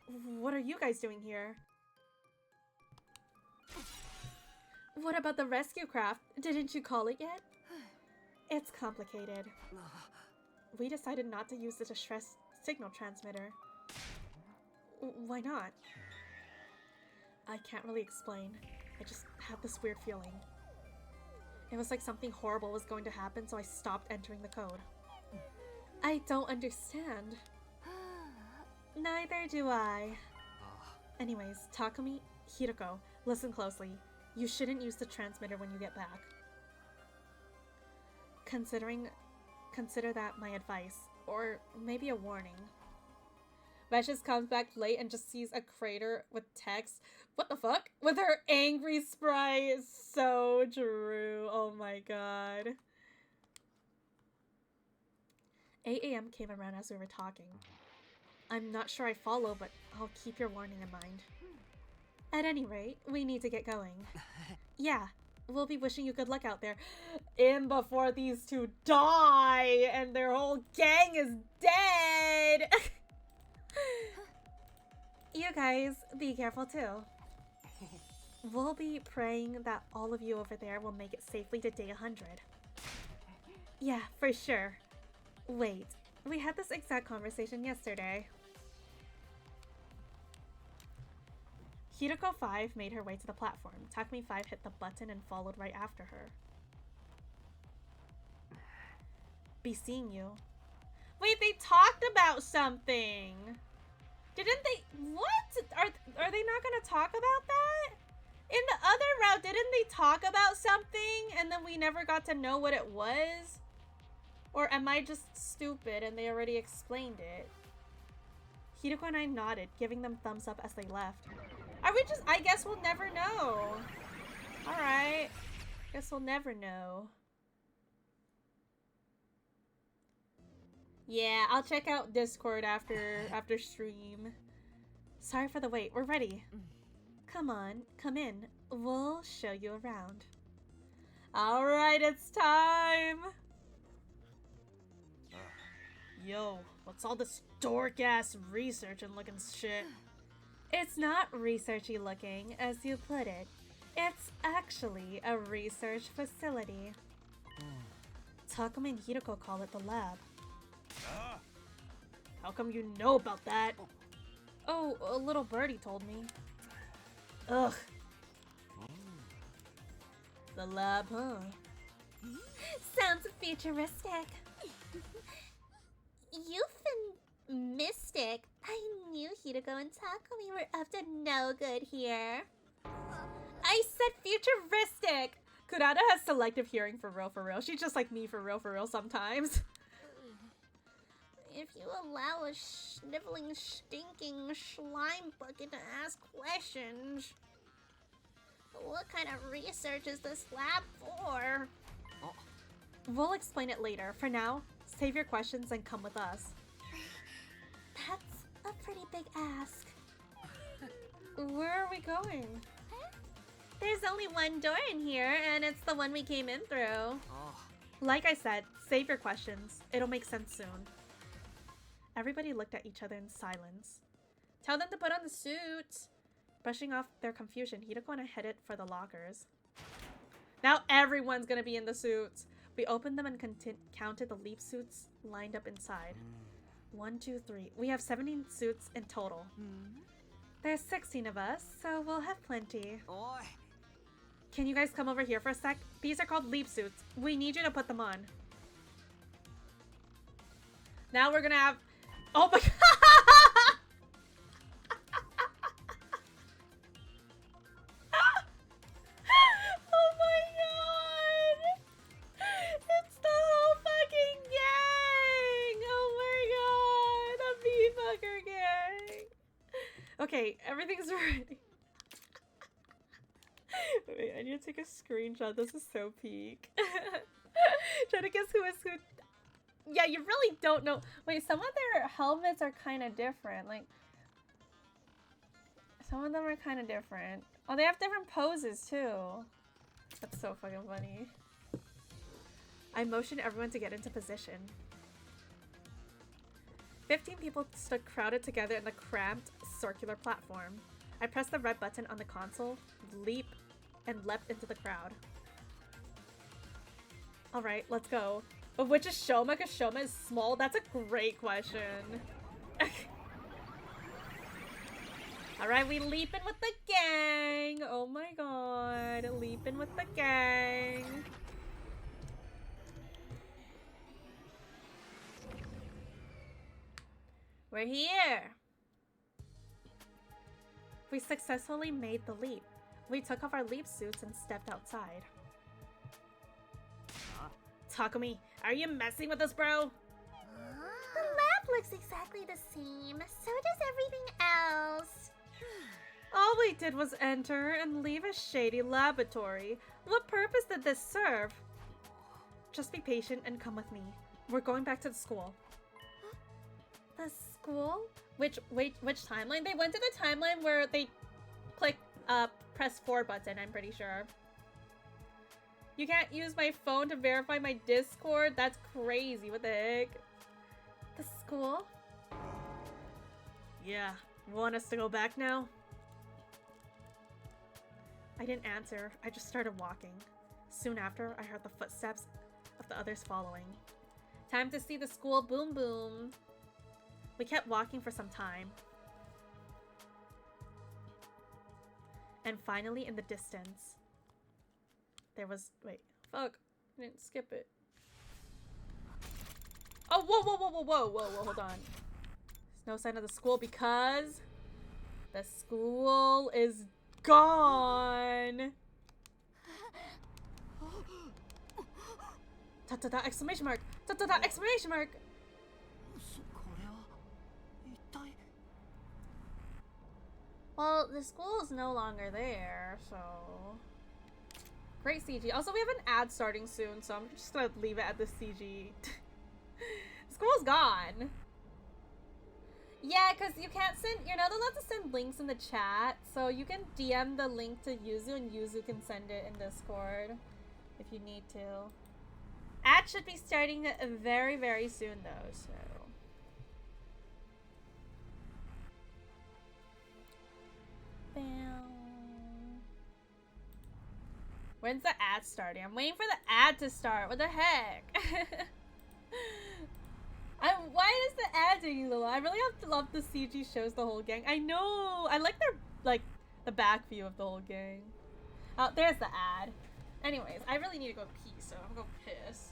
What are you guys doing here? What about the rescue craft? Didn't you call it yet? It's complicated. We decided not to use the distress signal transmitter. Why not? I can't really explain. I just had this weird feeling. It was like something horrible was going to happen, so I stopped entering the code. I don't understand. Neither do I. Anyways, Takumi, Hideko, listen closely. You shouldn't use the transmitter when you get back. Consider that my advice, or maybe a warning. Vesh just comes back late and just sees a crater with text. What the fuck? With her angry sprite. So true. Oh my god. 8 a.m. came around as we were talking. I'm not sure I follow, but I'll keep your warning in mind. At any rate, we need to get going. Yeah, we'll be wishing you good luck out there. In before these two die and their whole gang is dead. You guys, be careful too. We'll be praying that all of you over there will make it safely to day 100. Yeah, for sure. Wait, we had this exact conversation yesterday. Hideko 5 made her way to the platform. Takumi 5 hit the button and followed right after her. Be seeing you. Wait, they talked about something! Didn't they? What? Are they not gonna talk about that? In the other route, didn't they talk about something and then we never got to know what it was? Or am I just stupid and they already explained it? Hideko and I nodded, giving them thumbs up as they left. Are we just? I guess we'll never know. Alright. Guess we'll never know. Yeah, I'll check out Discord after stream. Sorry for the wait. We're ready. Come on, come in. We'll show you around. Alright, it's time! Yo, what's all this dork-ass research and looking shit? It's not researchy looking, as you put it. It's actually a research facility. Takumi and Hideko call it the lab. How come you know about that? Oh, a little birdie told me. Ugh. The lab, huh? Sounds futuristic. Euphemistic. I knew Hideko and Takumi were up to no good here. I said futuristic! Kurata has selective hearing for real. She's just like me for real sometimes. If you allow a sniveling, stinking slime bucket to ask questions, what kind of research is this lab for? We'll explain it later. For now, save your questions and come with us. That's a pretty big ask. Where are we going? There's only one door in here, and it's the one we came in through. Like I said, save your questions. It'll make sense soon. Everybody looked at each other in silence. Tell them to put on the suits. Brushing off their confusion, Hideko and I headed for the lockers. Now everyone's gonna be in the suits. We opened them and counted the leap suits lined up inside. 1, 2, 3. We have 17 suits in total. There's 16 of us, so we'll have plenty. Can you guys come over here for a sec? These are called leap suits. We need you to put them on. Now we're gonna have... Oh my god! Oh my god! It's the whole fucking gang! Oh my god! The Bee-Fucker gang! Okay, everything's ready. Wait, I need to take a screenshot. This is so peak. Trying to guess who is who. Yeah, you really don't know. Wait, some of their helmets are kind of different. Like, some of them are kind of different. Oh, they have different poses too. That's so fucking funny. I motioned everyone to get into position. 15 people stood crowded together in the cramped, circular platform. I pressed the red button on the console, and leapt into the crowd. Alright, let's go. But which is Shoma? Because Shoma is small? That's a great question. Alright, we leaping with the gang! Oh my god, leaping with the gang! We're here! We successfully made the leap. We took off our leap suits and stepped outside. Takumi, are you messing with us, bro? The lab looks exactly the same. So does everything else. All we did was enter and leave a shady laboratory. What purpose did this serve? Just be patient and come with me. We're going back to the school. The school? Which timeline? They went to the timeline where they click press 4 button, I'm pretty sure. You can't use my phone to verify my Discord? That's crazy. What the heck? The school? Yeah. Want us to go back now? I didn't answer. I just started walking. Soon after, I heard the footsteps of the others following. Time to see the school. Boom boom. We kept walking for some time. And finally, in the distance, there was... Wait. Fuck. I didn't skip it. Oh, whoa, whoa, whoa, whoa, whoa, whoa, whoa, hold on. There's no sign of the school because... the school is gone! Ta-ta-ta, exclamation mark! Ta-ta-ta, exclamation mark! Well, the school is no longer there, so... Great CG. Also, we have an ad starting soon, so I'm just gonna leave it at the CG. The school's gone. Yeah, because you can't send... You're not allowed to send links in the chat, so you can DM the link to Yuzu, and Yuzu can send it in Discord if you need to. Ad should be starting very, very soon, though, so... Bam. When's the ad starting? I'm waiting for the ad to start. What the heck? Why is the ad taking so long? I really have to love the CG shows the whole gang. I know. I like their the back view of the whole gang. Oh, there's the ad. Anyways, I really need to go pee, so I'm gonna go piss.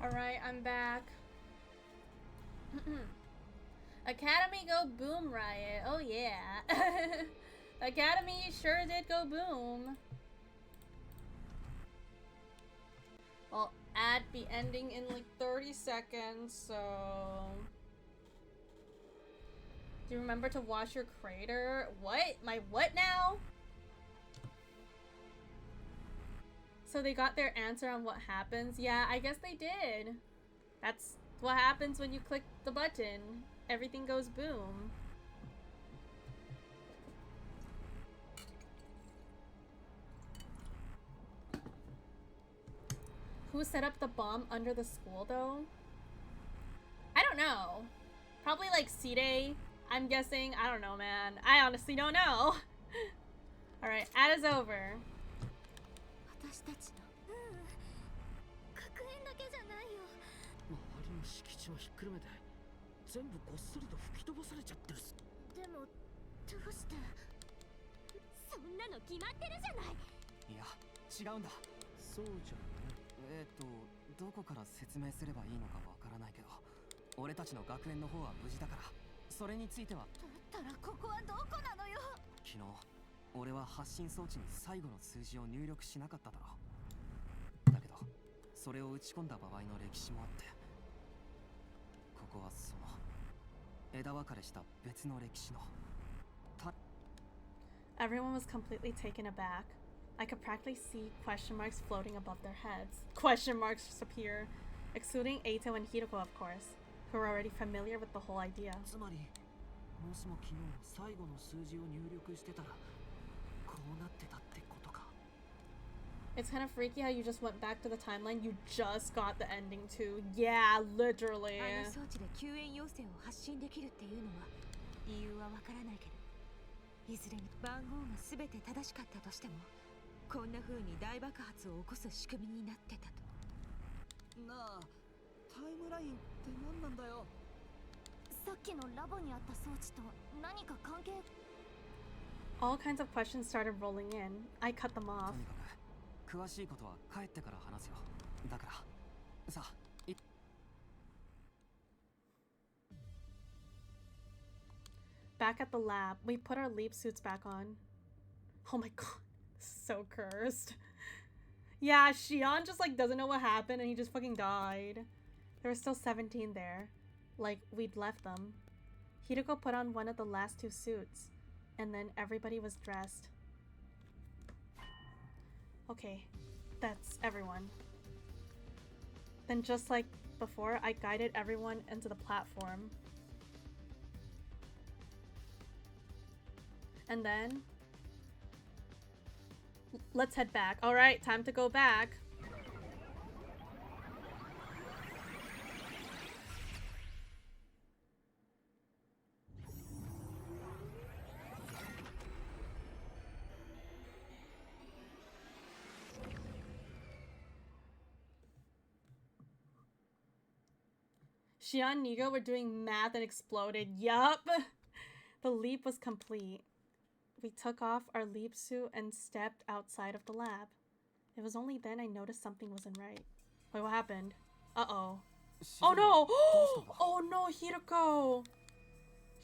Alright, I'm back. Academy go boom riot. Oh yeah. Academy sure did go boom. Well, ad be ending in like 30 seconds, so... Do you remember to wash your crater? What? My what now? So they got their answer on what happens? Yeah, I guess they did. That's what happens when you click the button. Everything goes boom. Who set up the bomb under the school, though? I don't know. Probably like C-Day, I'm guessing. I don't know, man. I honestly don't know. Alright, ad is over. 私たちの学園だけじゃないよ。周りの敷地をひっくるめて全部ごっそりと吹き飛ばされちゃってる。でもどうしてそんなの決まってるじゃない。いや違うんだ。そうじゃない。どこから説明すればいいのかわからないけど、俺たちの学園の方は無事だから、それについては。だったらここはどこなのよ。昨日俺は発信装置に最後の数字を入力しなかっただろう。だけどそれを打ち込んだ場合の歴史もあって、ここはその枝分かれした別の歴史の。 Everyone was completely taken aback. I could practically see question marks floating above their heads. Question marks just appear, excluding Eito and Hiroko, of course, who were already familiar with the whole idea. つまりもしも昨日最後の数字を入力してたらこうなってたってことか。 It's kind of freaky how you just went back to the timeline you just got the ending to. Yeah, literally. あの装置で救援要請を発信できるっていうのは理由はわからないけど、いずれに番号が全て正しかったとしても、こんな風に大爆発を起こす仕組みになってたと。なあ、タイムラインって何なんだよ。さっきのラボにあった装置と何か関係。 All kinds of questions started rolling in. I cut them と off. にかく詳しいことは帰ってから話すよ。だからさあ。 Back at the lab, we put our leap suits back on. Oh my god, so cursed. Yeah, Shion just like doesn't know what happened and he just fucking died. There were still 17 there. Like, we'd left them. Hiroko put on one of the last two suits, and then everybody was dressed. Okay, that's everyone. Then just like before, I guided everyone into the platform. And then let's head back. All right, time to go back. Shion and Nigo were doing math and exploded. Yup. The leap was complete. We took off our leap suit and stepped outside of the lab. It was only then I noticed something wasn't right. Wait, what happened? Uh-oh. Oh no! Oh no, Hiroko!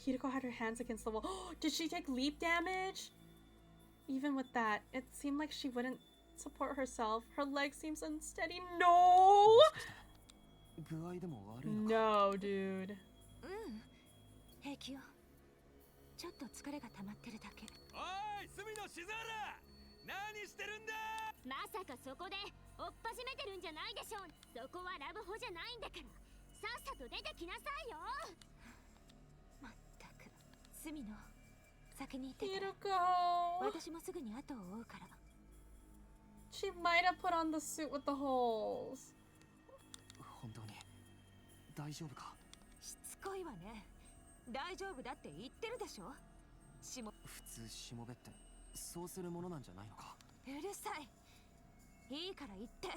Hiroko had her hands against the wall. Did she take leap damage? Even with that, it seemed like she wouldn't support herself. Her leg seems unsteady. No! 具合でも悪いのか。 No, dude. 平気よ。ちょっと疲れが溜まってるだけ。おい、隅野静原、何してるんだ。まさかそこで追っ始めてるんじゃないでしょう。そこはラブホじゃないんだから、さっさと出てきなさいよ。まったく。隅野、先に行ってて。 Hiroko! 私もすぐに後を追うから。 She might have put on the suit with the holes. 本当に大丈夫か。しつこいわね。大丈夫だって言ってるでしょ。しも。普通しもべってそうするものなんじゃないのか。うるさい。いいから言って。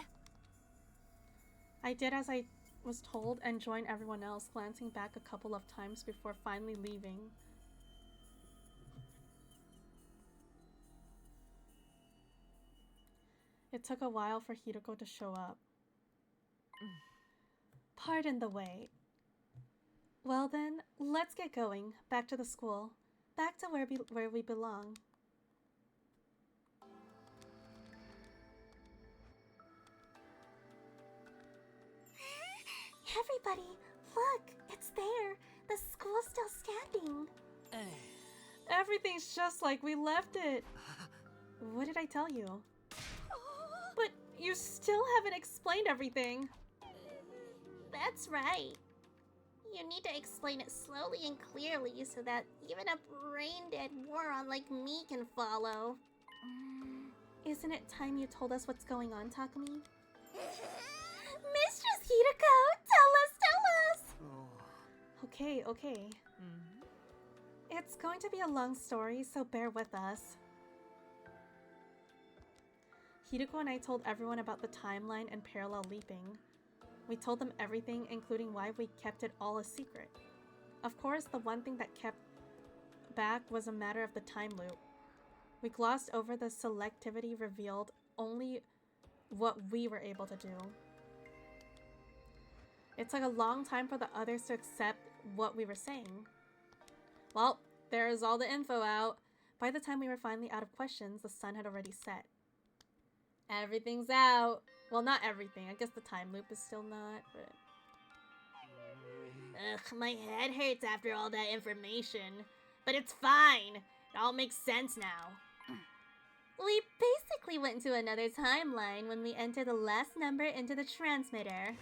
I did as I was told and joined everyone else, glancing back a couple of times before finally leaving. It took a while for Hiroko to show up. Pardon the wait. Well then, let's get going. Back to the school. Back to where we belong. Everybody, look, it's there. The school's still standing. Everything's just like we left it. What did I tell you? But you still haven't explained everything. That's right. You need to explain it slowly and clearly so that even a brain-dead moron like me can follow. Isn't it time you told us what's going on, Takumi? Mistress Hideko, tell us! Okay. It's going to be a long story, so bear with us. Hideko and I told everyone about the timeline and parallel leaping. We told them everything, including why we kept it all a secret. Of course, the one thing that kept back was a matter of the time loop. We glossed over the selectivity revealed only what we were able to do. It took a long time for the others to accept what we were saying. Well, there's all the info out. By the time we were finally out of questions, the sun had already set. Everything's out. Well, not everything. I guess the time loop is still not, but... Ugh, my head hurts after all that information. But it's fine. It all makes sense now. We basically went into another timeline when we entered the last number into the transmitter.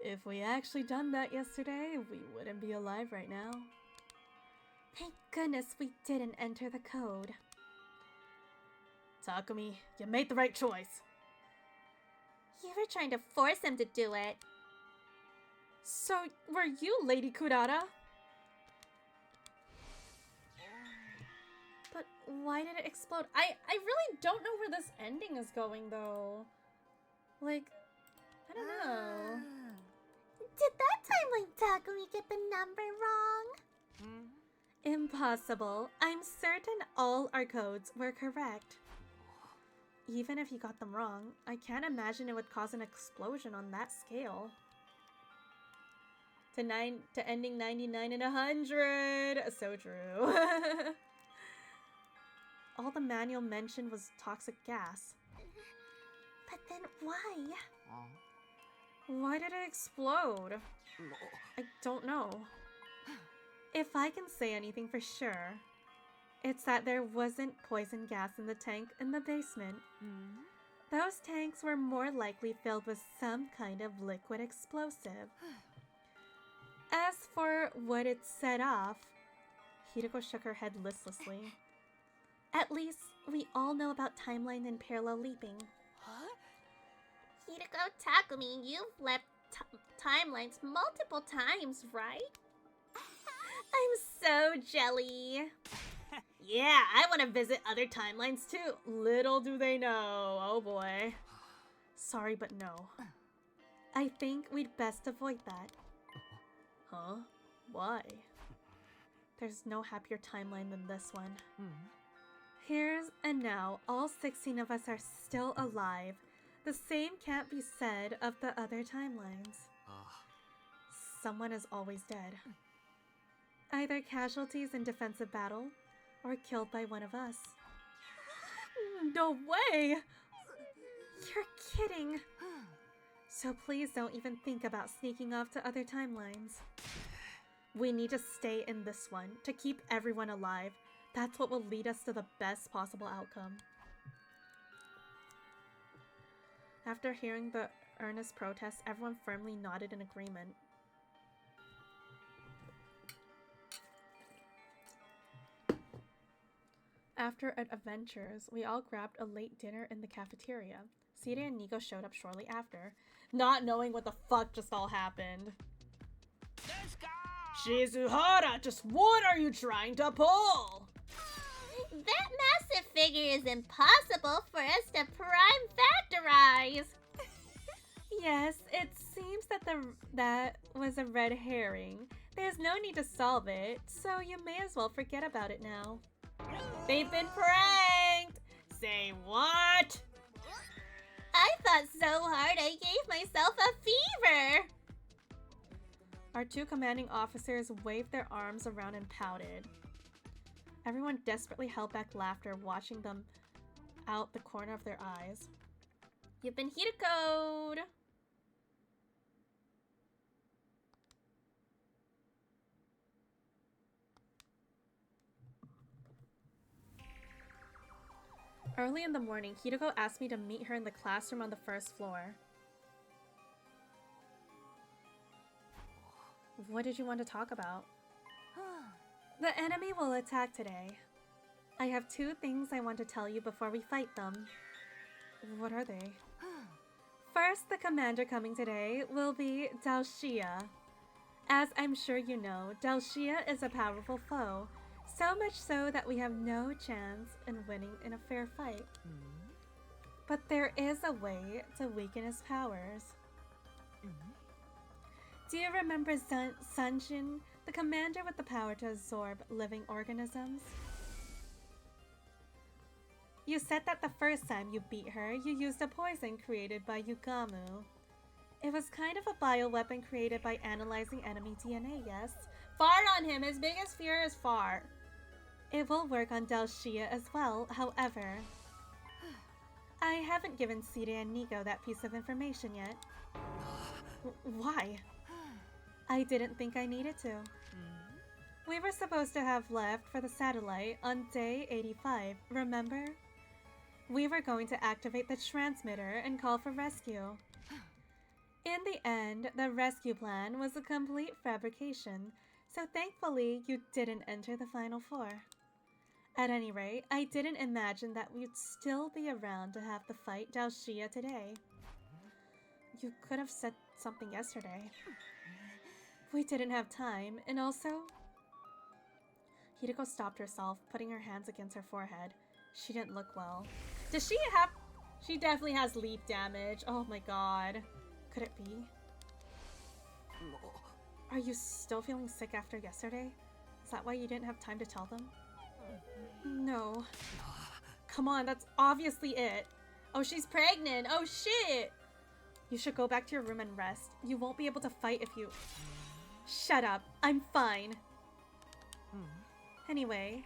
If we actually done that yesterday, we wouldn't be alive right now. Thank goodness we didn't enter the code. Takumi, you made the right choice. You were trying to force him to do it. So, were you Lady Kurata? But why did it explode? I really don't know where this ending is going, though. Like, I don't know. Did that timeline Takumi get the number wrong? Impossible. I'm certain all our codes were correct. Even if you got them wrong, I can't imagine it would cause an explosion on that scale. To ending 99 and 100. So true. All the manual mentioned was toxic gas. But then why? Why did it explode? I don't know. If I can say anything for sure, it's that there wasn't poison gas in the tank in the basement. Those tanks were more likely filled with some kind of liquid explosive. As for what it set off, Hideko shook her head listlessly. At least, we all know about timeline and parallel leaping. Hideko Takumi, you've left timelines multiple times, right? I'm so jelly. Yeah, I want to visit other timelines too. Little do they know. Oh boy. Sorry, but no. I think we'd best avoid that. Huh? Why? There's no happier timeline than this one. Here's and now, all 16 of us are still alive. The same can't be said of the other timelines. Someone is always dead. Either casualties in defensive battle, or killed by one of us. No way! You're kidding. So please don't even think about sneaking off to other timelines. We need to stay in this one to keep everyone alive. That's what will lead us to the best possible outcome. After hearing the earnest protests, everyone firmly nodded in agreement. After adventures, we all grabbed a late dinner in the cafeteria. Siri and Nico showed up shortly after, not knowing what the fuck just all happened. Shizuhara, just what are you trying to pull? That massive figure is impossible for us to prime factorize. Yes, it seems that that was a red herring. There's no need to solve it, so you may as well forget about it now. They've been pranked! Say what? I thought so hard I gave myself a fever. Our two commanding officers waved their arms around and pouted. Everyone desperately held back laughter, watching them out the corner of their eyes. You've been Hito'd! Early in the morning, Hideko asked me to meet her in the classroom on the first floor. What did you want to talk about? The enemy will attack today. I have two things I want to tell you before we fight them. What are they? First, the commander coming today will be Dalshia. As I'm sure you know, Dalshia is a powerful foe, so much so that we have no chance in winning in a fair fight. But there is a way to weaken his powers. Do you remember Sunjin, the commander with the power to absorb living organisms? You said that the first time you beat her, you used a poison created by Yugamu. It was kind of a bioweapon created by analyzing enemy DNA, yes? Fart on him! His biggest fear is fart. It will work on Dalshia as well, however. I haven't given Sita and Nico that piece of information yet. Why? I didn't think I needed to. We were supposed to have left for the satellite on day 85, remember? We were going to activate the transmitter and call for rescue. In the end, the rescue plan was a complete fabrication, so thankfully you didn't enter the Final Four. At any rate, I didn't imagine that we'd still be around to have the fight Dalshia today. You could have said something yesterday. We didn't have time, and also... Hideko stopped herself, putting her hands against her forehead. She didn't look well. Does she have... She definitely has leap damage. Oh my god. Could it be? Are you still feeling sick after yesterday? Is that why you didn't have time to tell them? No. Come on, that's obviously it. Oh, she's pregnant. Oh shit. You should go back to your room and rest. You won't be able to fight if you... Shut up. I'm fine. Anyway,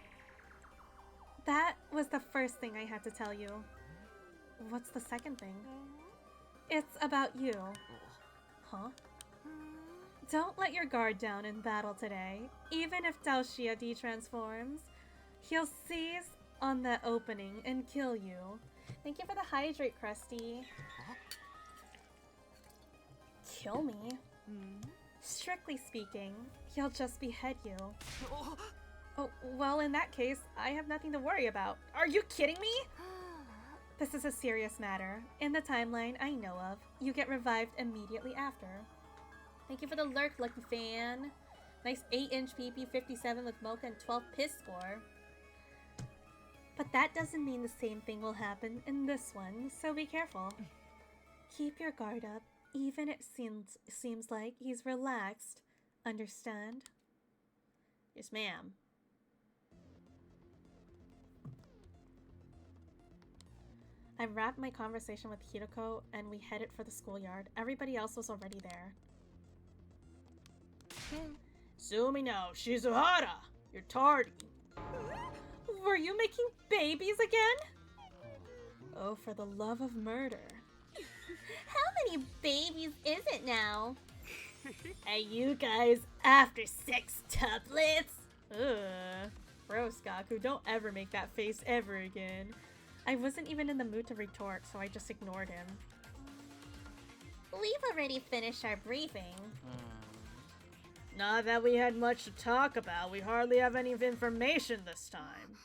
that was the first thing I had to tell you. What's the second thing? It's about you. Huh? Don't let your guard down in battle today. Even if Dalshia detransforms, he'll seize on the opening and kill you. Thank you for the hydrate, Krusty. Kill me? Strictly speaking, he'll just behead you. Oh, well, in that case, I have nothing to worry about. Are you kidding me? This is a serious matter. In the timeline I know of, you get revived immediately after. Thank you for the lurk, Lucky Fan. Nice 8-inch PP 57 with Mocha and 12 piss score. But that doesn't mean the same thing will happen in this one, so be careful. Keep your guard up, even it seems like he's relaxed. Understand? Yes, ma'am. I wrapped my conversation with Hideko and we headed for the schoolyard. Everybody else was already there. Sumi no Shizuhara! You're tardy. Were you making babies again? Oh, for the love of murder. How many babies is it now? Hey, you guys, after 6 tuplets? Ugh. Gross, Gaku. Don't ever make that face ever again. I wasn't even in the mood to retort, so I just ignored him. We've already finished our briefing. Not that we had much to talk about. We hardly have any information this time.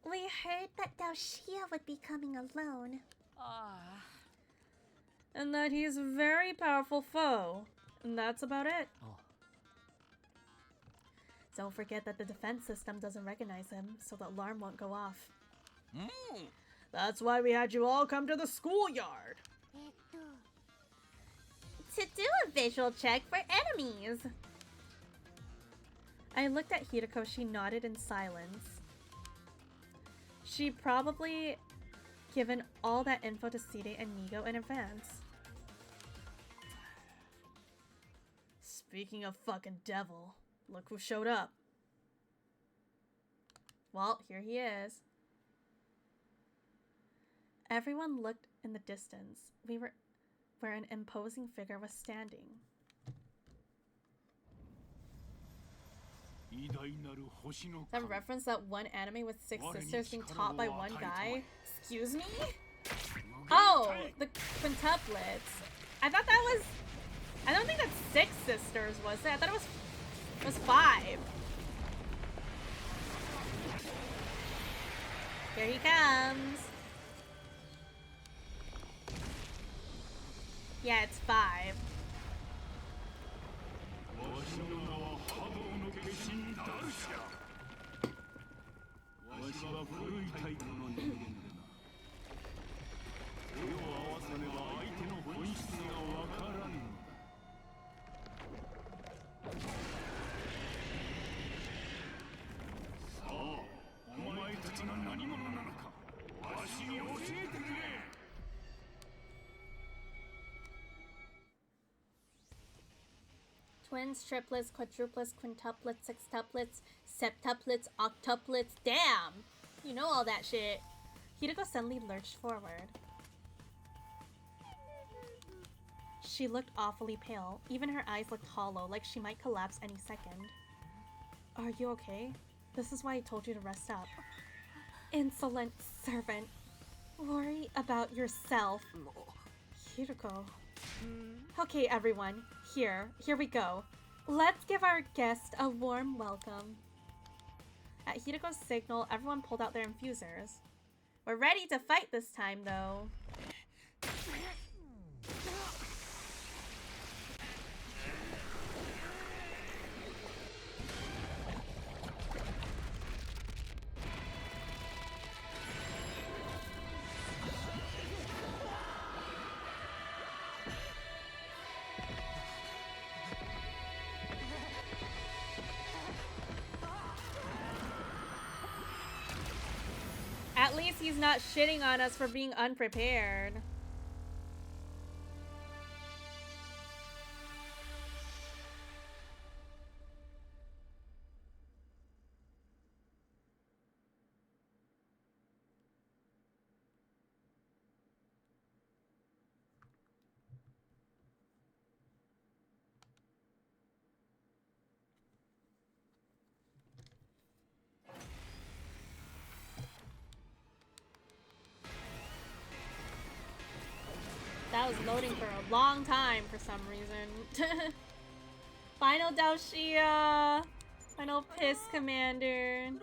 We heard that Dalshia would be coming alone. And that he's a very powerful foe. And that's about it. Don't forget that the defense system doesn't recognize him, so the alarm won't go off. That's why we had you all come to the schoolyard. To do a visual check for enemies. I looked at Hideko. She nodded in silence. She probably given all that info to Side and Nigo in advance. Speaking of fucking devil, look who showed up. Well, here he is. Everyone looked in the distance. Where an imposing figure was standing. That reference that one anime with 6 sisters being taught by one guy? Excuse me? Oh, the quintuplets. I thought that was... I don't think that's 6 sisters, was it? I thought it was 5. Here he comes. Yeah, it's 5. Twins, triplets, quadruplets, quintuplets, sextuplets, septuplets, octuplets. Damn! You know all that shit. Hideko suddenly lurched forward. She looked awfully pale. Even her eyes looked hollow, like she might collapse any second. Are you okay? This is why I told you to rest up. Insolent servant. Worry about yourself. Hideko. Okay, everyone. Here we go. Let's give our guest a warm welcome. At Hideko's signal, everyone pulled out their infusers. We're ready to fight this time, though. At least he's not shitting on us for being unprepared. That was loading for a long time for some reason. Final Daoshia! Final Piss Commander. 似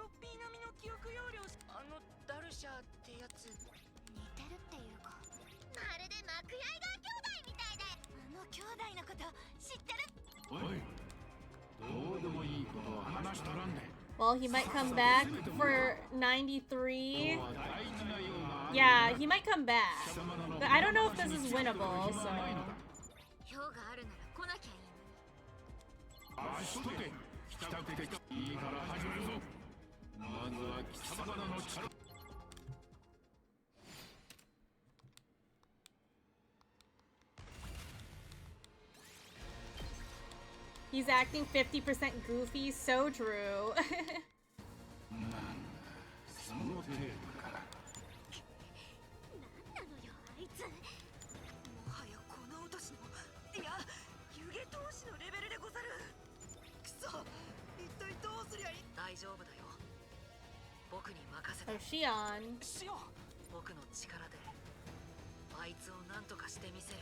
てるっていうかまるでマクヤイガー兄弟みたいであの兄弟のこと知ってるおいどうでもいいことは話しとらんで Well, he might come back for 93. Yeah, he might come back. But I don't know if this is winnable, so... 票があるなら来なきゃいいのに いいから始めるぞ。まずは貴様らの力。 He's acting 50% goofy, so true. その程度か。なんなのよあいつもはやこの年のいや湯気投資のレベルでござるくそ一体どうすりゃいい大丈夫だよ僕に任せて So Shion. シオン僕の力であいつを何とかしてみせる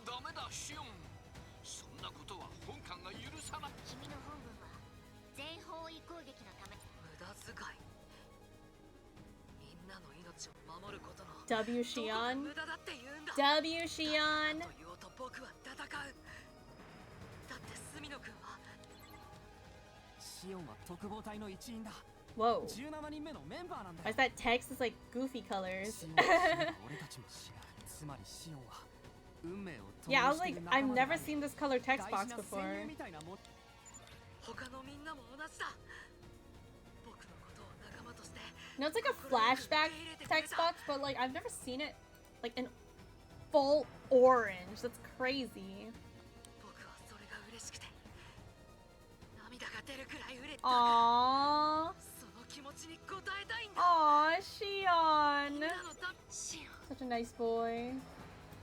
ダメだシオンそんなことは本艦が許さない君の本文は全方位攻撃のため無駄遣いみんなの命を守ることの W どこが Shion. 無駄だって言うんだ W Shion. と言おうと僕は戦うだって隅野君はシオンは特防隊の一員だ Whoa. 17人目のメンバーなんだ Why is that text is like goofy colors? シオンは俺たちも知らないつまりシオンは運命を Yeah, I was 共に like, してる仲 I've 間であ never り seen this color text 大 box 事な before. 戦友みたいなもん他のみんなも同じだ僕のことを仲間として No, it's like a flashback text box, but like I've never seen it like in full orange. That's crazy. 僕はそれが嬉しくてけた。 Aww. その気持ちに応えたいんだ。 Aw, Shion. みんなのため。シオン。 Such a nice boy.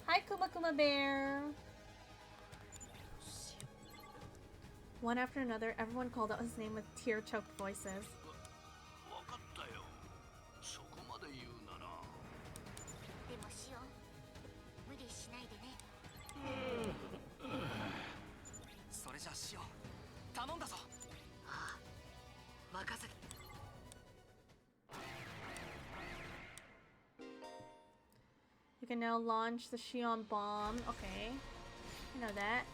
Hi, Kuma Kuma Bear. One after another, everyone called out his name with tear-choked voices. わかったよ。そこまで言うなら。でもシオン、無理しないでね。それじゃあしよう。頼んだぞ。任せて。 You can now launch the Shion bomb. Okay. I know that.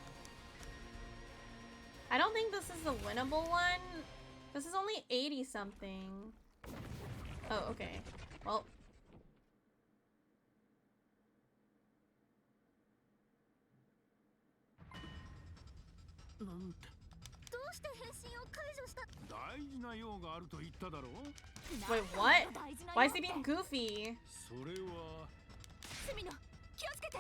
I don't think this is a winnable one. This is only 80 something. Oh, okay. Well. なんてどうして変身を解除した？大事な用があると言っただろう。 Wait, what? Why is he being goofy? それはスミノ、気をつけて。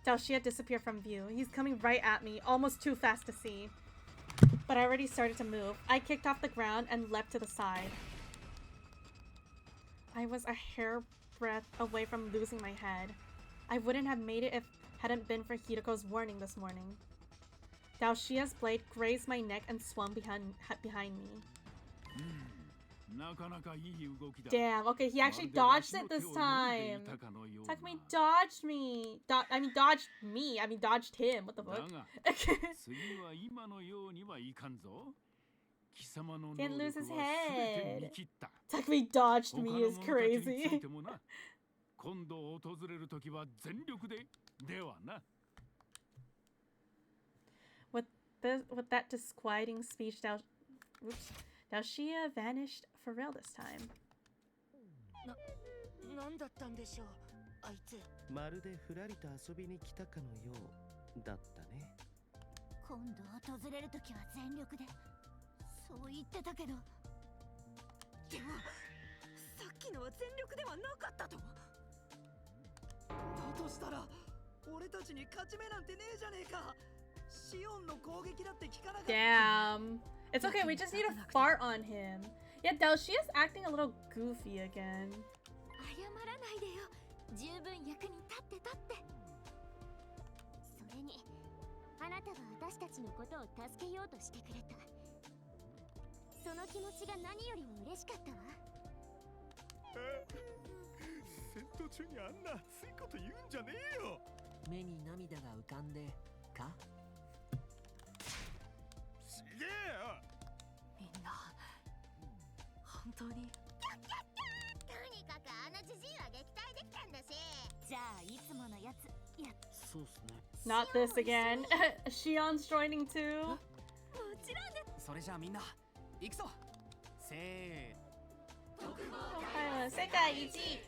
Dalshia disappeared from view. He's coming right at me, almost too fast to see. But I already started to move. I kicked off the ground and leapt to the side. I was a hairbreadth away from losing my head. I wouldn't have made it if hadn't been for Hiroko's warning this morning. Dalshia's blade grazed my neck and swung behind me. なかなかいい動きだ。 Damn, okay, he actually dodged it this time. Takumi dodged me. Dodged me. I mean, dodged him. What the だ fuck? が次は今のようにはいかんぞ。貴様の能 Can't 力 lose his は全 head. て見切った。 Takumi dodged 他 me の is 者たちについ crazy. てもな。今度訪れる時は全力で。ではな。 With that disquieting speech, Dalshia vanished for real this time. なんだったんでしょう、あいつ。まるでふらりと遊びに来たかのようだったね。今度訪れるときは全力で。そう言ってたけど。でも、さっきのは全力ではなかったと。だとしたら俺たちに勝ち目なんてねえじゃねえか。シオンの攻撃だって効かなかった。 Damn. It's okay, we just need to fart on him. Yeah, Dalshia's acting a little goofy again. 謝らないでよ。十分役に立ってたって。それに、あなたは私たちのことを助けようとしてくれた。その気持ちが何よりも嬉しかったわ。戦闘中にあんな熱いこと言うんじゃねえよ。目に涙が浮かんでか。すげえよ。みんな、本当に。とにかくあのジジイは撃退できたんだし。じゃあいつものやつやっ。そうっすね。 Not this again. Shion's joining too. もちろんで。それじゃあみんな行くぞ。せー。世界一。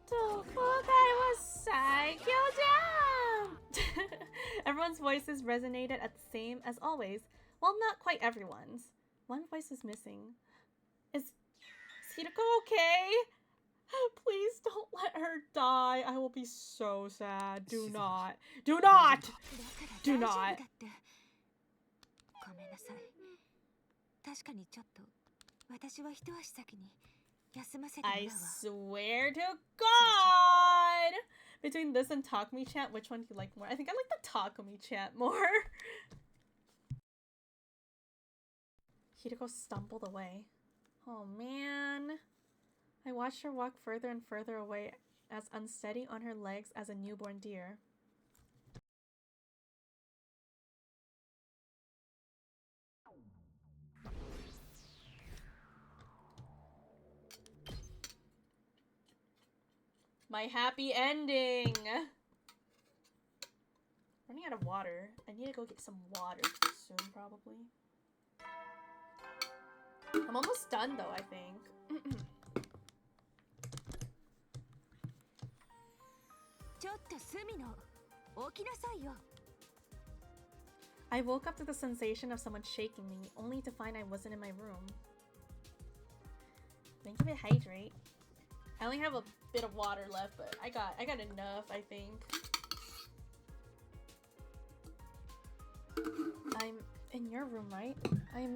Tokugai was Saikyo Jam! Everyone's voices resonated at the same as always. Well, not quite everyone's. One voice is missing. Is Hiroko okay? Please don't let her die. I will be so sad. Do not. Do not! Do not. ごめんなさい。確かにちょっと私は一足先に休ませてもらうわ。 I swear to God! Between this and Takumi chant, which one do you like more? I think I like the Takumi chant more. Hiroko stumbled away. Oh man. I watched her walk further and further away, as unsteady on her legs as a newborn deer. My happy ending! Running out of water. I need to go get some water soon, probably. I'm almost done, though, I think. ちょっとスミノ、起きなさいよ。 I woke up to the sensation of someone shaking me, only to find I wasn't in my room. Thank you, hydrate. I only have a bit of water left, but I got enough, I think. I'm in your room, right? I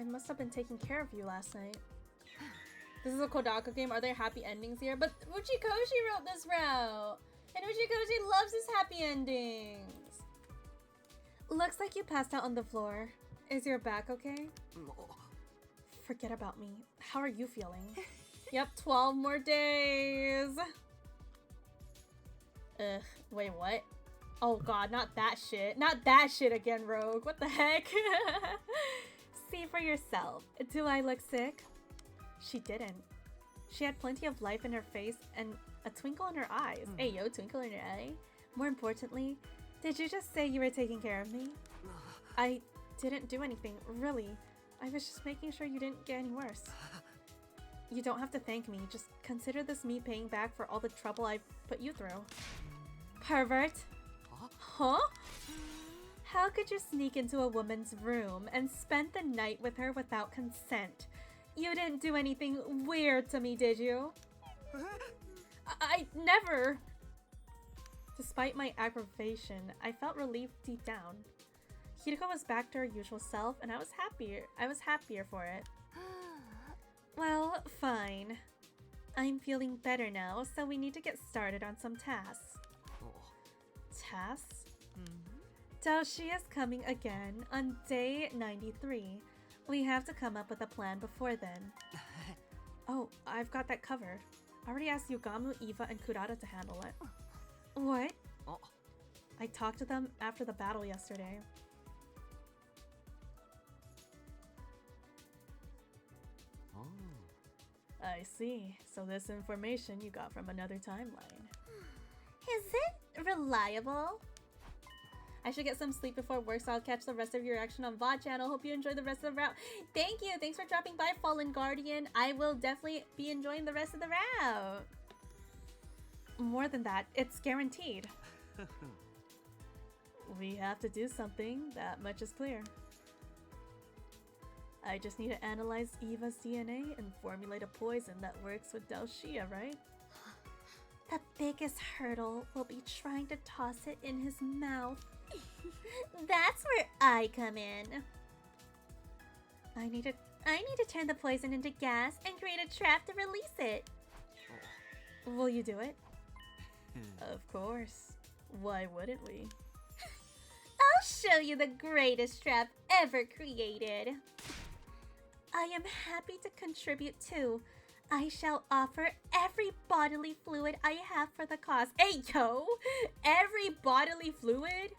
must have been taking care of you last night. This is a Kodaka game. Are there happy endings here? But Uchikoshi wrote this route! And Uchikoshi loves his happy endings! Looks like you passed out on the floor. Is your back okay? Forget about me. How are you feeling? Yep, 12 more days! Ugh, wait, what? Oh god, not that shit. Not that shit again, Rogue. What the heck? See for yourself. Do I look sick? She didn't. She had plenty of life in her face and a twinkle in her eyes. Hey yo, twinkle in your eye. More importantly, did you just say you were taking care of me? I didn't do anything, really. I was just making sure you didn't get any worse. You don't have to thank me. Just consider this me paying back for all the trouble I've put you through. Pervert. Huh? How could you sneak into a woman's room and spend the night with her without consent? You didn't do anything weird to me, did you? I never! Despite my aggravation, I felt relief deep down. Hideko was back to her usual self, and I was happier for it. Well, fine. I'm feeling better now, so we need to get started on some tasks. Tasks? Daoshi is coming again on day 93. We have to come up with a plan before then. Oh, I've got that covered. I already asked Yugamu, Eva, and Kurata to handle it. What? I talked to them after the battle yesterday. I see. So this information you got from another timeline. Is it reliable? I should get some sleep before work, so I'll catch the rest of your action on VOD channel. Hope you enjoy the rest of the route. Thank you! Thanks for dropping by, Fallen Guardian. I will definitely be enjoying the rest of the route. More than that, it's guaranteed. We have to do something, that much is clear. I just need to analyze Eva's DNA and formulate a poison that works with Dalshia, right? The biggest hurdle will be trying to toss it in his mouth. That's where I come in. I need to turn the poison into gas and create a trap to release it. Will you do it? Of course. Why wouldn't we? I'll show you the greatest trap ever created. I am happy to contribute too. I shall offer every bodily fluid I have for the cause. Hey yo! Every bodily fluid?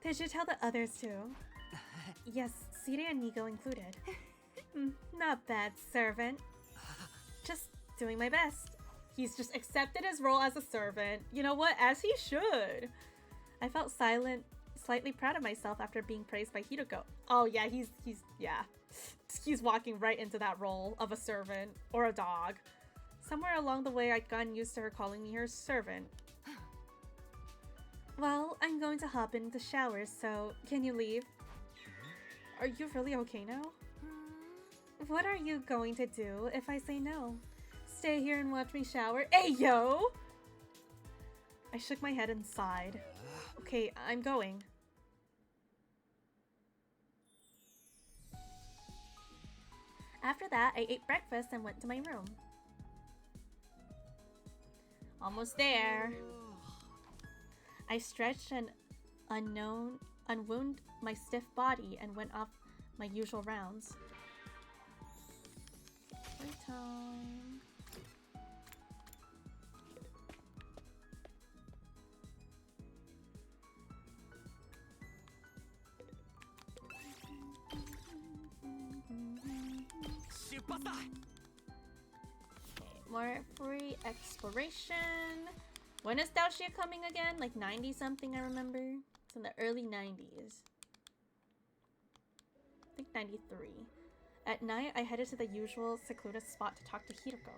Did you tell the others too? Yes, Sire and Nigo included. Not bad, servant. Just doing my best. He's just accepted his role as a servant. You know what? As he should. I felt slightly proud of myself after being praised by Hideko. Oh yeah, he's walking right into that role of a servant or a dog. Somewhere along the way, I'd gotten used to her calling me her servant. Well, I'm going to hop in the shower, so can you leave? Are you really okay now? What are you going to do if I say no? Stay here and watch me shower? Hey yo! I shook my head and sighed. Okay, I'm going. After that, I ate breakfast and went to my room. Almost there. I stretched and unwound my stiff body and went off my usual rounds. Playtime. More free exploration. When is Daoshia coming again? Like 90 something, I remember. It's in the early 90s. I think 93. At night, I headed to the usual secluded spot to talk to Hideko.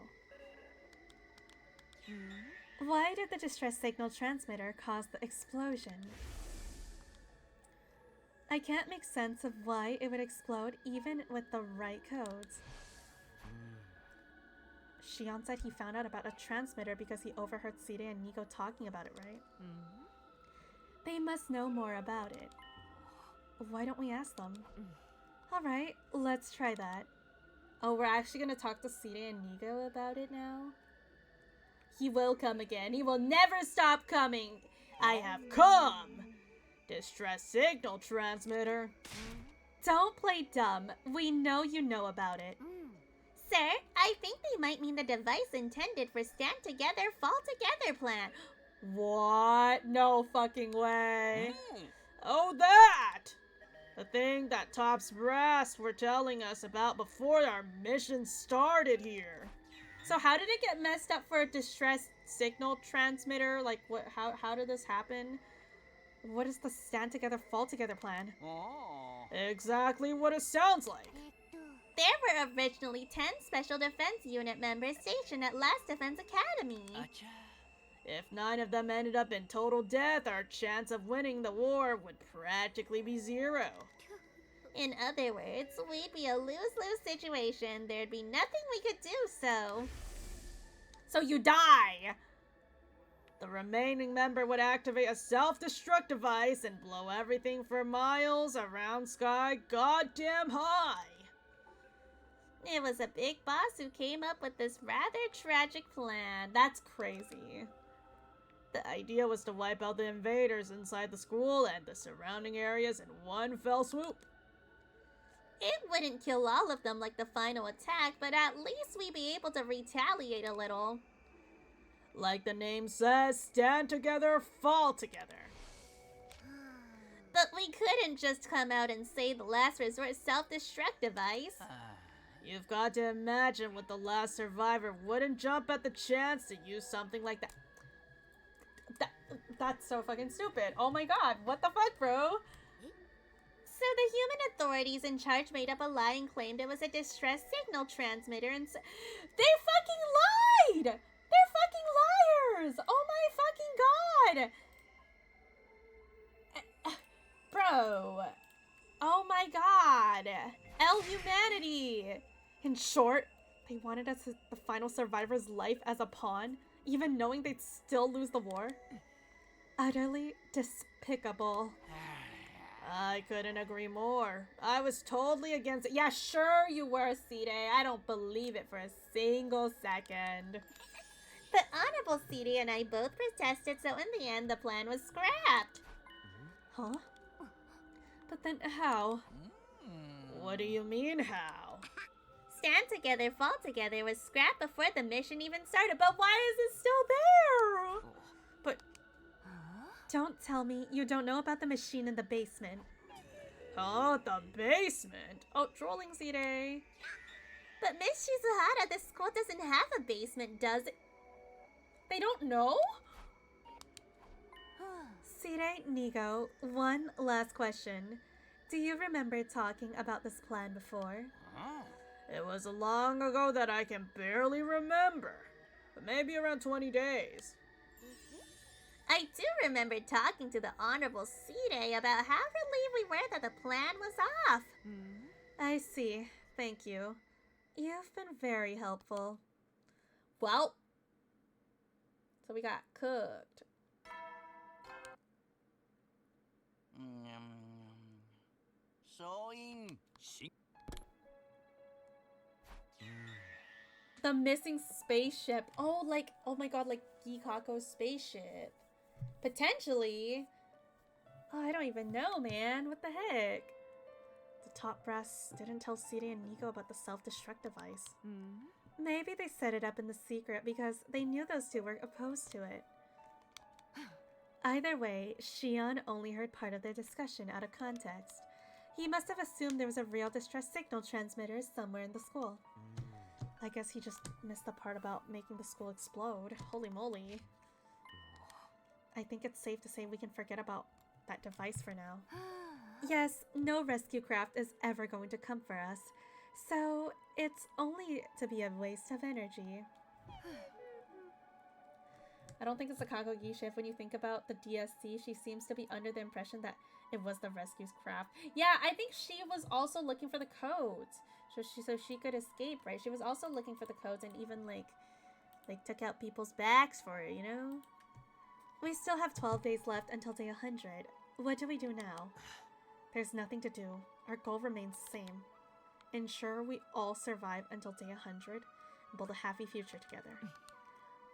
Why did the distress signal transmitter cause the explosion? I can't make sense of why it would explode even with the right codes. Shion said he found out about a transmitter because he overheard Sire and Nico talking about it, right? They must know more about it. Why don't we ask them? Alright, let's try that. Oh, we're actually gonna talk to Sire and Nico about it now? He will come again. He will never stop coming. I have come! Distress signal transmitter. Don't play dumb. We know you know about it. Sir, I think they might mean the device intended for Stand Together, Fall Together plan. What? No fucking way. Oh, that! The thing that Top's brass were telling us about before our mission started here. So how did it get messed up for a distress signal transmitter? Like, what? How did this happen? What is the Stand Together, Fall Together plan? Exactly what it sounds like. There were originally 10 Special Defense Unit members stationed at Last Defense Academy. If 9 of them ended up in total death, our chance of winning the war would practically be 0. In other words, we'd be a lose-lose situation. There'd be nothing we could do, so... So you die! The remaining member would activate a self-destruct device and blow everything for miles around sky goddamn high! It was a big boss who came up with this rather tragic plan. That's crazy. The idea was to wipe out the invaders inside the school and the surrounding areas in one fell swoop. It wouldn't kill all of them like the final attack, but at least we'd be able to retaliate a little. Like the name says, stand together, fall together. But we couldn't just come out and say the last resort self-destruct device. You've got to imagine what the last survivor wouldn't jump at the chance to use something like that. That's so fucking stupid. Oh my god, what the fuck, bro? So the human authorities in charge made up a lie and claimed it was a distress signal transmitter and they fucking lied! They're fucking liars! Oh my fucking god! Bro. Oh my god. L humanity! In short, they wanted us the final survivor's life as a pawn, even knowing they'd still lose the war. Utterly despicable. I couldn't agree more. I was totally against it. Yeah, sure you were, Sire. I don't believe it for a single second. But Honorable Siri and I both protested, so in the end the plan was scrapped. Huh? But then how? What do you mean, how? Stand Together, Fall Together was scrapped before the mission even started, but why is it still there? But don't tell me you don't know about the machine in the basement. Oh, the basement? Oh, trolling C-Day. But Miss Shizuhara, the school doesn't have a basement, does it? They don't know? C-Day, Nigo, one last question. Do you remember talking about this plan before? It was long ago that I can barely remember. But maybe around 20 days. I do remember talking to the Honorable C-Day about how relieved we were that the plan was off. I see. Thank you. You've been very helpful. Well, so we got cooked. The missing spaceship. Oh, like, oh my god, like Gikako's spaceship. Potentially. Oh, I don't even know, man. What the heck? The top brass didn't tell Siri and Nico about the self-destruct device. Maybe they set it up in the secret because they knew those two were opposed to it. Either way, Shion only heard part of their discussion out of context. He must have assumed there was a real distress signal transmitter somewhere in the school. I guess he just missed the part about making the school explode. Holy moly. I think it's safe to say we can forget about that device for now. Yes, no rescue craft is ever going to come for us, so it's only to be a waste of energy. I don't think it's a Kakogi shift. When you think about the DSC, she seems to be under the impression that it was the rescue's craft. Yeah, I think she was also looking for the codes. So she could escape, right? She was also looking for the codes and even like Like, took out people's backs for it, you know? We still have 12 days left until day 100. What do we do now? There's nothing to do. Our goal remains the same. Ensure we all survive until day 100 and build a happy future together.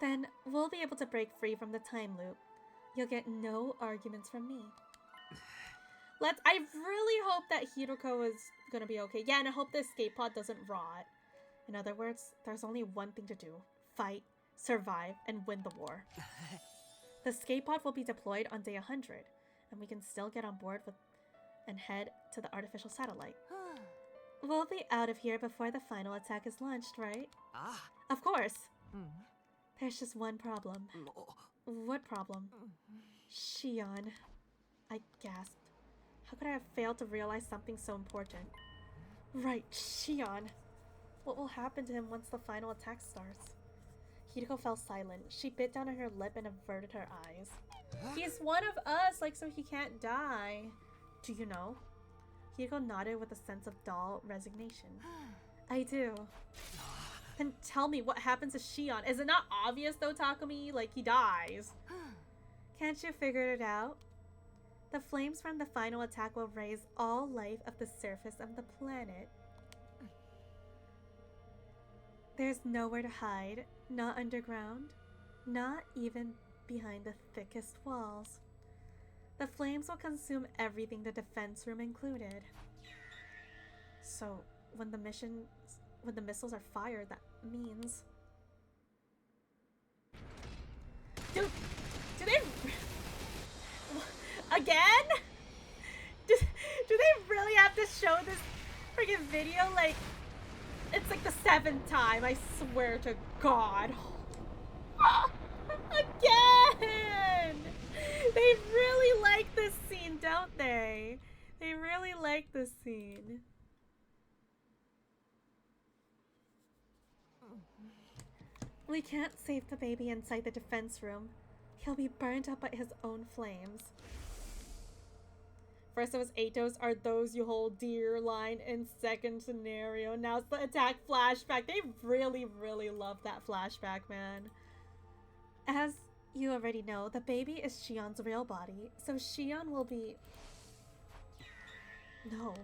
Then we'll be able to break free from the time loop. You'll get no arguments from me. I really hope that Hiroko is gonna be okay. Yeah, and I hope the escape pod doesn't rot. In other words, there's only one thing to do. Fight, survive, and win the war. The escape pod will be deployed on day 100, and we can still get on board with and head to the artificial satellite. We'll be out of here before the final attack is launched, right? Ah. Of course. There's just one problem. What problem? Shion. I gasped. How could I have failed to realize something so important? Right, Shion. What will happen to him once the final attack starts? Hiroko fell silent. She bit down on her lip and averted her eyes. He's one of us, like, so he can't die. Do you know? Hiroko nodded with a sense of dull resignation. I do. Then tell me what happens to Shion. Is it not obvious though, Takumi? Like, he dies. Can't you figure it out? The flames from the final attack will raise all life of the surface of the planet. There's nowhere to hide, not underground, not even behind the thickest walls. The flames will consume everything, the defense room included. So, when the missiles are fired, that means... Dude, do they... Again? Do they really have to show this freaking video? Like, it's like the 7th time, I swear to God. Again! They really like this scene, don't they? They really like this scene. We can't save the baby inside the defense room. He'll be burned up by his own flames. First it was Ato's "Are those you hold dear" line in second scenario. Now it's the attack flashback. They really, really love that flashback, man. As you already know, the baby is Shion's real body, so Shion will be... No.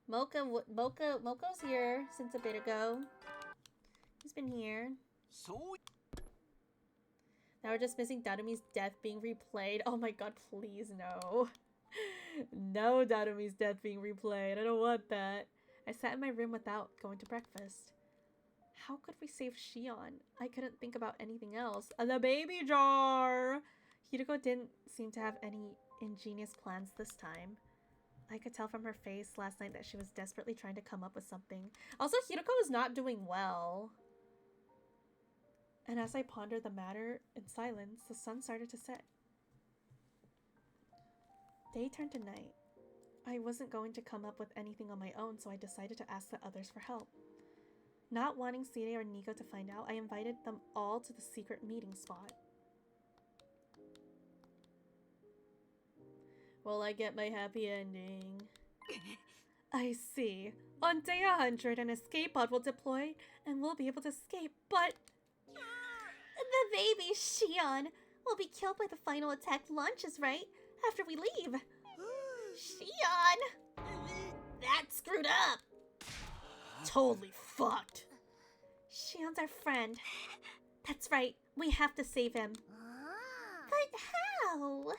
Moko's here since a bit ago. He's been here. Now we're just missing Darumi's death being replayed. Oh my god, please no. No Darumi's death being replayed. I don't want that. I sat in my room without going to breakfast. How could we save Shion? I couldn't think about anything else. The baby jar! Hiroko didn't seem to have any ingenious plans this time. I could tell from her face last night that she was desperately trying to come up with something. Also, Hiroko was not doing well. And as I pondered the matter in silence, the sun started to set. Day turned to night. I wasn't going to come up with anything on my own, so I decided to ask the others for help. Not wanting Sire or Nico to find out, I invited them all to the secret meeting spot. Will I get my happy ending? I see. On day 100, an escape pod will deploy, and we'll be able to escape, but... The baby, Shion, will be killed by the final attack launches, right? After we leave. Shion! That's screwed up. Totally fucked. Shion's our friend. That's right, we have to save him. But how?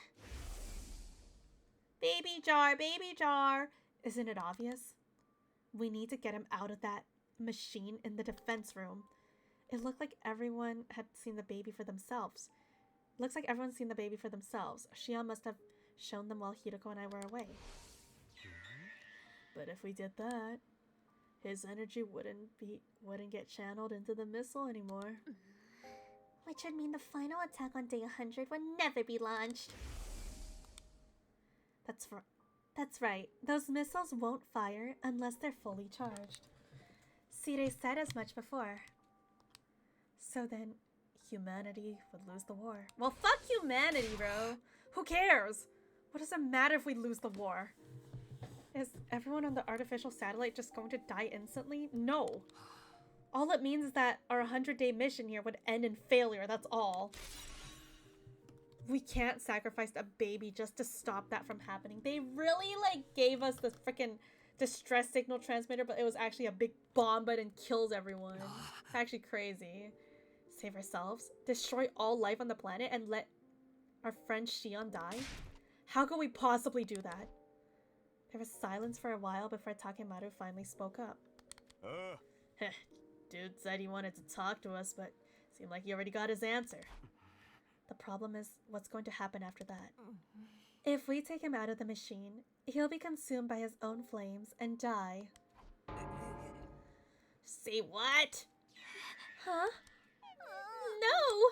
Baby jar. Isn't it obvious? We need to get him out of that machine in the defense room. It looked like everyone had seen the baby for themselves. Looks like everyone's seen the baby for themselves. Shion must have shown them while Hiroko and I were away. But if we did that, his energy wouldn't get channeled into the missile anymore. Which would mean the final attack on day 100 would never be launched. That's right. Those missiles won't fire unless they're fully charged. Sire said as much before. So then, humanity would lose the war. Well, fuck humanity, bro. Who cares? What does it matter if we lose the war? Is everyone on the artificial satellite just going to die instantly? No. All it means is that our 100-day mission here would end in failure, that's all. We can't sacrifice a baby just to stop that from happening. They really, like, gave us the freaking distress signal transmitter, but it was actually a big bomb button kills everyone. It's actually crazy. Save ourselves, destroy all life on the planet, and let our friend Shion die? How could we possibly do that? There was silence for a while before Takemaru finally spoke up. Dude said he wanted to talk to us, but seemed like he already got his answer. The problem is what's going to happen after that. If we take him out of the machine, he'll be consumed by his own flames and die. Say what? Huh? No!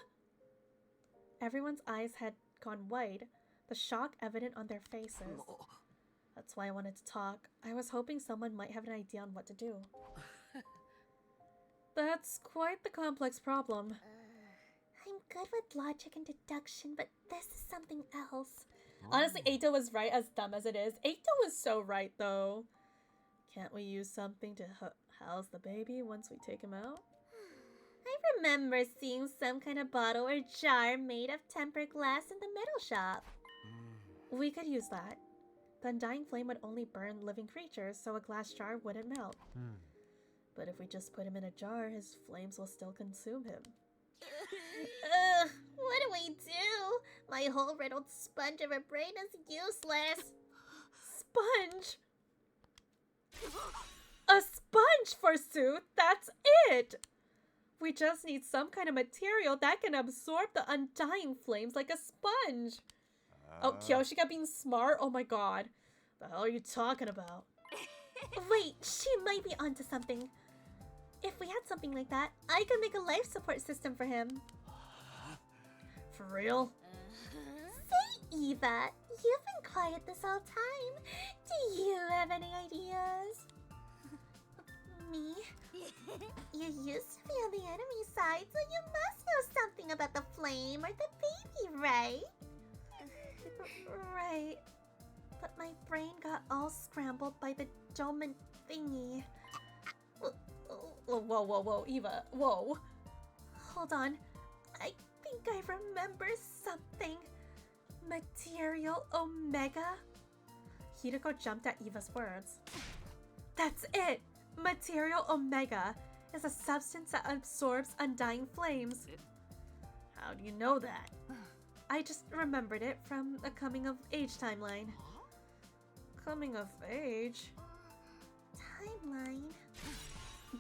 Everyone's eyes had gone wide, the shock evident on their faces. That's why I wanted to talk. I was hoping someone might have an idea on what to do. That's quite the complex problem. I'm good with logic and deduction, but this is something else. Honestly, Eito was right, as dumb as it is. Eito was so right, though. Can't we use something to house the baby once we take him out? I remember seeing some kind of bottle or jar made of tempered glass in the metal shop. We could use that. The undying flame would only burn living creatures, so a glass jar wouldn't melt. But if we just put him in a jar, his flames will still consume him. What do we do? My whole riddled sponge of a brain is useless. Sponge? A sponge, forsooth! That's it! We just need some kind of material that can absorb the undying flames like a sponge. Oh, Kyoshika being smart? Oh my god. The hell are you talking about? Wait, she might be onto something. If we had something like that, I could make a life support system for him. For real? Say, Eva, you've been quiet this whole time. Do you have any ideas? Me? You used to be on the enemy side, so you must know something about the flame or the baby, right? Right. But my brain got all scrambled by the Doman thingy. Whoa, Eva, whoa. Hold on. I think I remember something. Material Omega? Hideko jumped at Eva's words. That's it! Material Omega is a substance that absorbs undying flames. How do you know that? I just remembered it from the coming of age timeline. Coming of age? Timeline?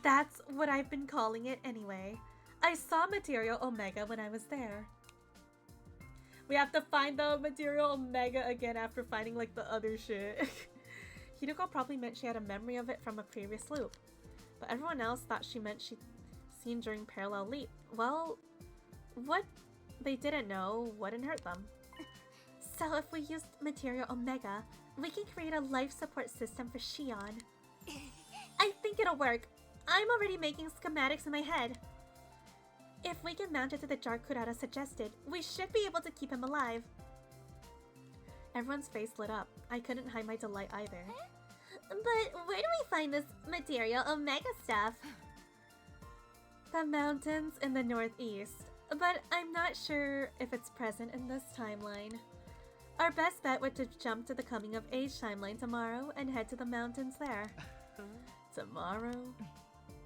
That's what I've been calling it anyway. I saw Material Omega when I was there. We have to find the Material Omega again after finding like the other shit. Hideko probably meant she had a memory of it from a previous loop, but everyone else thought she meant she'd seen during Parallel Leap. Well, what they didn't know wouldn't hurt them. So if we used Material Omega, we can create a life support system for Shion. I think it'll work. I'm already making schematics in my head. If we can mount it to the jar Kurata suggested, we should be able to keep him alive. Everyone's face lit up. I couldn't hide my delight either. But where do we find this Material Omega stuff? The mountains in the northeast, but I'm not sure if it's present in this timeline. Our best bet would to jump to the coming of age timeline tomorrow and head to the mountains there. Tomorrow?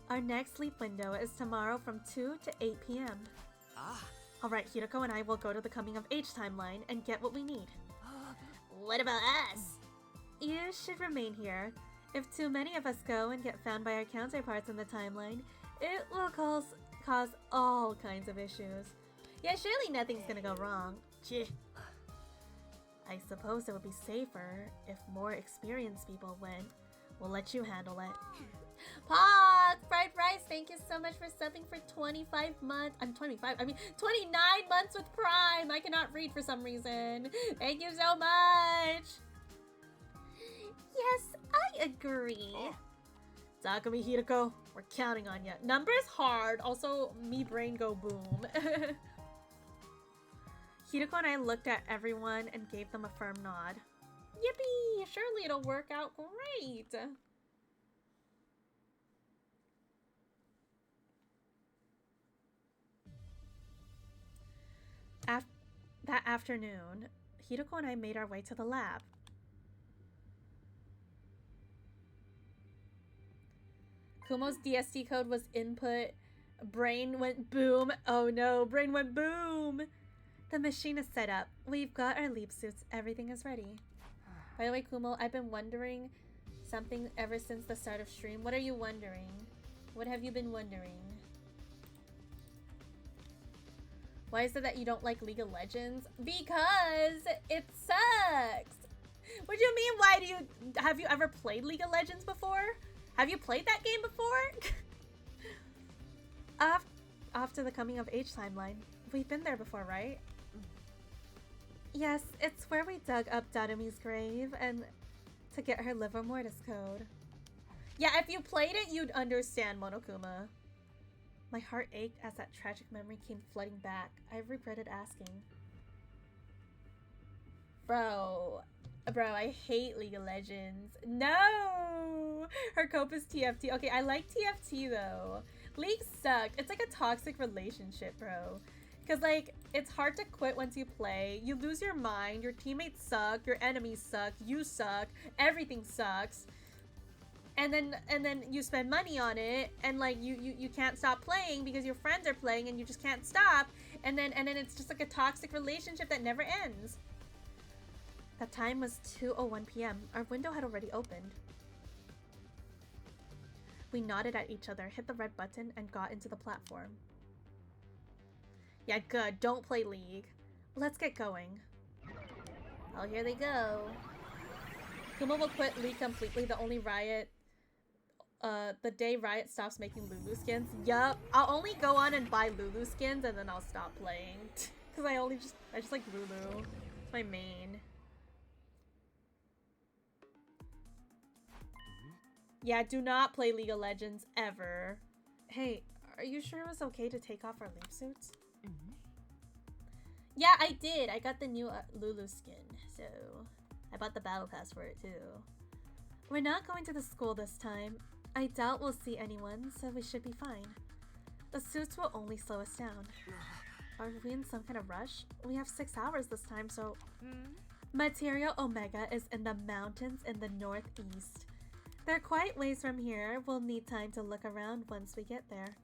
Our next sleep window is tomorrow from 2 to 8 p.m. Alright, Hideko and I will go to the coming of age timeline and get what we need. What about us? You should remain here. If too many of us go and get found by our counterparts in the timeline, it will cause all kinds of issues. Yeah, surely nothing's gonna go wrong. I suppose it would be safer if more experienced people went. We'll let you handle it. Pog! Fried Rice, thank you so much for subbing for 25 months. I'm 25, I mean 29 months with Prime! I cannot read for some reason. Thank you so much! Yes, I agree. Takumi Hideko, we're counting on you. Numbers hard, also me brain go boom. Hideko and I looked at everyone and gave them a firm nod. Yippee! Surely it'll work out great! That afternoon, Hideko and I made our way to the lab. Kumo's DST code was input. Brain went boom. Oh no, brain went boom! The machine is set up. We've got our leap suits. Everything is ready. By the way, Kumo, I've been wondering something ever since the start of stream. What are you wondering? What have you been wondering? Why is it that you don't like League of Legends? Because it sucks! What do you mean, why do you... Have you ever played League of Legends before? Have you played that game before? After the coming of age timeline. We've been there before, right? Yes, it's where we dug up Darumi's grave and to get her Livor Mortis code. Yeah, if you played it, you'd understand, Monokuma. My heart ached as that tragic memory came flooding back. I regretted asking. Bro, I hate League of Legends. No! Her cope is TFT. Okay, I like TFT though. League sucked. It's like a toxic relationship, bro. Because, like, it's hard to quit once you play. You lose your mind. Your teammates suck. Your enemies suck. You suck. Everything sucks. And then you spend money on it, and like you can't stop playing because your friends are playing and you just can't stop. And then it's just like a toxic relationship that never ends. That time was 2:01 p.m. Our window had already opened. We nodded at each other, hit the red button, and got into the platform. Yeah, good. Don't play League. Let's get going. Oh, here they go. Kumo will quit League completely. The day Riot stops making Lulu skins. Yup. I'll only go on and buy Lulu skins and then I'll stop playing. Because I just like Lulu. It's my main. Yeah, do not play League of Legends ever. Hey, are you sure it was okay to take off our leap suits? Yeah, I did. I got the new Lulu skin, so I bought the battle pass for it too. We're not going to the school this time. I doubt we'll see anyone, so we should be fine. The suits will only slow us down. Are we in some kind of rush? We have 6 hours this time, so... Material Omega is in the mountains in the northeast. They're quite ways from here. We'll need time to look around once we get there.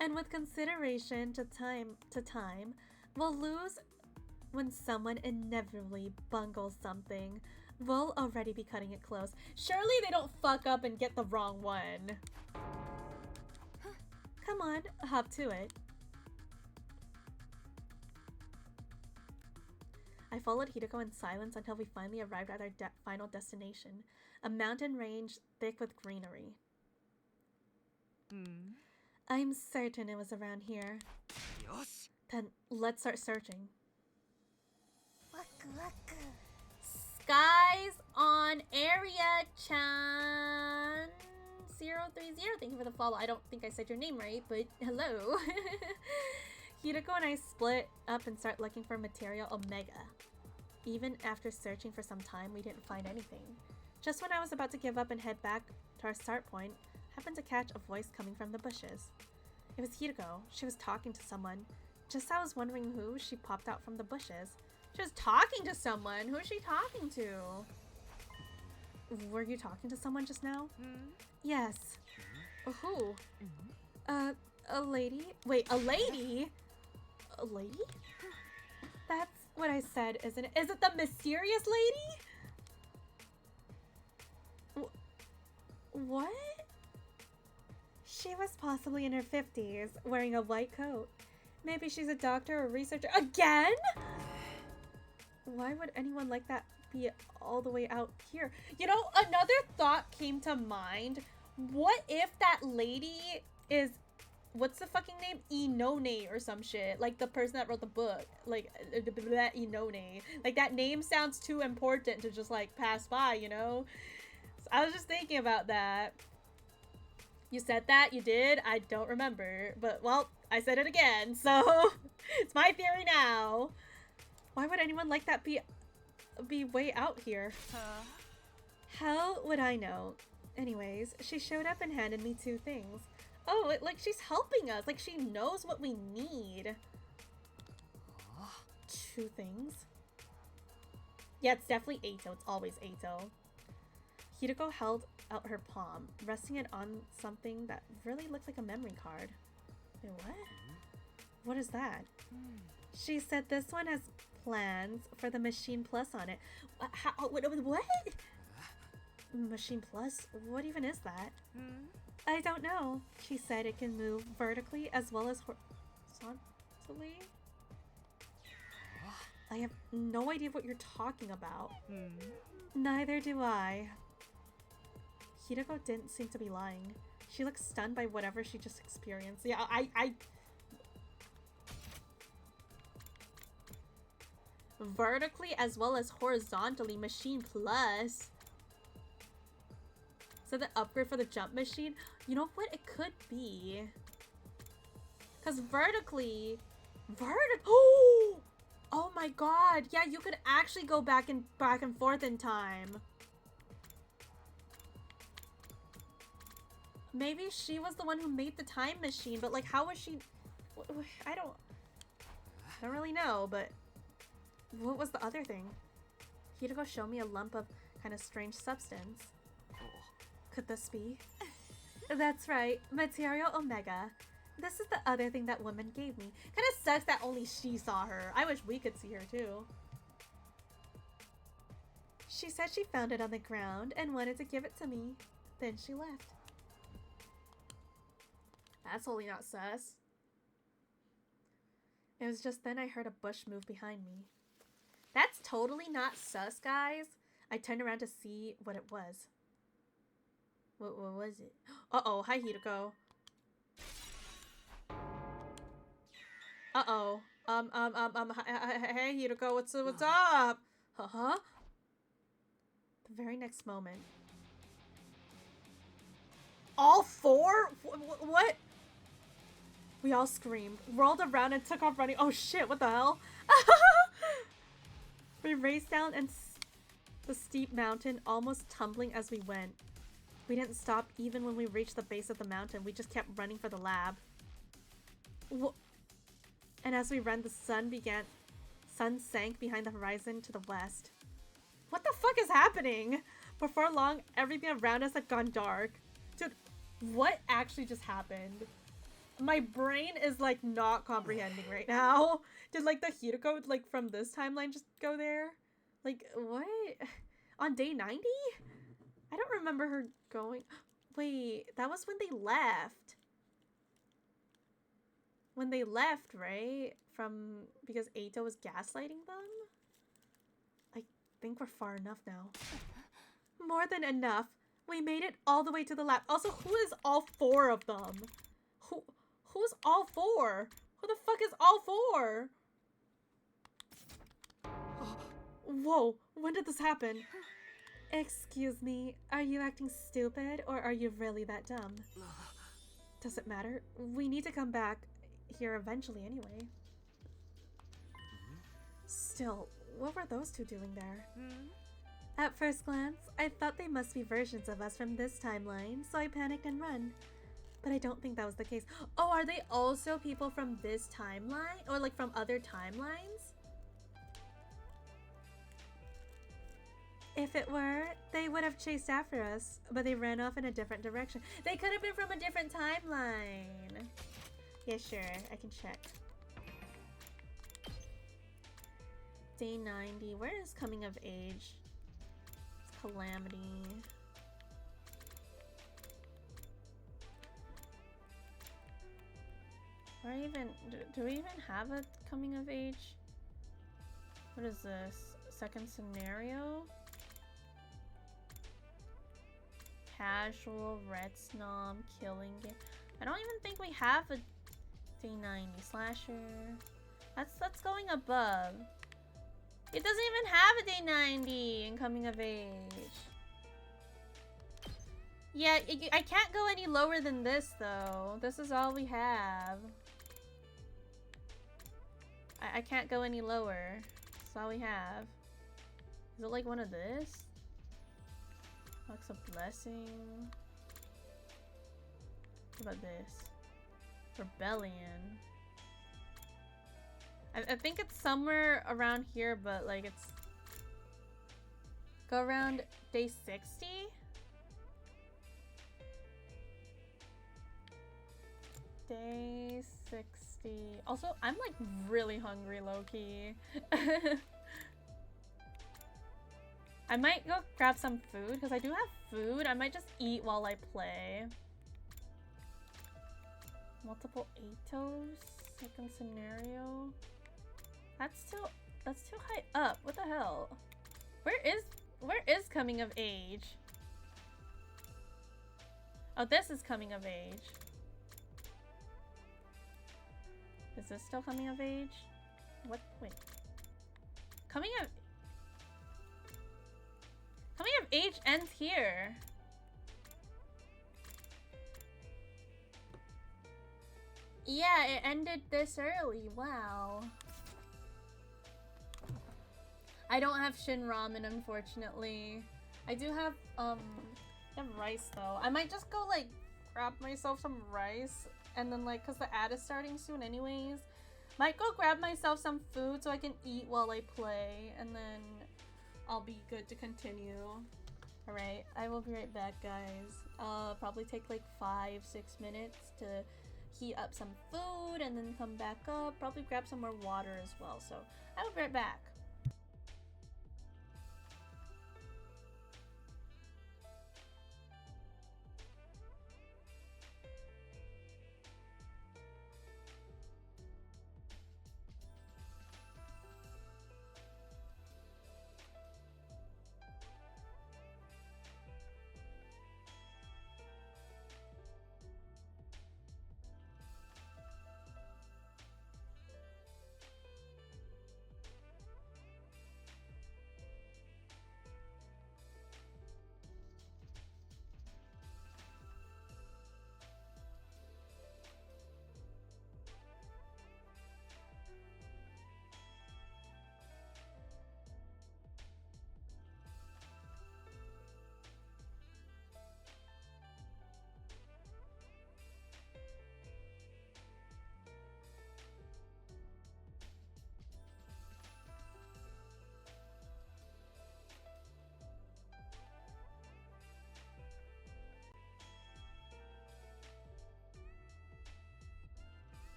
And with consideration to time, we'll lose when someone inevitably bungles something. We'll already be cutting it close. Surely they don't fuck up and get the wrong one. Come on, hop to it. I followed Hideko in silence until we finally arrived at our final destination, a mountain range thick with greenery. I'm certain it was around here. Then let's start searching. Skies on Area Chan 030. Thank you for the follow. I don't think I said your name right, but hello. Hideko and I split up and start looking for Material Omega. Even after searching for some time, we didn't find anything. Just when I was about to give up and head back to our start point, I happened to catch a voice coming from the bushes. It was Hideko. She was talking to someone. Just as I was wondering who, she popped out from the bushes. She was talking to someone? Who is she talking to? Were you talking to someone just now? Yes. Who? A lady? Wait, a lady? A lady? That's what I said, isn't it? Is it the mysterious lady? What? She was possibly in her 50s, wearing a white coat. Maybe she's a doctor or researcher. Again? Why would anyone like that be all the way out here? You know, another thought came to mind. What if that lady is... What's the fucking name? Inone or some shit. Like the person that wrote the book. Like, Inone. Like that name sounds too important to just like pass by, you know? So I was just thinking about that. You said that? You did? I don't remember. But, well, I said it again. So, it's my theory now. Why would anyone like that be way out here? How would I know? Anyways, she showed up and handed me 2 things. Oh, like she's helping us. Like she knows what we need. 2 things? Yeah, it's definitely Eito. It's always Eito. Hideko held out her palm, resting it on something that really looked like a memory card. Wait, what? What is that? She said this one has plans for the Machine Plus on it. What? Machine Plus? What even is that? I don't know. She said it can move vertically as well as horizontally. I have no idea what you're talking about. Neither do I. Hideko didn't seem to be lying. She looked stunned by whatever she just experienced. Yeah, I vertically as well as horizontally, Machine Plus. So the upgrade for the jump machine, you know what? It could be. Because vertically, oh my god, yeah, you could actually go back and forth in time. Maybe she was the one who made the time machine, but like, how was she? I don't really know, but what was the other thing? Hideko showed me a lump of kind of strange substance. Could this be? That's right, Material Omega. This is the other thing that woman gave me. Kind of sucks that only she saw her. I wish we could see her too. She said she found it on the ground and wanted to give it to me. Then she left. That's totally not sus. It was just then I heard a bush move behind me. That's totally not sus, guys. I turned around to see what it was. What was it? Uh-oh, hi Hideko. Uh-oh. Hey Hideko, what's up? Uh-huh. The very next moment. All 4? What? We all screamed, rolled around, and took off running. Oh shit, what the hell? We raced down the steep mountain, almost tumbling as we went. We didn't stop even when we reached the base of the mountain. We just kept running for the lab. And as we ran, the sun sank behind the horizon to the west. What the fuck is happening? Before long, everything around us had gone dark. Dude, what actually just happened? My brain is like not comprehending right now. Did like the Hideko like from this timeline just go there? Like what? On day 90? I don't remember her going. Wait, that was when they left. When they left, right? Because Eito was gaslighting them? I think we're far enough now. More than enough. We made it all the way to the lab. Also, who is all 4 of them? Who's all 4? Who the fuck is all 4? Whoa, when did this happen? Excuse me, are you acting stupid or are you really that dumb? Does it matter? We need to come back here eventually anyway. Still, what were those 2 doing there? At first glance, I thought they must be versions of us from this timeline, so I panicked and ran. But I don't think that was the case. Oh, are they also people from this timeline? Or like from other timelines? If it were, they would have chased after us, but they ran off in a different direction. They could have been from a different timeline. Yeah, sure, I can check. Day 90, where is Coming of Age? It's Calamity. Or even, do we even have a Coming of Age? What is this? Second scenario? Casual, Red Snob, Killing Game. I don't even think we have a Day 90 slasher. That's going above. It doesn't even have a Day 90 in Coming of Age. Yeah, I can't go any lower than this though. This is all we have. I can't go any lower. That's all we have. Is it like one of this? Box of Blessing. What about this? Rebellion. I think it's somewhere around here, but like it's... Go around day 60? Day 60. Also, I'm like really hungry, low-key. I might go grab some food because I do have food. I might just eat while I play. Multiple Atos, second scenario. That's too high up. What the hell? Where is coming of age? Oh, this is coming of age. Is this still coming of age? What? Wait. Coming of age ends here. Yeah, it ended this early. Wow. I don't have Shin Ramen, unfortunately. I do have rice though. I might just go like grab myself some rice and then like, cause the ad is starting soon anyways. Might go grab myself some food so I can eat while I play and then I'll be good to continue. Alright, I will be right back, guys. Probably take like 5-6 minutes to heat up some food and then come back up. Probably grab some more water as well, so I will be right back.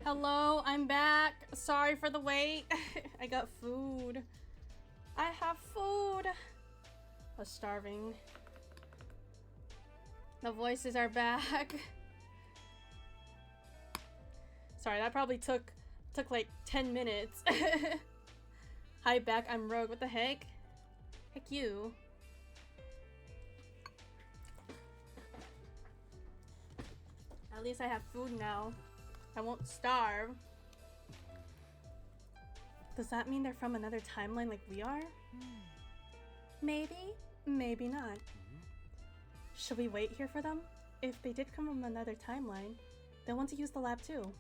Hello, I'm back. Sorry for the wait. I got food. I have food. I was starving. The voices are back. Sorry, that probably took like 10 minutes. Hi, back. I'm Rogue. What the heck? Heck you. At least I have food now. I won't starve. Does that mean they're from another timeline like we are? Maybe, maybe not. Should we wait here for them? If they did come from another timeline, they'll want to use the lab too.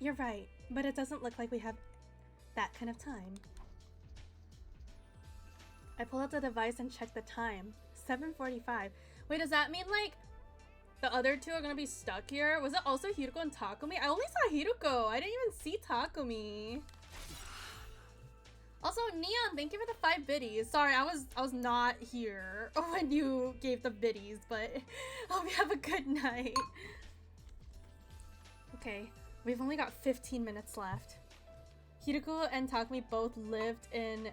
You're right, but it doesn't look like we have that kind of time. I pulled up the device and checked the time. 7:45. Wait, does that mean like the other two are gonna be stuck here? Was it also Hiruko and Takumi? I only saw Hiruko. I didn't even see Takumi. Also, Neon, thank you for the 5 biddies. Sorry, I was not here when you gave the biddies, but hope you have a good night. Okay, we've only got 15 minutes left. Hiruko and Takumi both lived in,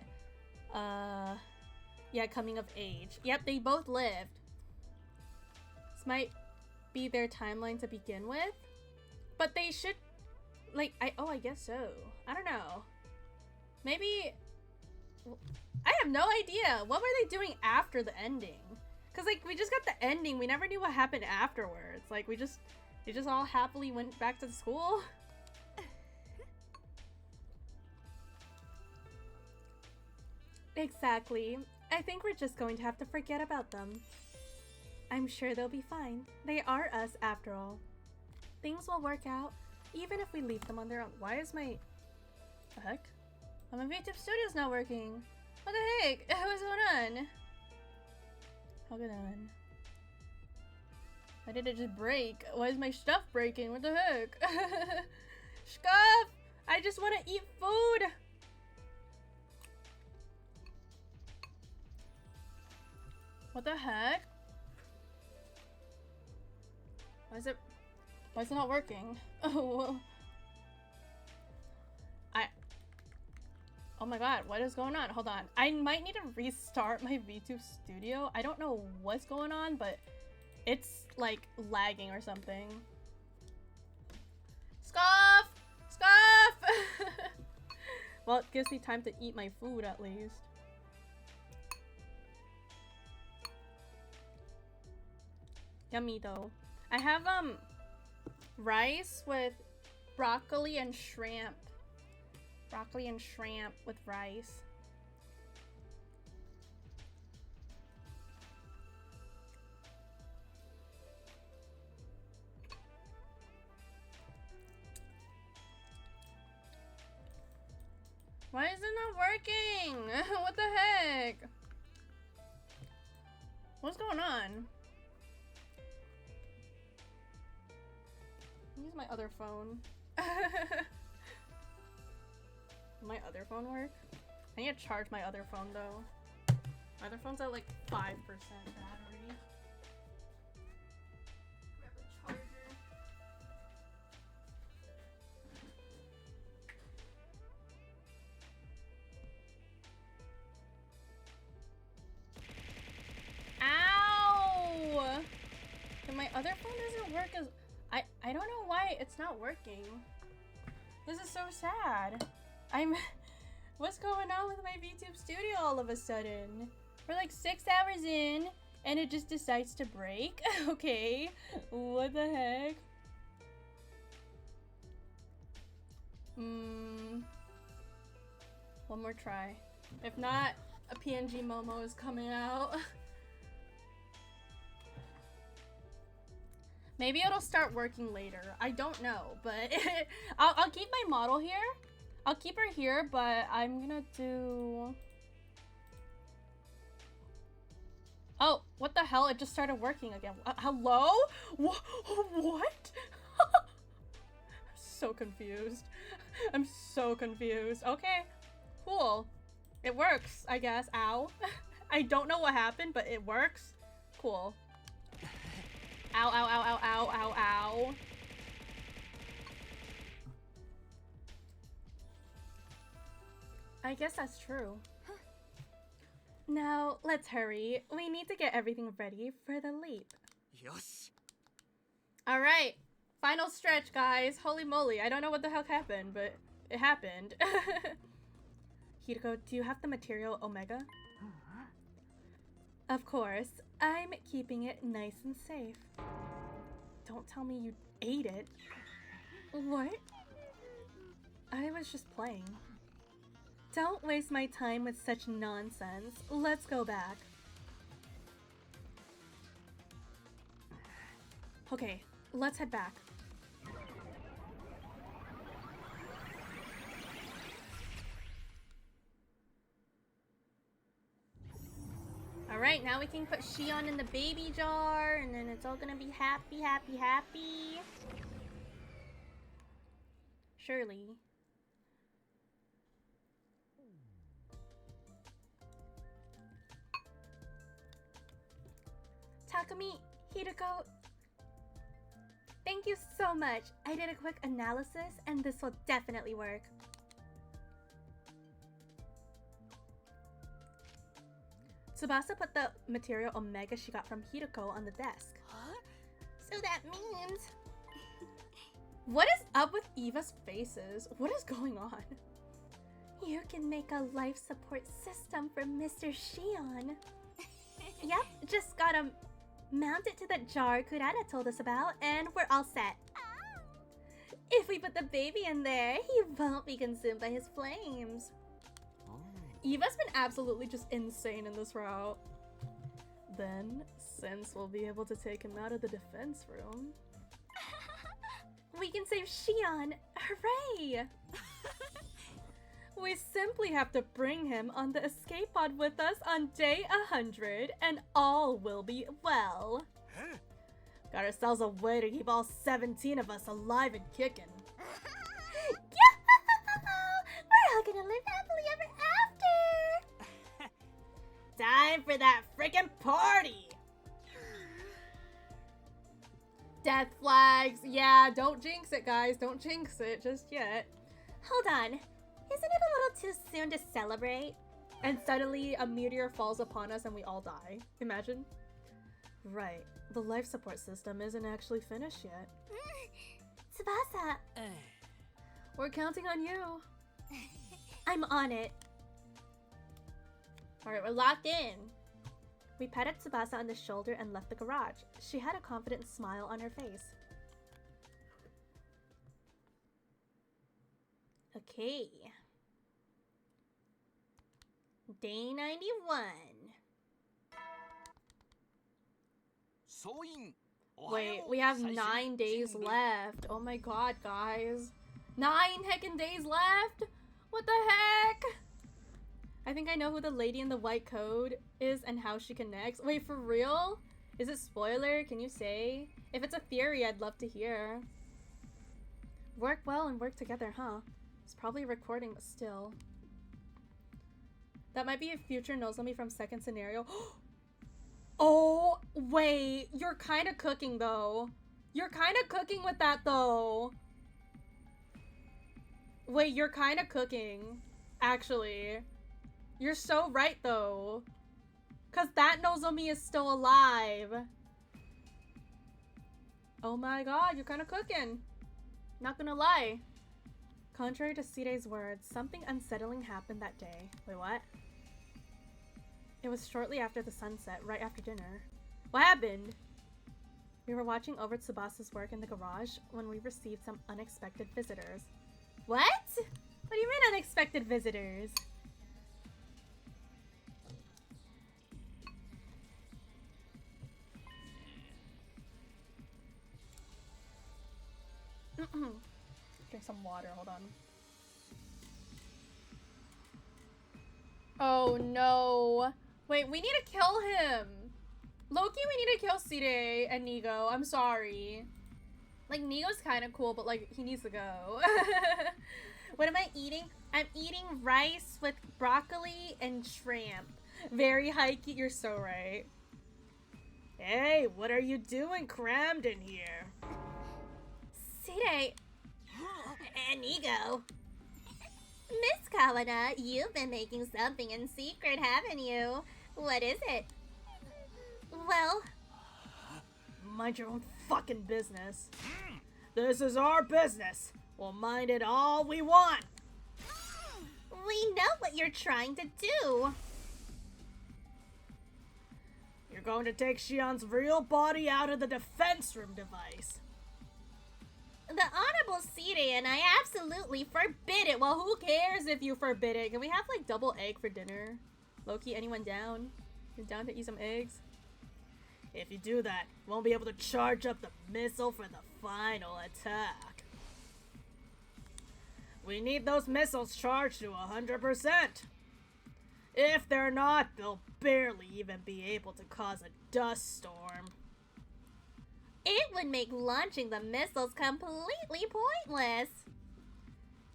yeah, coming of age. Yep, they both lived. This might be their timeline to begin with, but they should, like, I guess so. I don't know. Maybe, I have no idea. What were they doing after the ending? Cause like we just got the ending. We never knew what happened afterwards. Like they just all happily went back to school. Exactly. I think we're just going to have to forget about them. I'm sure they'll be fine. They are us after all. Things will work out, even if we leave them on their own. Why is my... the heck? Oh, my VTube Studio's not working. What the heck? What's going on? Hold on. Why did it just break? Why is my stuff breaking? What the heck? Scuff! I just want to eat food! What the heck? Why is it not working? Oh, oh my god, what is going on? Hold on. I might need to restart my VTube Studio. I don't know what's going on, but it's like lagging or something. Scoff! Scoff! Well, it gives me time to eat my food at least. Yummy though. I have rice with broccoli and shrimp. Broccoli and shrimp with rice. Why is it not working? What the heck? What's going on? Use my other phone. My other phone work? I need to charge my other phone though. My other phone's at like 5% battery. Grab a charger. Ow! And my other phone doesn't work as I don't know why it's not working. This is so sad. What's going on with my VTube Studio all of a sudden? We're like 6 hours in and it just decides to break. Okay, what the heck? One more try. If not, a PNG Momo is coming out. Maybe it'll start working later. I don't know, but I'll keep my model here. I'll keep her here, but I'm gonna do... Oh, what the hell? It just started working again. Hello? What? I'm so confused. I'm so confused. Okay, cool. It works, I guess. Ow. I don't know what happened, but it works. Cool. Ow, ow, ow, ow, ow, ow, ow. I guess that's true. Now, let's hurry. We need to get everything ready for the leap. よし Alright. Final stretch, guys. Holy moly. I don't know what the heck happened, but it happened. Hideko, do you have the material Omega? Of course. I'm keeping it nice and safe. Don't tell me you ate it. What? I was just playing. Don't waste my time with such nonsense. Let's go back. Okay, let's head back. Alright, now we can put Shion in the baby jar, and then it's all gonna be happy, happy, happy. Surely. Takumi, Hideko, thank you so much. I did a quick analysis, and this will definitely work. Tsubasa put the material Omega she got from Hideko on the desk. Huh? So that means... What is up with Eva's faces? What is going on? You can make a life support system for Mr. Shion. Yep, just gotta mount it to the jar Kurata told us about, and we're all set. If we put the baby in there, he won't be consumed by his flames. Eva's been absolutely just insane in this route. Then, since we'll be able to take him out of the defense room, We can save Shion! Hooray! we simply have to bring him on the escape pod with us on day 100, and all will be well. Got ourselves a way to keep all 17 of us alive and kicking. We're all gonna live happily ever after! Time for that freaking party! Death flags. Yeah, don't jinx it, guys. Don't jinx it just yet. Hold on. Isn't it a little too soon to celebrate? And suddenly a meteor falls upon us and we all die. Imagine. Right. The life support system isn't actually finished yet. Tsubasa, We're counting on you. I'm on it. Alright, we're locked in. We patted Tsubasa on the shoulder and left the garage. She had a confident smile on her face. Okay. Day 91. 総員おは Wait, よう we have 最終 9 days 人類 left. Oh my god, guys. 9 heckin' days left? What the heck? I think I know who the lady in the white coat is and how she connects. Wait, for real? Is it spoiler? Can you say? If it's a theory, I'd love to hear. Work well and work together, huh? It's probably recording, but still. That might be a future Nozomi from second scenario. Oh, wait. You're kind of cooking, though. You're kind of cooking with that, though. Wait, you're kind of cooking. Actually. You're so right, though. Because that Nozomi is still alive. Oh my god, you're kind of cooking. Not gonna lie. Contrary to Sire's words, something unsettling happened that day. Wait, what? It was shortly after the sunset, right after dinner. What happened? We were watching over Tsubasa's work in the garage when we received some unexpected visitors. What? What do you mean unexpected visitors? Drink some water, hold on. Oh no. Wait, we need to kill him. Loki, we need to kill Sire and Nigo. I'm sorry. Like, Nigo's kind of cool, but like, he needs to go. What am I eating? I'm eating rice with broccoli and shrimp. Very high-key, you're so right. Hey, what are you doing crammed in here? Sire and Nigo. Miss Kawana, you've been making something in secret, haven't you? What is it? Well, Mind your own fucking business. This is our business. We'll mind it all we want. we know what you're trying to do. You're going to take Shion's real body out of the defense room device. The Honorable Sire and I absolutely forbid it. Well, who cares if you forbid it? Can we have like double egg for dinner? Loki, anyone down? You down to eat some eggs? If you do that, you won't be able to charge up the missile for the final attack. We need those missiles charged to 100%. If they're not, they'll barely even be able to cause a dust storm. It would make launching the missiles completely pointless.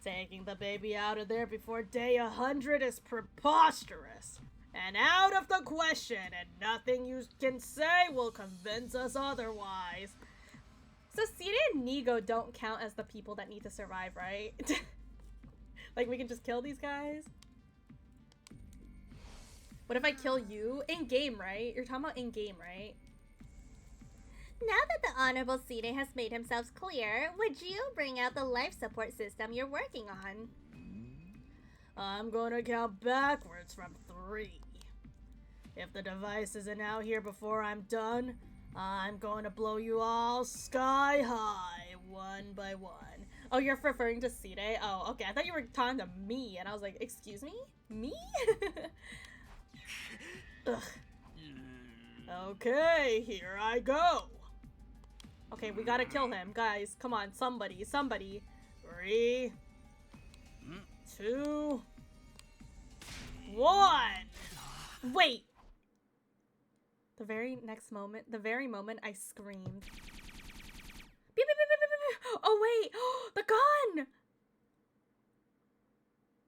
Taking the baby out of there before day 100 is preposterous. And out of the question, and nothing you can say will convince us otherwise. So Sire and Nigo don't count as the people that need to survive, right? Like we can just kill these guys? What if I kill you? In-game, right? You're talking about in-game, right? Now that the Honorable Sire has made himself clear, would you bring out the life support system you're working on? I'm gonna count backwards from 3. If the device isn't out here before I'm done, I'm going to blow you all sky high, one by one. Oh, you're referring to Sire? Oh, okay. I thought you were talking to me, and I was like, excuse me? Me? Ugh. Okay, here I go. Okay, we gotta kill him. Guys, come on. Somebody. 3, 2, 1. Wait! The very moment I screamed. Beep, beep, beep, beep, beep, beep. Oh, wait! The gun!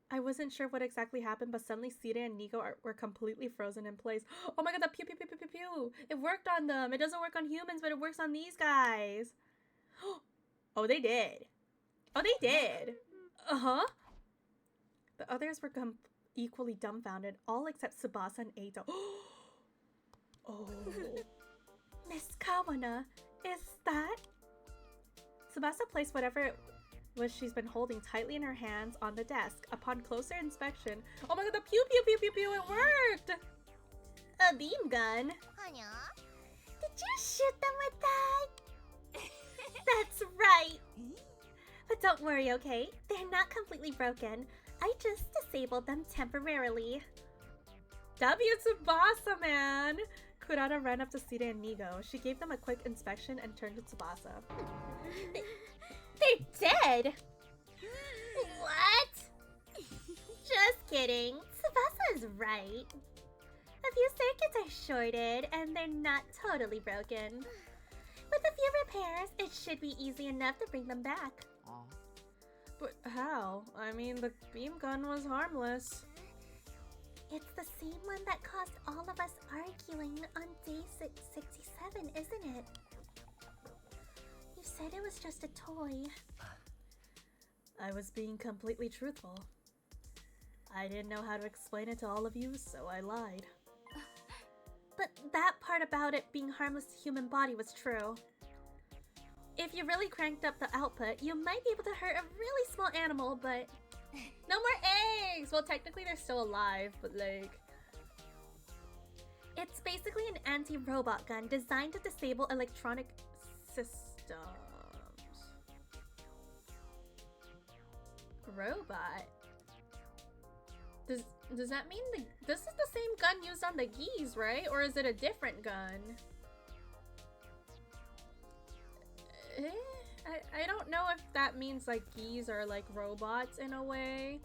I wasn't sure what exactly happened, but suddenly Sire and Nigo were completely frozen in place. Oh my god, the pew pew pew pew pew pew! It worked on them! It doesn't work on humans, but it works on these guys! Oh, they did. Oh, they did! Uh-huh. The others were equally dumbfounded, all except Tsubasa and Eito. Oh. Miss Kawana, is that? Tsubasa placed whatever it was she's been holding tightly in her hands on the desk. Upon closer inspection, oh my god, the pew pew pew pew pew, it worked! A beam gun? Did you shoot them with that? That's right! But don't worry, okay? They're not completely broken. I just disabled them temporarily. W Tsubasa, man! Kurata ran up to Sire and Nigo. She gave them a quick inspection and turned to Tsubasa. They're dead! What? Just kidding. Tsubasa is right. A few circuits are shorted, and they're not totally broken. With a few repairs, it should be easy enough to bring them back. But how? I mean, the beam gun was harmless. It's the same one that caused all of us arguing on day 667, isn't it? You said it was just a toy. I was being completely truthful. I didn't know how to explain it to all of you, so I lied. But that part about it being harmless to human body was true. If you really cranked up the output, you might be able to hurt a really small animal, but... No more eggs! Well, technically they're still alive, but like... It's basically an anti-robot gun designed to disable electronic systems. Robot? Does that mean this is the same gun used on the geese, right? Or is it a different gun? I don't know if that means like geese are like robots in a way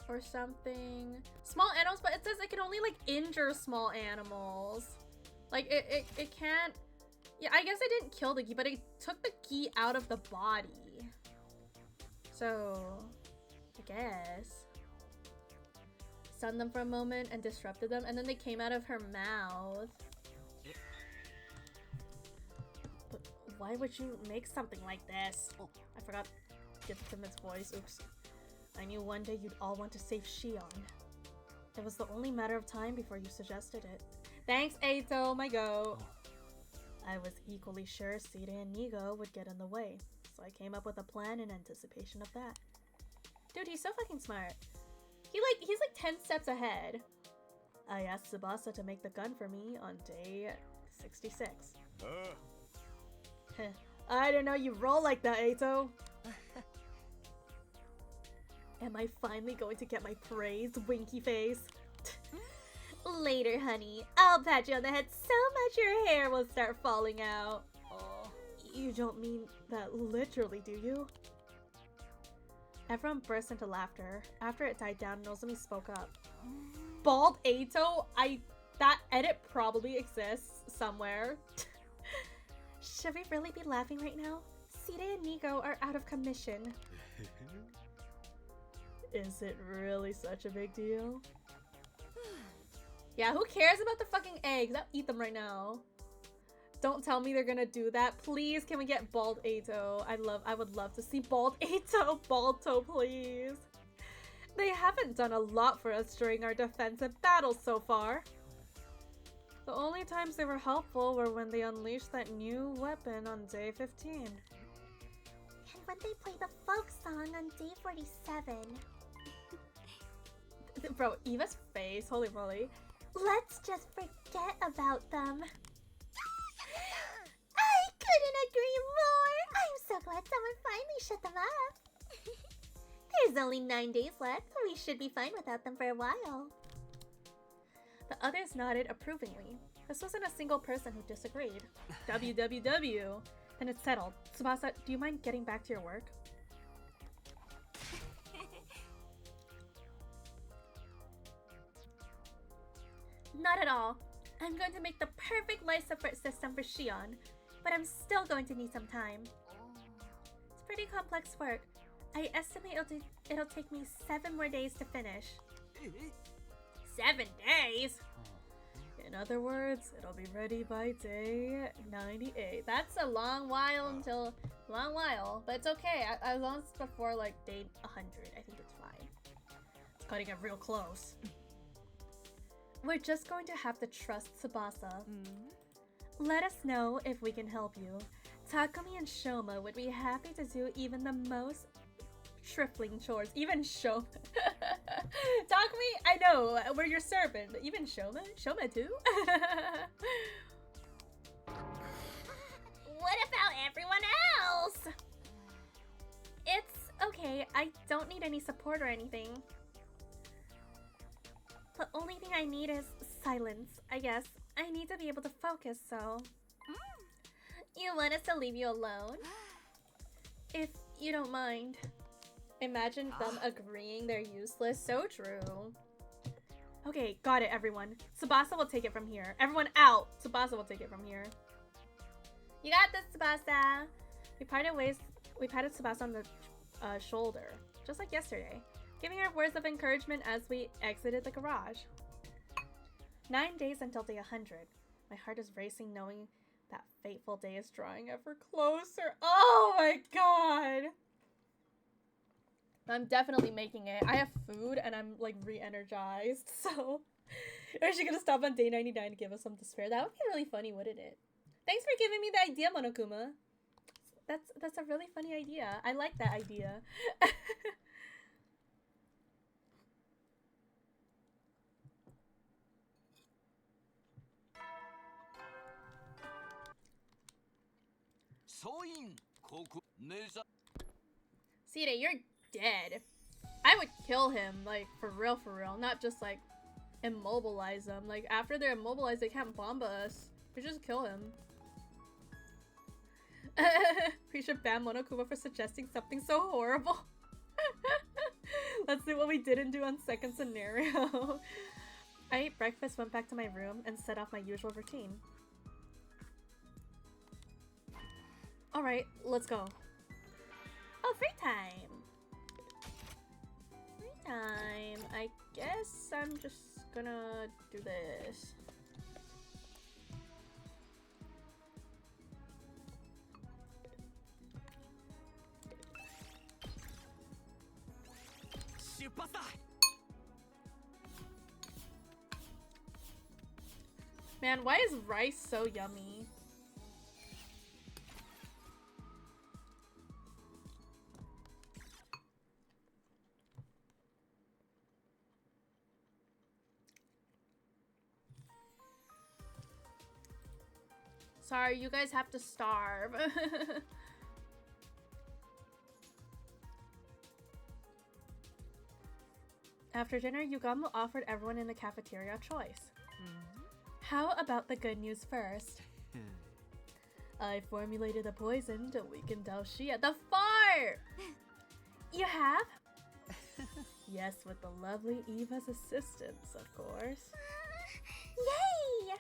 or something. Small animals, but it says it can only like injure small animals. Like it can't. Yeah, I guess it didn't kill the geese, but it took the geese out of the body. So I guess stunned them for a moment and disrupted them, and then they came out of her mouth. Why would you make something like this? I forgot to give Tim's voice. Oops. I knew one day you'd all want to save Shion. It was the only matter of time before you suggested it. Thanks, Eito, my goat. I was equally sure Sita and Nigo would get in the way, so I came up with a plan in anticipation of that. Dude, he's so fucking smart. He's like 10 steps ahead. I asked Tsubasa to make the gun for me on day 66. I didn't know you roll like that, Eito. Am I finally going to get my praise, winky face? Later, honey. I'll pat you on the head so much your hair will start falling out. Oh, you don't mean that literally, do you? Everyone burst into laughter. After it died down, Nozomi spoke up. Bald Eito? That edit probably exists somewhere. Should we really be laughing right now? Sita and Nigo are out of commission. Is it really such a big deal? Yeah, who cares about the fucking eggs? I'll eat them right now. Don't tell me they're gonna do that. Please, can we get Bald Eito? I would love to see Bald Eito. Balto, please. They haven't done a lot for us during our defensive battles so far. The only times they were helpful were when they unleashed that new weapon on day 15. And when they play the folk song on day 47. Bro, Eva's face, holy moly. Let's just forget about them. I couldn't agree more! I'm so glad someone finally shut them up. There's only 9 days left. We should be fine without them for a while. The others nodded approvingly. This wasn't a single person who disagreed. WWW. Then it's settled. Tsubasa, do you mind getting back to your work? Not at all. I'm going to make the perfect life support system for Shion, but I'm still going to need some time. It's pretty complex work. I estimate it'll take me 7 more days to finish. 7 days? In other words, it'll be ready by day 98. That's a long while but it's okay. As long as it's before like day 100, I think it's fine. It's cutting it real close. We're just going to have to trust Tsubasa. Let us know if we can help you. Takumi and Shoma would be happy to do even the most trifling chores. Even Shoma. Takumi, I know, we're your servant, but even Shoma? Shoma too? What about everyone else? It's okay. I don't need any support or anything. The only thing I need is silence, I guess. I need to be able to focus, so... You want us to leave you alone? If you don't mind. Imagine them agreeing they're useless. So true. Okay, got it, everyone. Tsubasa will take it from here. Everyone out! Tsubasa will take it from here. You got this, Tsubasa! We parted ways. We patted Tsubasa on the shoulder, just like yesterday, giving her words of encouragement as we exited the garage. 9 days until day 100. My heart is racing knowing that fateful day is drawing ever closer. Oh my god! I'm definitely making it. I have food and I'm like re-energized, so... Is she gonna stop on day 99 to give us some despair? That would be really funny, wouldn't it? Thanks for giving me the idea, Monokuma. That's a really funny idea. I like that idea. Sita, you're dead. I would kill him, like, for real, not just, like, immobilize them. Like, after they're immobilized, they can't bomb us. We just kill him. We should ban Monokuma for suggesting something so horrible. Let's do what we didn't do on second scenario. I ate breakfast, went back to my room, and set off my usual routine. Alright, let's go. Oh, free time! Free time. I guess I'm just gonna do this. 発だ。 Man, why is rice so yummy? Sorry, you guys have to starve. After dinner, Yugamu offered everyone in the cafeteria a choice. How about the good news first? I formulated a poison to weaken Dao Xia. The fart! You have? Yes, with the lovely Eva's assistance, of course. Yay!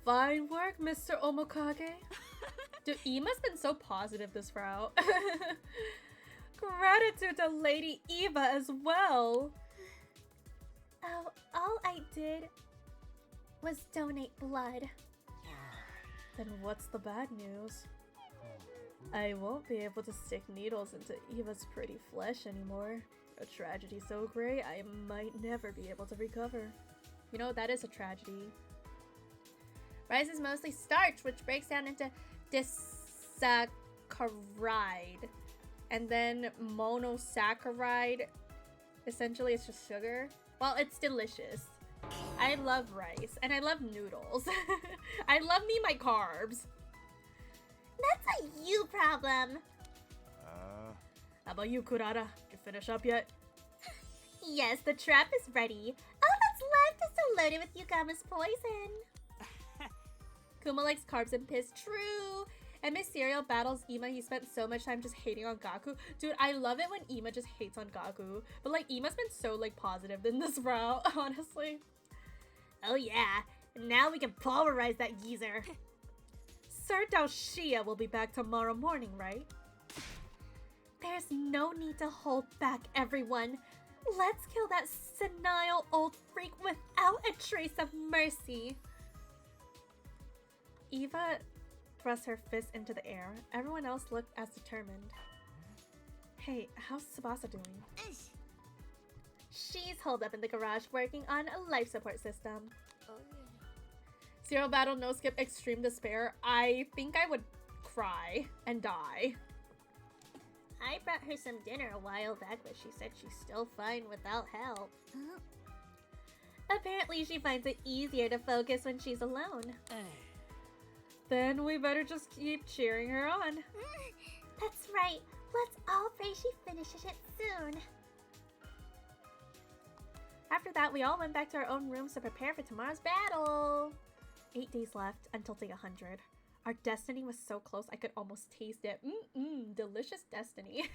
Fine work, Mr. Omokage. Dude, Ima's been so positive this route. Gratitude to Lady Eva as well. Oh, all I did was donate blood. Then what's the bad news? I won't be able to stick needles into Eva's pretty flesh anymore. A tragedy so great I might never be able to recover. You know, that is a tragedy. Rice is mostly starch, which breaks down into disaccharide. And then monosaccharide. Essentially, it's just sugar. Well, it's delicious. I love rice, and I love noodles. I love me my carbs. That's a you problem. How about you, Kurata? Did you finish up yet? Yes, the trap is ready. All that's left is to load it with Yugamu's poison. Kuma likes carbs and piss. True. And Miss Cereal battles Ima. He spent so much time just hating on Gaku. Dude, I love it when Ima just hates on Gaku. But like, Ima's been so like positive in this route, honestly. Oh yeah, now we can pulverize that geezer. Sir Dao Xia will be back tomorrow morning, right? There's no need to hold back, everyone. Let's kill that senile old freak without a trace of mercy. Eva thrust her fist into the air. Everyone else looked as determined. Hey, how's Tsubasa doing? She's holed up in the garage working on a life support system. Zero battle, no skip, extreme despair. I think I would cry and die. I brought her some dinner a while back, but she said she's still fine without help. Apparently she finds it easier to focus when she's alone. Then we better just keep cheering her on. That's right. Let's all pray she finishes it soon. After that, we all went back to our own rooms to prepare for tomorrow's battle. 8 days left until day 100. Our destiny was so close, I could almost taste it. Delicious destiny.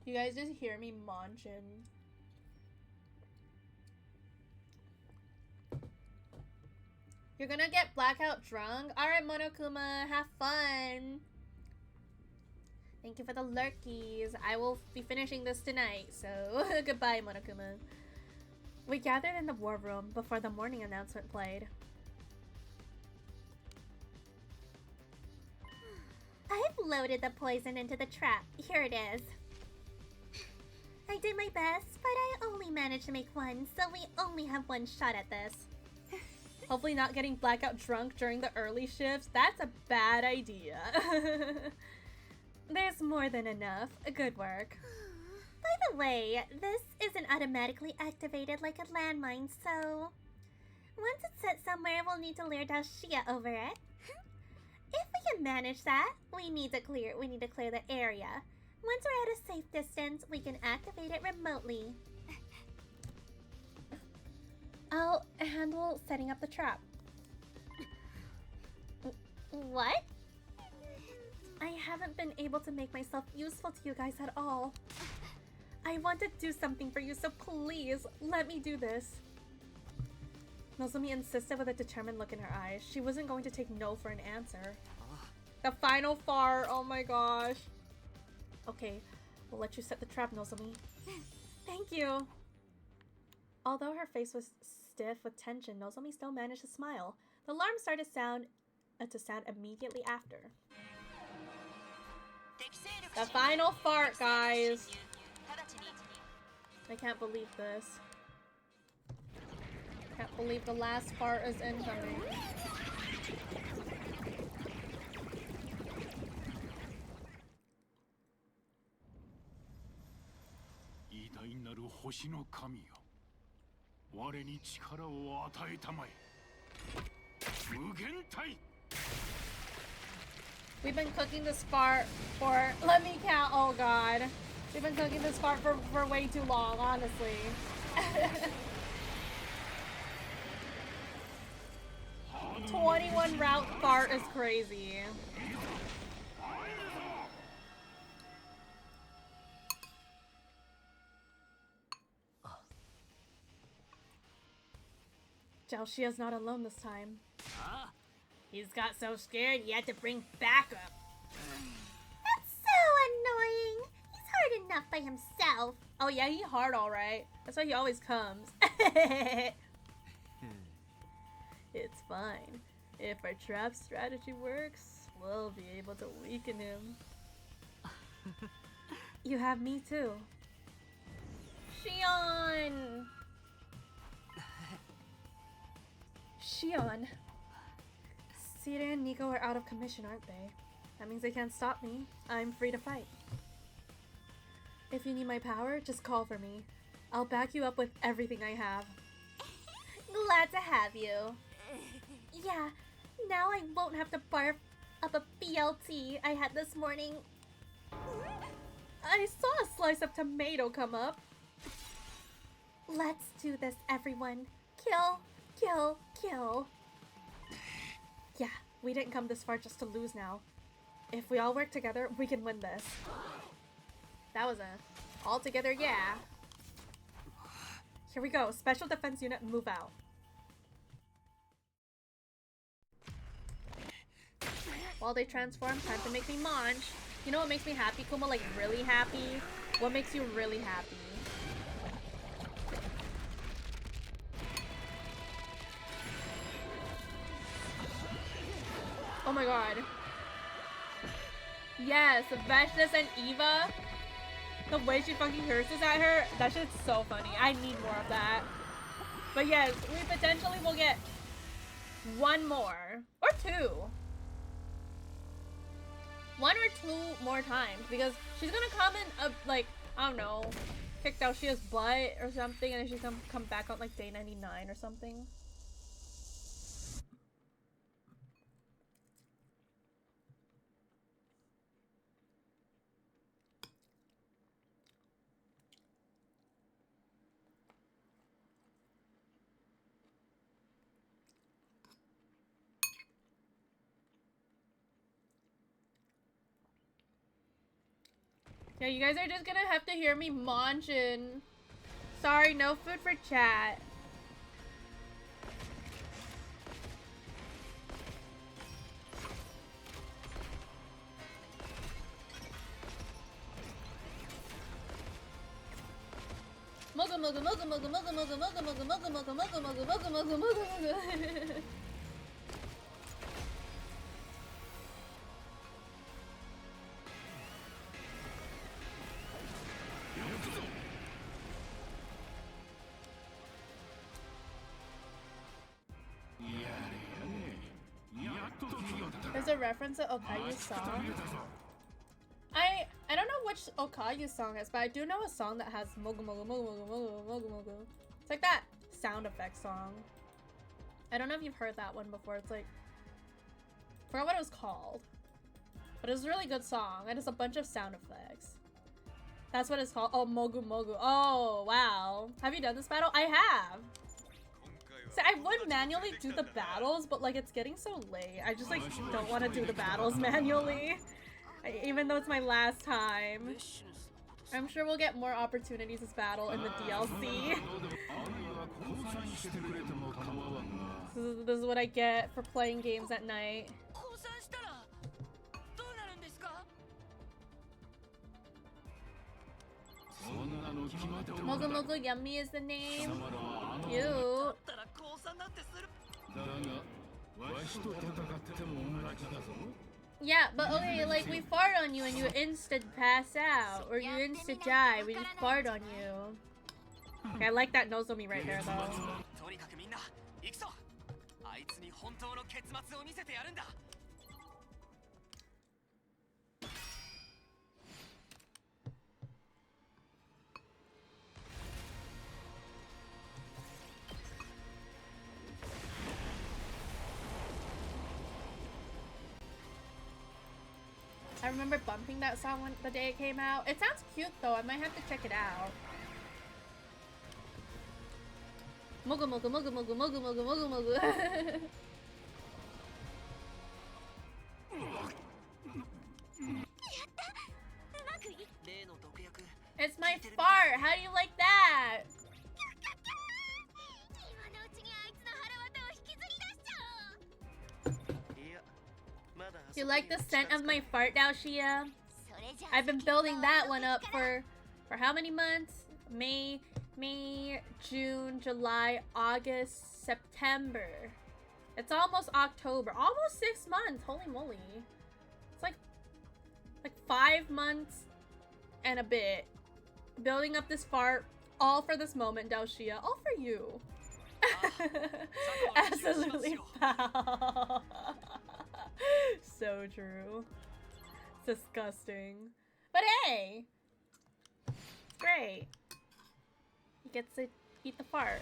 You guys just hear me munching. You're gonna get blackout drunk? Alright, Monokuma, have fun! Thank you for the lurkies. I will be finishing this tonight, so goodbye, Monokuma. We gathered in the war room before the morning announcement played. I've loaded the poison into the trap. Here it is. I did my best, but I only managed to make one, so we only have one shot at this. Hopefully not getting blackout drunk during the early shifts. That's a bad idea. There's more than enough. Good work. By the way, this isn't automatically activated like a landmine, so... once it's set somewhere, we'll need to lure Dao Xia over it. If we can manage that, we need to clear the area. Once we're at a safe distance, we can activate it remotely. I'll handle setting up the trap. What? I haven't been able to make myself useful to you guys at all. I want to do something for you, so please, let me do this. Nozomi insisted with a determined look in her eyes. She wasn't going to take no for an answer. The final fart. Oh my gosh. Okay, we'll let you set the trap, Nozomi. Thank you. Although her face was stiff with tension, Nozomi still managed to smile. The alarm started to sound immediately after. The final fart, guys. I can't believe this. Can't believe the last fart is incoming. We've been cooking this fart for, let me count, oh god. We've been cooking this fart for way too long, honestly. 21 route fart is crazy. Xiaoxia's not alone this time. He's got so scared he had to bring backup. That's so annoying. He's hard enough by himself. Oh yeah, he hard alright. That's why he always comes. It's fine. If our trap strategy works, we'll be able to weaken him. You have me too. Shion! Shion. Sire and Nico are out of commission, aren't they? That means they can't stop me. I'm free to fight. If you need my power, just call for me. I'll back you up with everything I have. Glad to have you. Yeah, now I won't have to barf up a BLT I had this morning. I saw a slice of tomato come up. Let's do this, everyone. Kill, kill, kill. Yeah, we didn't come this far just to lose now. If we all work together, we can win this. That was a all together, yeah. Here we go. Special Defense Unit, move out. While they transform, time to make me munch. You know what makes me happy, Kuma? Like, really happy? What makes you really happy? Oh my god. Yes, Veshnis and Eva. The way she fucking curses at her, that shit's so funny. I need more of that. But yes, we potentially will get one more. Or two. One or two more times. Because she's gonna come in, like, I don't know, kick Xiaoxia's butt or something. And then she's gonna come back on, like, day 99 or something. Yeah, you guys are just gonna have to hear me munching. Sorry, no food for chat. Mogu mogu mogu mogu mogu mogu mogu mogu mogu mogu mogu mogu mogu mogu mogu mogu. There's a reference to Okayu's song. I don't know which Okayu song is, but I do know a song that has mogu mogu mogu mogu mogu mogu mogu. It's like that sound effect song. I don't know if you've heard that one before. It's like, I forgot what it was called, but it was a really good song. And it's a bunch of sound effects. That's what it's called. Oh, mogu mogu. Oh, wow. Have you done this battle? I have. So I would manually do the battles, but like it's getting so late. I just like don't want to do the battles manually. Even though it's my last time. I'm sure we'll get more opportunities to battle in the DLC. This is what I get for playing games at night. そんなの決まっておる Mogu のだ Mogu Yummy is the 貴 name. 様らはあの Cute. たら降参なんてする。だがわしと戦っても同じだぞ Yeah, but okay, like we fart on you and you insta pass out or you insta die. We just fart on you. Okay, I like that Nozomi right there though. とにかくみんな行くぞ。あいつに本当の結末を見せてやるんだ。 I remember bumping that song when the day it came out. It sounds cute though. I might have to check it out. Mogu mogu mogu mogu mogu mogu mogu mogu. It's my fart. How do you like that? Do you like the scent of my fart, Daoshia? I've been building that one up for how many months? May, June, July, August, September. It's almost October. Almost 6 months. Holy moly. It's like 5 months and a bit. Building up this fart all for this moment, Daoshia. All for you. Absolutely foul. So true. It's disgusting. But hey! It's great. He gets to eat the fart.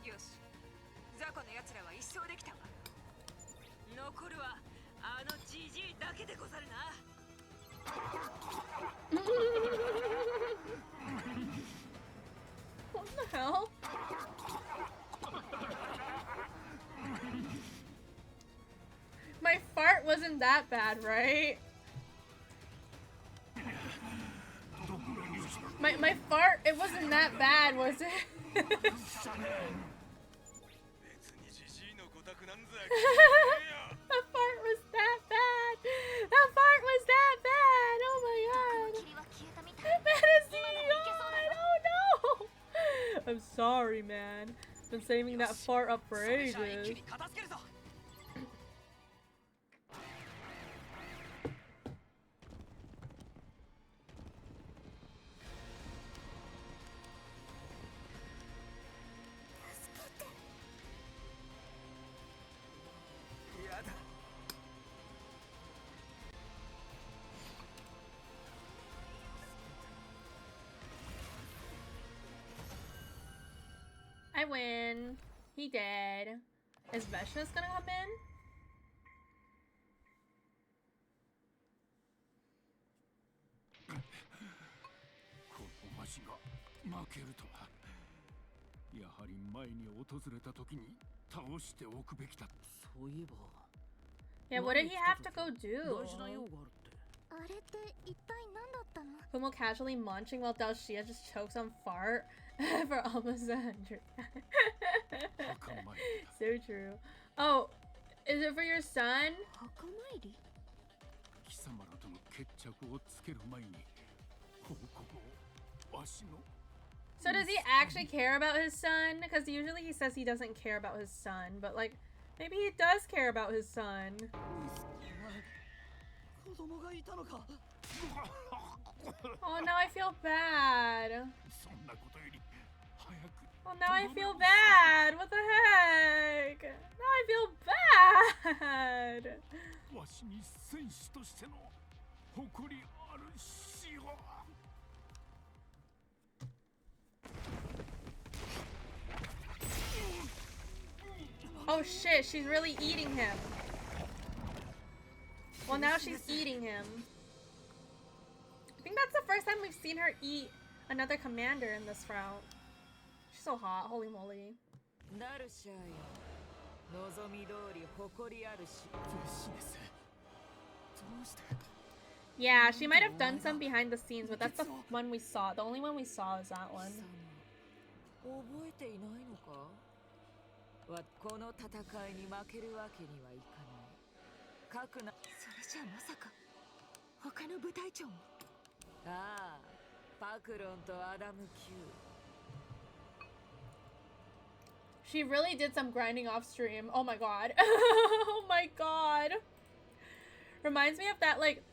Yoshi, Zako の奴らは一掃できたわ。残るはあのジジイだけでござるな。What the hell? My fart wasn't that bad, right? My fart, it wasn't that bad, was it? That fart was that bad. That fart was that bad. Oh my god. That is yawn. Oh no. I'm sorry, man. Been saving that fart up for ages. I win. He dead. Is Veshna's gonna come in? このわしが負けるとは。やはり前に訪れた時に倒しておくべきだ。そういえば。 Yeah, what did he have to go do? 大事な用があるって。あれって一体何だったの？ Kumo casually munching while Daoshia just chokes on fart for almost 100. So true. Oh, is it for your son? 墓参り？貴様らとの決着をつける前に報告をわしの。 So does he actually care about his son? Because usually he says he doesn't care about his son, but like, maybe he does care about his son. Oh, now I feel bad. Oh, now I feel bad. What the heck? Now I feel bad. Oh shit, she's really eating him. Well, now she's eating him. I think that's the first time we've seen her eat another commander in this route. She's so hot, holy moly. Yeah, she might have done some behind the scenes, but that's the one we saw. The only one we saw is that one. この戦いに負けるわけにはいかない。核な。それじゃまさか他の部隊長も。ああ、パクロンとアダム Q。 She really did some grinding off stream. Oh my god. Oh my god. Reminds me of that, like,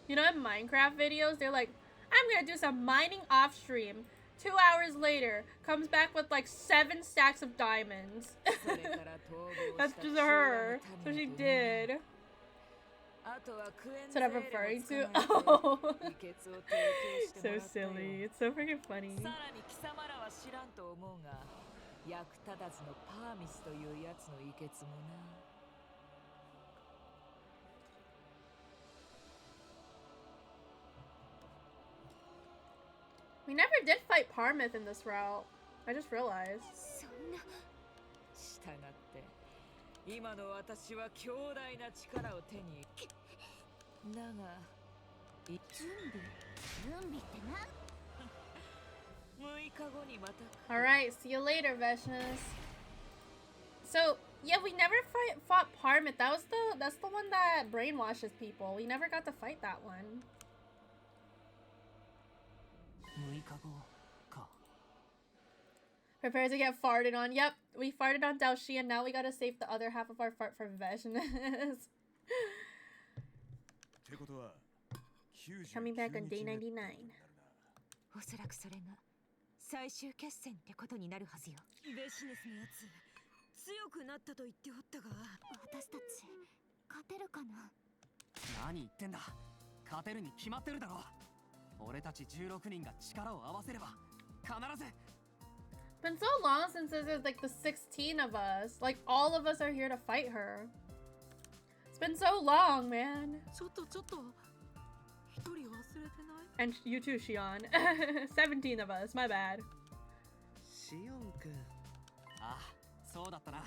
you know, in Minecraft videos, they're like, I'm gonna do some mining off stream. 2 hours later, comes back with like 7 stacks of diamonds. That's just her. So she did. That's what I'm referring to. Oh. So silly. It's so freaking funny. 役立たずのパーミスというやつのいけつもな。We never did fight Parmith in this route. I just realized. そんな。したがって今の私は強大な力を手に。だが。準備ってな。Alright, see you later, Veshnas. So, yeah, we never fought Parmith. That's the one that brainwashes people. We never got to fight that one. Prepare to get farted on. Yep, we farted on Daoshi, and now we gotta save the other half of our fart for Veshnas. Coming back on day 99. おそらくそれが最終決戦ってことになるはずよ。ベシネスのやつ強くなったと言っておったが、私たち勝てるかな。何言ってんだ。勝てるに決まってるだろ。俺たち16人が力を合わせれば必ず。It's been so long since there's like the 16 of us. Like all of us are here to fight her. It's been so long, man. ちょっと一人忘れてない？ And you too, Shion. 17 of us, my bad. シオンくん。ああ、そうだったな。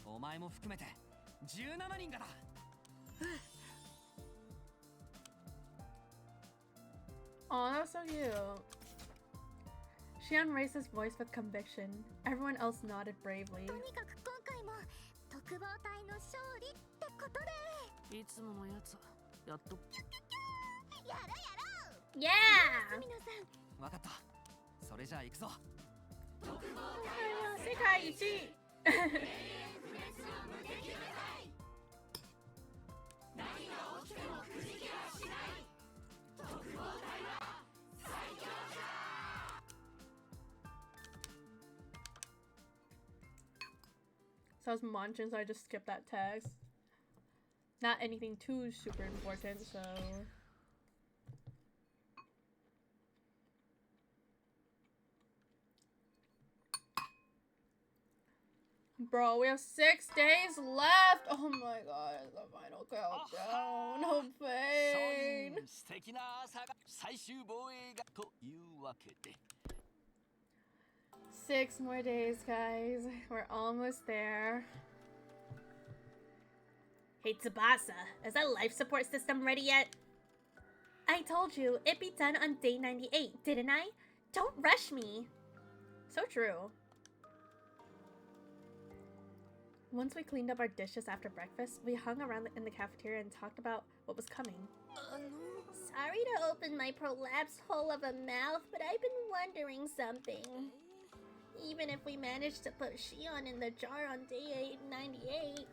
お前も含めて17人がだ。Aw, that's so cute. Shion raised his voice with conviction. Everyone else nodded bravely. とにかく今回も特防隊の勝利ってことで。いつものやつやっと。やろうやろう。Yeah! 皆さん。わかった。それじゃあ行くぞ。世界一。So I was munching, so I just skipped that text. Not anything too super important, so... Bro, we have 6 days left! Oh my god, it's the final countdown. No pain! 素敵な朝が最終防衛がというわけで。6 more days, guys. We're almost there. Hey, Tsubasa, is that life support system ready yet? I told you, it'd be done on day 98, didn't I? Don't rush me. So true. Once we cleaned up our dishes after breakfast, we hung around in the cafeteria and talked about what was coming. Sorry to open my prolapsed hole of a mouth, but I've been wondering something. Even if we manage to put Shion in the jar on day 98,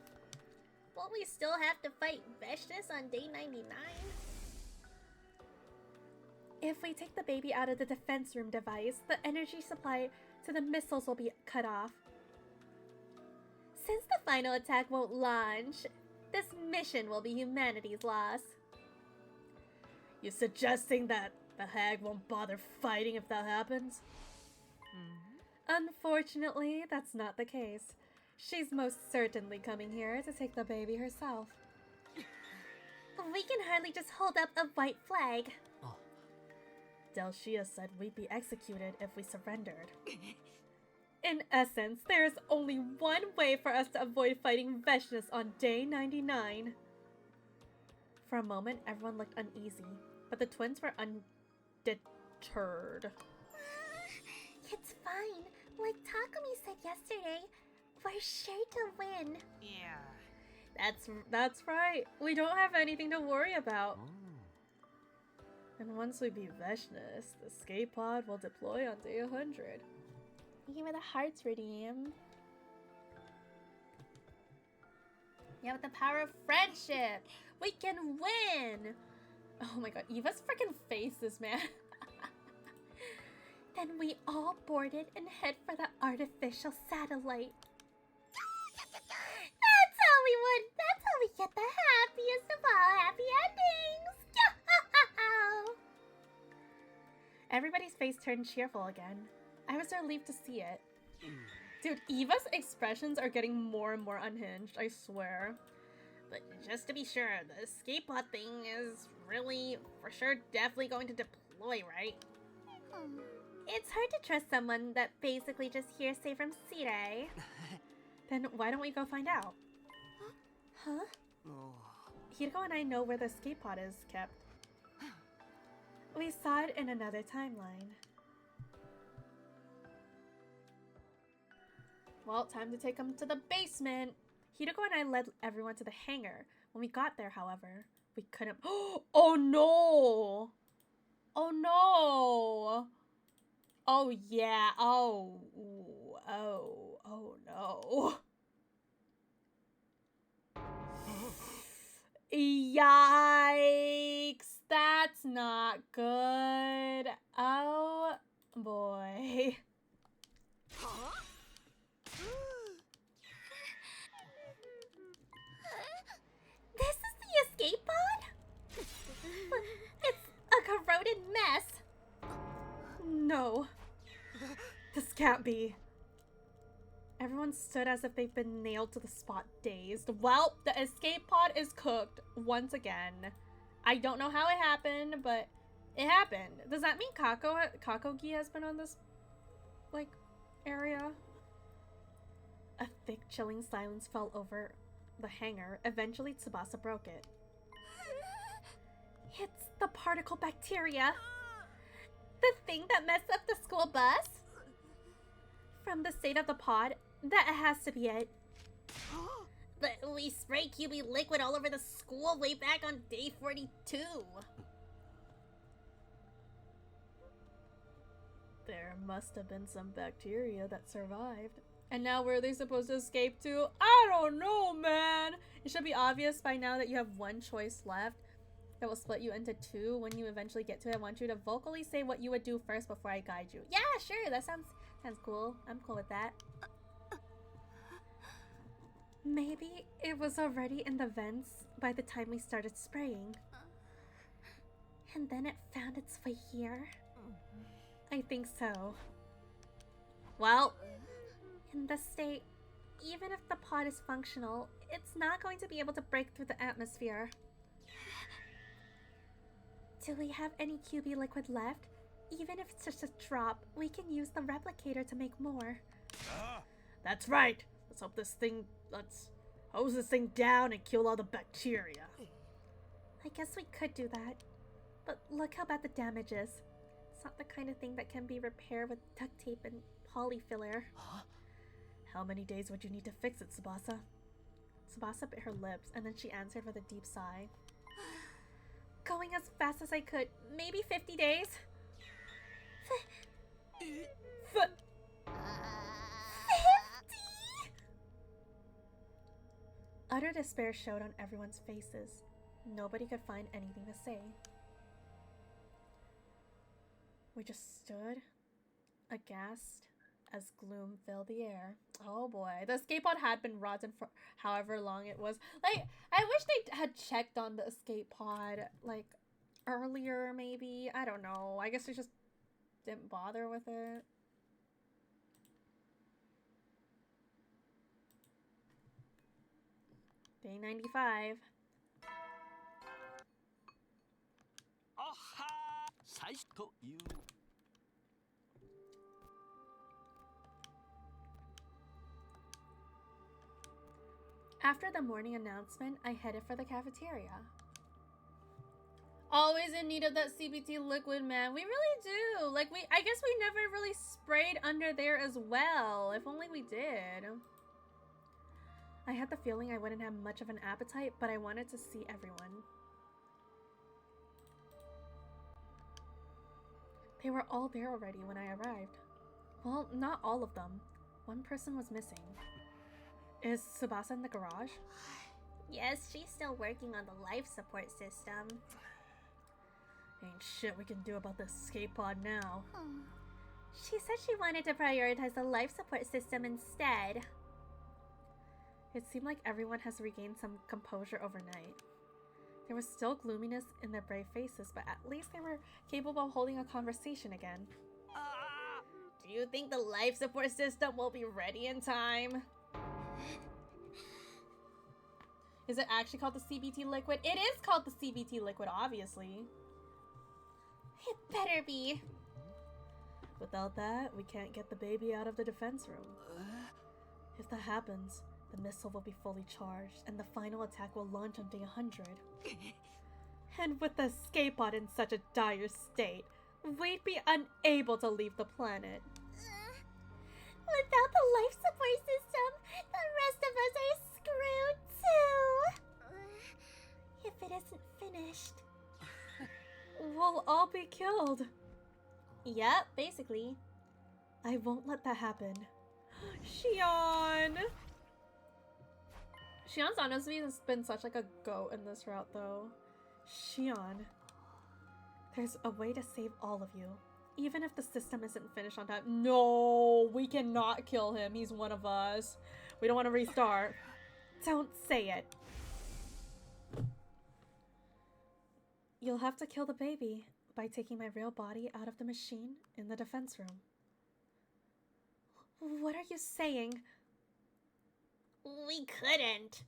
won't we still have to fight Veshnas on day 99? If we take the baby out of the defense room device, the energy supply to the missiles will be cut off. Since the final attack won't launch, this mission will be humanity's loss. You suggesting that the hag won't bother fighting if that happens? Unfortunately, that's not the case. She's most certainly coming here to take the baby herself. We can hardly just hold up a white flag. Oh. Delshia said we'd be executed if we surrendered. In essence, there is only one way for us to avoid fighting Veshnas on day 99. For a moment, everyone looked uneasy, but the twins were undeterred. It's fine. Like Takumi said yesterday, We're sure to win. Yeah. That's right. We don't have anything to worry about. And once we beat Veshness, the escape pod will deploy on day 100. Give me the hearts redeem. Yeah, with the power of friendship, we can win! Oh my god, Eva's freaking face, this man. Then we all boarded and head for the artificial satellite. That's how we win! That's how we get the happiest of all happy endings! Everybody's face turned cheerful again. I was relieved to see it. Dude, Eva's expressions are getting more and more unhinged, I swear. But just to be sure, the escape pod thing is really, for sure, definitely going to deploy, right? It's hard to trust someone that basically just hearsay from Sire. Then why don't we go find out? Huh? Hideko and I know where the escape pod is kept. We saw it in another timeline. Well, time to take him to the basement. Hideko and I led everyone to the hangar. When we got there, however, we couldn't. Oh no! Oh no! Oh yeah! Oh no! Yikes! That's not good. Oh boy. This is the escape pod? It's a corroded mess. No. This can't be. Everyone stood as if they've been nailed to the spot, dazed. Well, the escape pod is cooked once again. I don't know how it happened, but it happened. Does that mean Kakogi has been on this, like, area? A thick, chilling silence fell over the hangar. Eventually, Tsubasa broke it. It's the particle bacteria. The thing that messed up the school bus? From the state of the pod, that has to be it. But we sprayed QB liquid all over the school way back on day 42. There must have been some bacteria that survived. And now where are they supposed to escape to? I don't know, man! It should be obvious by now that you have one choice left that will split you into two when you eventually get to it. I want you to vocally say what you would do first before I guide you. Yeah, sure, that sounds cool. I'm cool with that. Maybe it was already in the vents by the time we started spraying. And then it found its way here. I think so. Well, in this state, even if the pod is functional, it's not going to be able to break through the atmosphere. Do we have any QB liquid left? Even if it's just a drop, we can use the replicator to make more. That's right. Let's hose this thing down and kill all the bacteria. I guess we could do that. But look how bad the damage is. It's not the kind of thing that can be repaired with duct tape and polyfiller. How many days would you need to fix it, Tsubasa? Tsubasa bit her lips, and then she answered with a deep sigh. Going as fast as I could. Maybe 50 days? 50? Utter despair showed on everyone's faces. Nobody could find anything to say. We just stood, aghast, as gloom filled the air. Oh boy, the escape pod had been rotten for however long it was. Like, I wish they had checked on the escape pod, like, earlier maybe. I don't know. I guess they just didn't bother with it. Day 95. Aha! 最初という After the morning announcement, I headed for the cafeteria. Always in need of that CBT liquid, man. We really do. Like, I guess we never really sprayed under there as well. If only we did. I had the feeling I wouldn't have much of an appetite, but I wanted to see everyone. They were all there already when I arrived. Well, not all of them. One person was missing. Is Tsubasa in the garage? Yes, she's still working on the life support system. Ain't shit we can do about the escape pod now. She said she wanted to prioritize the life support system instead. It seemed like everyone has regained some composure overnight. There was still gloominess in their brave faces, but at least they were capable of holding a conversation again. Do you think the life support system will be ready in time? Is it actually called the CBT liquid? It is called the CBT liquid, obviously. It better be. Without that, we can't get the baby out of the defense room. If that happens, the missile will be fully charged, and the final attack will launch on day 100. And with the escape pod in such a dire state, we'd be unable to leave the planet. Without the life support system, the rest of us are screwed too. If it isn't finished, We'll all be killed. yep, basically. I won't let that happen. Shion! Shion's honestly has been such like a goat in this route though. Shion. There's a way to save all of you. Even if the system isn't finished on time. No, we cannot kill him. He's one of us. We don't want to restart. Don't say it. You'll have to kill the baby by taking my real body out of the machine in the defense room. What are you saying? We couldn't.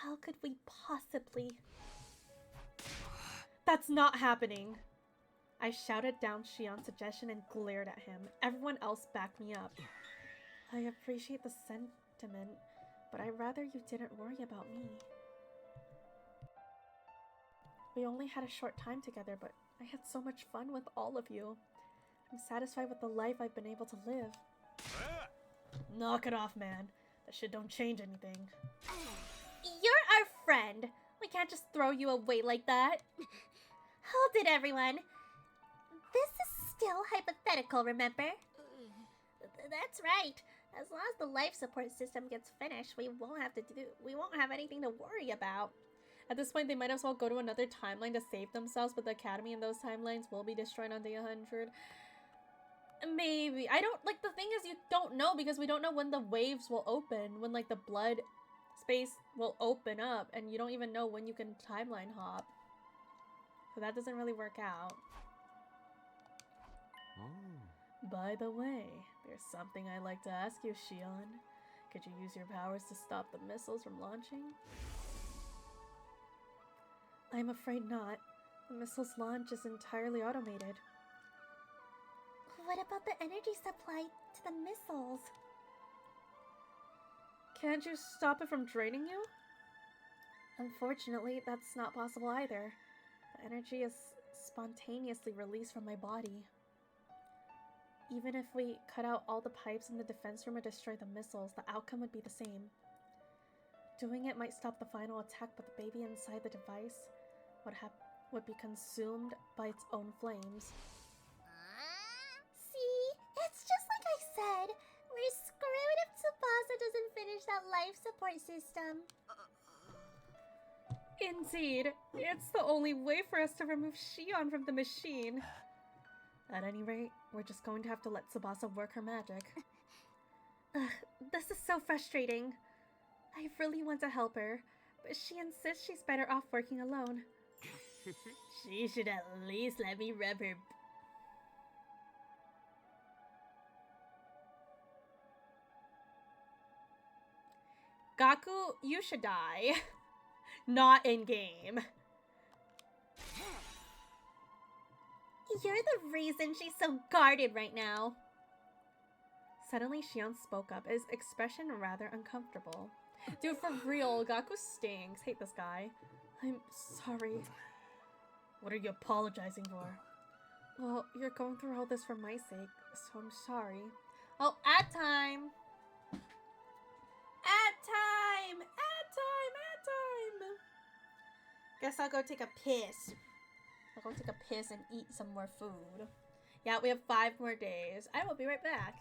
How could we possibly? That's not happening. I shouted down Shion's suggestion and glared at him. Everyone else backed me up. I appreciate the sentiment, but I'd rather you didn't worry about me. We only had a short time together, but I had so much fun with all of you. I'm satisfied with the life I've been able to live. Knock it off, man. That shit don't change anything. You're our friend. We can't just throw you away like that. Hold it, everyone. This is still hypothetical, remember? That's right. As long as the life support system gets finished, we won't have anything to worry about. At this point, they might as well go to another timeline to save themselves, but the Academy in those timelines will be destroyed on day 100. Maybe. I don't, like, the thing is you don't know because we don't know when the waves will open, when, like, the blood space will open up, and you don't even know when you can timeline hop. So that doesn't really work out. By the way, there's something I'd like to ask you, Shion. Could you use your powers to stop the missiles from launching? I'm afraid not. The missile's launch is entirely automated. What about the energy supply to the missiles? Can't you stop it from draining you? Unfortunately, that's not possible either. The energy is spontaneously released from my body. Even if we cut out all the pipes in the defense room or destroy the missiles, the outcome would be the same. Doing it might stop the final attack, but the baby inside the device would be consumed by its own flames. See? It's just like I said. We're screwed if Tsubasa doesn't finish that life support system. Indeed. It's the only way for us to remove Shion from the machine. At any rate, we're just going to have to let Tsubasa work her magic. This is so frustrating. I really want to help her, but she insists she's better off working alone. She should at least let me rub her. Gaku, you should die. Not in game. You're the reason she's so guarded right now. Suddenly, Shion spoke up, his expression rather uncomfortable. Dude, for real, Gaku stinks. Hate this guy. I'm sorry. What are you apologizing for? Well, you're going through all this for my sake, so I'm sorry. Oh, ad time! Ad time! Guess I'll go take a piss. I'll go take a piss and eat some more food. Yeah, we have 5 more days. I will be right back.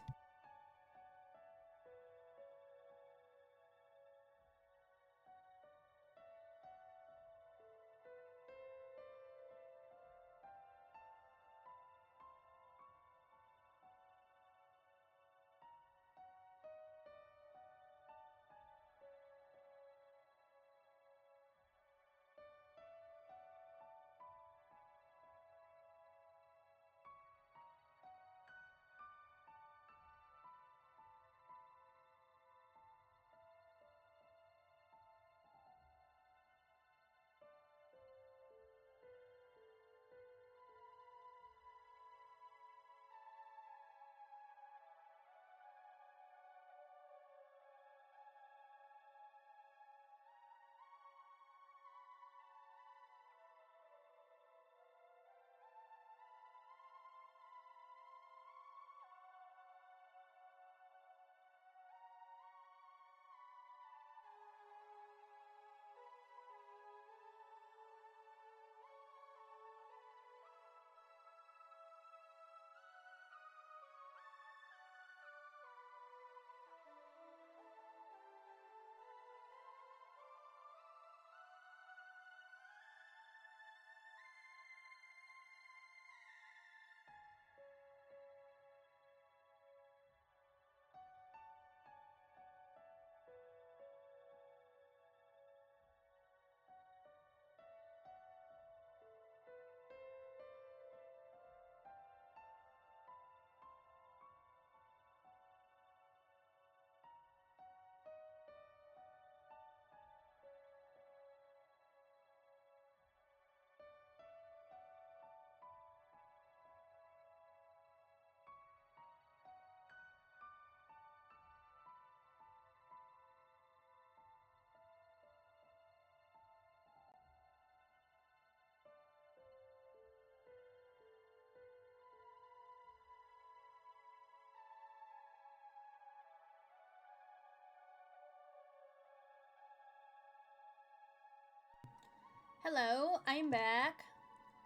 Hello, I'm back.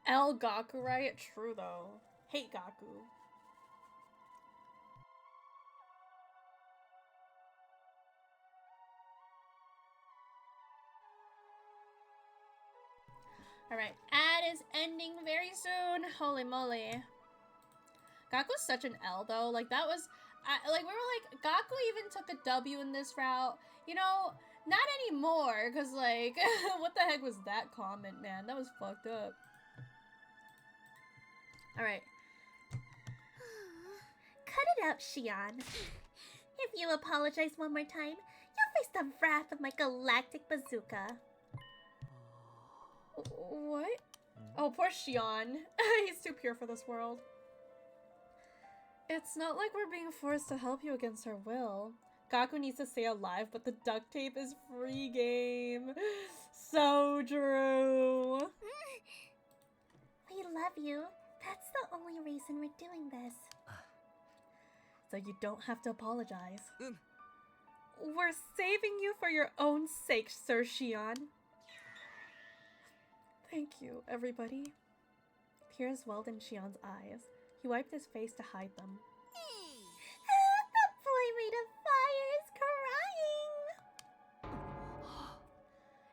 L Gaku, right? True though. Hate Gaku. Alright, ad is ending very soon. Holy moly. Gaku's such an L though. Like that was, like we were like, Gaku even took a W in this route. You know, not anymore, because like, what the heck was that comment, man? That was fucked up. Alright. Cut it out, Xion. If you apologize one more time, you'll face the wrath of my galactic bazooka. What? Oh, poor Xion. He's too pure for this world. It's not like we're being forced to help you against our will. Gaku needs to stay alive, but the duct tape is free game. So true. We love you. That's the only reason we're doing this. So you don't have to apologize. We're saving you for your own sake, Sir Xion. Thank you, everybody. Tears welled in Xion's eyes. He wiped his face to hide them. The boy made of fire is crying.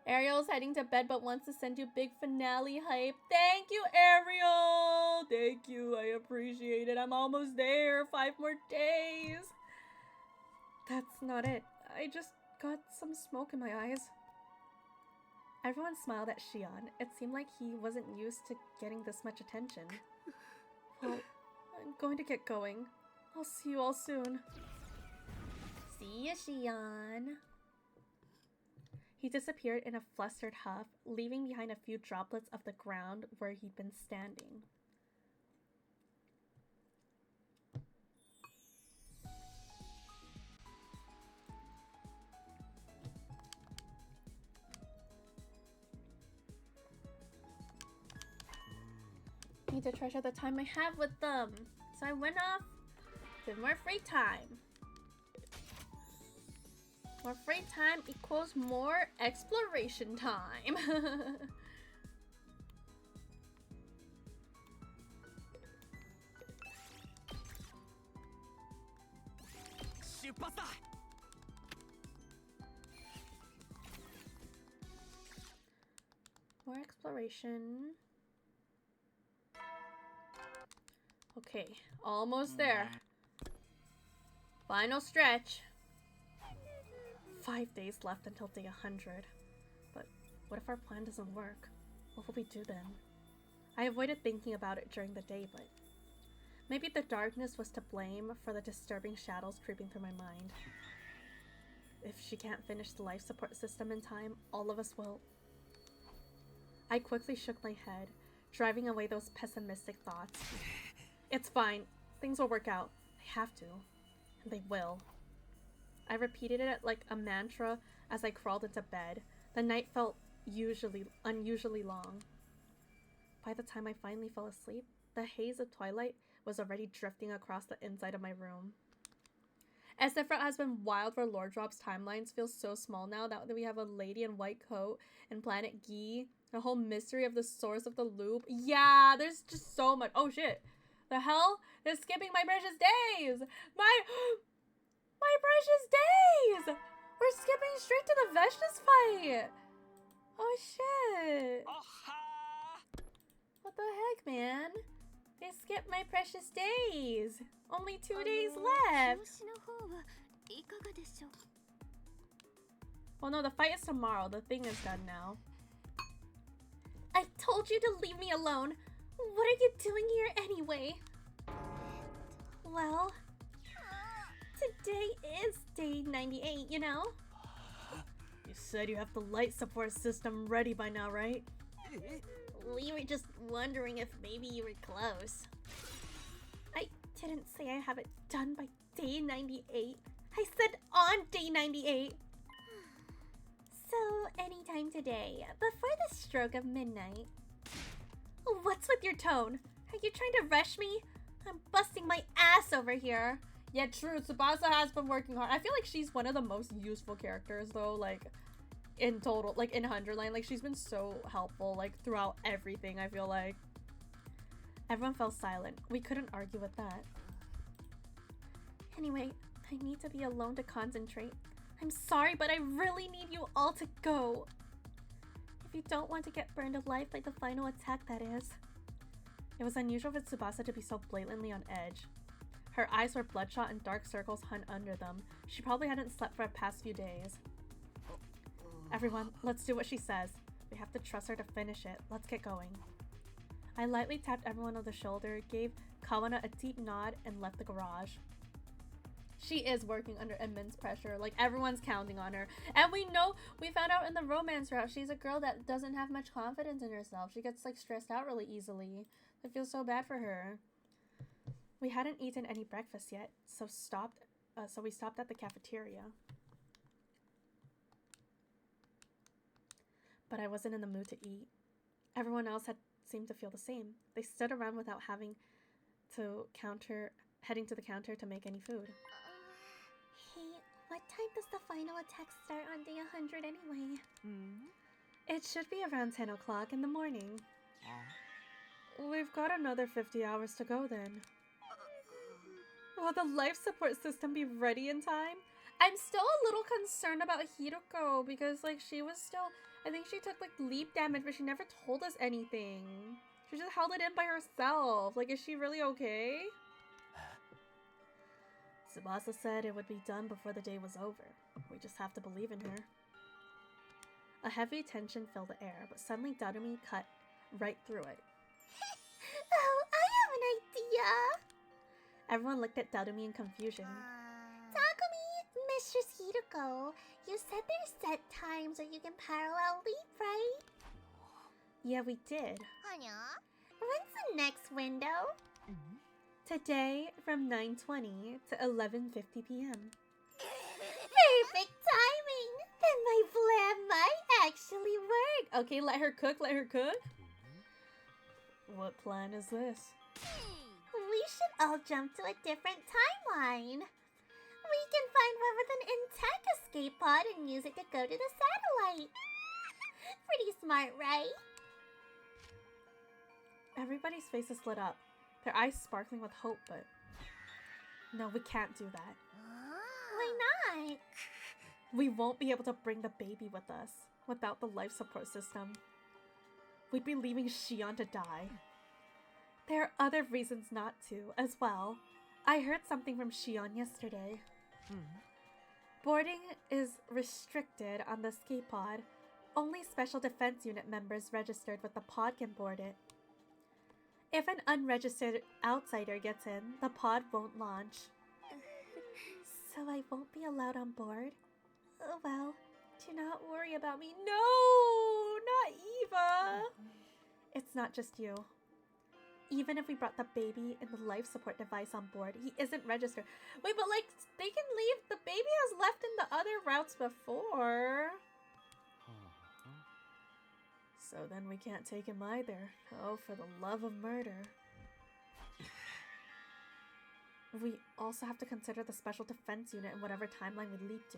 Ariel's heading to bed but wants to send you big finale hype. Thank you, Ariel! Thank you, I appreciate it. I'm almost there. 5 more days. That's not it. I just got some smoke in my eyes. Everyone smiled at Xion. It seemed like he wasn't used to getting this much attention. Well, I'm going to get going. I'll see you all soon. See ya, Xion. He disappeared in a flustered huff, leaving behind a few droplets of the ground where he'd been standing. Need to treasure the time I have with them. So I went off, did more free time. More free time equals more exploration time. 出発だ。 More exploration. Okay, almost there. Final stretch. 5 days left until day 100. But what if our plan doesn't work? What will we do then? I avoided thinking about it during the day, but maybe the darkness was to blame for the disturbing shadows creeping through my mind. If she can't finish the life support system in time, all of us will. I quickly shook my head, driving away those pessimistic thoughts. It's fine. Things will work out. They have to. And they will. I repeated it like a mantra as I crawled into bed. The night felt unusually long. By the time I finally fell asleep, the haze of twilight was already drifting across the inside of my room. As if it has been wild where Lord Drop's timelines feel so small now that we have a lady in white coat and Planet Gi, the whole mystery of the source of the loop. Yeah, there's just so much. Oh shit. The hell? They're skipping my precious days! My precious days! We're skipping straight to the Veshna's fight! Oh shit. What the heck, man? They skipped my precious days. Only 2 days left. Well, no, the fight is tomorrow. The thing is done now. I told you to leave me alone. What are you doing here anyway? Well, today is day 98, you know? You said you have the light support system ready by now, right? We were just wondering if maybe you were close. I didn't say I have it done by day 98. I said on day 98. So, anytime today, before the stroke of midnight. What's with your tone? Are you trying to rush me? I'm busting my ass over here. Yeah, true. Tsubasa has been working hard. I feel like she's one of the most useful characters, though, like, in total. Like, in Hunterline, like, she's been so helpful, like, throughout everything, I feel like. Everyone fell silent. We couldn't argue with that. Anyway, I need to be alone to concentrate. I'm sorry, but I really need you all to go. If you don't want to get burned alive by the final attack, that is. It was unusual for Tsubasa to be so blatantly on edge. Her eyes were bloodshot and dark circles hung under them. She probably hadn't slept for the past few days. Everyone, let's do what she says. We have to trust her to finish it. Let's get going. I lightly tapped everyone on the shoulder, gave Kawana a deep nod, and left the garage. She is working under immense pressure. Like, everyone's counting on her. And we found out in the romance route, she's a girl that doesn't have much confidence in herself. She gets, like, stressed out really easily. I feel so bad for her. We hadn't eaten any breakfast yet, so we stopped at the cafeteria. But I wasn't in the mood to eat. Everyone else had seemed to feel the same. They stood around without heading to the counter to make any food. Hey, what time does the final attack start on day 100 anyway? It should be around 10 o'clock in the morning. We've got another 50 hours to go then. Will the life support system be ready in time? I'm still a little concerned about Hiruko because, like, she was still... I think she took, like, leap damage, but she never told us anything. She just held it in by herself. Like, is she really okay? Tsubasa said it would be done before the day was over. We just have to believe in her. A heavy tension filled the air, but suddenly Darumi cut right through it. Oh, I have an idea! Everyone looked at Darumi in confusion. Takumi, Mistress Hiruko, you said there's set times where you can parallel leap, right? Yeah, we did. When's the next window? Today, from 9:20 to 11:50 p.m. Perfect timing! Then my plan might actually work! Okay, let her cook, let her cook. What plan is this? We should all jump to a different timeline. We can find one with an intact escape pod and use it to go to the satellite. Pretty smart, right? Everybody's faces lit up, their eyes sparkling with hope, but... No, we can't do that. Why But We won't be able to bring the baby with us without the life support system. We'd be leaving Shion to die. There are other reasons not to, as well. I heard something from Shion yesterday. Boarding is restricted on the escape pod. Only Special Defense Unit members registered with the pod can board it. If an unregistered outsider gets in, the pod won't launch. So I won't be allowed on board? Oh well, do not worry about me. No, not Eva. It's not just you. Even if we brought the baby and the life support device on board, he isn't registered. Wait, but like, they can leave. The baby has left in the other routes before. So then we can't take him either. Oh, for the love of murder. We also have to consider the Special Defense Unit in whatever timeline we leap to.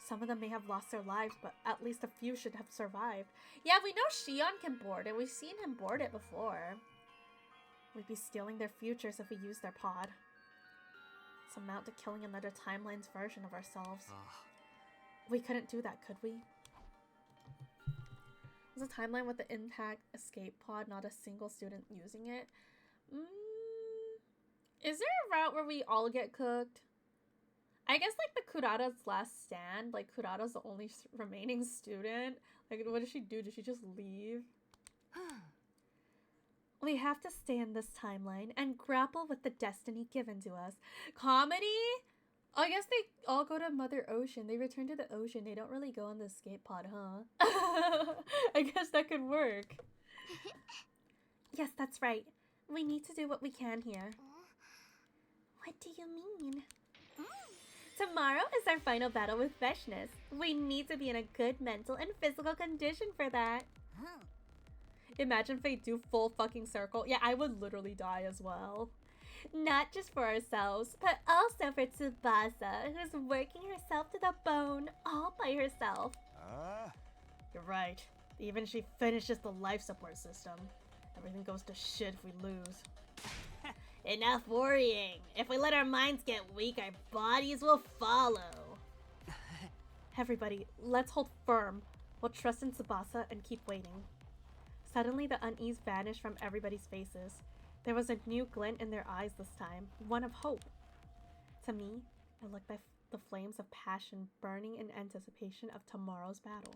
Some of them may have lost their lives, but at least a few should have survived. Yeah, we know Shion can board it. We've seen him board it before. We'd be stealing their futures if we used their pod. It's amount to killing another timeline's version of ourselves. We couldn't do that, could we? Was a timeline with the intact escape pod, not a single student using it? Is there a route where we all get cooked? I guess like the Kurata's last stand, like Kurata's the only remaining student. Like, what did she do? Did she just leave? We have to stay in this timeline and grapple with the destiny given to us. Comedy? I guess they all go to Mother Ocean. They return to the ocean. They don't really go on the escape pod, huh? I guess that could work. Yes, that's right. We need to do what we can here. What do you mean? Tomorrow is our final battle with Veshness. We need to be in a good mental and physical condition for that. Imagine if they do full fucking circle. Yeah, I would literally die as well. Not just for ourselves, but also for Tsubasa, who's working herself to the bone all by herself. You're right. Even if she finishes the life support system, everything goes to shit if we lose. Enough worrying. If we let our minds get weak, our bodies will follow. Everybody, let's hold firm. We'll trust in Tsubasa and keep waiting. Suddenly, the unease vanished from everybody's faces. There was a new glint in their eyes this time, one of hope. To me, it looked like the flames of passion burning in anticipation of tomorrow's battle.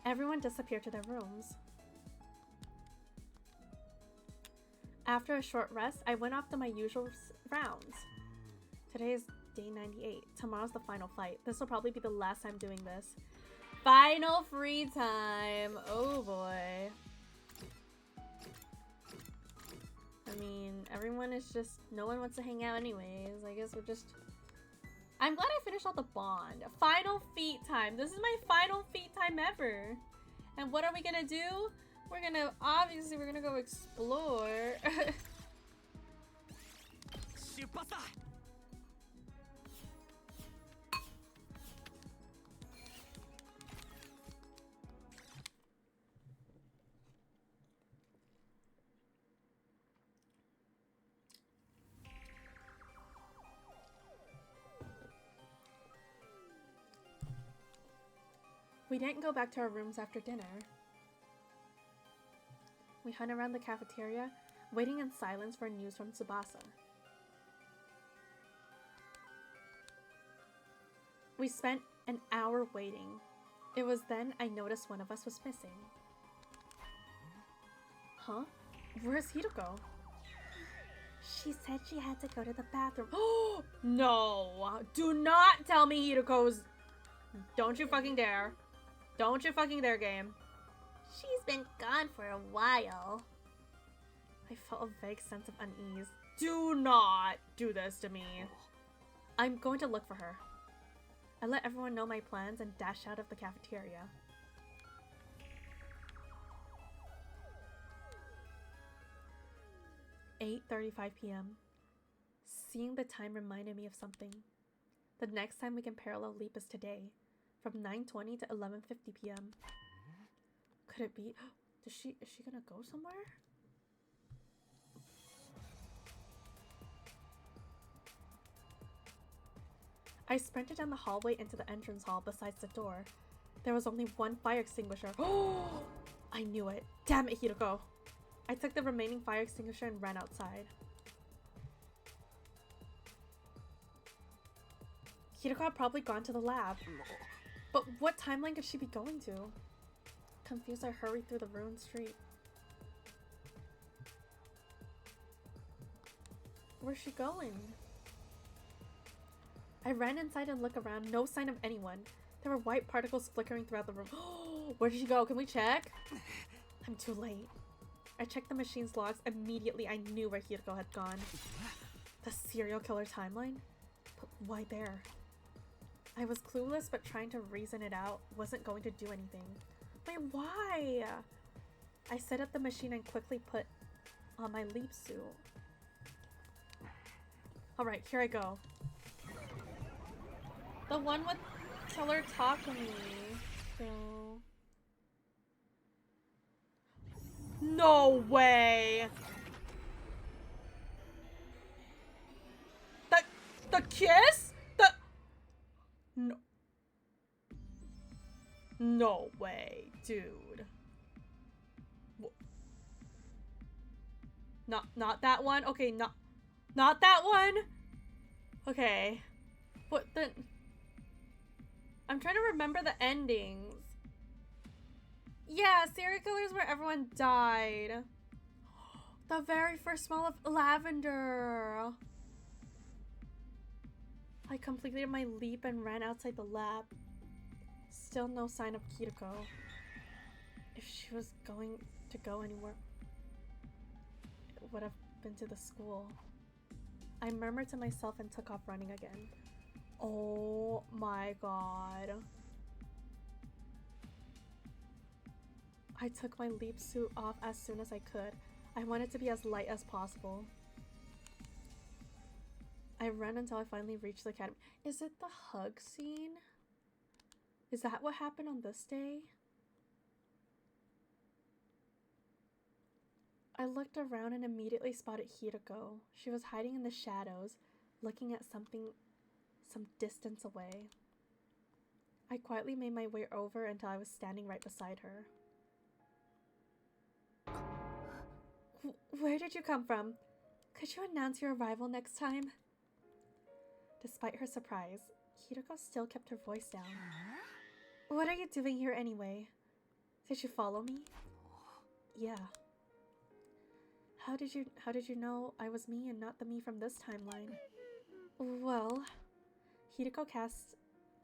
Everyone disappeared to their rooms. After a short rest, I went off to my usual rounds. Today is day 98. Tomorrow's the final fight. This will probably be the last time doing this. Final free time. Oh boy. I mean, everyone is just... No one wants to hang out anyways. I guess we're just... I'm glad I finished all the bond. Final feat time. This is my final feat time ever. And what are we gonna do? We're gonna... Obviously, we're gonna go explore. We didn't go back to our rooms after dinner. We hung around the cafeteria, waiting in silence for news from Tsubasa. We spent an hour waiting. It was then I noticed one of us was missing. Huh? Where's Hiroko? She said she had to go to the bathroom. Oh no! Do not tell me Hiroko's... Don't you fucking dare. Don't you fucking dare, game. She's been gone for a while. I felt a vague sense of unease. Do not do this to me. I'm going to look for her. I let everyone know my plans and dashed out of the cafeteria. "8:35 p.m. Seeing the time reminded me of something. The next time we can parallel leap is today, from 9:20 to 11:50 p.m. Could it be? Is she gonna go somewhere? I sprinted down the hallway into the entrance hall besides the door. There was only one fire extinguisher. Oh! I knew it. Damn it, Hiroko. I took the remaining fire extinguisher and ran outside. Hiroko had probably gone to the lab. But what timeline could she be going to? Confused, I hurried through the ruined street. Where's she going? I ran inside and looked around. No sign of anyone. There were white particles flickering throughout the room. Where did she go? Can we check? I'm too late. I checked the machine's logs. Immediately, I knew where Hiroko had gone. The serial killer timeline? But why there? I was clueless, but trying to reason it out wasn't going to do anything. Wait, why? I set up the machine and quickly put on my leap suit. Alright, here I go. The one with Killer Takumi. So... No way! The kiss? No. No way, dude. Not that one? Okay, not that one? Okay. What the... I'm trying to remember the endings. Yeah, serial killers where everyone died. The very first smell of lavender. I completed my leap and ran outside the lab. Still no sign of Hiroko. If she was going to go anywhere, it would have been to the school. I murmured to myself and took off running again. Oh my god. I took my leap suit off as soon as I could. I wanted to be as light as possible. I ran until I finally reached the academy. Is it the hug scene? Is that what happened on this day? I looked around and immediately spotted Hiroko. She was hiding in the shadows, looking at something some distance away. I quietly made my way over until I was standing right beside her. Where did you come from? Could you announce your arrival next time? Despite her surprise, Hiroko still kept her voice down. What are you doing here anyway? Did you follow me? Yeah. How did you know I was me and not the me from this timeline? Well, Hiroko cast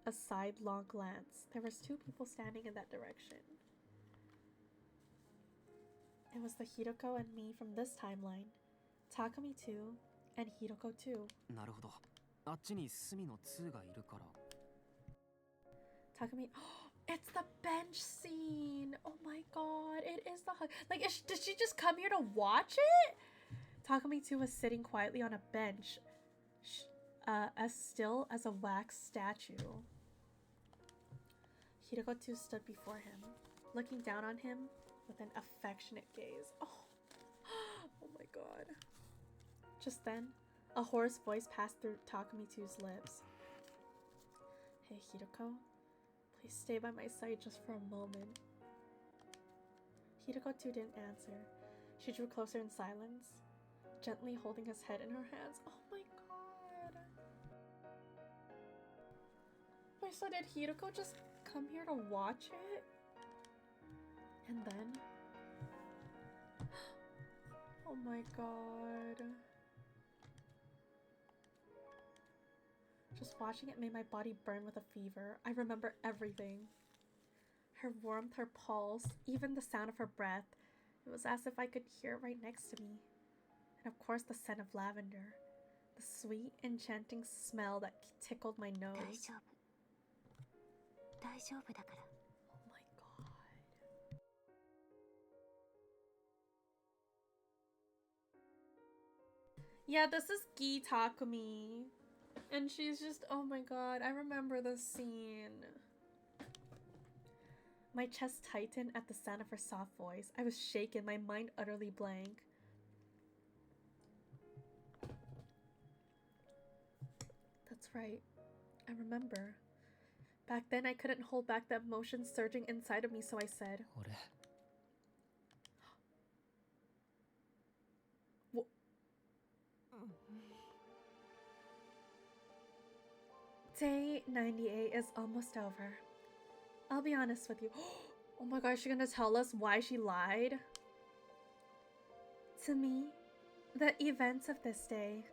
a sidelong glance. There was two people standing in that direction. It was the Hiroko and me from this timeline. Takumi too, and Hiroko too. なるほど。あっちに隅の2がいるから。 Takumi, it's the bench scene. Oh my god, it is the hug. Like, did she just come here to watch it? Takumi too was sitting quietly on a bench, as still as a wax statue. Hiroko too stood before him, looking down on him with an affectionate gaze. Oh my god. Just then, a hoarse voice passed through Takumi 2's lips. Hey Hiroko, please stay by my side just for a moment. Hiroko 2 didn't answer. She drew closer in silence, gently holding his head in her hands. Oh my god. Wait, so did Hiroko just come here to watch it? And then... Oh my god. Just watching it made my body burn with a fever. I remember everything. Her warmth, her pulse, even the sound of her breath. It was as if I could hear it right next to me. And of course the scent of lavender. The sweet, enchanting smell that tickled my nose. 大丈夫だから。 Oh my god. Yeah, this is Gi Takumi. And she's just, oh my god, I remember this scene. My chest tightened at the sound of her soft voice. I was shaken, my mind utterly blank. That's right. I remember. Back then, I couldn't hold back the emotions surging inside of me, so I said, 俺 Day 98 is almost over. I'll be honest with you. Oh my gosh, she's gonna tell us why she lied? To me, the events of this day,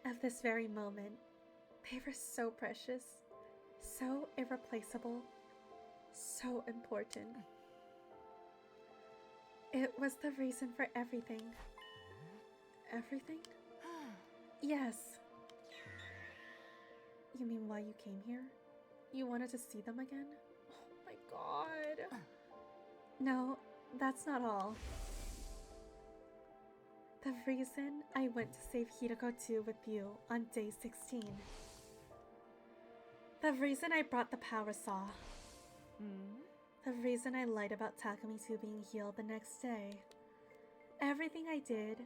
of this very moment, they were so precious, so irreplaceable, so important. It was the reason for everything. Everything? Yes. You mean why you came here? You wanted to see them again? Oh my god. No, that's not all. The reason I went to save Hiroko 2 with you on day 16. The reason I brought the power saw. The reason I lied about Takumi 2 being healed the next day. Everything I did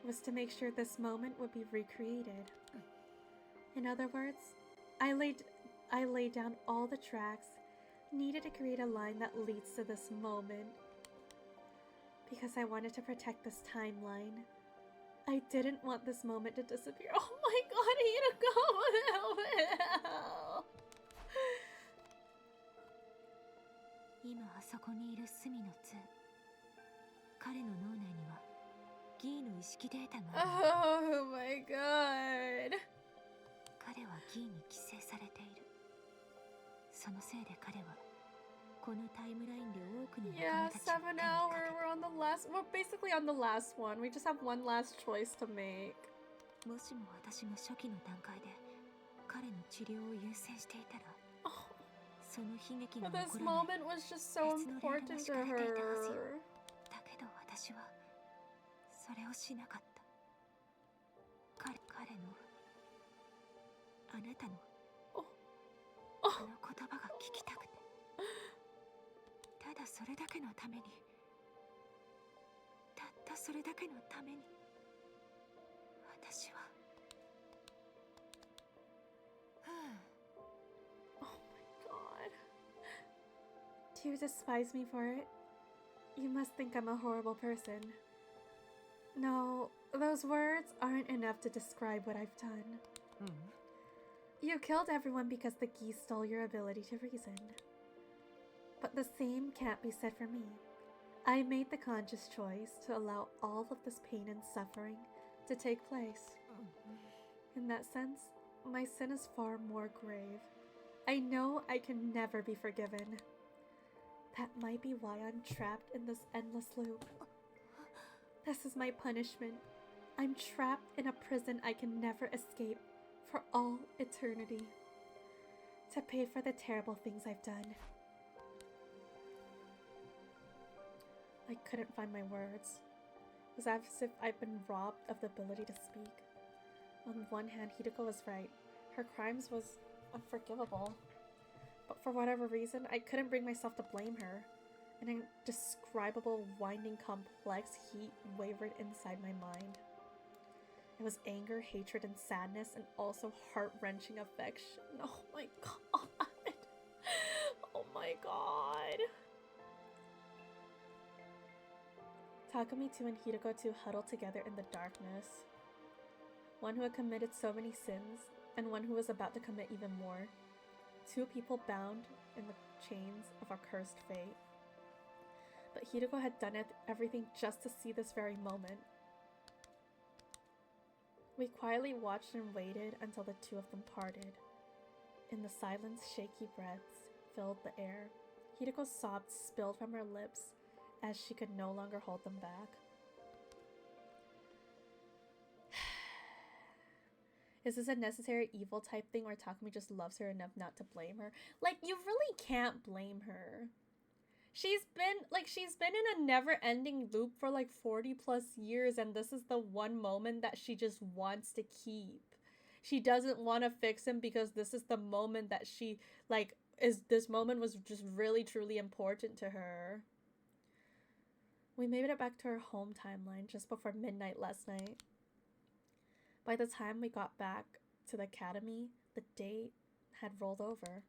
was to make sure this moment would be recreated. In other words, I laid down all the tracks needed to create a line that leads to this moment. Because I wanted to protect this timeline. I didn't want this moment to disappear. Oh my god, Hiroko! 今あそこにいる隅の2。彼の脳内にはギーの意識データがある。 Oh my god. 彼はギーに寄生されている。そのせいで彼はこのタイムラインで多くの仲 Yeah, 間たちを 7 手にか hour. ける。 We're on the last. We're basically on the last one. We just have one last choice to make. もしも私が初期の段階で彼の治療を優先していたら、 Oh, その悲劇が but 起 this こらない。 moment was just so important to her. だけど私はそれをしなかった。彼のあなたのあの言葉が聞きたくて、ただそれだけのために、たったそれだけのために私は Oh my god. Do you despise me for it? You must think I'm a horrible person. No, those words aren't enough to describe what I've done. You killed everyone because the geese stole your ability to reason. But the same can't be said for me. I made the conscious choice to allow all of this pain and suffering to take place. In that sense, my sin is far more grave. I know I can never be forgiven. That might be why I'm trapped in this endless loop. This is my punishment. I'm trapped in a prison I can never escape for all eternity. To pay for the terrible things I've done. I couldn't find my words. It was as if I'd been robbed of the ability to speak. On one hand, Hideko was right. Her crimes was unforgivable. But for whatever reason, I couldn't bring myself to blame her. An indescribable, winding, complex heat wavered inside my mind. It was anger, hatred, and sadness, and also heart-wrenching affection. Oh my god. Oh my god. Takumi 2 and Hideko 2 huddled together in the darkness. One who had committed so many sins, and one who was about to commit even more. Two people bound in the chains of a cursed fate. But Hideko had done everything just to see this very moment. We quietly watched and waited until the two of them parted. In the silence, shaky breaths filled the air. Hideko's sobs spilled from her lips as she could no longer hold them back. Is this a necessary evil type thing where Takumi just loves her enough not to blame her? Like, you really can't blame her. She's been in a never-ending loop for like 40 plus years, and this is the one moment that she just wants to keep. She doesn't want to fix him because this is the moment that she, like, this moment was just really truly important to her. We made it back to our home timeline just before midnight last night. By the time we got back to the academy, the date had rolled over.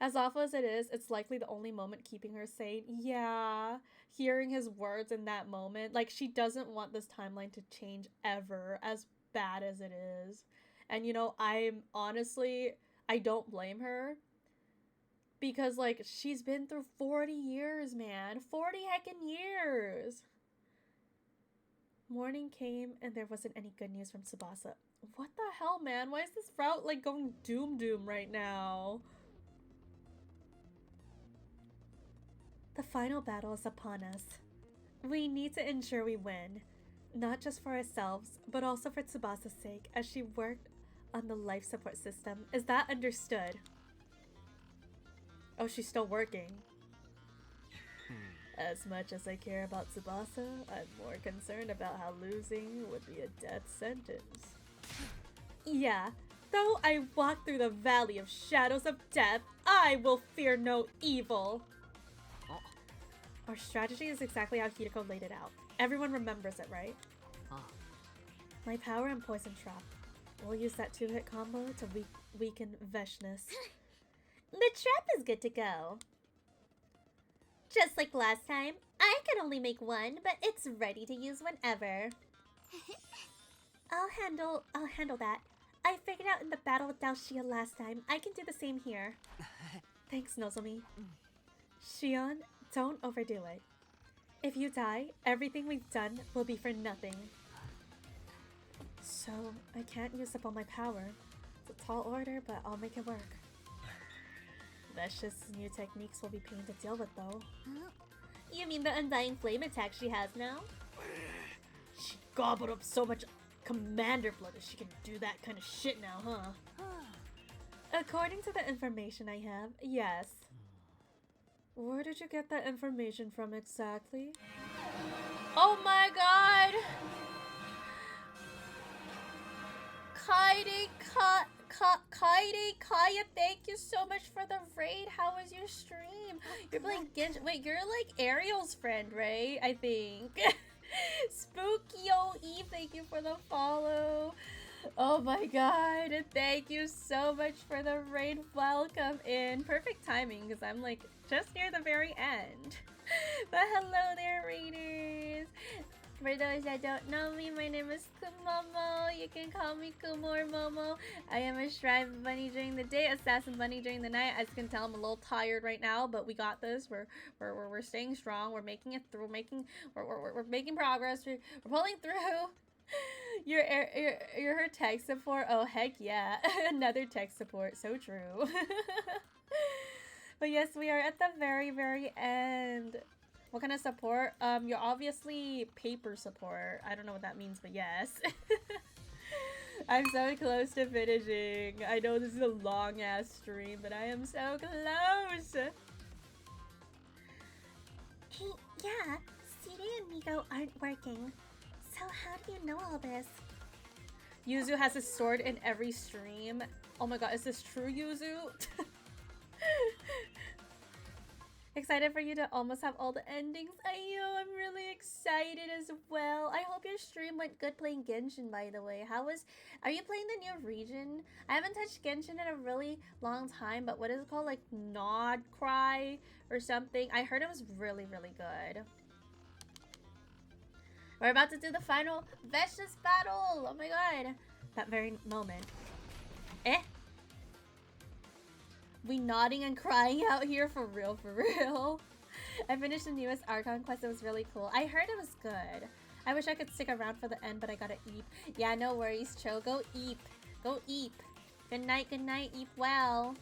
As awful as it is, it's likely the only moment keeping her sane. Yeah, hearing his words in that moment. Like, she doesn't want this timeline to change ever, as bad as it is. And, you know, I don't blame her. Because, like, she's been through 40 years, man. 40 heckin' years! Morning came, and there wasn't any good news from Tsubasa. What the hell, man? Why is this route, like, going doom right now? The final battle is upon us. We need to ensure we win. Not just for ourselves, but also for Tsubasa's sake, as she worked on the life support system. Is that understood? Oh, she's still working. As much as I care about Tsubasa, I'm more concerned about how losing would be a death sentence. Yeah, though I walk through the valley of shadows of death, I will fear no evil. Our strategy is exactly how Hideko laid it out. Everyone remembers it, right? My power and poison trap. We'll use that 2-hit combo to weaken Veshness. The trap is good to go. Just like last time, I can only make one, but it's ready to use whenever. I'll handle that. I figured out in the battle with Dalshia last time. I can do the same here. Thanks, Nozomi. Shion, don't overdo it. If you die, everything we've done will be for nothing. So, I can't use up all my power. It's a tall order, but I'll make it work. Vesh's new techniques will be pain to deal with, though. You mean the Undying Flame attack she has now? She gobbled up so much commander blood that she can do that kind of shit now, huh? According to the information I have, yes. Where did you get that information from exactly? Oh my god! Kaya, thank you so much for the raid. How was your stream? You're playing Genshin. Wait, you're like Ariel's friend, right? I think. Spookyo Eve, thank you for the follow. Oh my god, thank you so much for the raid. Welcome in. Perfect timing because I'm like just near the very end. But hello there, raiders. For those that don't know me, my name is Kumomo. You can call me Kumo or Momo. I am a Shrine Bunny during the day, Assassin Bunny during the night. As you can tell, I'm a little tired right now, but we got this. We're staying strong. We're making it through. We're making progress. We're pulling through. You're her tech support. Oh heck yeah, another tech support. So true. But yes, we are at the very end. What kind of support? You're obviously paper support. I don't know what that means, but yes. I'm so close to finishing. I know this is a long ass stream, but I am so close. Hey, yeah, CD and Migo aren't working. So how do you know all this? Yuzu has his sword in every stream. Oh my god, is this true, Yuzu? Excited for you to almost have all the endings. I'm really excited as well. I hope your stream went good playing Genshin, by the way. Are you playing the new region? I haven't touched Genshin in a really long time, but what is it called? Like Nod Cry or something? I heard it was really good. We're about to do the final Vesh's battle. Oh my god. That very moment. We nodding and crying out here for real. I finished the newest Archon quest. It was really cool. I heard it was good. I wish I could stick around for the end, but I gotta eat. Yeah, no worries, Cho. Go eat. Go eat. Good night, eat well.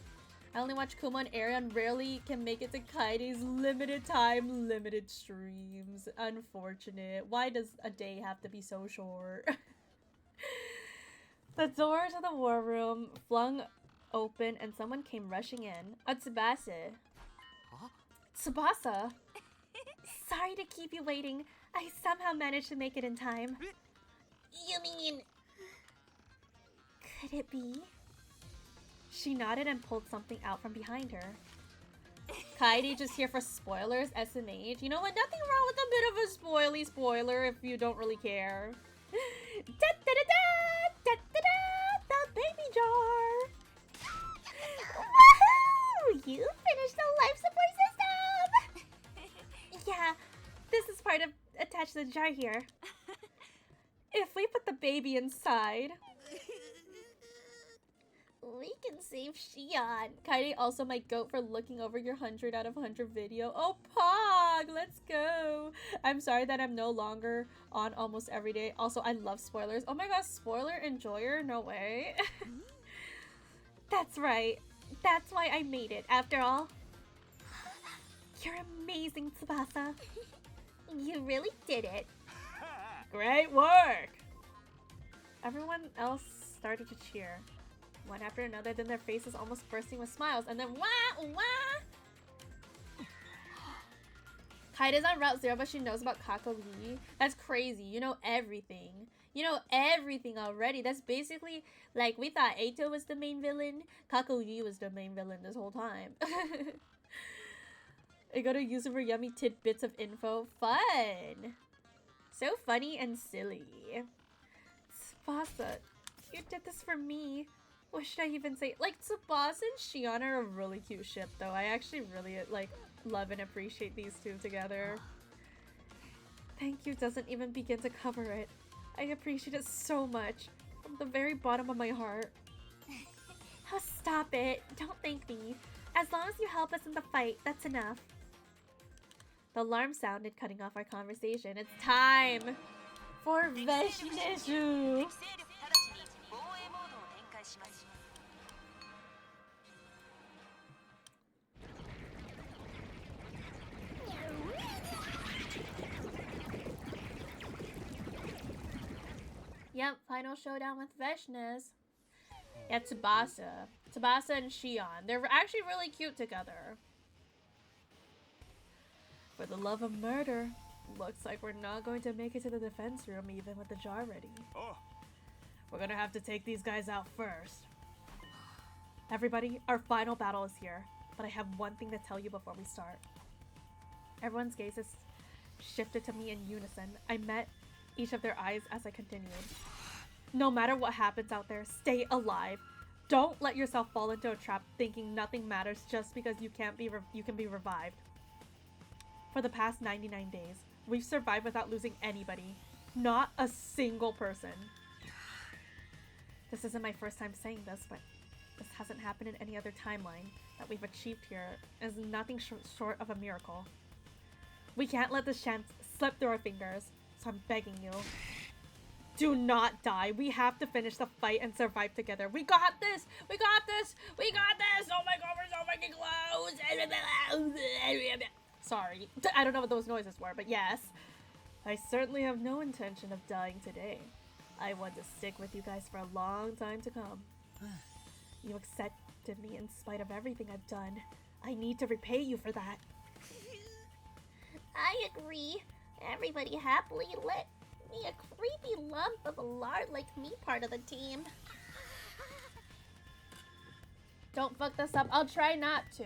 I only watch Kuma and Arion. Rarely can make it to Kaide's limited time, limited streams. Unfortunate. Why does a day have to be so short? The door to the war room flung open and someone came rushing in. Tsubasa. Huh? Tsubasa? Sorry to keep you waiting. I somehow managed to make it in time. You mean... Could it be? She nodded and pulled something out from behind her. Kaede just here for spoilers, SMH. You know what? Nothing wrong with a bit of a spoiler if you don't really care. Da-da-da-da! Da-da-da! The baby jar! You finished the life support system! Yeah, this is part of attached to the jar here. If we put the baby inside, We can save Shion. Kaede also my goat for looking over your 100 out of 100 video. Oh, Pog, let's go. I'm sorry that I'm no longer on almost every day. Also, I love spoilers. Oh my gosh, spoiler enjoyer? No way. That's right. That's why I made it. After all, you're amazing, Tsubasa. You really did it. Great work! Everyone else started to cheer. One after another, then their faces almost bursting with smiles, and then wah! Wah! Kaida's on Route 0, but she knows about Kakori. That's crazy. You know everything. You know everything already. That's basically like we thought Eito was the main villain. Kakori was the main villain this whole time. I gotta use it for yummy tidbits of info. Fun! So funny and silly. Tsubasa, you did this for me. What should I even say? Like, Tsubasa and Shion are a really cute ship, though. I actually really, like, love and appreciate these two together. Thank you doesn't even begin to cover it. I appreciate it so much. From the very bottom of my heart. Oh, stop it. Don't thank me. As long as you help us in the fight, that's enough. The alarm sounded, cutting off our conversation. It's time for Veshneshu! Yep, final showdown with Veshnes. Yeah, Tsubasa. Tsubasa and Shion. They're actually really cute together. For the love of murder. Looks like we're not going to make it to the defense room even with the jar ready. Oh. We're gonna have to take these guys out first. Everybody, our final battle is here. But I have one thing to tell you before we start. Everyone's gazes shifted to me in unison. I met each of their eyes as I continued. No matter what happens out there, stay alive. Don't let yourself fall into a trap thinking nothing matters just because you can be revived. For the past 99 days, we've survived without losing anybody. Not a single person. This isn't my first time saying this, but this hasn't happened in any other timeline that we've achieved here. It is nothing short of a miracle. We can't let this chance slip through our fingers, so I'm begging you. Do not die. We have to finish the fight and survive together. We got this! We got this! We got this! Oh my god, we're so fucking close! Sorry. I don't know what those noises were, but yes. I certainly have no intention of dying today. I want to stick with you guys for a long time to come. You accepted me in spite of everything I've done. I need to repay you for that. I agree. Everybody happily let me a creepy lump of a lard like me part of the team. Don't fuck this up. I'll try not to.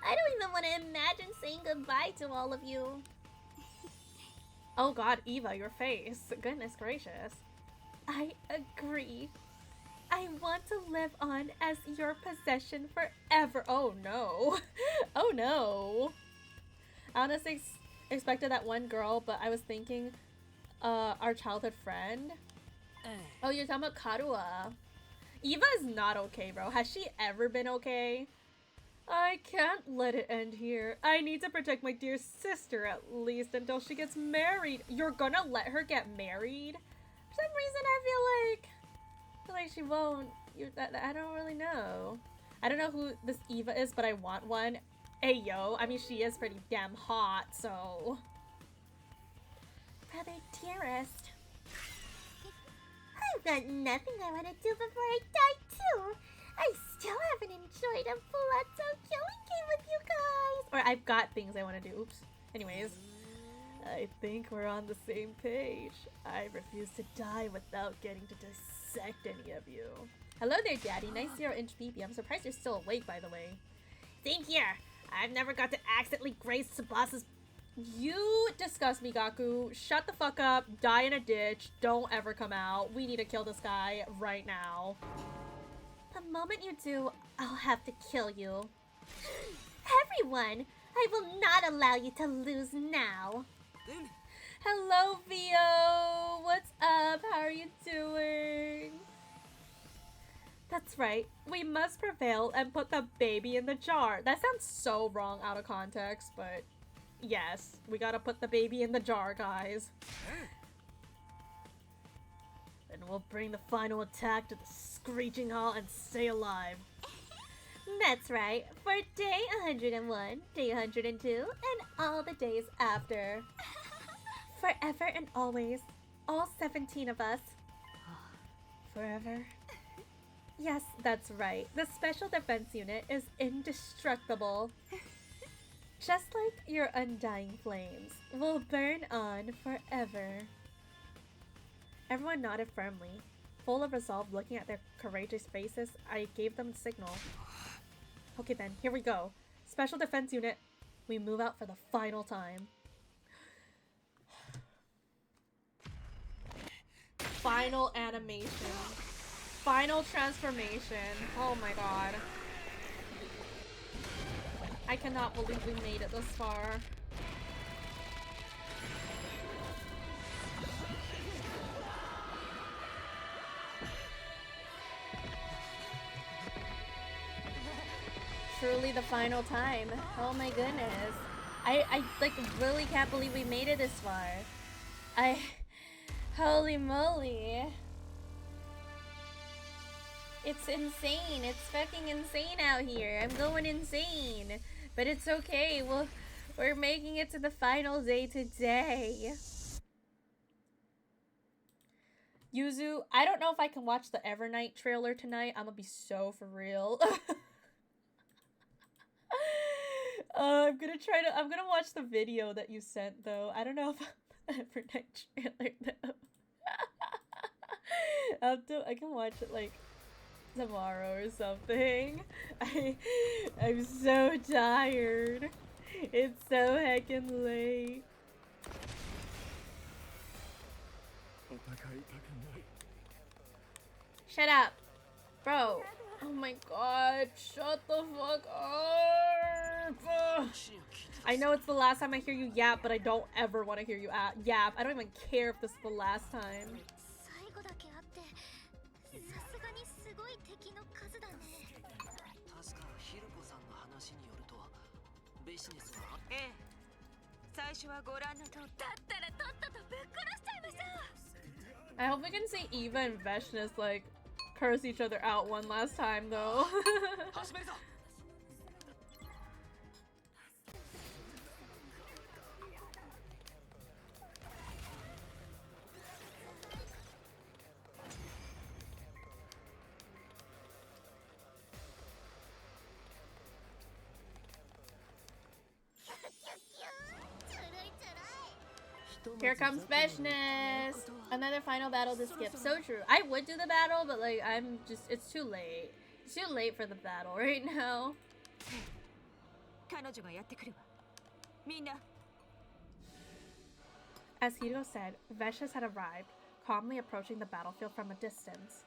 I don't even want to imagine saying goodbye to all of you. Oh god, Eva, your face. Goodness gracious. I agree. I want to live on as your possession forever. Oh no. Oh no. I honestly expected that one girl, but I was thinking our childhood friend. Oh, you're talking about Karua. Eva is not okay, bro. Has she ever been okay? I can't let it end here. I need to protect my dear sister at least until she gets married. You're gonna let her get married? For some reason, I feel like she won't. I don't really know. I don't know who this Eva is, but I want one. Hey, yo. I mean, she is pretty damn hot, so... Brother dearest. I've got nothing I want to do before I die, too. I still haven't enjoyed a Palazzo killing game with you guys. Or I've got things I want to do. Oops. Anyways. I think we're on the same page. I refuse to die without getting to dissect any of you. Hello there, Daddy. Nice 0-inch BB. I'm surprised you're still awake, by the way. Same here. I've never got to accidentally grace Tsubasa's... You disgust me, Gaku. Shut the fuck up. Die in a ditch. Don't ever come out. We need to kill this guy right now. The moment you do, I'll have to kill you. Everyone, I will not allow you to lose now. Hello, Vio. What's up? How are you doing? That's right. We must prevail and put the baby in the jar. That sounds so wrong out of context, but yes, we gotta put the baby in the jar, guys. Then we'll bring the final attack to the Screeching Hall and stay alive. That's right, for day 101, day 102, and all the days after. Forever and always, all 17 of us. Forever? Yes, that's right. The Special Defense Unit is indestructible. Just like your undying flames will burn on forever. Everyone nodded firmly. Full of resolve, looking at their courageous faces, I gave them the signal. Okay then, here we go. Special Defense Unit, we move out for the final time. Final animation. Final transformation. Oh my god. I cannot believe we made it this far. Truly the final time. Oh my goodness. I like really can't believe we made it this far. Holy moly. It's insane. It's fucking insane out here. I'm going insane. But it's okay. We're making it to the final day today. Yuzu, I don't know if I can watch the Evernight trailer tonight. I'm gonna be so for real. I'm gonna watch the video that you sent though. I don't know if I'm the Evernight trailer though. I can watch it like tomorrow or something. I'm so tired. It's so heckin' late. Shut up. Bro. Oh my god. Shut the fuck up. Ugh. I know it's the last time I hear you yap, but I don't ever want to hear you yap. I don't even care if this is the last time. I hope we can see Eva and Veshness like curse each other out one last time though. Here comes Veshness! Another final battle to skip. So true. I would do the battle, but like it's too late. It's too late for the battle right now. As Hiro said, Veshness had arrived, calmly approaching the battlefield from a distance.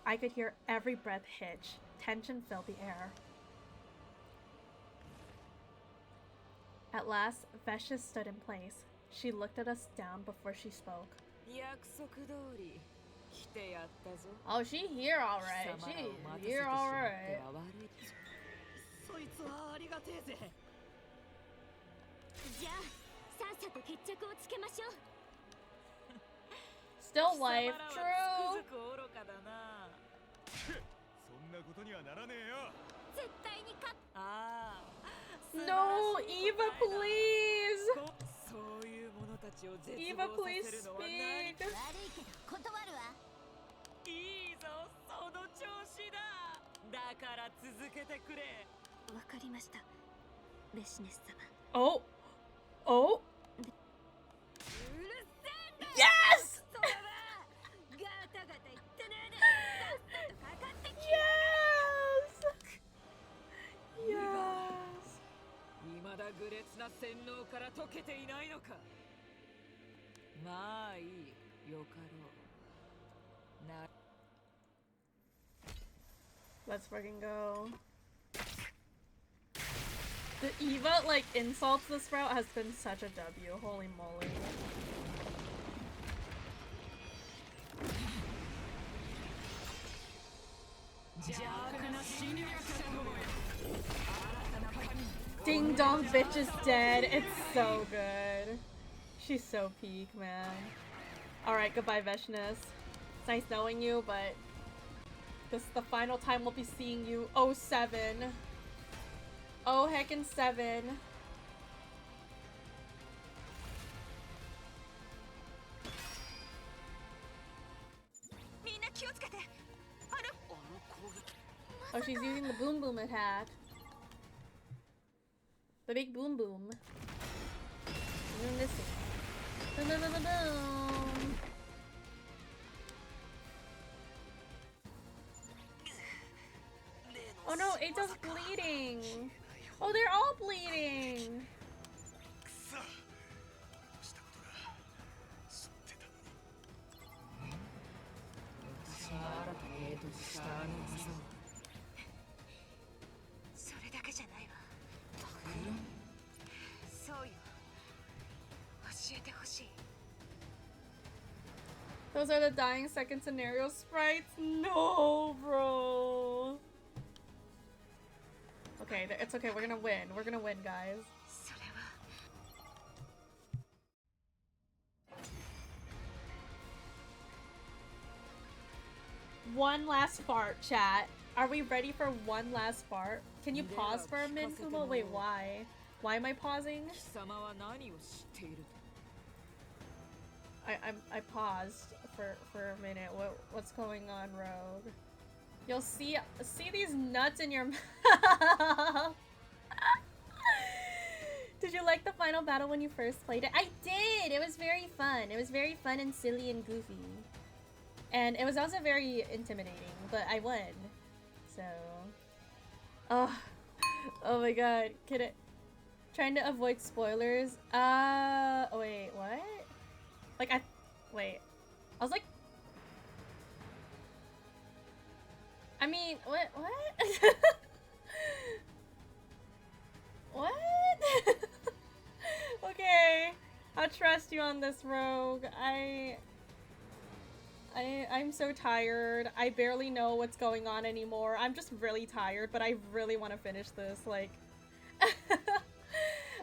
I could hear every breath hitch. Tension filled the air. At last, Veshness stood in place. She looked at us down before she spoke. Oh, she here alright. She here alright. Still life, true. No, Eva, please. Eva, please speak. Oh. Oh. Yes! Yes! Let's fucking go. The Eva, like, insults this route has been such a W. Holy moly. Ding dong bitch is dead. It's so good. She's so peak, man. Alright, goodbye, Veshness. It's nice knowing you, but this is the final time we'll be seeing you. Oh, 7. Oh, heckin' 7. Oh, she's using the boom boom attack. The big boom boom. And then this one. Boom boom boom boom boom. Oh no, Eito's bleeding. Oh, they're all bleeding. Those are the dying second scenario sprites? No, bro. Okay, it's okay. We're gonna win. We're gonna win, guys. One last fart, chat. Are we ready for one last fart? Can you pause for a minute, Kumo? Wait, why? Why am I pausing? I paused for a minute. What's going on, Rogue? You'll see these nuts in your mouth. Did you like the final battle when you first played it? I did! It was very fun. It was very fun and silly and goofy. And it was also very intimidating, but I won. So... Oh. Oh my god. Trying to avoid spoilers. Wait, what? Like, wait. I was like... I mean, what? What? Okay. I'll trust you on this, Rogue. I'm so tired. I barely know what's going on anymore. I'm just really tired, but I really want to finish this, like...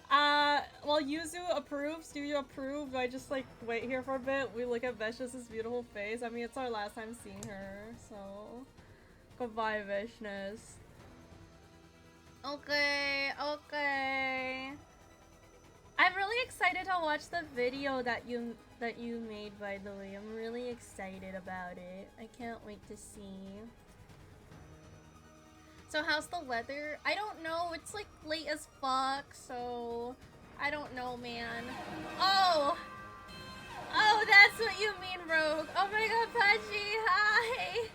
Well, Yuzu approves. Do you approve? Do I just, like, wait here for a bit? We look at Veshness' beautiful face. I mean, it's our last time seeing her, so... Goodbye, Veshness. Okay. I'm really excited to watch the video that you made, by the way. I'm really excited about it. I can't wait to see. So how's the weather? I don't know. It's like late as fuck, so I don't know, man. Oh, that's what you mean, Rogue. Oh my god, Pachi, hi.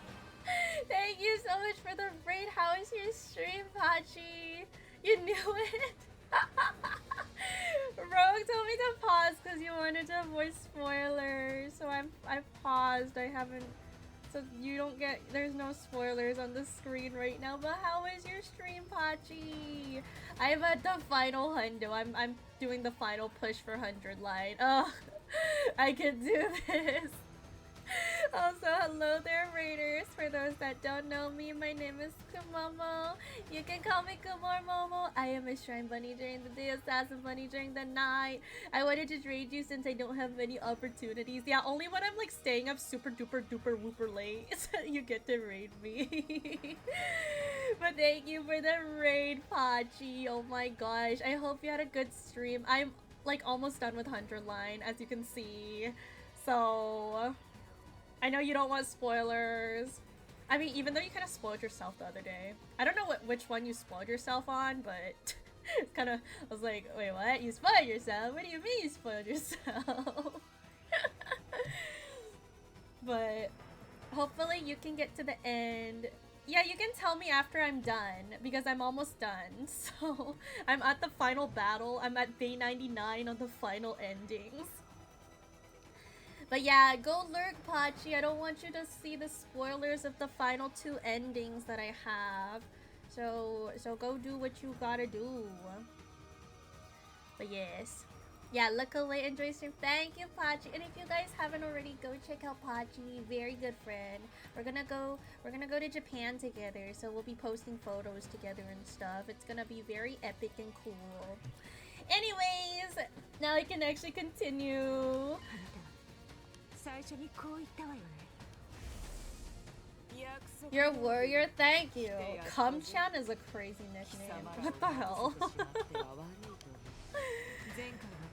Thank you so much for the raid. How is your stream, Pachi? You knew it. Rogue told me to pause because you wanted to avoid spoilers, so I've paused. I haven't. So you don't get, there's no spoilers on the screen right now, but how is your stream, Pachi? I'm at the final hundo. I'm doing the final push for 100 light. Oh, I can do this. Also, hello there, Raiders. For those that don't know me, my name is Kumomo. You can call me Kumor Momo. I am a Shrine Bunny during the day, Assassin Bunny during the night. I wanted to raid you since I don't have many opportunities. Yeah, only when I'm like staying up super duper duper whooper late you get to raid me. But thank you for the raid, Pachi. Oh my gosh. I hope you had a good stream. I'm like almost done with Hunter Line, as you can see. So... I know you don't want spoilers. I mean, even though you kind of spoiled yourself the other day. I don't know which one you spoiled yourself on, but it's kind of... I was like, wait, what? You spoiled yourself? What do you mean you spoiled yourself? But hopefully you can get to the end. Yeah, you can tell me after I'm done, because I'm almost done. So, I'm at the final battle. I'm at day 99 on the final endings. But yeah, go lurk, Pachi. I don't want you to see the spoilers of the final 2 endings that I have. So go do what you gotta do. But yes. Yeah, look away, enjoy stream. Thank you, Pachi. And if you guys haven't already, go check out Pachi. Very good friend. We're gonna go to Japan together, so we'll be posting photos together and stuff. It's gonna be very epic and cool. Anyways, now I can actually continue. 最初にこう言ったわよね。約束 You're a warrior, thank you. Kumchan is a crazy nickname. What the hell?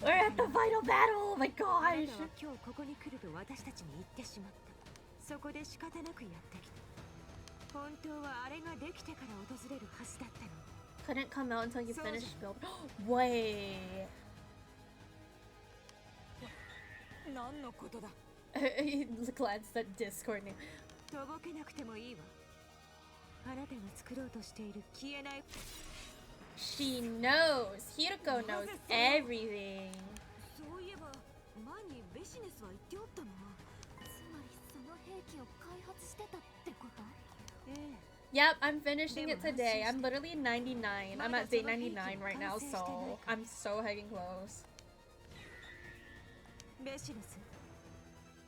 We're at the final battle! Oh my あな gosh! たは今日ここに来ると私たちに言ってしまった。そこで仕方なくやってきた。本当はあれができてから訪れるはずだったの。 Couldn't come out until you finished build. Wait. 何のことだ。 He glanced at Discord name. とぼけなくてもいいわ。あなたが作ろうとしている消えない。 She knows. Hiroko knows everything. そういえば前にベシネスは言っておったな。つまりその兵器を開発してたってこと？ええ。 Yep, I'm finishing it today. I'm literally 99. I'm at day 99 right now, so I'm so heading close. ベシネス、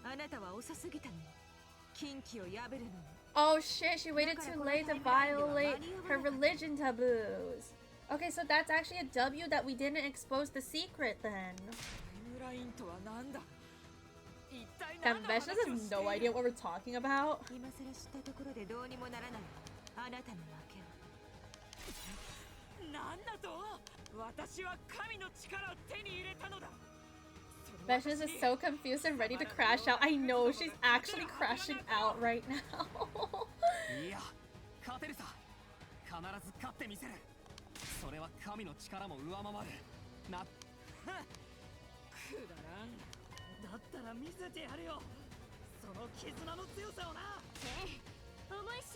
あなたは遅すぎたの。禁忌を破るのに。 Oh shit, she waited too late to violate her religion taboos. Okay, so that's actually a W that we didn't expose the secret then. And Vesh has no idea what we're talking about. 今更知ったところでどうにもならない。あなたの負けは。なんだと？私は神の力を手に入れたのだ。 Veshnes is so confused and ready to crash out. I know, she's actually crashing out right now. いや、勝てるさ。必ず勝ってみせる。それは神の力も上回る。な。くだらん。だったら見せてやるよ。その絆の強さをな。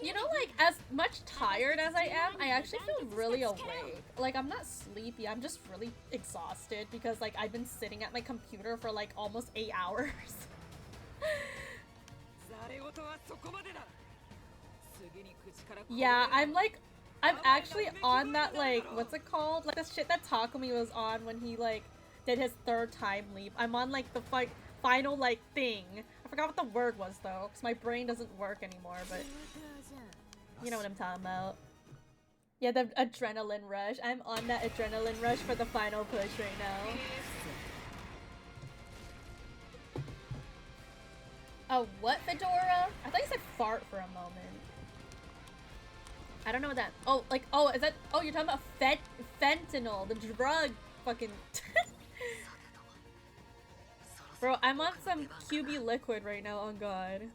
You know, like, as much tired as I am, I actually feel really awake. Like, I'm not sleepy, I'm just really exhausted because, like, I've been sitting at my computer for, like, almost 8 hours. Yeah, I'm actually on that, like, what's it called? Like, the shit that Takumi was on when he, like, did his 3rd time leap. I'm on, like, the, final, like, thing. I forgot what the word was, though, because my brain doesn't work anymore, but... You know what I'm talking about. Yeah, the adrenaline rush. I'm on that adrenaline rush for the final push right now. Oh, what, Fedora? I thought you said fart for a moment. I don't know what that... Oh, like, oh, is that... Oh, you're talking about fentanyl, the drug fucking... Bro, I'm on some QB liquid right now, on God.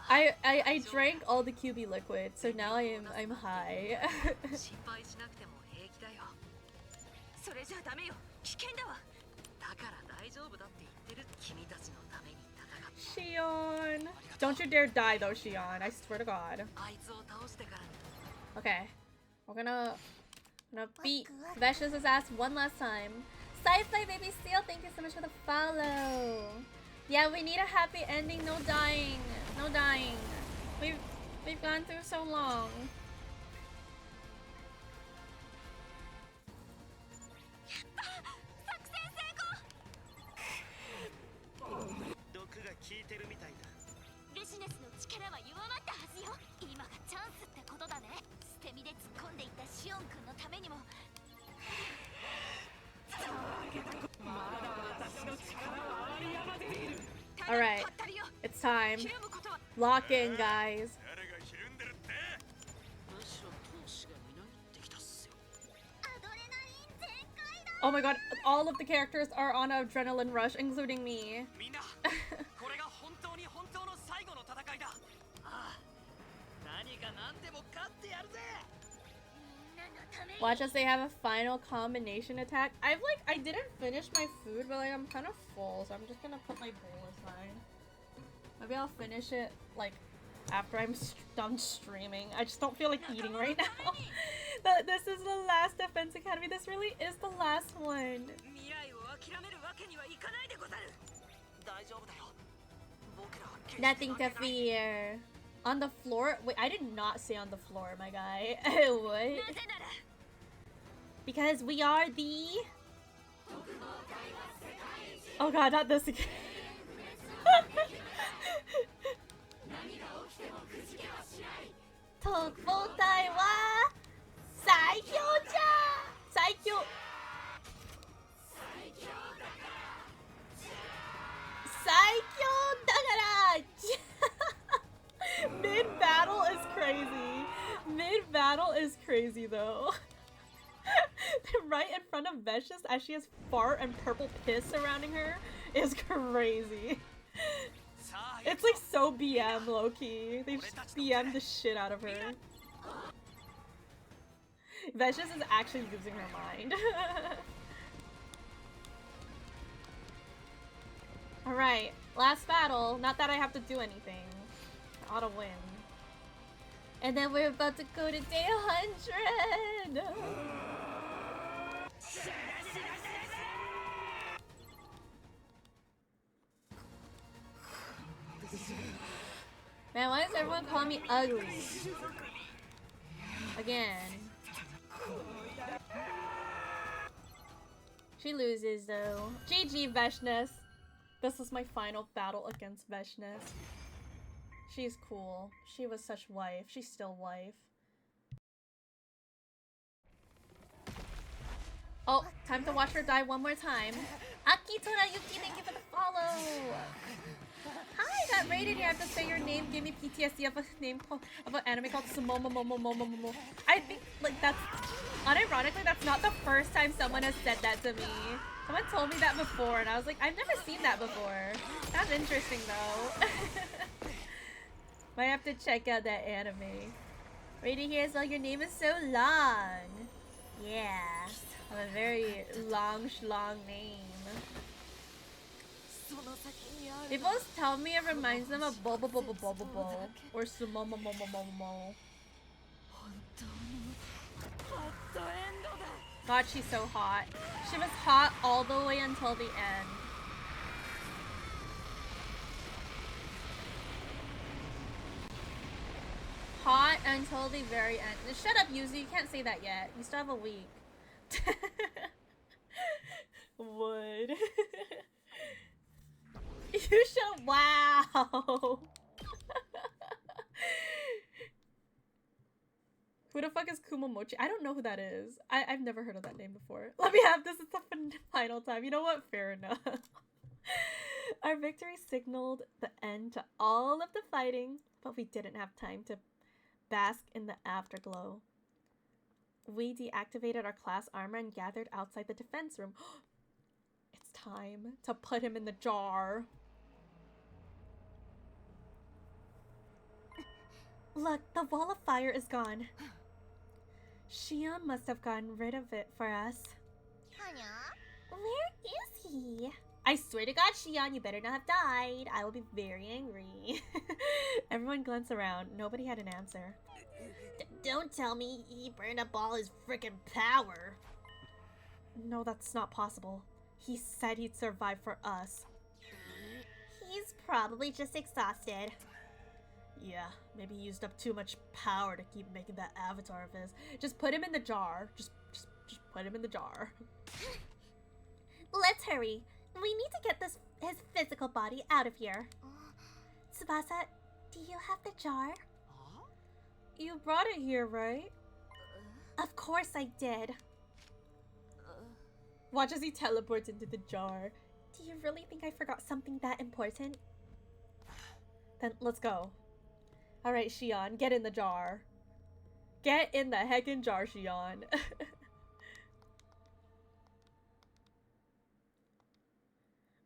I drank all the QB liquid, so now I'm high. Shion! Don't you dare die though, Shion. I swear to God. Okay. We're gonna beat Vesh's ass one last time. Sci-Fi Baby Steel, thank you so much for the follow. Yeah, we need a happy ending, no dying. No dying. We've gone through so long. Alright, it's time. Lock in, guys. Oh my god, all of the characters are on an adrenaline rush, including me. Watch as they have a final combination attack. I didn't finish my food, but like I'm kind of full, so I'm just gonna put my bowl aside. Maybe I'll finish it like after I'm done streaming. I just don't feel like eating right now. This is the last Defense Academy. This really is the last one. Nothing to fear. On the floor? Wait, I did not say on the floor, my guy. What? Because we are the... Oh god, not this again. Tokbotai wa Saikyou ja! Saikyou! Saikyou dakara! Mid-battle is crazy. Mid-battle is crazy though. Right in front of Vicious as she has fart and purple piss surrounding her is crazy. It's like so BM low-key. They just BM the shit out of her. Vicious is actually losing her mind. Alright, last battle. Not that I have to do anything. I ought to win. And then we're about to go to day 100! Man, why does everyone call me ugly? Again. She loses though. GG Veshness. This is my final battle against Veshness. She's cool. She was such wife. She's still wife. Oh, time to watch her die one more time. Aki Torayuki, thank you for the follow. Hi, I got rated here. I have to say your name. Give me PTSD of a name of an anime called Sumomomomomomomo. I think like that's unironically that's not the first time someone has said that to me. Someone told me that before, and I was like, I've never seen that before. That's interesting though. Might have to check out that anime. Rated here as well. Your name is so long. Yeah, I have a very long name. People tell me it reminds them of Bobo Bobo Bobo Bobo or Sumomomomomomo. God, she's so hot. She was hot all the way until the end. Hot until the very end. Shut up, Yuzu. You can't say that yet. You still have a week. Would. You should. Wow. Who the fuck is Kumamochi? I don't know who that is. I've never heard of that name before. Let me have this. It's the final time. You know what? Fair enough. Our victory signaled the end to all of the fighting, but we didn't have time to bask in the afterglow. We deactivated our class armor and gathered outside the defense room. It's time to put him in the jar. Look, the wall of fire is gone. Shion must have gotten rid of it for us. Where is he? I swear to God, Shion, you better not have died. I will be very angry. Everyone glanced around. Nobody had an answer. Don't tell me he burned up all his frickin' power. No, that's not possible. He said he'd survive for us. He's probably just exhausted. Yeah, maybe he used up too much power to keep making that avatar of his. Just put him in the jar. Just put him in the jar. Let's hurry. We need to get his physical body out of here. Tsubasa, do you have the jar? You brought it here, right? Of course I did. Watch as he teleports into the jar. Do you really think I forgot something that important? Then let's go. Alright, Shion, get in the jar. Get in the heckin' jar, Shion.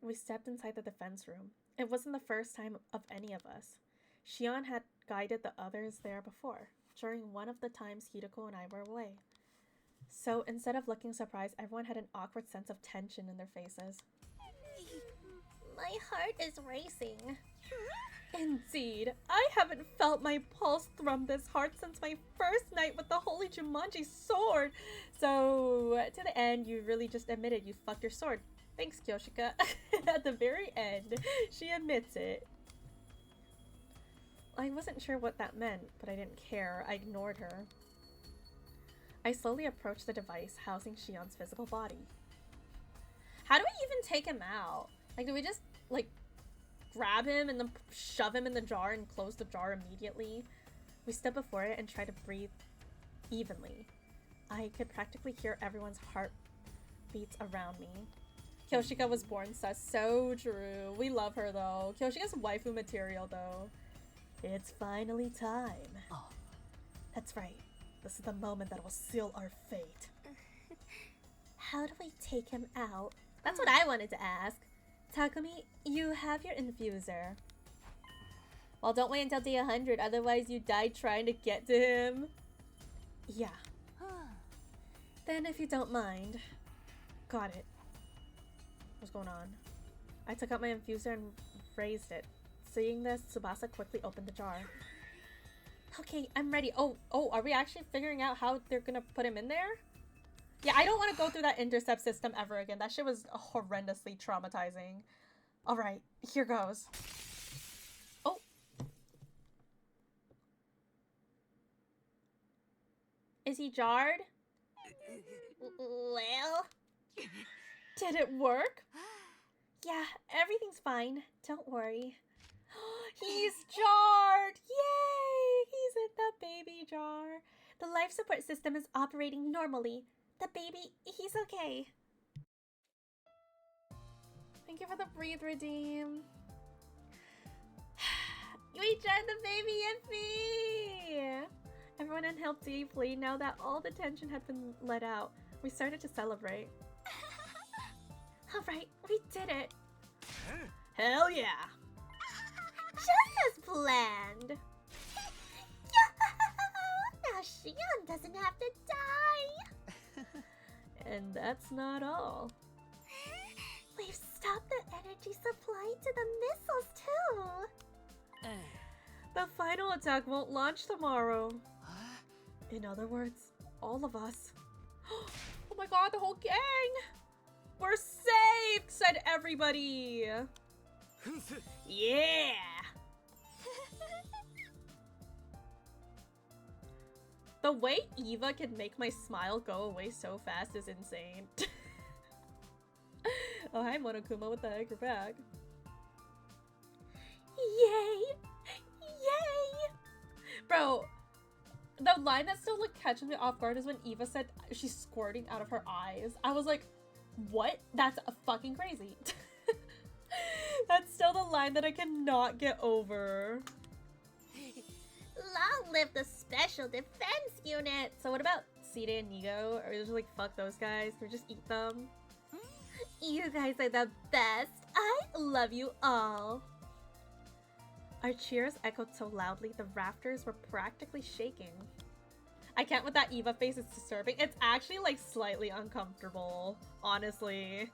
We stepped inside the defense room. It wasn't the first time of any of us. Shion had guided the others there before, during one of the times Hideko and I were away. So instead of looking surprised, everyone had an awkward sense of tension in their faces. My heart is racing. Indeed, I haven't felt my pulse thrum this hard since my first night with the Holy Jumanji sword. So, to the end, you really just admitted you fucked your sword. Thanks, Kyoshika. At the very end, she admits it. I wasn't sure what that meant, but I didn't care. I ignored her. I slowly approached the device housing Shion's physical body. How do we even take him out? Like, do we just, like, grab him and then shove him in the jar and close the jar immediately? We stood before it and tried to breathe evenly. I could practically hear everyone's heartbeats around me. Kyoshika was born sus. So true. We love her, though. Kyoshika's waifu material, though. It's finally time. Oh, that's right. This is the moment that will seal our fate. How do we take him out? That's what I wanted to ask. Takumi, you have your infuser. Well, don't wait until day 100, otherwise you die trying to get to him. Yeah. Then if you don't mind. Got it. What's going on? I took out my infuser and raised it. Seeing this, Tsubasa quickly opened the jar. Okay, I'm ready. Oh, are we actually figuring out how they're gonna put him in there? Yeah, I don't want to go through that intercept system ever again. That shit was horrendously traumatizing. Alright, here goes. Oh. Is he jarred? Well... Did it work? Yeah, everything's fine. Don't worry. He's jarred! Yay! He's in the baby jar. The life support system is operating normally. The baby, he's okay. Thank you for the breathe redeem. We jarred the baby Iffy! Everyone inhaled deeply now that all the tension had been let out. We started to celebrate. Alright, we did it. Hell yeah! Just as planned. Now Shion doesn't have to die. And that's not all. We've stopped the energy supply to the missiles too. The final attack won't launch tomorrow. In other words, all of us. Oh my god, the whole gang! We're saved, said everybody. Yeah! The way Eva can make my smile go away so fast is insane. Oh, hi Monokuma, what the heck, you're back. Yay! Yay! Bro, the line that still like catches me off guard is when Eva said she's squirting out of her eyes. I was like, what? That's fucking crazy. That's still the line that I cannot get over. Long live the Special Defense Unit! So what about Side and Nigo? Are we just like, fuck those guys? Can we just eat them? You guys are the best! I love you all! Our cheers echoed so loudly, the rafters were practically shaking. I can't with that Eva face, it's disturbing. It's actually like slightly uncomfortable, honestly.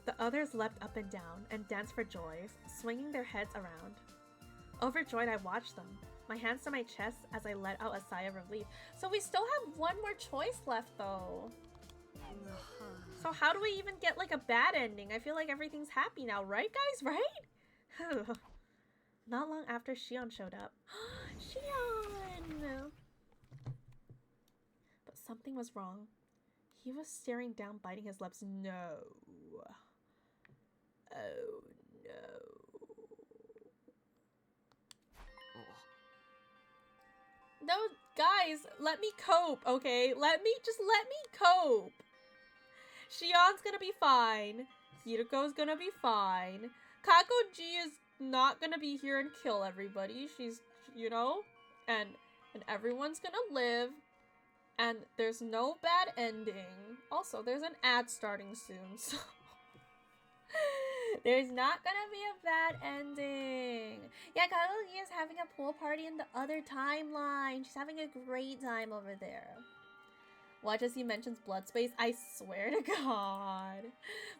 The others leapt up and down and danced for joy, swinging their heads around. Overjoyed, I watched them, my hands to my chest as I let out a sigh of relief. So we still have one more choice left though. So how do we even get like a bad ending? I feel like everything's happy now, right guys, right? Not long after Shion showed up. Shion! But something was wrong. He was staring down, biting his lips. No. Oh no. No, guys, let me cope, okay? Let me cope. Shion's gonna be fine. Hiruko's gonna be fine. Kakoji is not gonna be here and kill everybody. She's, you know, and everyone's gonna live, and there's no bad ending. Also, there's an ad starting soon, so there's not gonna be a bad ending. Yeah, Kakoji is having a pool party in the other timeline. She's having a great time over there. Watch as he mentions blood space. I swear to God.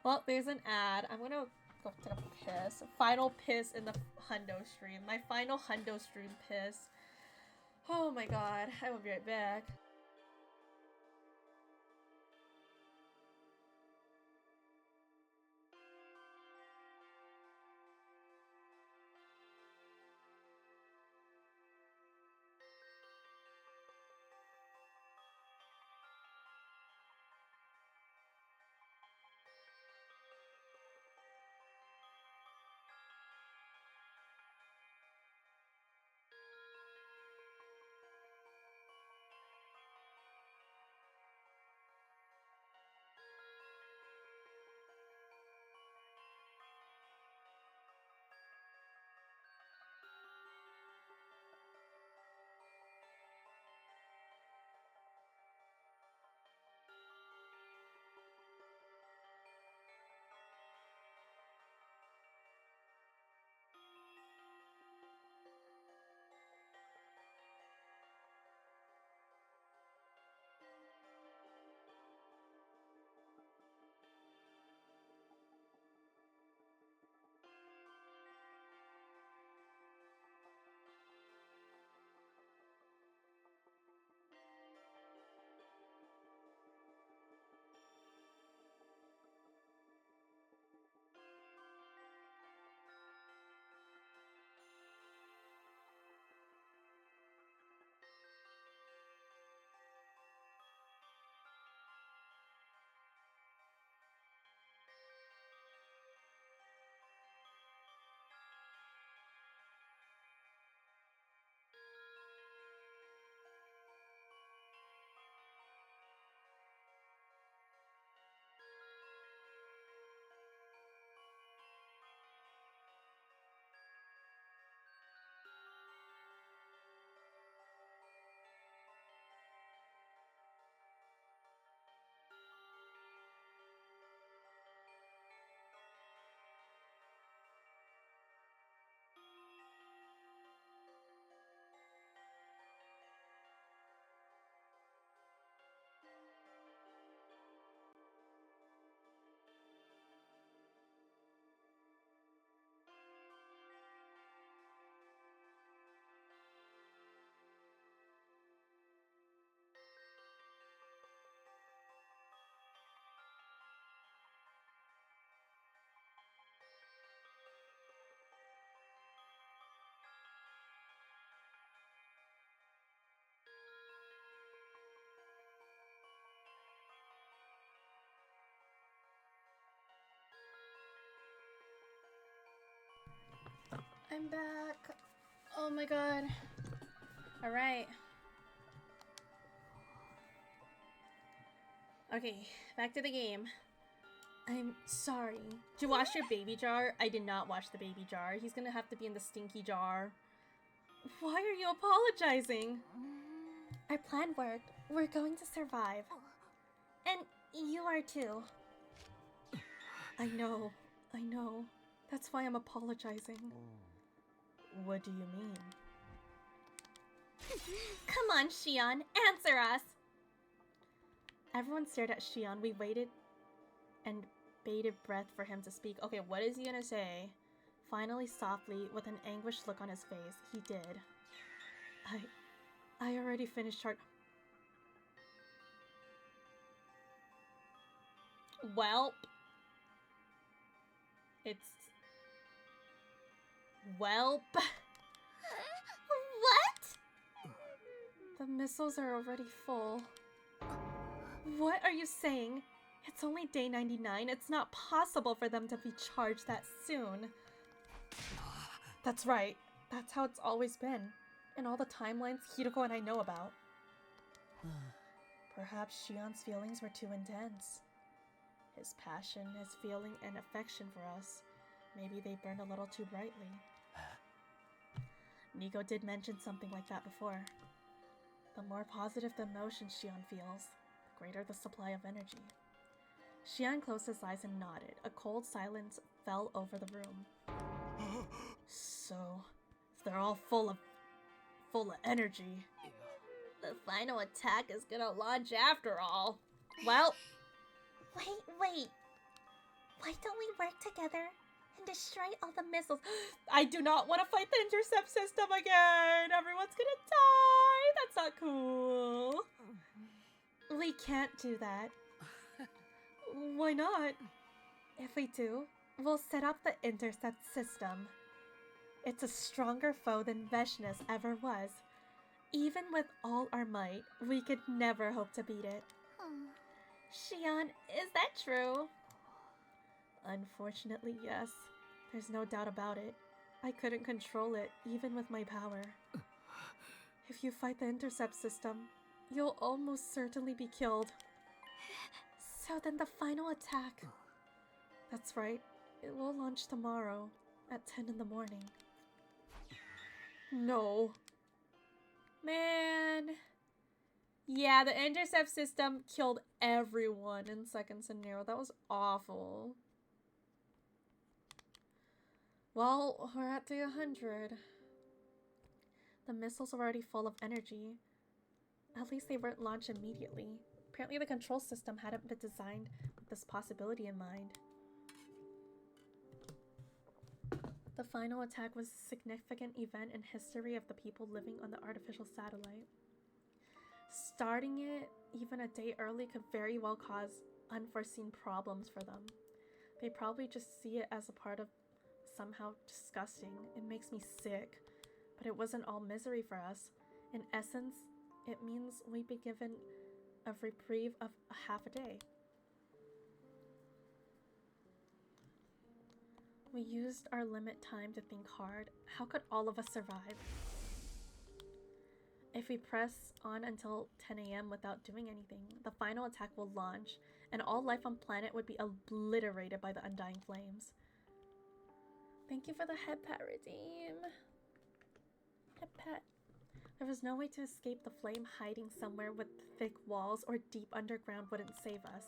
Well, there's an ad. I'm gonna go take a piss. Final piss in the hundo stream. My final hundo stream piss. Oh my god. I will be right back. I'm back. Oh my god. Alright. Okay, back to the game. I'm sorry. Did you wash your baby jar? I did not wash the baby jar. He's gonna have to be in the stinky jar. Why are you apologizing? Our plan worked. We're going to survive. And you are too. I know. That's why I'm apologizing. What do you mean? Come on, Shion, answer us! Everyone stared at Shion. We waited and bated breath for him to speak. Okay, what is he gonna say? Finally, softly, with an anguished look on his face, he did. I already finished chart. Welp. It's... Welp. What? The missiles are already full. What are you saying? It's only day 99. It's not possible for them to be charged that soon. That's right. That's how it's always been. In all the timelines Hiroko and I know about. Perhaps Shion's feelings were too intense. His passion, his feeling, and affection for us. Maybe they burned a little too brightly. Nico did mention something like that before. The more positive the emotion Shion feels, the greater the supply of energy. Shion closed his eyes and nodded. A cold silence fell over the room. So, they're all full of energy. The final attack is gonna launch after all. Well... Wait. Why don't we work together and destroy all the missiles? I do not want to fight the intercept system again. Everyone's gonna die. That's not cool. We can't do that. Why not? If we do, we'll set up the intercept system. It's a stronger foe than Veshness ever was. Even with all our might, we could never hope to beat it. Shion, is that true? Unfortunately, yes. There's no doubt about it. I couldn't control it, even with my power. If you fight the intercept system, you'll almost certainly be killed. So then the final attack... That's right. It will launch tomorrow, at 10 in the morning. No. Man. Yeah, the intercept system killed everyone in second scenario. That was awful. Well, we're at day 100. The missiles are already full of energy. At least they weren't launched immediately. Apparently the control system hadn't been designed with this possibility in mind. The final attack was a significant event in history of the people living on the artificial satellite. Starting it even a day early could very well cause unforeseen problems for them. They probably just see it as a part of somehow disgusting. It makes me sick, but it wasn't all misery for us. In essence, it means we'd be given a reprieve of a half a day. We used our limit time to think hard. How could all of us survive? If we press on until 10 a.m. without doing anything, the final attack will launch, and all life on planet would be obliterated by the undying flames. Thank you for the head pat, Redeem. Head pat. There was no way to escape the flame. Hiding somewhere with thick walls or deep underground wouldn't save us.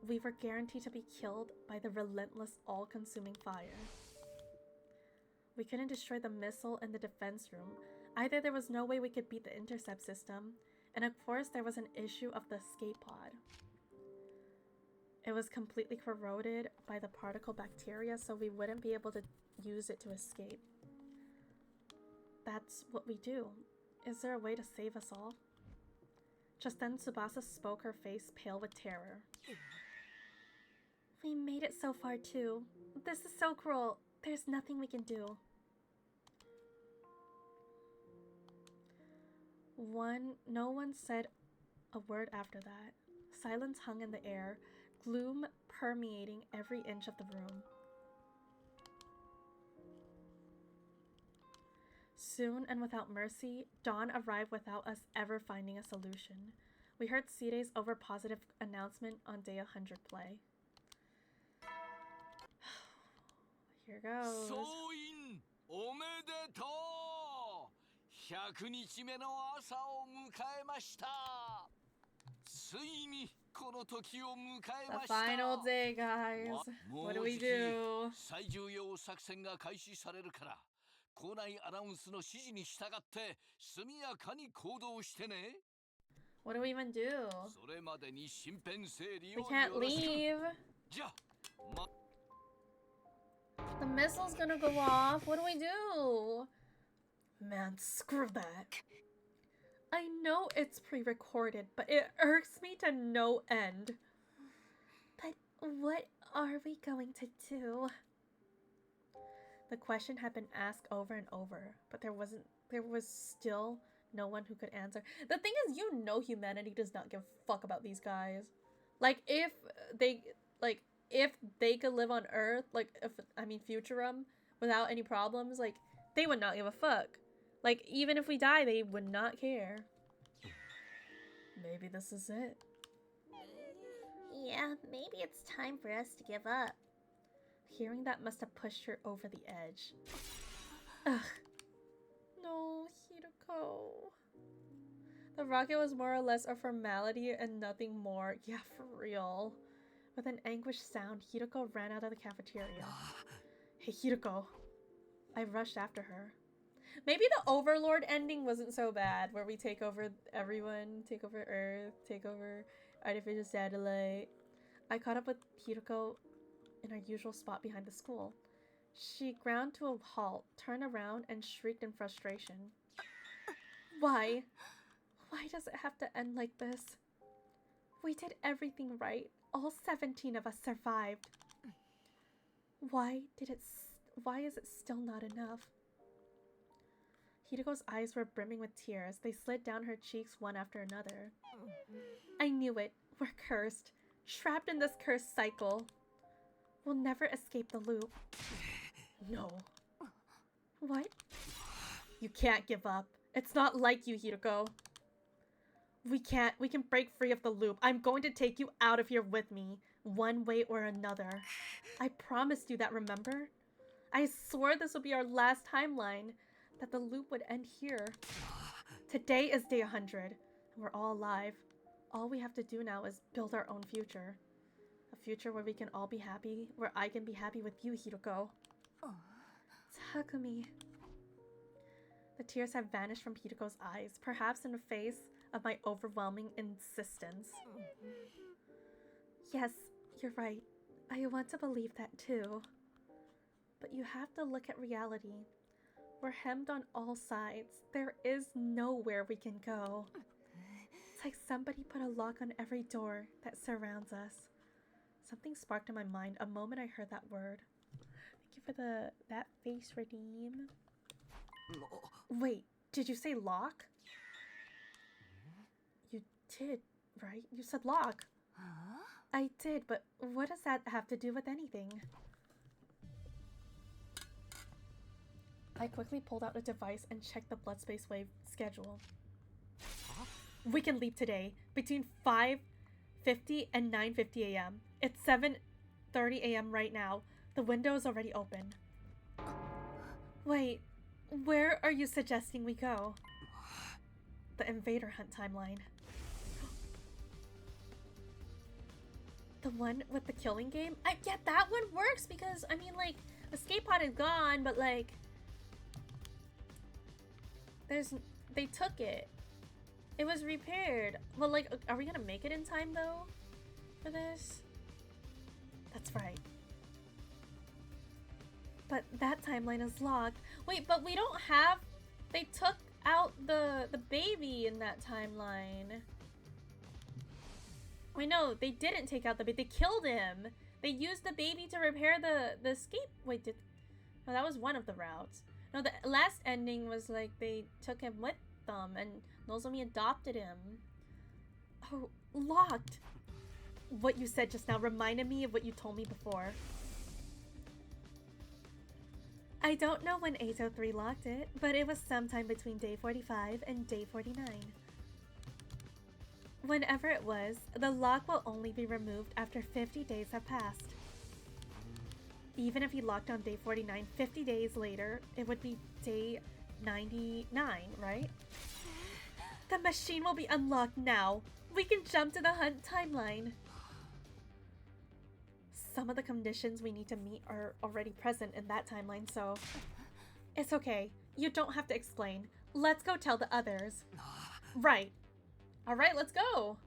We were guaranteed to be killed by the relentless, all-consuming fire. We couldn't destroy the missile in the defense room. Either there was no way we could beat the intercept system, and of course there was an issue of the escape pod. It was completely corroded by the particle bacteria, so we wouldn't be able to use it to escape. That's what we do. Is there a way to save us all? Just then Tsubasa spoke, her face pale with terror. We made it so far too. This is so cruel. There's nothing we can do. No one said a word after that. Silence hung in the air, gloom permeating every inch of the room. Soon and without mercy, dawn arrived without us ever finding a solution. We heard Sire's over-positive announcement on day 100 play. Here goes. 総員おめでとう100日目の朝を迎えましたついにこの時を迎え The ました final day, guys. も What do う we じき do? 最重要作戦が開始されるから校内アナウンスの指示に従って速やかに行動してね What do we even do? それまでに身辺整理 We を can't よろしく leave. じゃあま The missile's gonna go off. What do we do? Man, screw that. I know it's pre-recorded, but it irks me to no end. But what are we going to do? The question had been asked over and over, but there was still no one who could answer. The thing is, you know humanity does not give a fuck about these guys. Like, if they could live on Earth, Futurum, without any problems, like, they would not give a fuck. Like, even if we die, they would not care. Maybe this is it. Yeah, maybe it's time for us to give up. Hearing that must have pushed her over the edge. Ugh. No, Hideko. The rocket was more or less a formality and nothing more. Yeah, for real. With an anguished sound, Hideko ran out of the cafeteria. Hey, Hideko. I rushed after her. Maybe the Overlord ending wasn't so bad, where we take over everyone, take over Earth, take over Artificial Satellite. I caught up with Hideko in our usual spot behind the school. She ground to a halt, turned around, and shrieked in frustration. Why? Why does it have to end like this? We did everything right. All 17 of us survived. Why is it still not enough? Hideko's eyes were brimming with tears. They slid down her cheeks one after another. I knew it. We're cursed. Trapped in this cursed cycle. We'll never escape the loop. No. What? You can't give up. It's not like you, Hideko. We can't. We can break free of the loop. I'm going to take you out of here with me, one way or another. I promised you that, remember? I swore this would be our last timeline, that the loop would end here. Today is day 100, and we're all alive. All we have to do now is build our own future. A future where we can all be happy, where I can be happy with you, Hideko. Takumi. The tears have vanished from Hideko's eyes, perhaps in the face of my overwhelming insistence. Yes, you're right. I want to believe that too. But you have to look at reality. We're hemmed on all sides. There is nowhere we can go. It's like somebody put a lock on every door that surrounds us. Something sparked in my mind a moment I heard that word. Thank you for that face, Redeem. Wait, did you say lock? You did, right? You said lock. Huh? I did, but what does that have to do with anything? I quickly pulled out a device and checked the blood space wave schedule. We can leap today between 5:50 and 9:50 a.m. It's 7:30 a.m. right now. The window is already open. Wait, where are you suggesting we go? The Invader Hunt timeline. The one with the killing game? Yeah, that one works because, I mean, like, escape pod is gone, but, like, they took it. It was repaired. Well, like, are we gonna make it in time, though, for this? That's right. But that timeline is locked. Wait, but we don't have... They took out the baby in that timeline. Wait, no, they didn't take out the baby. They killed him. They used the baby to repair the escape... Wait, no, that was one of the routes. No, the last ending was like they took him with them and Nozomi adopted him. Oh, locked. What you said just now reminded me of what you told me before. I don't know when 803 locked it, but it was sometime between day 45 and day 49. Whenever it was, the lock will only be removed after 50 days have passed. Even if he locked on day 49, 50 days later, it would be day 99, right? The machine will be unlocked now. We can jump to the hunt timeline. Some of the conditions we need to meet are already present in that timeline, so it's okay. You don't have to explain. Let's go tell the others. Right. All right, let's go.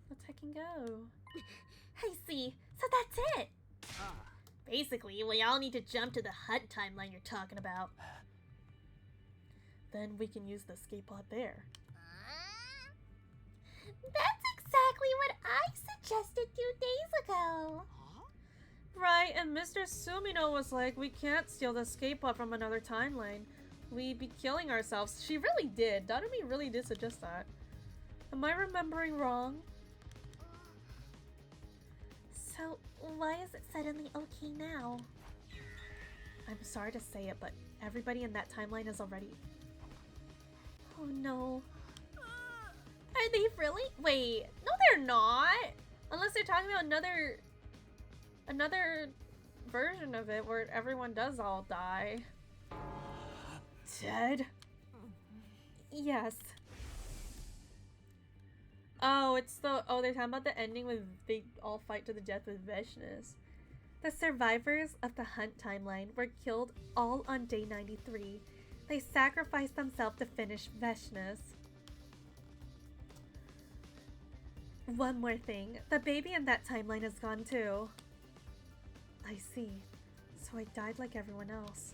Let's heckin' go. I see. So that's it. Basically, we all need to jump to the hunt timeline you're talking about. Then we can use the escape pod there. That's exactly what I suggested 2 days ago. Right, and Mr. Sumino was like, we can't steal the escape pod from another timeline. We'd be killing ourselves. She really did. Dadumi really did suggest that. Am I remembering wrong? So, why is it suddenly okay now? I'm sorry to say it, but everybody in that timeline is already... Oh no. Are they really? Wait, no they're not! Unless they're talking about another version of it where everyone does all die. Dead? Yes. Oh, it's the... Oh, they're talking about the ending with they all fight to the death with Veshness. The survivors of the Hunt timeline were killed all on day 93. They sacrificed themselves to finish Veshness. One more thing. The baby in that timeline is gone too. I see. So I died like everyone else.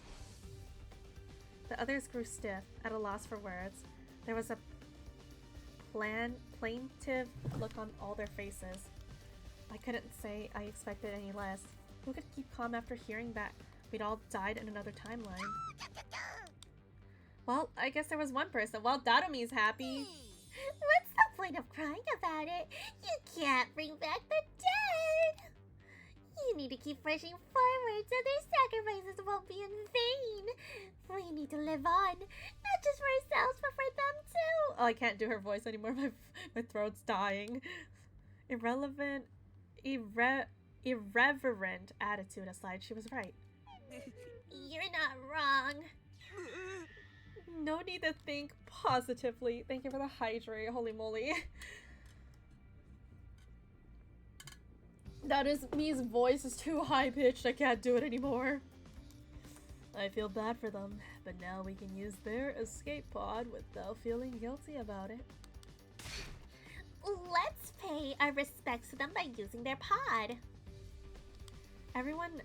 The others grew stiff, at a loss for words. There was a plaintive look on all their faces. I couldn't say I expected any less. Who could keep calm after hearing that we'd all died in another timeline? Well, I guess there was one person. Well, Darumi's happy. What's the point of crying about it? You can't bring back the dead! You need to keep pushing forward so their sacrifices won't be in vain. We need to live on, not just for ourselves, but for them too. Oh, I can't do her voice anymore. My throat's dying. Irreverent attitude aside, she was right. You're not wrong. No need to think positively. Thank you for the hydrate. Holy moly. That is me's voice is too high pitched. I can't do it anymore. I feel bad for them, but now we can use their escape pod without feeling guilty about it. Let's pay our respects to them by using their pod. Everyone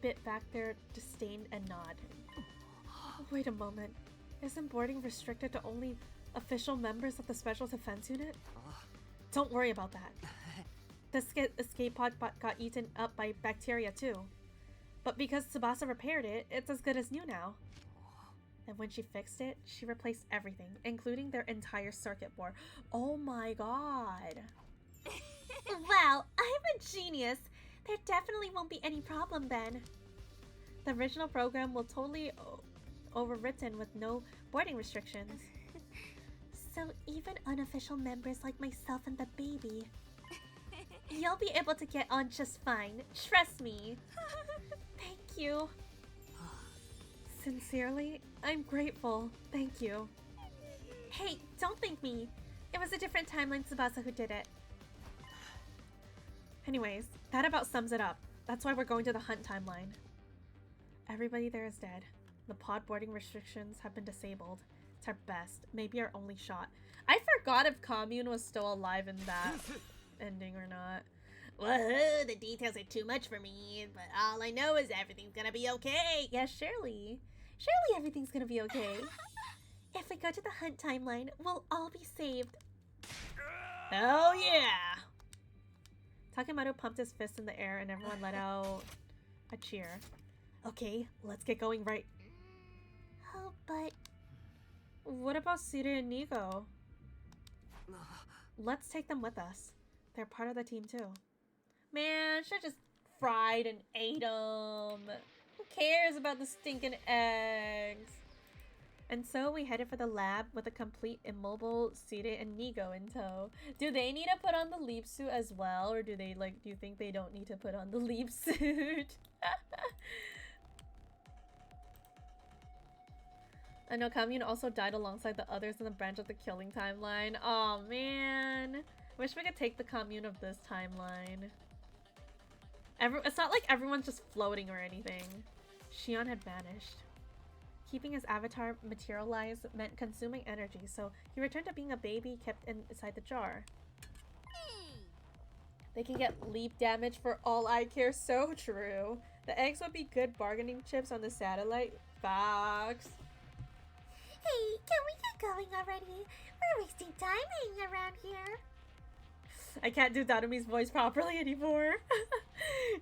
bit back their disdain and nod. Wait a moment. Isn't boarding restricted to only official members of the Special Defense Unit? Don't worry about that. The escape pod got eaten up by bacteria too. But because Tsubasa repaired it, it's as good as new now. And when she fixed it, she replaced everything, including their entire circuit board. Oh my god. Wow, I'm a genius. There definitely won't be any problem then. The original program will totally overwritten with no boarding restrictions. So even unofficial members like myself and the baby, you'll be able to get on just fine. Trust me. Thank you. Sincerely, I'm grateful. Thank you. Hey, don't thank me. It was a different timeline Tsubasa who did it. Anyways, that about sums it up. That's why we're going to the Hunt timeline. Everybody there is dead. The pod boarding restrictions have been disabled. It's our best, maybe our only shot. I forgot if Commune was still alive in that ending or not. Whoa, the details are too much for me, but all I know is everything's gonna be okay. Yeah, surely. Surely everything's gonna be okay. If we go to the Hunt timeline, we'll all be saved. Hell yeah! Takemaru pumped his fist in the air and everyone let out a cheer. Okay, let's get going right. Oh, but... What about Siri and Nico? Let's take them with us. They're part of the team too. Man, should just fried and ate them. Who cares about the stinking eggs? And so we headed for the lab with a complete immobile Sire and Nigo in tow. Do they need to put on the leap suit as well? Or do they do you think they don't need to put on the leap suit? I know Commune also died alongside the others in the branch of the killing timeline. Oh man. Wish we could take the Commune of this timeline. It's not like everyone's just floating or anything. Shion had vanished. Keeping his avatar materialized meant consuming energy, so he returned to being a baby kept inside the jar. They can get leap damage for all I care. So true. The eggs would be good bargaining chips on the satellite. Fox. Hey, can we get going already? We're wasting time hanging around here. I can't do Darumi's voice properly anymore.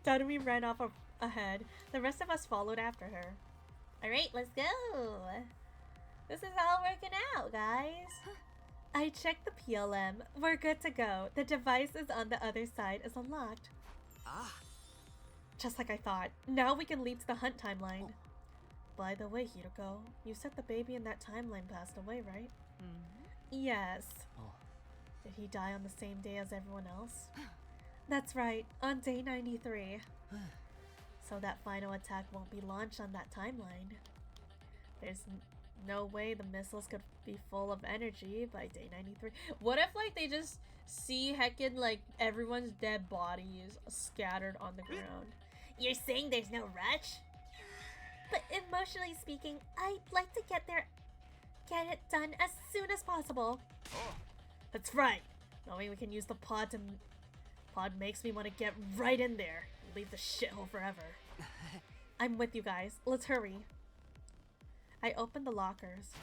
Darumi ran off ahead. The rest of us followed after her. Alright, let's go. This is all working out, guys. I checked the PLM. We're good to go. The device is on the other side is unlocked. Ah. Just like I thought. Now we can leap to the hunt timeline. By the way, Hiroko, you said the baby in that timeline passed away, right? Yes. Oh. Did he die on the same day as everyone else? That's right, on day 93. So that final attack won't be launched on that timeline. There's no way the missiles could be full of energy by day 93. What if they just see heckin' everyone's dead bodies scattered on the ground? You're saying there's no rush? But emotionally speaking, I'd like to get it done as soon as possible. That's right. Knowing we can use the pod makes me want to get right in there and leave the shithole forever. I'm with you guys. Let's hurry. I opened the lockers.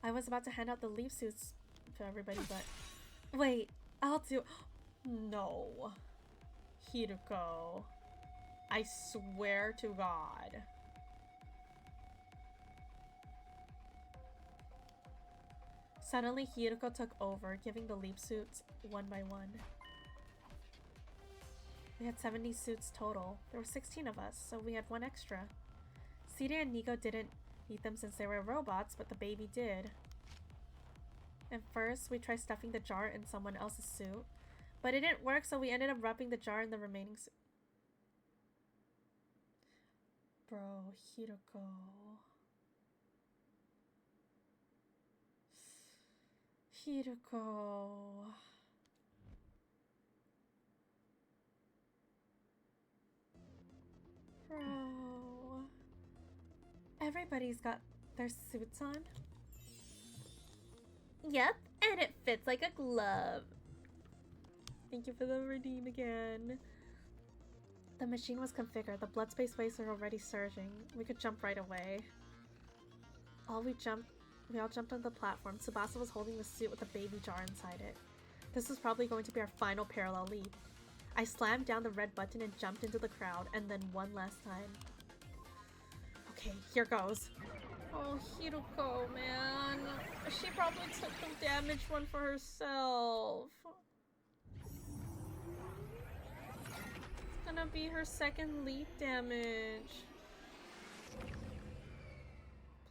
I was about to hand out the leaf suits to everybody, but wait, I'll do. No, Hiroko. I swear to God. Suddenly, Hiroko took over, giving the leap suits one by one. We had 70 suits total. There were 16 of us, so we had one extra. Sire and Nigo didn't need them since they were robots, but the baby did. At first, we tried stuffing the jar in someone else's suit, but it didn't work, so we ended up wrapping the jar in the remaining suit. Bro, Hiroko. Hiroko. Bro. Everybody's got their suits on. Yep, and it fits like a glove. Thank you for the redeem again. The machine was configured. The blood space waves were already surging. We could jump right away. We all jumped on the platform. Tsubasa was holding the suit with a baby jar inside it. This was probably going to be our final parallel leap. I slammed down the red button and jumped into the crowd, and then one last time. Okay, here goes. Oh, Hiroko, man. She probably took the damaged one for herself. It's gonna be her second leap damage.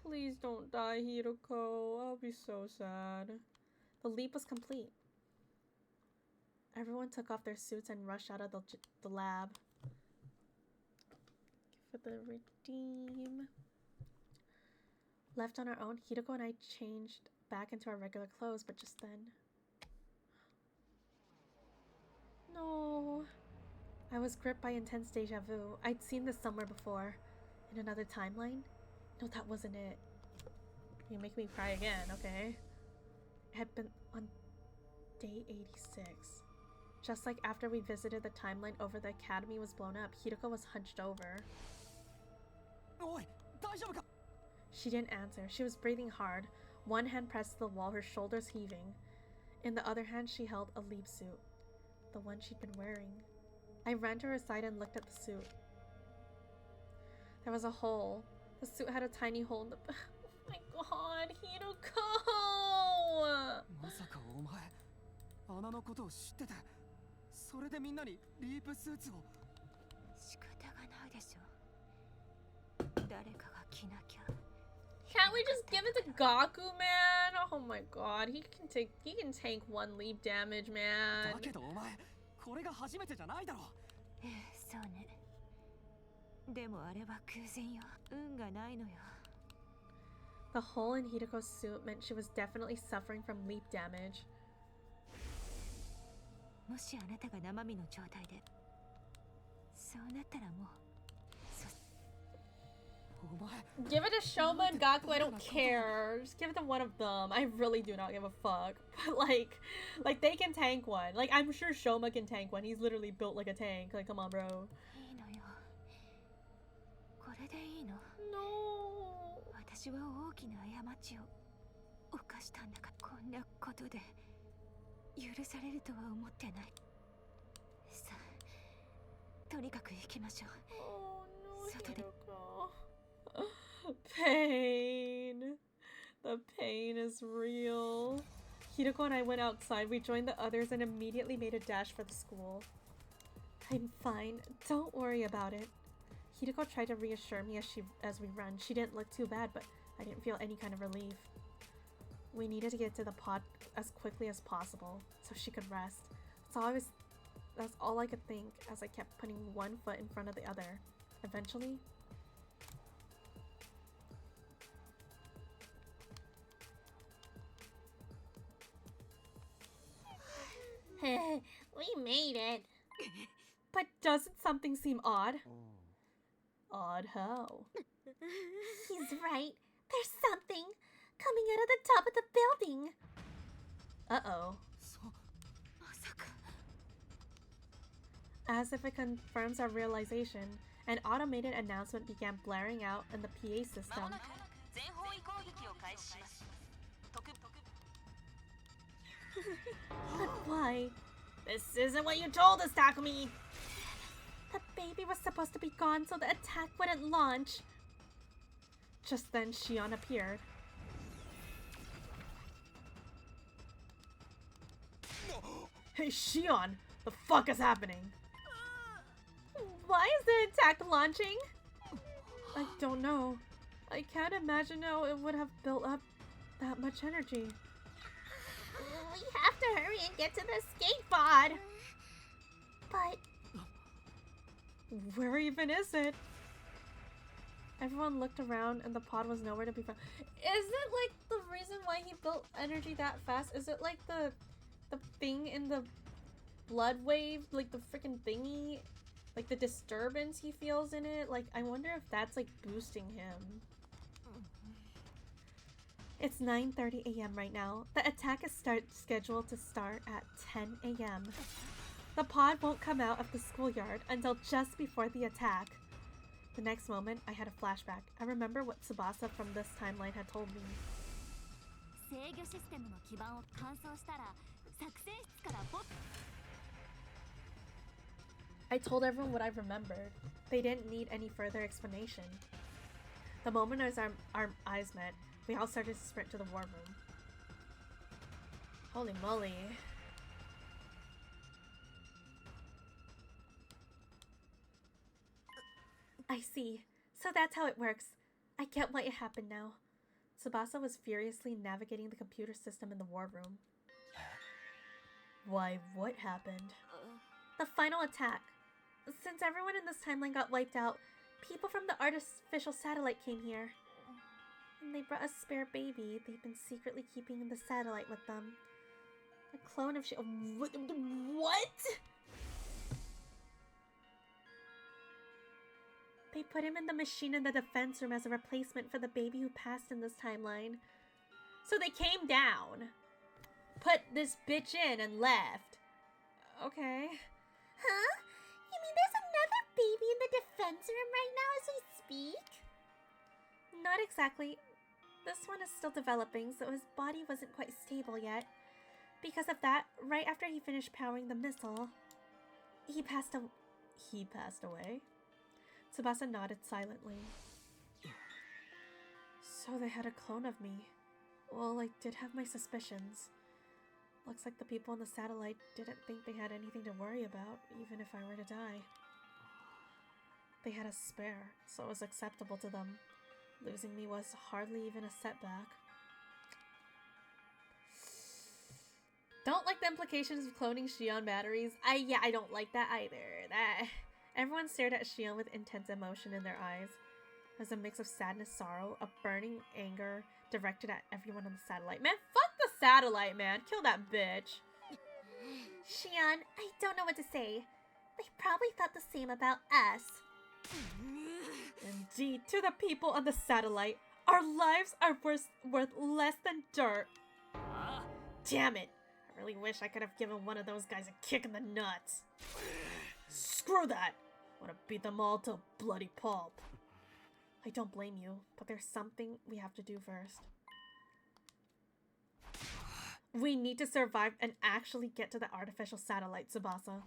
Please don't die, Hiroko. I'll be so sad. The leap was complete. Everyone took off their suits and rushed out of the lab. For the redeem. Left on our own, Hiroko and I changed back into our regular clothes, but just then. No. I was gripped by intense deja vu. I'd seen this somewhere before. In another timeline? No, that wasn't it. You make me cry again, okay? It had been on day 86. Just like after we visited the timeline over the academy was blown up, Hiroko was hunched over. Oi, 大丈夫か? She didn't answer. She was breathing hard. One hand pressed to the wall, her shoulders heaving. In the other hand, she held a leap suit. The one she'd been wearing. I ran to her side and looked at the suit. There was a hole. The suit had a tiny hole in the... Oh my god, Hiroko! まさかお前穴のことを知ってて、それでみんなにリープスーツを。仕方がないでしょ。誰かが着なきゃ。 Can't we just give it to Gaku, man? Oh my god, he can tank one leap damage, だ man. けどお前、これが初めてじゃないだろ。ええ、そうね。でもあれは偶然よ。運がないのよ。 The hole in Hitoko's suit meant she was definitely suffering from leap damage. もしあなたが生身の状態で、そうなったらもう、お前、 Give it to Shoma and Gaku, I don't care. Just give it to one of them. I really do not give a fuck. But like they can tank one. Like I'm sure Shoma can tank one. He's literally built like a tank. Like come on, bro. いいのよ。これでいいの。 No. 私は大きな過ちを犯したんだから、こんなことで許されるとは思ってない。さあ、とにかく行きましょう。 Oh no, 外で Hiroko. Pain. The pain is real. Hiroko and I went outside. We joined the others and immediately made a dash for the school. I'm fine. Don't worry about it. Hiroko tried to reassure me as we run. She didn't look too bad, but I didn't feel any kind of relief. We needed to get to the pod as quickly as possible so she could rest. That's all I could think as I kept putting one foot in front of the other. Eventually, We made it. but doesn't something seem odd? Odd how? He's right. There's something coming out of the top of the building. Uh-oh. まさか。 As if it confirms our realization, an automated announcement began blaring out in the PA system. But why? This isn't what you told us, Takumi. The baby was supposed to be gone so the attack wouldn't launch. Just then, Shion appeared. Hey, Shion! The fuck is happening? Why is the attack launching? I don't know. I can't imagine how it would have built up that much energy. We have to hurry and get to the skate pod. But Where even is it? Everyone looked around and the pod was nowhere to be found. Is it like the reason why he built energy that fast? Is it like the thing in the blood wave? Like the freaking thingy? Like the disturbance he feels in it? Like I wonder if that's like boosting him. It's 9:30 a.m. right now. The attack is scheduled to start at 10 a.m. The pod won't come out of the schoolyard until just before the attack. The next moment, I had a flashback. I remember what Tsubasa from this timeline had told me. 制御システムの基盤を完走したら作戦室からボッ I told everyone what I remembered. They didn't need any further explanation. The moment as our eyes met, we all started to sprint to the war room. Holy moly. I see. So that's how it works. I get why it happened now. Tsubasa was furiously navigating the computer system in the war room. Why, what happened? The final attack. Since everyone in this timeline got wiped out, people from the artificial satellite came here. And they brought a spare baby they've been secretly keeping in the satellite with them. A clone of What? They put him in the machine in the defense room as a replacement for the baby who passed in this timeline. So they came down, put this bitch in, and left. Okay. Huh? You mean there's another baby in the defense room right now as we speak? Not exactly. This one is still developing, so his body wasn't quite stable yet. Because of that, right after he finished powering the missile, he passed away? Tsubasa nodded silently. So they had a clone of me. Well, I did have my suspicions. Looks like the people on the satellite didn't think they had anything to worry about, even if I were to die. They had a spare, so it was acceptable to them. Losing me was hardly even a setback. Don't like the implications of cloning Shion batteries. I don't like that either. Everyone stared at Shion with intense emotion in their eyes. It was a mix of sadness, sorrow, a burning anger directed at everyone on the satellite. Man, fuck the satellite, man. Kill that bitch. Shion, I don't know what to say. They probably thought the same about us. Indeed, to the people on the satellite, our lives are worth less than dirt. Damn it. I really wish I could have given one of those guys a kick in the nuts. Screw that. I want to beat them all to bloody pulp. I don't blame you, but there's something we have to do first. We need to survive and actually get to the artificial satellite, Tsubasa.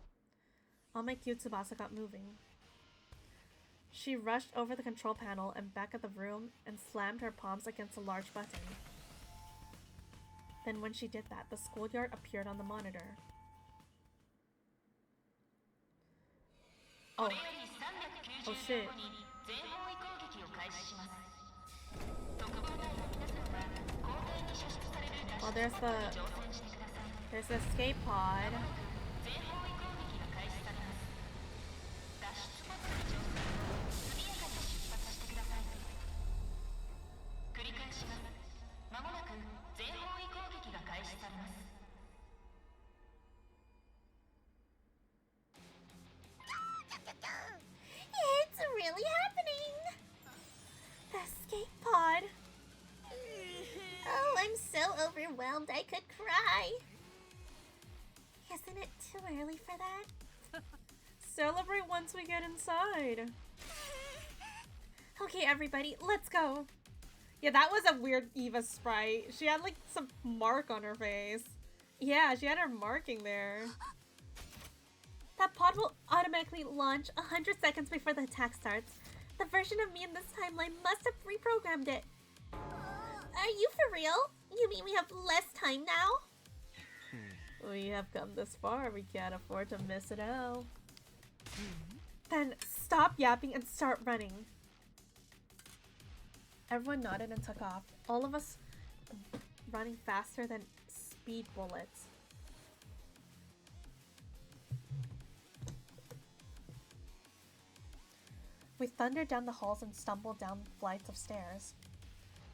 On my cue, Tsubasa got moving. She rushed over the control panel and back of the room and slammed her palms against a large button. Then when she did that, the schoolyard appeared on the monitor. Oh. Oh shit. Well, there's the escape pod. It's really happening! The escape pod. Oh, I'm so overwhelmed I could cry. Isn't it too early for that? Celebrate once we get inside. Okay, everybody, let's go. Yeah, that was a weird Eva sprite. She had like some mark on her face. Yeah, she had her marking there. That pod will automatically launch 100 seconds before the attack starts. The version of me in this timeline must have reprogrammed it. Are you for real? You mean we have less time now? We have come this far. We can't afford to miss it out. Then stop yapping and start running. Everyone nodded and took off. All of us running faster than speed bullets. We thundered down the halls and stumbled down flights of stairs.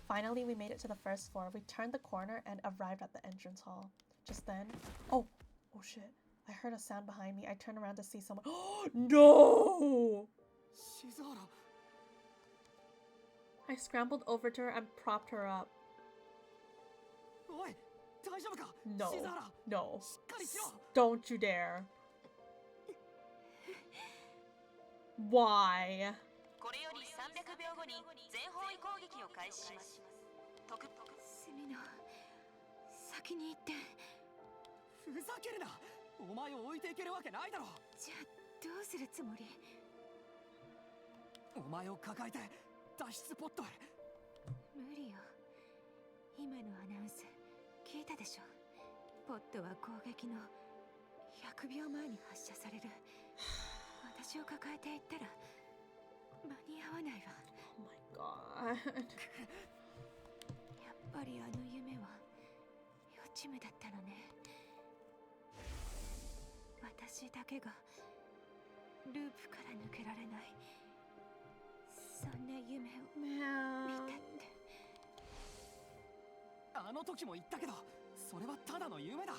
Finally, we made it to the first floor. We turned the corner and arrived at the entrance hall. Just then, oh shit. I heard a sound behind me. I turned around to see someone. Oh, no! Shizara. I scrambled over to her and propped her up. Oi, 大丈夫か? No, Shizara. no. しっかりしろ. Don't you dare. Why? これより300秒後に全方位攻撃を開始します。セミナ先に行って。ふざけるな。お前を置いていけるわけないだろ。じゃあどうするつもり？お前を抱えて脱出ポットへ。無理よ。今のアナウンス聞いたでしょ。ポットは攻撃の100秒前に発射される。私を抱えていったら間に合わないわ。Oh my god. やっぱりあの夢は予知夢だったのね。私だけがループから抜けられない。そんな夢を見たって。あの時も言ったけど、それはただの夢だ。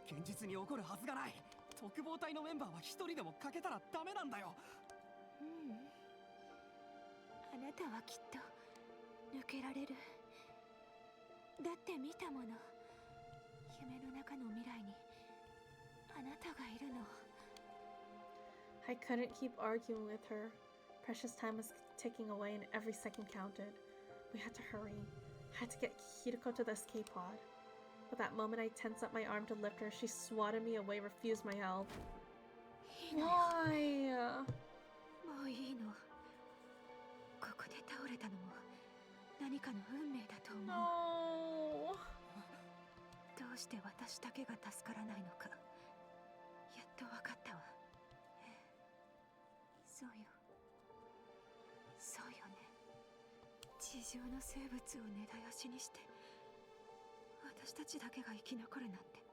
現実に起こるはずがない。特防隊のメンバーは一人でもかけたらダメなんだよ。あなたはきっと抜けられる。だって見たもの。夢の中の未来にあなたがいるの。I couldn't keep arguing with her. Precious time was ticking away and every second counted. We had to hurry. I had to get Hiriko to the escape pod. But that moment I tensed up my arm to lift her. She swatted me away, refused my help. Why? もういいの。ここで倒れたのも何かの運命だと思う。No. どうして私だけが助からないのかやっと分かったわ。そうよ、そうよね。地上の生物を根絶やしにして私たちだけが生き残るなんて。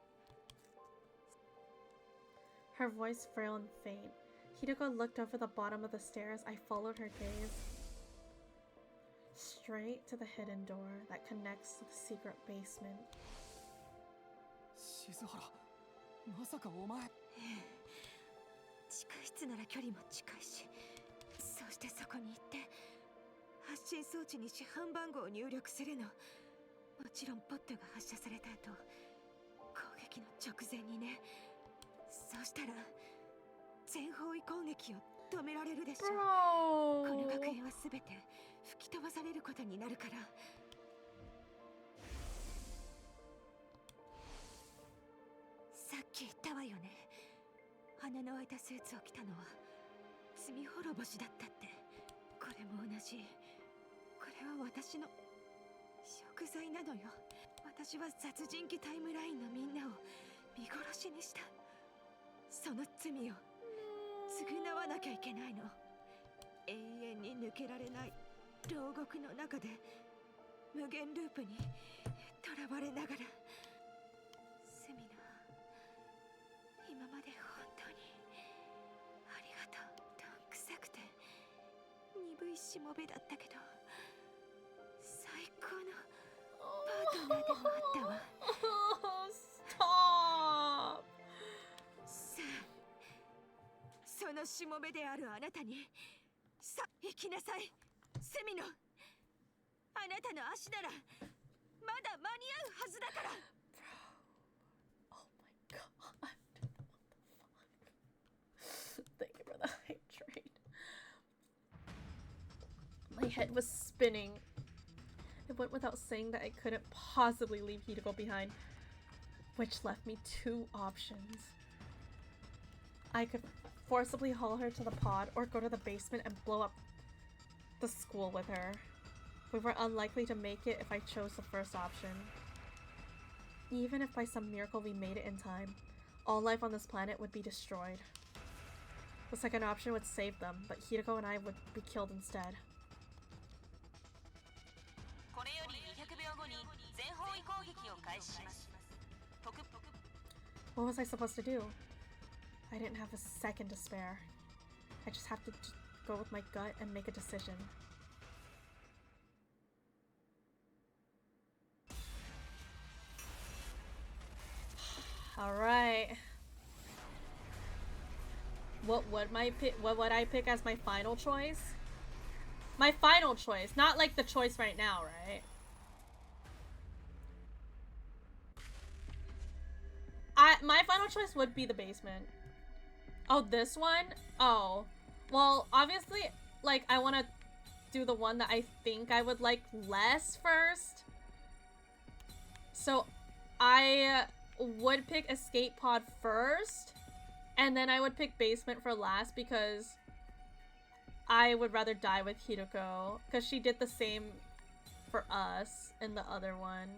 Her voice frail and faint. Hideko looked over the bottom of the stairs. I followed her gaze. Straight to the hidden door that connects to the secret basement. 静原、まさかお前。地下室なら距離も近いし、そしてそこに行って発信装置に市販番号を入力するの。もちろんポットが発射された後、攻撃の直前にね。そうしたら全方位攻撃を止められるでしょう。この学園は全て吹き飛ばされることになるから。さっき言ったわよね。羽の開いたスーツを着たのは罪滅ぼしだったって。これも同じ。これは私の贖罪なのよ。私は殺人鬼タイムラインのみんなを見殺しにした。その罪を償わなきゃいけないの。永遠に抜けられない牢獄の中で無限ループに囚われながら。セミナー、今まで本当にありがとう。どんくさくて鈍いしもべだったけど最高のパートナーでもあったわ。Stop! さあ、そのしもべであるあなたに、さあ行きなさいセミノ。あなたの足ならまだ間に合うはずだから。 Oh my god. Thank you for the hydrate. My head was spinning. It went without saying that I couldn't possibly leave Hideko behind, which left me two options. I could forcibly haul her to the pod or go to the basement and blow up the school with her. We were unlikely to make it if I chose the first option. Even if by some miracle we made it in time, all life on this planet would be destroyed. The second option would save them, but Hideko and I would be killed instead. What was I supposed to do? I didn't have a second to spare. I just have to go with my gut and make a decision. All right. What would I pick as my final choice? My final choice, not like the choice right now, right? My final choice would be the basement. Oh, this one? Oh. Well, obviously, like, I want to do the one that I think I would like less first. So, I would pick Escape Pod first, and then I would pick Basement for last because I would rather die with Hideko, because she did the same for us in the other one.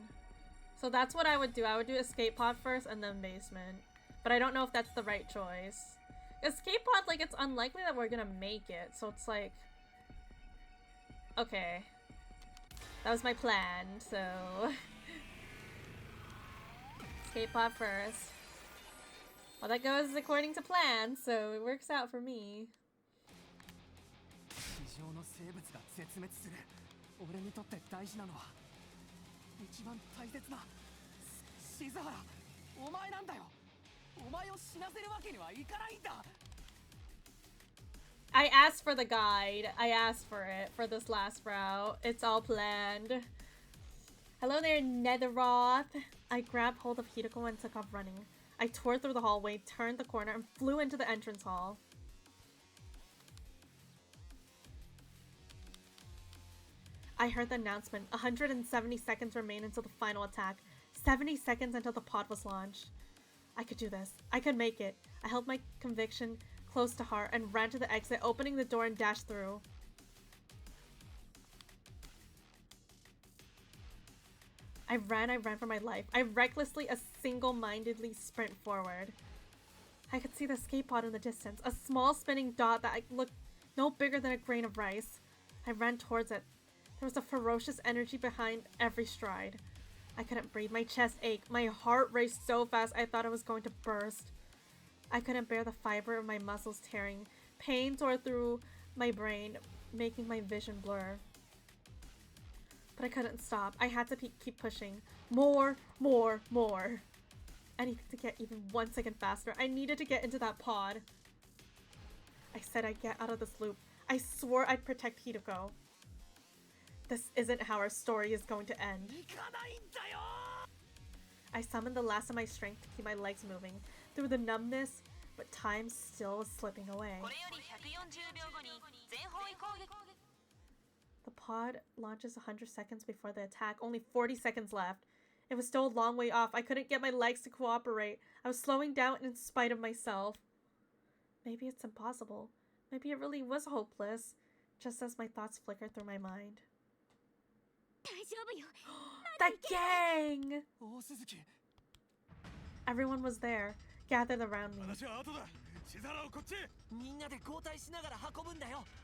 So that's what I would do. I would do Escape Pod first and then Basement. But I don't know if that's the right choice. Escape Pod, like, it's unlikely that we're gonna make it, so it's like... Okay. That was my plan, so... Escape Pod first. Well, that goes according to plan, so it works out for me. 地上の生物が絶滅する。俺にとって大事なのは一番大切な静原、お前なんだよ。お前を死なせるわけにはいかないんだ。 I asked for the guide. I asked for it for this last route. It's all planned. Hello there, Netheroth. I grabbed hold of Hideko and took off running. I tore through the hallway, turned the corner, and flew into the entrance hall. I heard the announcement. 170 seconds remain until the final attack. 70 seconds until the pod was launched. I could do this. I could make it. I held my conviction close to heart and ran to the exit, opening the door and dashed through. I I ran for my life. I recklessly, single-mindedly sprint forward. I could see the escape pod in the distance, a small spinning dot that looked no bigger than a grain of rice. I ran towards it. There was a ferocious energy behind every stride. I couldn't breathe. My chest ached. My heart raced so fast I thought I was going to burst. I couldn't bear the fiber of my muscles tearing. Pain tore through my brain, making my vision blur. But I couldn't stop. I had to keep pushing. More. Anything to get even 1 second faster. I needed to get into that pod. I said I'd get out of this loop. I swore I'd protect Hideko. This isn't how our story is going to end. I summoned the last of my strength to keep my legs moving through the numbness, but time still was slipping away. The pod launches 100 seconds before the attack. Only 40 seconds left. It was still a long way off. I couldn't get my legs to cooperate. I was slowing down in spite of myself. Maybe it's impossible. Maybe it really was hopeless, just as my thoughts flickered through my mind. The gang! Everyone was there, gathered around me.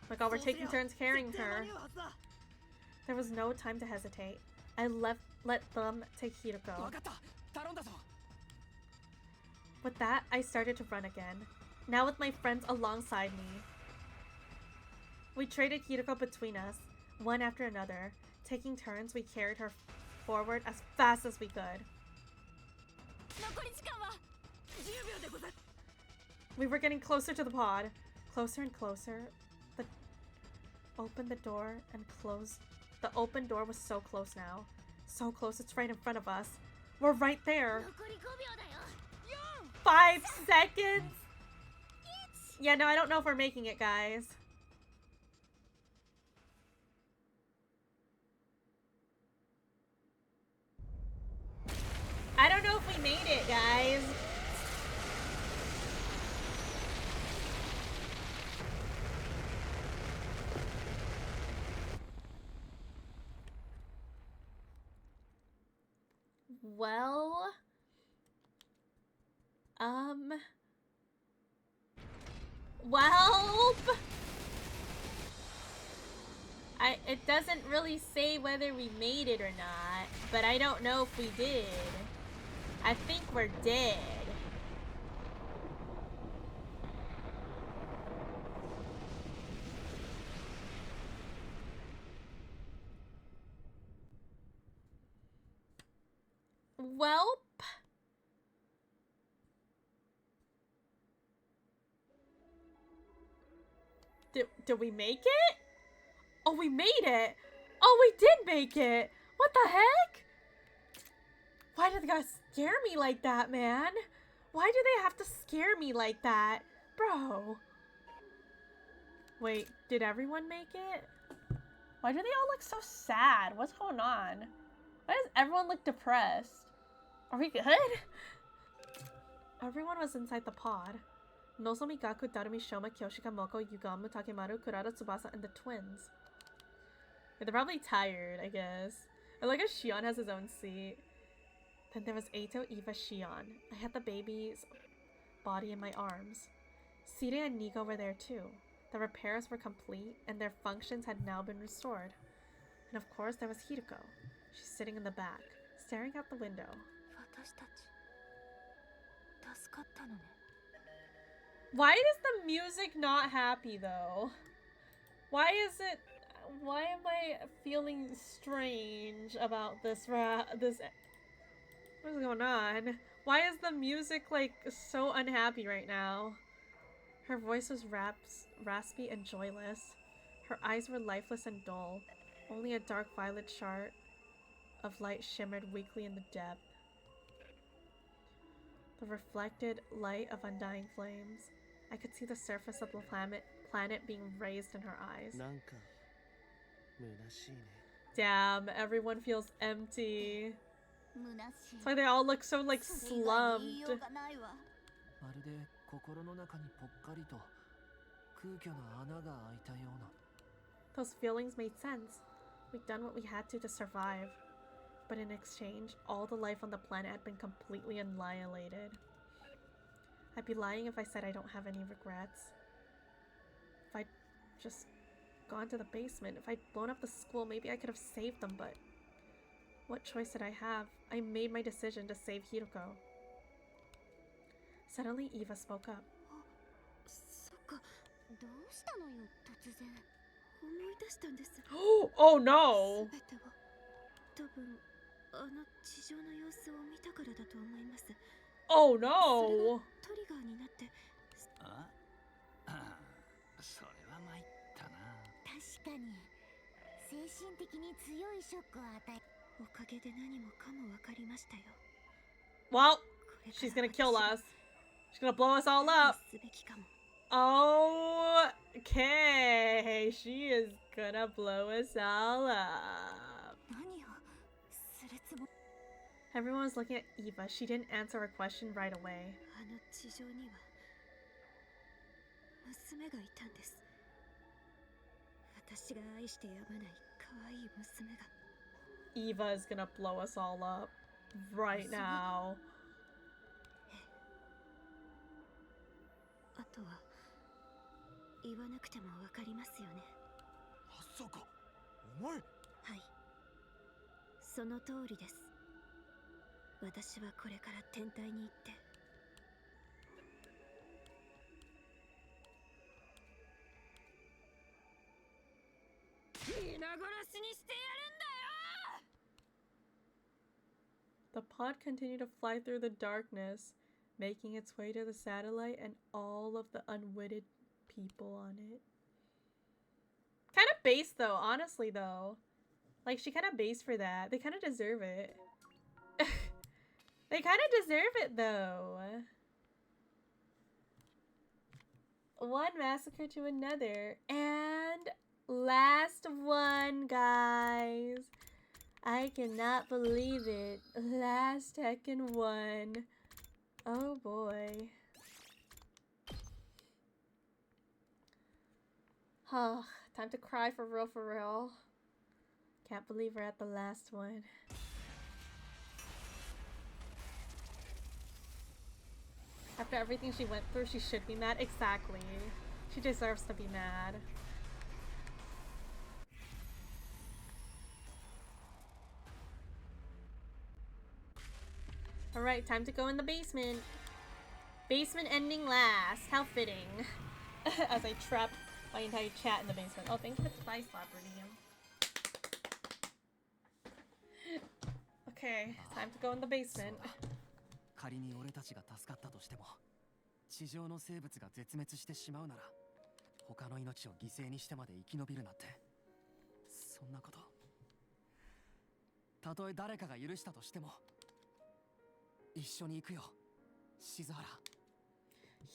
My god, we're taking turns carrying her. There was no time to hesitate. I let them take Hideko. With that, I started to run again, now with my friends alongside me. We traded Hideko between us, one after another. Taking turns, we carried her forward as fast as we could. We were getting closer to the pod. Closer and closer. Opened the door and closed. The open door was so close now. So close, it's right in front of us. We're right there. 5 seconds? Yeah, no, I don't know if we're making it, guys. I don't know if we made it, guys. Well, it doesn't really say whether we made it or not, but I don't know if we did. I think we're dead. Welp. Did we make it? Oh, we made it! Oh, we did make it! What the heck? Why did they gotta scare me like that, man? Why do they have to scare me like that? Bro. Wait, did everyone make it? Why do they all look so sad? What's going on? Why does everyone look depressed? Are we good? Everyone was inside the pod. Nozomi, Gaku, Darumi, Shoma, Kyoshika, Moko, Yugamu, Takemaru, Kurata, Tsubasa, and the twins. They're probably tired, I guess. I like how Shion has his own seat. Then there was Eito, Eva, Shion. I had the baby's body in my arms. Sire and Nigo were there too. The repairs were complete, and their functions had now been restored. And of course, there was Hideko. She's sitting in the back, staring out the window. Why is the music not happy, though? Why am I feeling strange about this what's going on? Why is the music, like, so unhappy right now? Her voice was raspy and joyless. Her eyes were lifeless and dull. Only a dark violet shard of light shimmered weakly in the depth. The reflected light of undying flames. I could see the surface of the planet being raised in her eyes. Damn, everyone feels empty. That's why they all look so, like, slumped. Those feelings made sense. We'd done what we had to survive. but in exchange, all the life on the planet had been completely annihilated. I'd be lying if I said I don't have any regrets. If I'd just gone to the basement, if I'd blown up the school, maybe I could have saved them, but what choice did I have? I made my decision to save Hiroko. Suddenly, Eva spoke up. そっか、どうしたのよ、突然。思い出したんです。Oh no! 全ては多分地上の様子を見たからだと思います。 Oh それ no! がトリガーになって。ああ、それは参ったな。確かに精神的に強いショックを与え、おかげで何もかも分かりましたよ。 Well, she's gonna kill us. She's gonna blow us all up. すべきかも。 Okay, she is gonna blow us all up. 何をするつもり。 Everyone was looking at Eva. She didn't answer her question right away. 地上には娘がいたんです。私が愛してやまない可愛い娘が。 Eva is gonna blow us all up right now. あとは言わなくてもわかりますよね。まさかお前。はい、その通りです。私はこれから天体に行って皆殺しにしてやるんだよ。 The pod continued to fly through the darkness, making its way to the satellite and all of the unwitted people on it. Kind of base though, honestly though. Like, she kind of base for that. They kind of deserve it. They kind of deserve it though. One massacre to another. And last one, guys. I cannot believe it. Last heckin' one. Oh boy. Oh, time to cry for real, for real. Can't believe we're at the last one. After everything she went through, she should be mad. Exactly. She deserves to be mad. Alright, time to go in the basement. Basement ending last. How fitting. As I trap my entire chat in the basement. Oh, thanks for the thigh slapper, Liam. Okay, time to go in the basement. 仮に俺たちが助かったとしても、地上の生物が絶滅してしまうなら、他の命を犠牲にしてまで生き延びるなんて、そんなこと。たとえ誰かが許したとしても、一緒に行くよ、静原。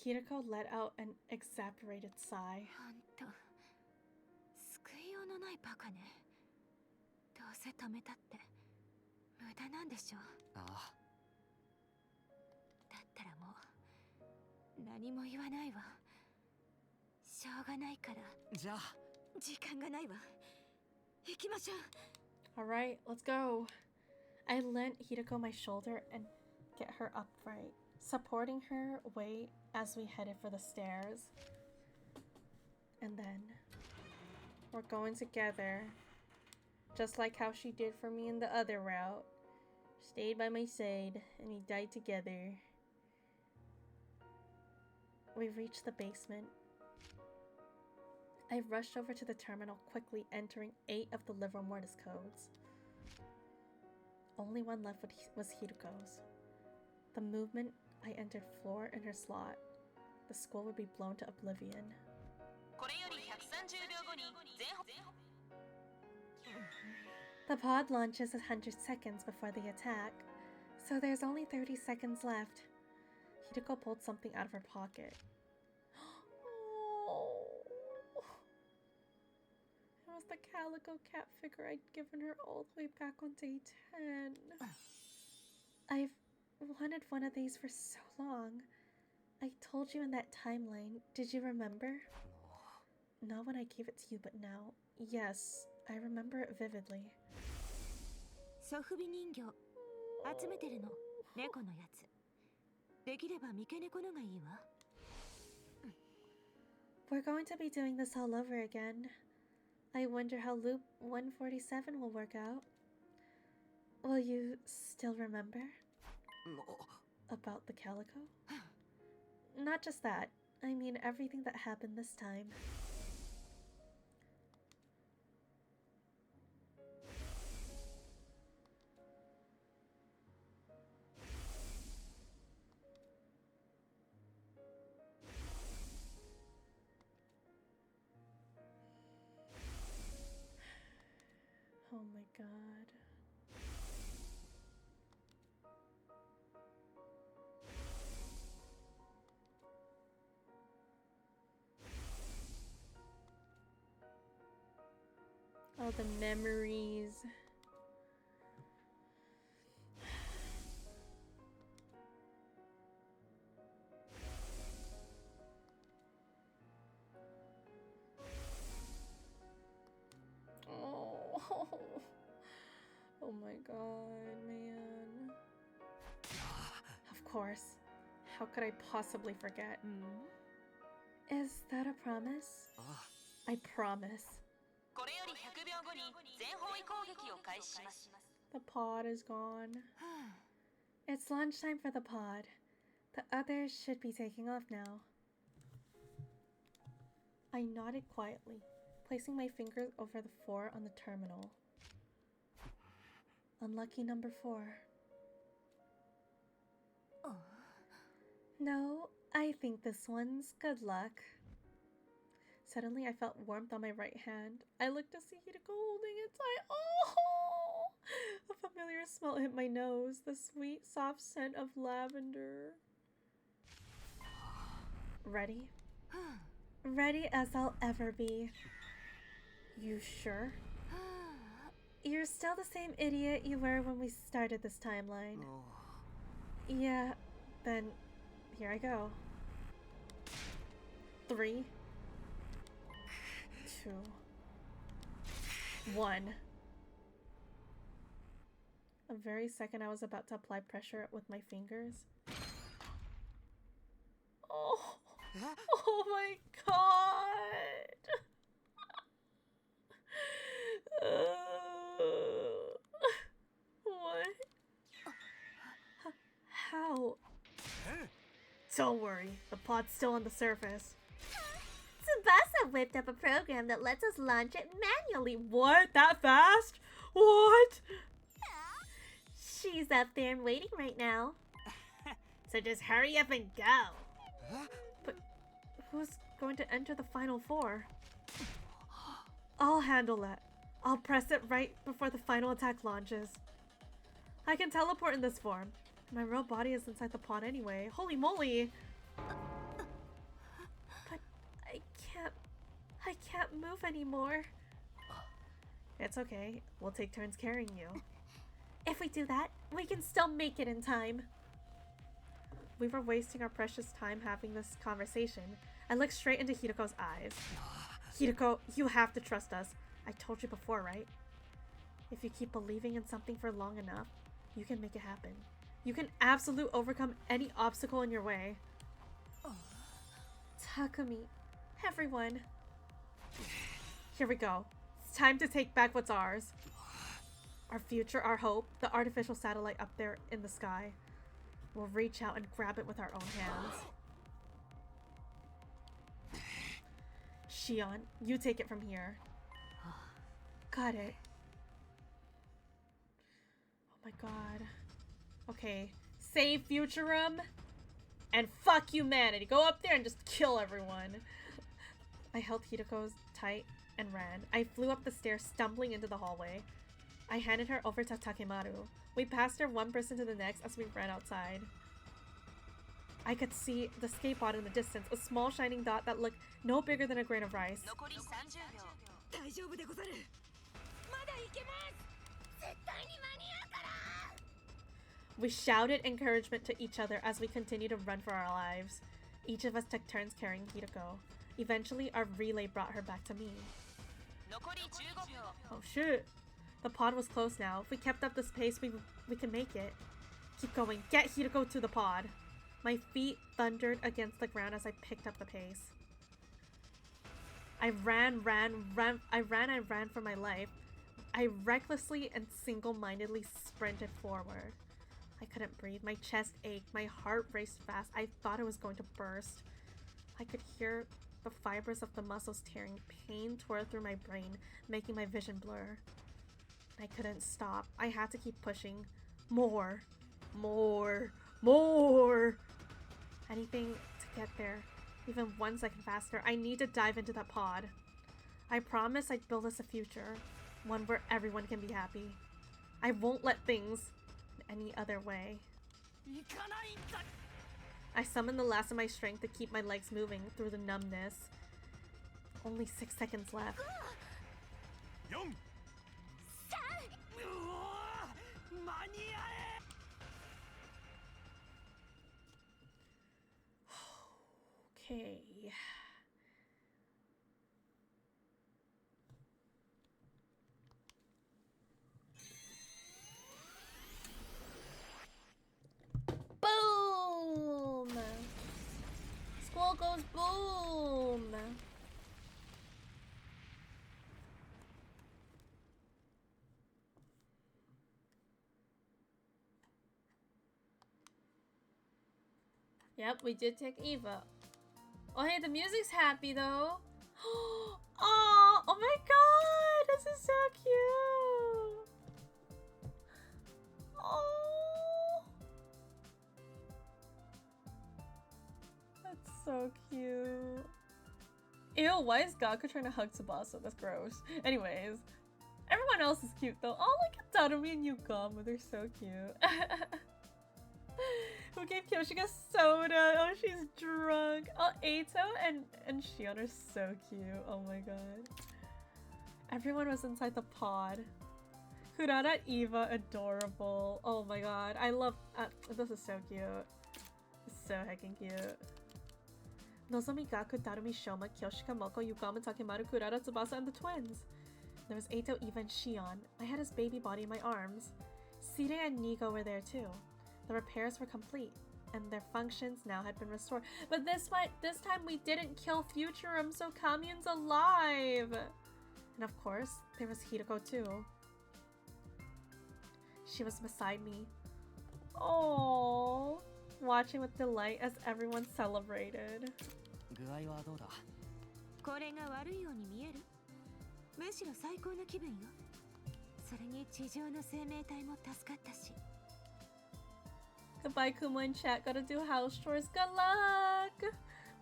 Hiroko let out an exasperated sigh. あんた、救いようのないバカね。どうせ止めたって無駄なんでしょ。ああ。だったらもう何も言わないわ。しょうがないから。じゃあ時間がないわ。行きましょう。Alright, let's go. I lent Hiroko my shoulder and get her upright, supporting her weight as we headed for the stairs. And then we're going together, just like how she did for me in the other route. Stayed by my side and we died together. We reached the basement. I rushed over to the terminal, quickly entering 8 of the livre mortis codes. Only one left was Hiroko's. The movement I entered floor in her slot. The school would be blown to oblivion. The pod launches 100 seconds before the attack, so there's only 30 seconds left. Hiroko pulled something out of her pocket. Oh. It was the calico cat figure I'd given her all the way back on day 10. I've wanted one of these for so long. I told you in that timeline. Did you remember? Not when I gave it to you, but now. Yes, I remember it vividly. ソフビ人形集めてるの。猫のやつ。できれば三毛猫のがいいわ。 We're going to be doing this all over again. I wonder how loop 147 will work out. Will you still remember? About the calico? Not just that. I mean everything that happened this time. Oh my god. All the memories. Oh. Oh my god, man. Of course. How could I possibly forget? Is that a promise? I promise. The pod is gone. It's lunchtime for the pod. The others should be taking off now. I nodded quietly, placing my fingers over the 4 on the terminal. Unlucky number 4. No, I think this one's good luck. Suddenly, I felt warmth on my right hand. I looked to see Hideko holding it tight. Oh! A familiar smell hit my nose. The sweet, soft scent of lavender. Ready? Ready as I'll ever be. You sure? You're still the same idiot you were when we started this timeline. Yeah, then here I go. 3, 2, 1. A very second I was about to apply pressure with my fingers. Oh, oh my god! What? How? Don't worry, the pod's still on the surface. Tsubasa whipped up a program that lets us launch it manually. What? That fast? What? She's up there and waiting right now. So just hurry up and go. But who's going to enter the final 4? I'll handle that. I'll press it right before the final attack launches. I can teleport in this form. My real body is inside the pod anyway. Holy moly! But I can't move anymore. It's okay. We'll take turns carrying you. If we do that, we can still make it in time. We were wasting our precious time having this conversation. I looked straight into Hideko's eyes. Hideko, you have to trust us. I told you before, right? If you keep believing in something for long enough, you can make it happen. You can absolutely overcome any obstacle in your way. Takumi, everyone. Here we go. It's time to take back what's ours. Our future, our hope, the artificial satellite up there in the sky. We'll reach out and grab it with our own hands. Shion, you take it from here. Got it. Oh my god. Okay. Save Futurum and fuck humanity. Go up there and just kill everyone. I held Hideko's tight and ran. I flew up the stairs, stumbling into the hallway. I handed her over to Takemaru. We passed her one person to the next as we ran outside. I could see the skateboard in the distance, a small shining dot that looked no bigger than a grain of rice. We shouted encouragement to each other as we continued to run for our lives. Each of us took turns carrying Hideko. Eventually, our relay brought her back to me. Oh shit. The pod was close now. If we kept up this pace, we could make it. Keep going. Get Hideko to the pod. My feet thundered against the ground as I picked up the pace. I ran for my life. I recklessly and single-mindedly sprinted forward. I couldn't breathe. My chest ached. My heart raced fast. I thought it was going to burst. I could hear the fibers of the muscles tearing. Pain tore through my brain, making my vision blur. I couldn't stop. I had to keep pushing. More. Anything to get there. Even 1 second faster. I need to dive into that pod. I promised I'd build us a future. One where everyone can be happy. I won't let things any other way. I summoned the last of my strength to keep my legs moving through the numbness. Only 6 seconds left. Okay. Boom! School goes boom! Yep, we did take Eva. Oh, hey, the music's happy though. Oh my god, this is so cute. Oh, that's so cute. Ew, why is Gaku trying to hug Tsubasa? That's gross. Anyways, everyone else is cute though. Oh, look at Tadami and Yukama, they're so cute. Who gave Kyoshika soda? Oh, she's drunk. Oh, Eito and Shion are so cute. Oh my god. Everyone was inside the pod. Kurara, Eva, adorable. Oh my god. I love... this is so cute. It's so heckin' cute. Nozomi, Gaku, Tarumi, Shoma, Kyoshika, Moko, Yukama, Takemaru, Kurara, Tsubasa, and the twins. There was Eito, Eva, and Shion. I had his baby body in my arms. Sire and Nigo were there too. The repairs were complete, and their functions now had been restored. But this time we didn't kill Futurum, so Kamyun's alive! And of course, there was Hideko too. She was beside me. Oh, watching with delight as everyone celebrated. 具合はどうだ？これが悪いように見える？むしろ最高な気分よ。それに地上の生命体も助かったし。 Goodbye, Kuma and chat. Gotta do house chores. Good luck!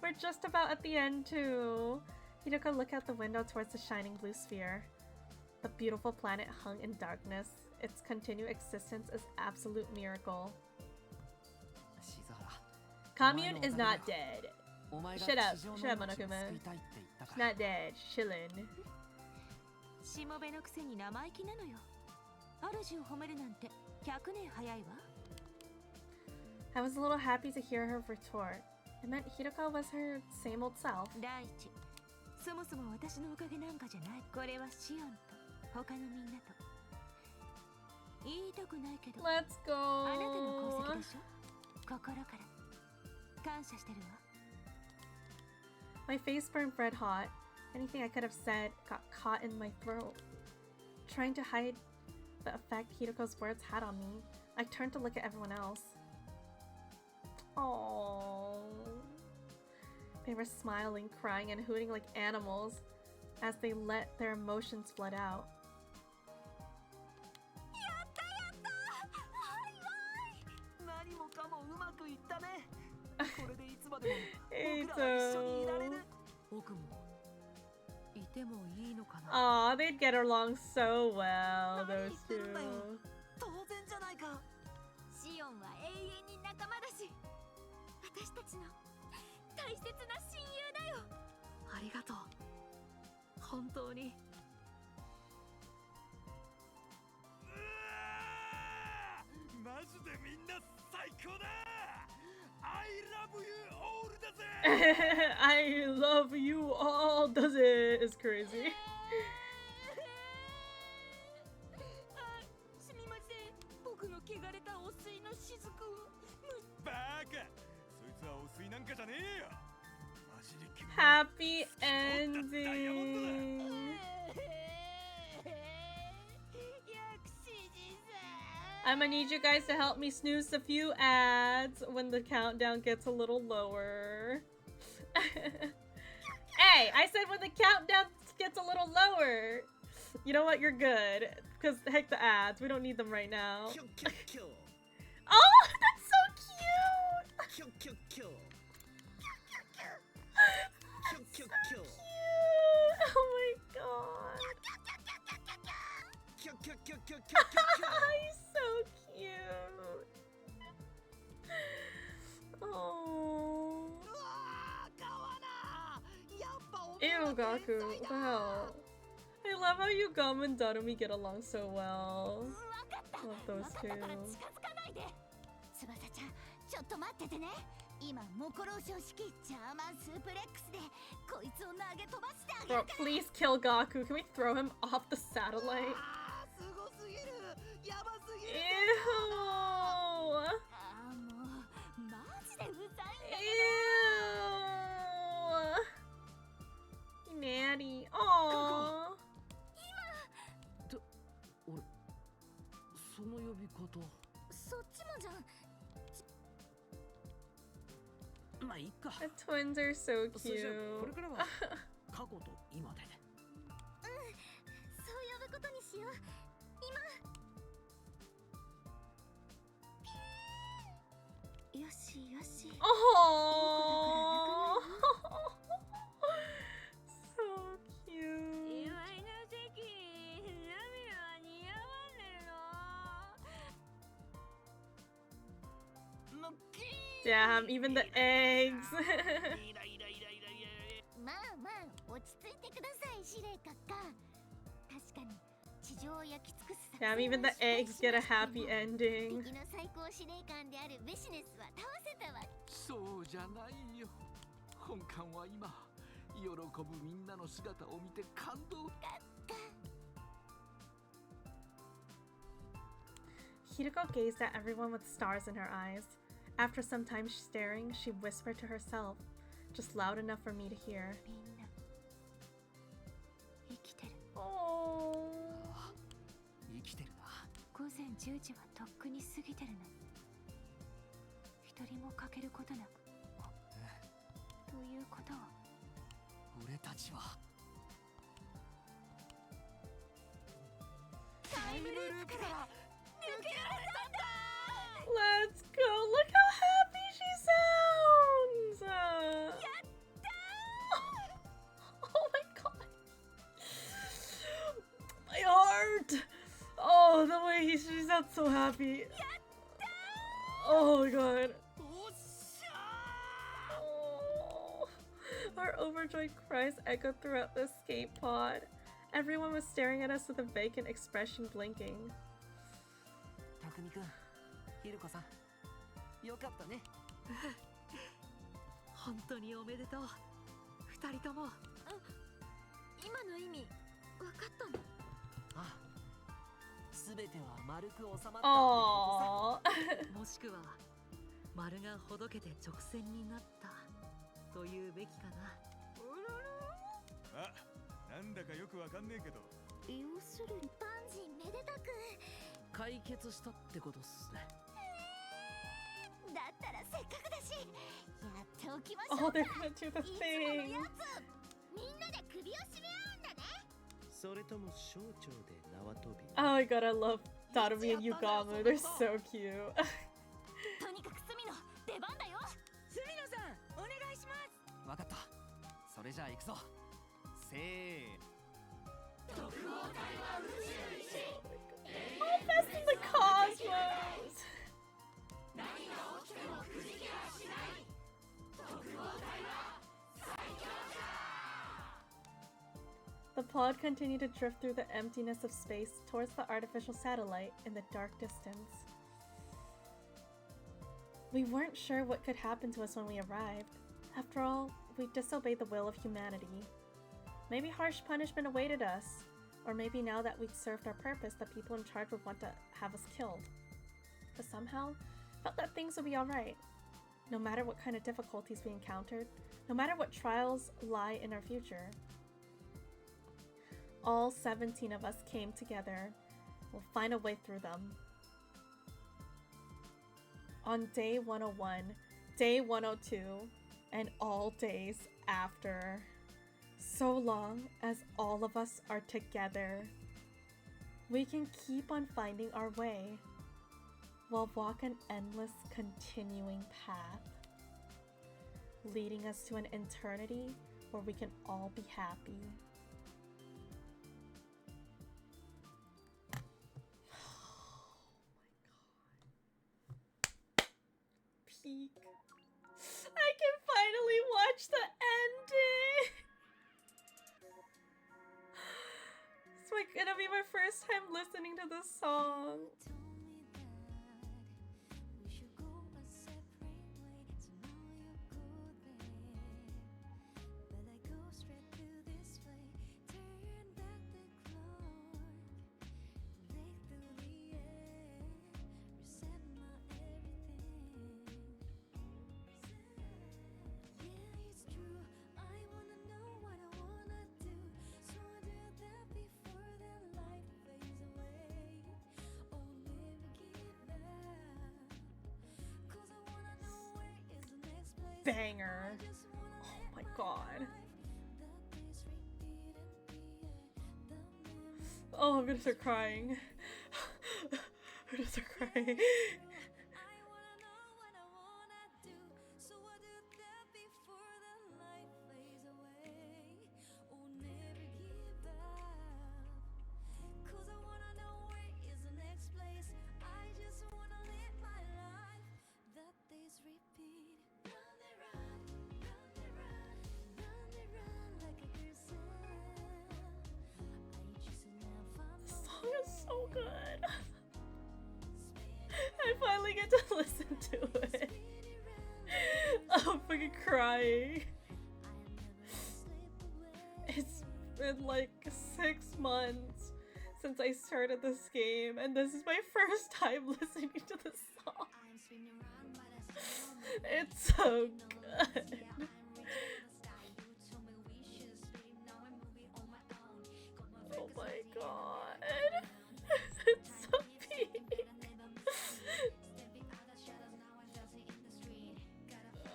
We're just about at the end, too. Hideko looked out the window towards the shining blue sphere. The beautiful planet hung in darkness. Its continued existence is absolute miracle. Kamyun is not dead. Shut up, Monokuma. She's not dead. Chillin'. しもべのくせに生意気なのよ。主を褒めるなんて100年早いわ。 I was a little happy to hear her retort. It meant Hideko was her same old self. 第一、そもそも私のおかげなんかじゃない。これはシオンと他のみんなと。言いたくないけど。Let's go. あなたの功績でしょ。心から感謝してるわ。 My face burned red hot. Anything I could have said got caught in my throat. Trying to hide the effect Hideko's words had on me, I turned to look at everyone else. Oh, they were smiling, crying, and hooting like animals as they let their emotions flood out. Aw, they'd get along so well, those two. シオンは永遠に仲間だし、私たちの大切な親友だよ。ありがとう。本当に。マジでみんな最高だ。I love you all だぜ。I love you all. Does it? It's crazy. 汚れた汚水の雫をバカ、そいつは汚水なんかじゃねえよ。走り切る Happy ending. I'm gonna need you guys to help me snooze a few ads when the countdown gets a little lower. Hey, I said when the countdown gets a little lower. You know what? You're good. Because heck the ads. We don't need them right now. Oh, that's so cute! That's so cute! Oh my god. He's so cute. Oh. Ew, Gaku. What the hell? I love how Yugama and Darumi get along so well. Love those two. 翼ちゃん、ちょっと待っててね。今、モコローション式ジャーマンスープレックスでこいつを投げ飛ばしてあげる Bro, please kill Gaku. Can we throw him off the satellite? Ew. もうマジでうざいんだ Ew. Natty. Aww. 俺その呼び方そっちもじゃん まあいいか The twins are so それじゃ cute. これからは過去と今でそう呼ぶことにしよう今よしよし Oh, so cute. Damn, even the eggs. まあまあ落ち着いてください司令閣下確かに地上を焼き尽くす Damn, even the eggs get a happy ending. 敵の最高司令官であるベシネスは倒せたわそうじゃないよ。本館は今喜ぶみんなの姿を見て感動。 Hideko gazed at everyone with stars in her eyes. After some time staring, she whispered to herself, just loud enough for me to hear. みんな生きてる Oh. 生きてるな午前10時はとっくに過ぎてるの一人も欠けることなくということは俺たちはタイムループから抜けられたんだ Let's go! Look how happy she sounds! Oh my god! My heart! Oh, the way she sounds so happy. Oh my god. Oh. Our overjoyed cries echoed throughout the escape pod. Everyone was staring at us with a vacant expression blinking. 匠くんひるこさんよかったね本当におめでとう二人とも今の意味分かったのああ全ては丸く収まったってこと Aww. もしくは丸がほどけて直線になったというべきかなあ、なんだかよくわかんねえけど要するに万事めでたく解決したってことっすねだったらせっかくだしやっておきましょ Oh, う they're gonna do the いつもの thing. やつみんなで首を絞め合うんだねそれとも省庁で縄跳び Oh my god, I love Darumi and Yugama. They're so cute. とにかく隅の出番だよ隅野さんお願いしますわかったそれじゃあ行くぞせーの Oh, best in the cosmos! The pod continued to drift through the emptiness of space towards the artificial satellite in the dark distance. We weren't sure what could happen to us when we arrived. After all, we disobeyed the will of humanity. Maybe harsh punishment awaited us. Or maybe now that we'd served our purpose, the people in charge would want to have us killed. but somehow felt that things would be alright. No matter what kind of difficulties we encountered, no matter what trials lie in our future. All 17 of us came together. We'll find a way through them. On day 101, day 102, and all days after. So long as all of us are together, we can keep on finding our way. We'll walk an endless, continuing path, leading us to an eternity where we can all be happy. Peak. I can finally watch the ending! It's like gonna be my first time listening to this song. Banger. Oh my god. Oh, I'm gonna start crying. I'm gonna start crying. So good. I finally get to listen to it. I'm fucking crying. It's been like 6 months since I started this game, and this is my first time listening to this song. It's so good. Oh my god. It's so big.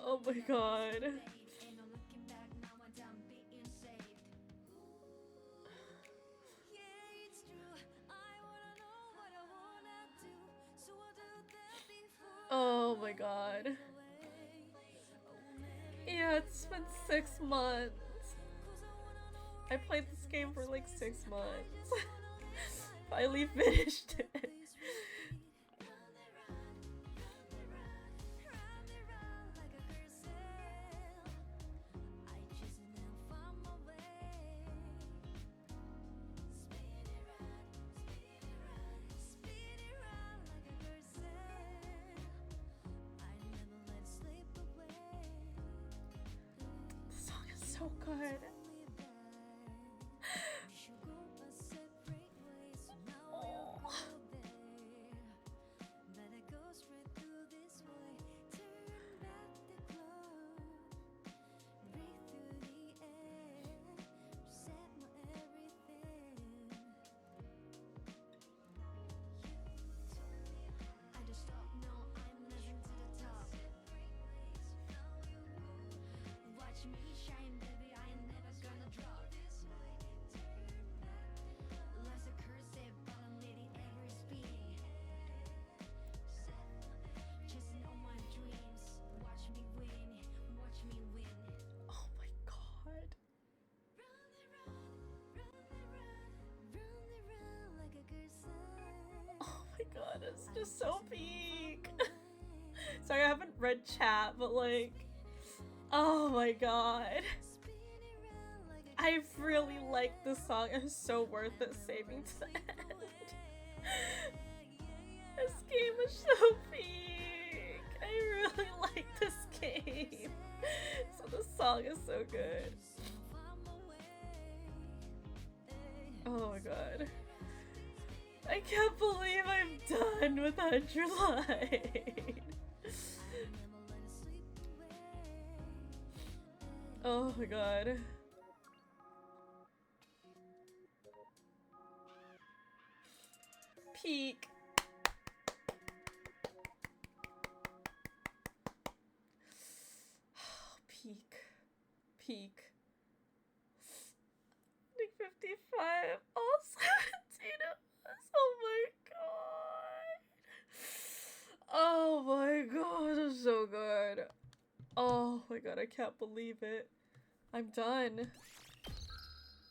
Oh my god. Oh my god. Yeah, it's been 6 months. I played this game for like 6 months. Finally finished it. The song is so good. God, it's just so peak. Sorry, I haven't read chat, but like, oh my god. I really like this song. It's so worth it saving to the end. This game is so peak. I really like this game. So the song is so good. Oh my god. I can't believe I'm done. done with 100 line. Oh my god. Peak. Peak. Peak. Like 55. All 17 of us. Oh my god. Oh my god. It's so good. Oh my god. I can't believe it. I'm done.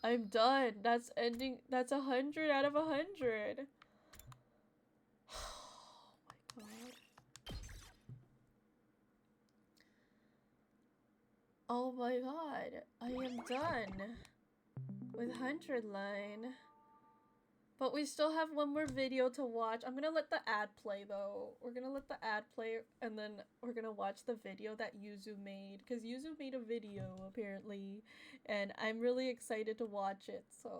I'm done. That's ending. That's 100 out of 100. Oh my god. Oh my god. I am done with 100 line. But we still have one more video to watch. I'm gonna let the ad play though. We're gonna let the ad play and then we're gonna watch the video that Yuzu made. Because Yuzu made a video apparently. And I'm really excited to watch it. So,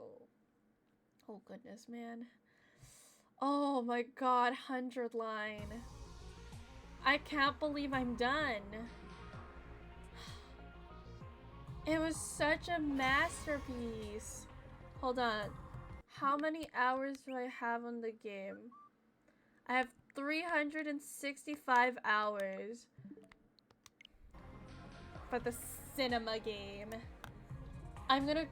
oh goodness, man. Oh my god, 100 line. I can't believe I'm done. It was such a masterpiece. Hold on. How many hours do I have on the game? I have 365 hours for the cinema game. I'm gonna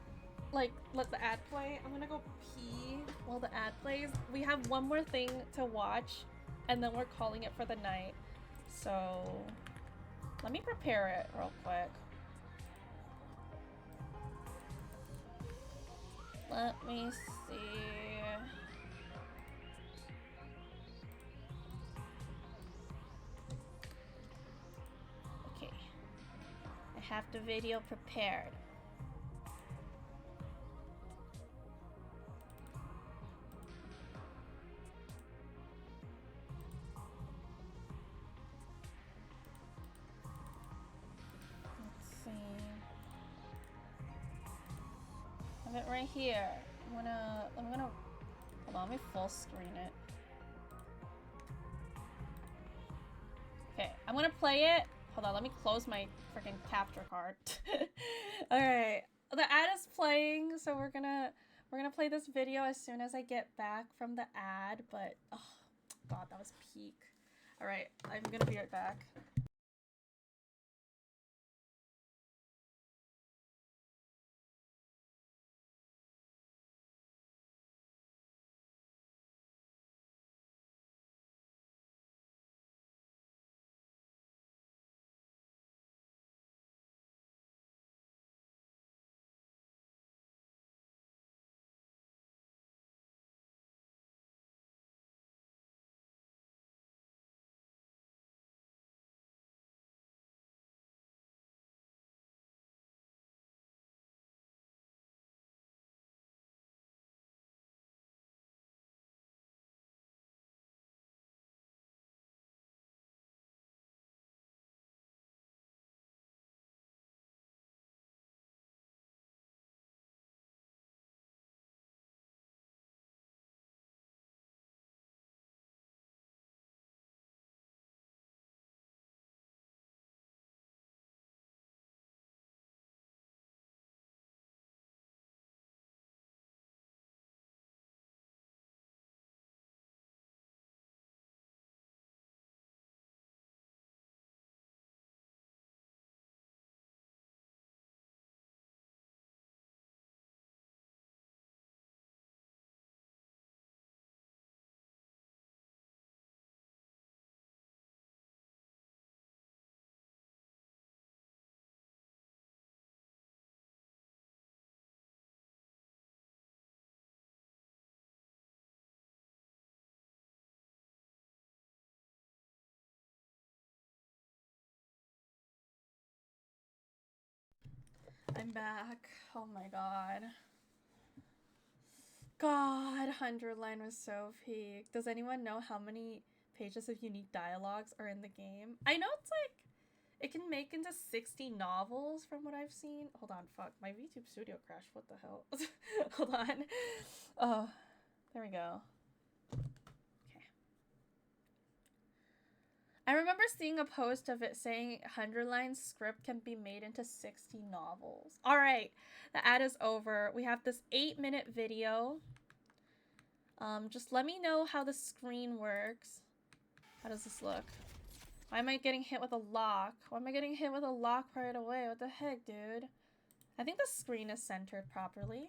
like let the ad play. I'm gonna go pee while the ad plays. We have one more thing to watch and then we're calling it for the night. So let me prepare it real quick. Let me see. Okay. I have the video prepared. Let's see. I have it right here. I'm gonna hold on, let me full screen it. Okay, I'm gonna play it. Hold on, let me close my freaking capture card. Alright. The ad is playing, so we're gonna play this video as soon as I get back from the ad, but oh god, that was peak. Alright, I'm gonna be right back. I'm back. Oh my god. God, 100 line was so peak. Does anyone know how many pages of unique dialogues are in the game? I know it's like, it can make into 60 novels from what I've seen. Hold on, fuck. My VTube Studio crashed. What the hell? Hold on. Oh, there we go. Okay. I remember seeing a post of it saying 100-line script can be made into 60 novels. All right, the ad is over. We have this 8-minute video. Just let me know how the screen works. How does this look? Why am I getting hit with a lock? Why am I getting hit with a lock right away? What the heck, dude? I think the screen is centered properly.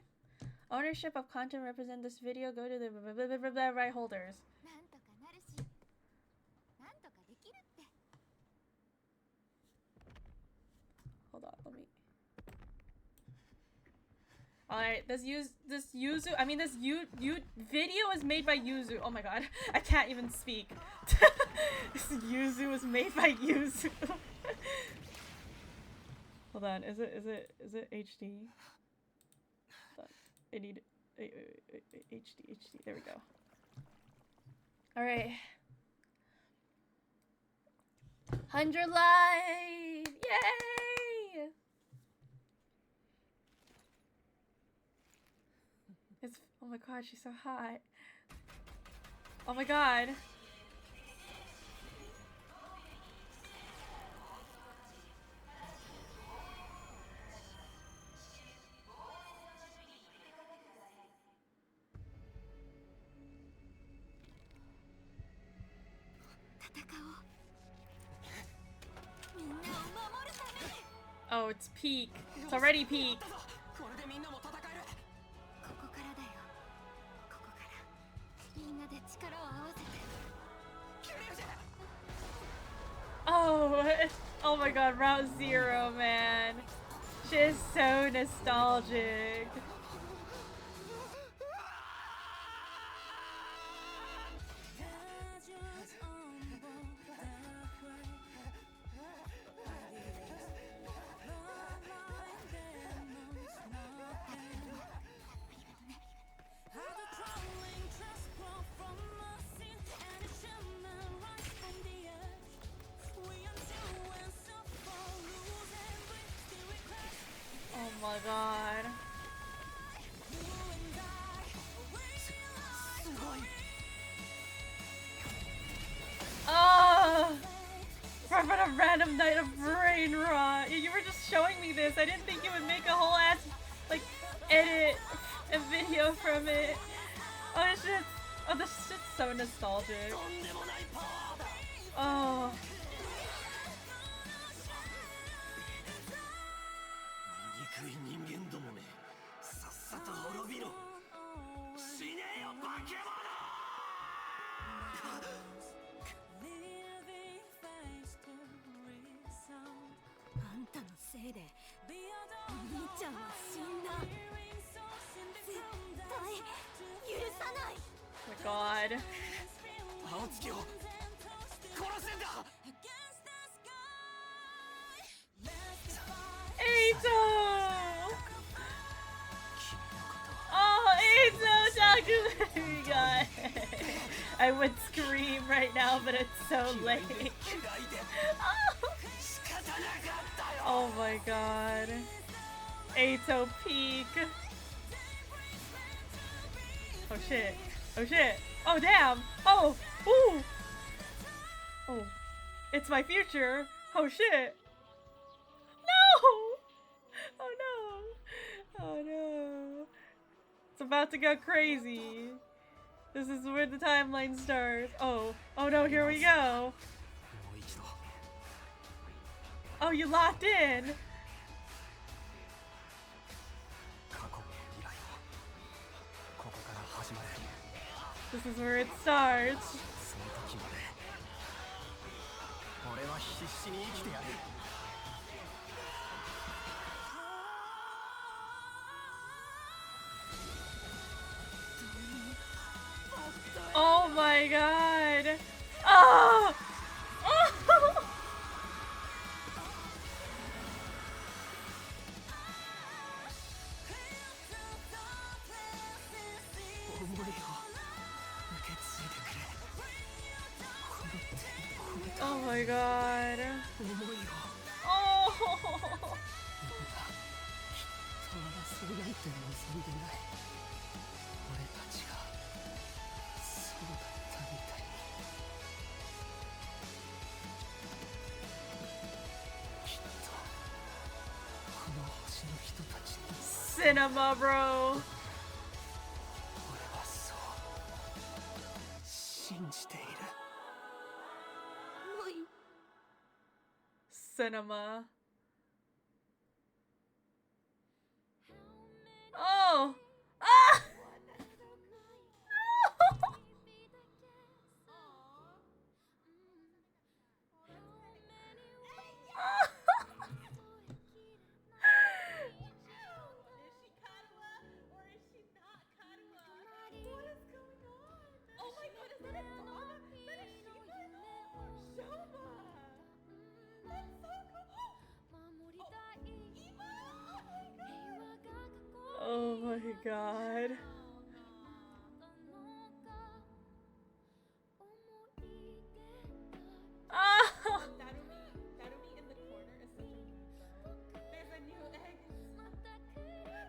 Ownership of content represent this video. Go to the right holders. Hold on, let me. Alright, this video is made by Yuzu. Oh my god, I can't even speak. This Yuzu was made by Yuzu. Hold on, is it HD? I need HD. There we go. Alright. 100 live! Yay! Oh my god, she's so hot. Oh my god. Oh, it's peak. It's already peak. Oh my god, Route Zero, man. She is so nostalgic. Oh my god. Oh! From a random night of brain rot. You were just showing me this. I didn't think you would make a whole ass, like, edit a video from it. Oh, this shit. Oh, this shit's so nostalgic. Oh. Oh my god. Eito! Oh, Eito, Jaku! God. I would scream right now, but it's so late. Oh my god. Eito peak. Oh shit. Oh shit. Oh damn. Oh. Ooh. Oh. It's my future. Oh shit. No. Oh no. Oh no. It's about to go crazy. This is where the timeline starts. Oh. Oh no, here we go. Oh, you locked in. This is where it starts. Oh my god. Oh! Oh! Oh my god. Oh. Cinema, bro. 俺はそう信じている Cinema. Oh! Ah! Oh my god. Ah! Darumi in the corner is such a. There's a new egg.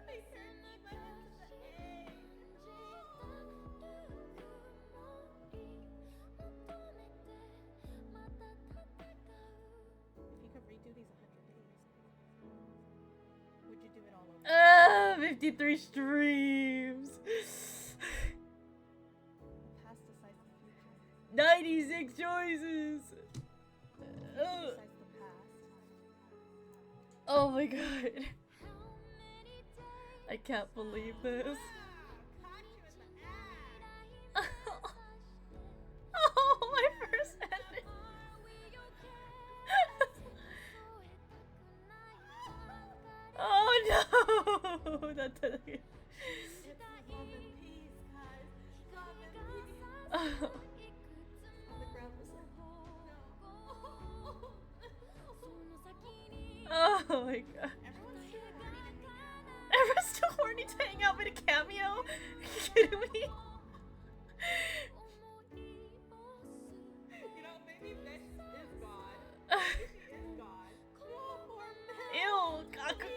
They turned Eva into the egg. If you could redo these 100 days, would you do it all over? 53 streams. Past decides the future. 96 choices. Decides the past. Oh my god. I can't believe this. Oh, my first ending. Oh no! That didn't. It's love and peace, guys. Love and peace. The ground was like, no. Oh my god. Everyone's still horny to hang out with a cameo? Are you kidding me? You know, maybe Mitch is God. Maybe she is God. Oh, poor Mitch. Ew, Kaku.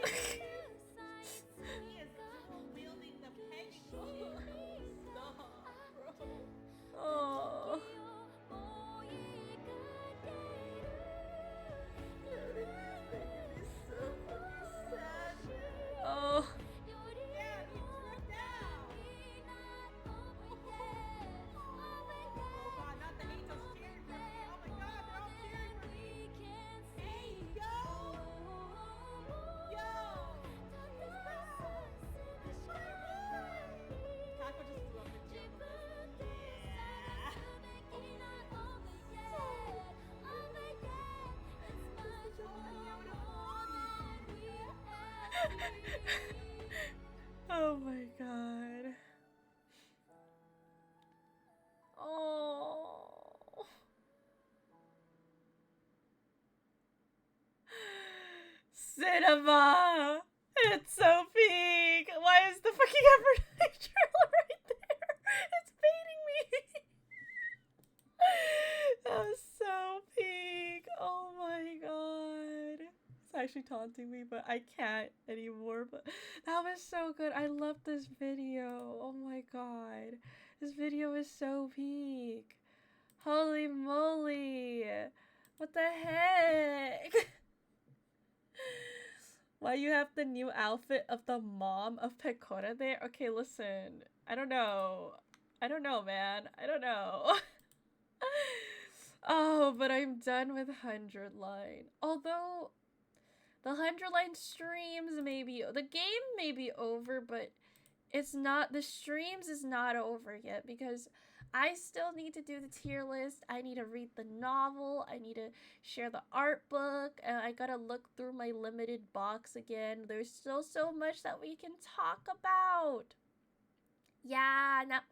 He is wielding the penny. Stop, bro. Oh. Oh. Yeah, he tripped out. Oh god, not the angels cheering for me. Oh my god, they're all cheering for me. Hey, yo! Yo! Taco just threw up the jump on this. Oh my god. Oh. Cinema! It's so peak! Why is the fucking advertising trailer right there? It's baiting me! That was so peak! Oh my god. It's actually taunting me, but I can't anymore. But that was so good. I love this video. Oh my god. This video is so peak. Holy moly. What the heck? Why you have the new outfit of the mom of Pecora there? Okay, listen. I don't know. I don't know, man. I don't know. Oh, but I'm done with 100 line. Although the 100 line streams the game may be over, but it's not, the streams is not over yet because I still need to do the tier list. I need to read the novel. I need to share the art book. And I gotta look through my limited box again. There's still so much that we can talk about. Yeah, not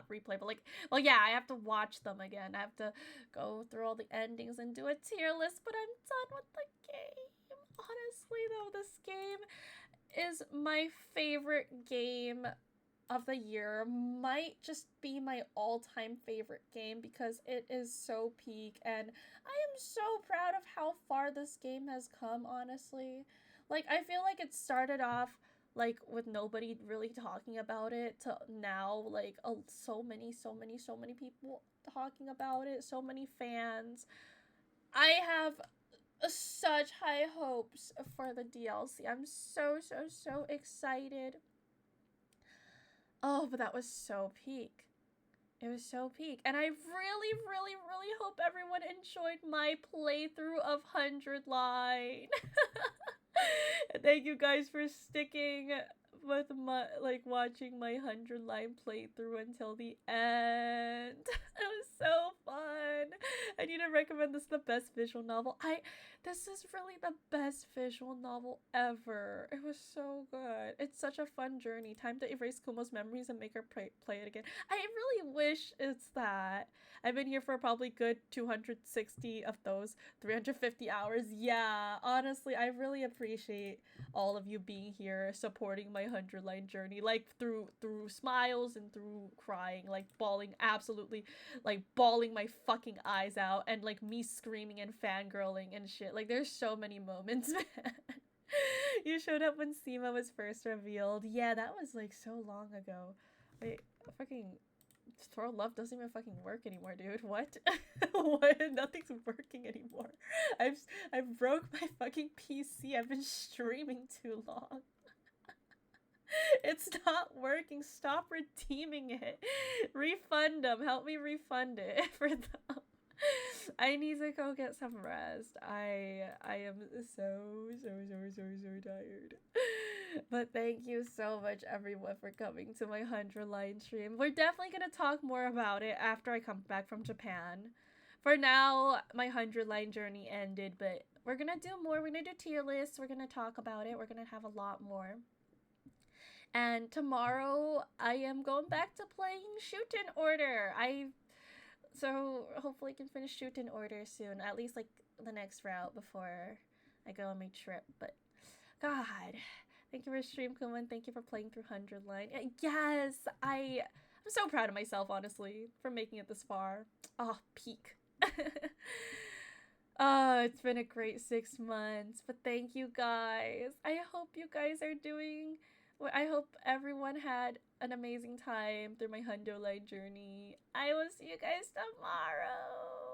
replay, but yeah, I have to watch them again. I have to go through all the endings and do a tier list, but I'm done with the game. Honestly, though, this game is my favorite game of the year. Might just be my all-time favorite game because it is so peak, and I am so proud of how far this game has come, honestly. Like, I feel like it started off like with nobody really talking about it to now like so many people talking about it, so many fans. I have such high hopes for the DLC. I'm so excited. Oh, but that was so peak. It was so peak. And I really hope everyone enjoyed my playthrough of 100 Line. Thank you guys for sticking with my, like, watching my 100 Line playthrough until the end. It was so fun. I need to recommend this, the best visual novel. This is really the best visual novel ever. It was so good. It's such a fun journey. Time to erase Kumo's memories and make her play it again. I really wish it's that. I've been here for probably good 260 of those 350 hours. Yeah, honestly, I really appreciate all of you being here, supporting my 100 Line journey, like through smiles and through crying, like bawling, absolutely, like bawling my fucking eyes out, and like me screaming and fangirling and shit. Like, there's so many moments, man. You showed up when Seema was first revealed. Yeah, that was like so long ago. Wait, fucking Throw Love doesn't even fucking work anymore, dude. What? What? Nothing's working anymore. I broke my fucking PC. I've been streaming too long. It's not working. Stop redeeming it. Refund them. Help me refund it for them. I need to go get some rest. I am so tired. But thank you so much, everyone, for coming to my 100 Line stream. We're definitely gonna talk more about it after I come back from Japan. For now, my 100 Line journey ended, but we're gonna do more. We're gonna do tier lists. We're gonna talk about it. We're gonna have a lot more. And tomorrow, I am going back to playing Shoot in Order. So hopefully I can finish Shoot in Order soon. At least like the next route before I go on my trip. But God, thank you for stream, Kuman. Thank you for playing through 100 Line. Yes, I'm so proud of myself, honestly, for making it this far. Oh, peak. Oh, it's been a great 6 months. But thank you guys. I hope you guys are doing... I hope everyone had an amazing time through my 100 Line journey. I will see you guys tomorrow.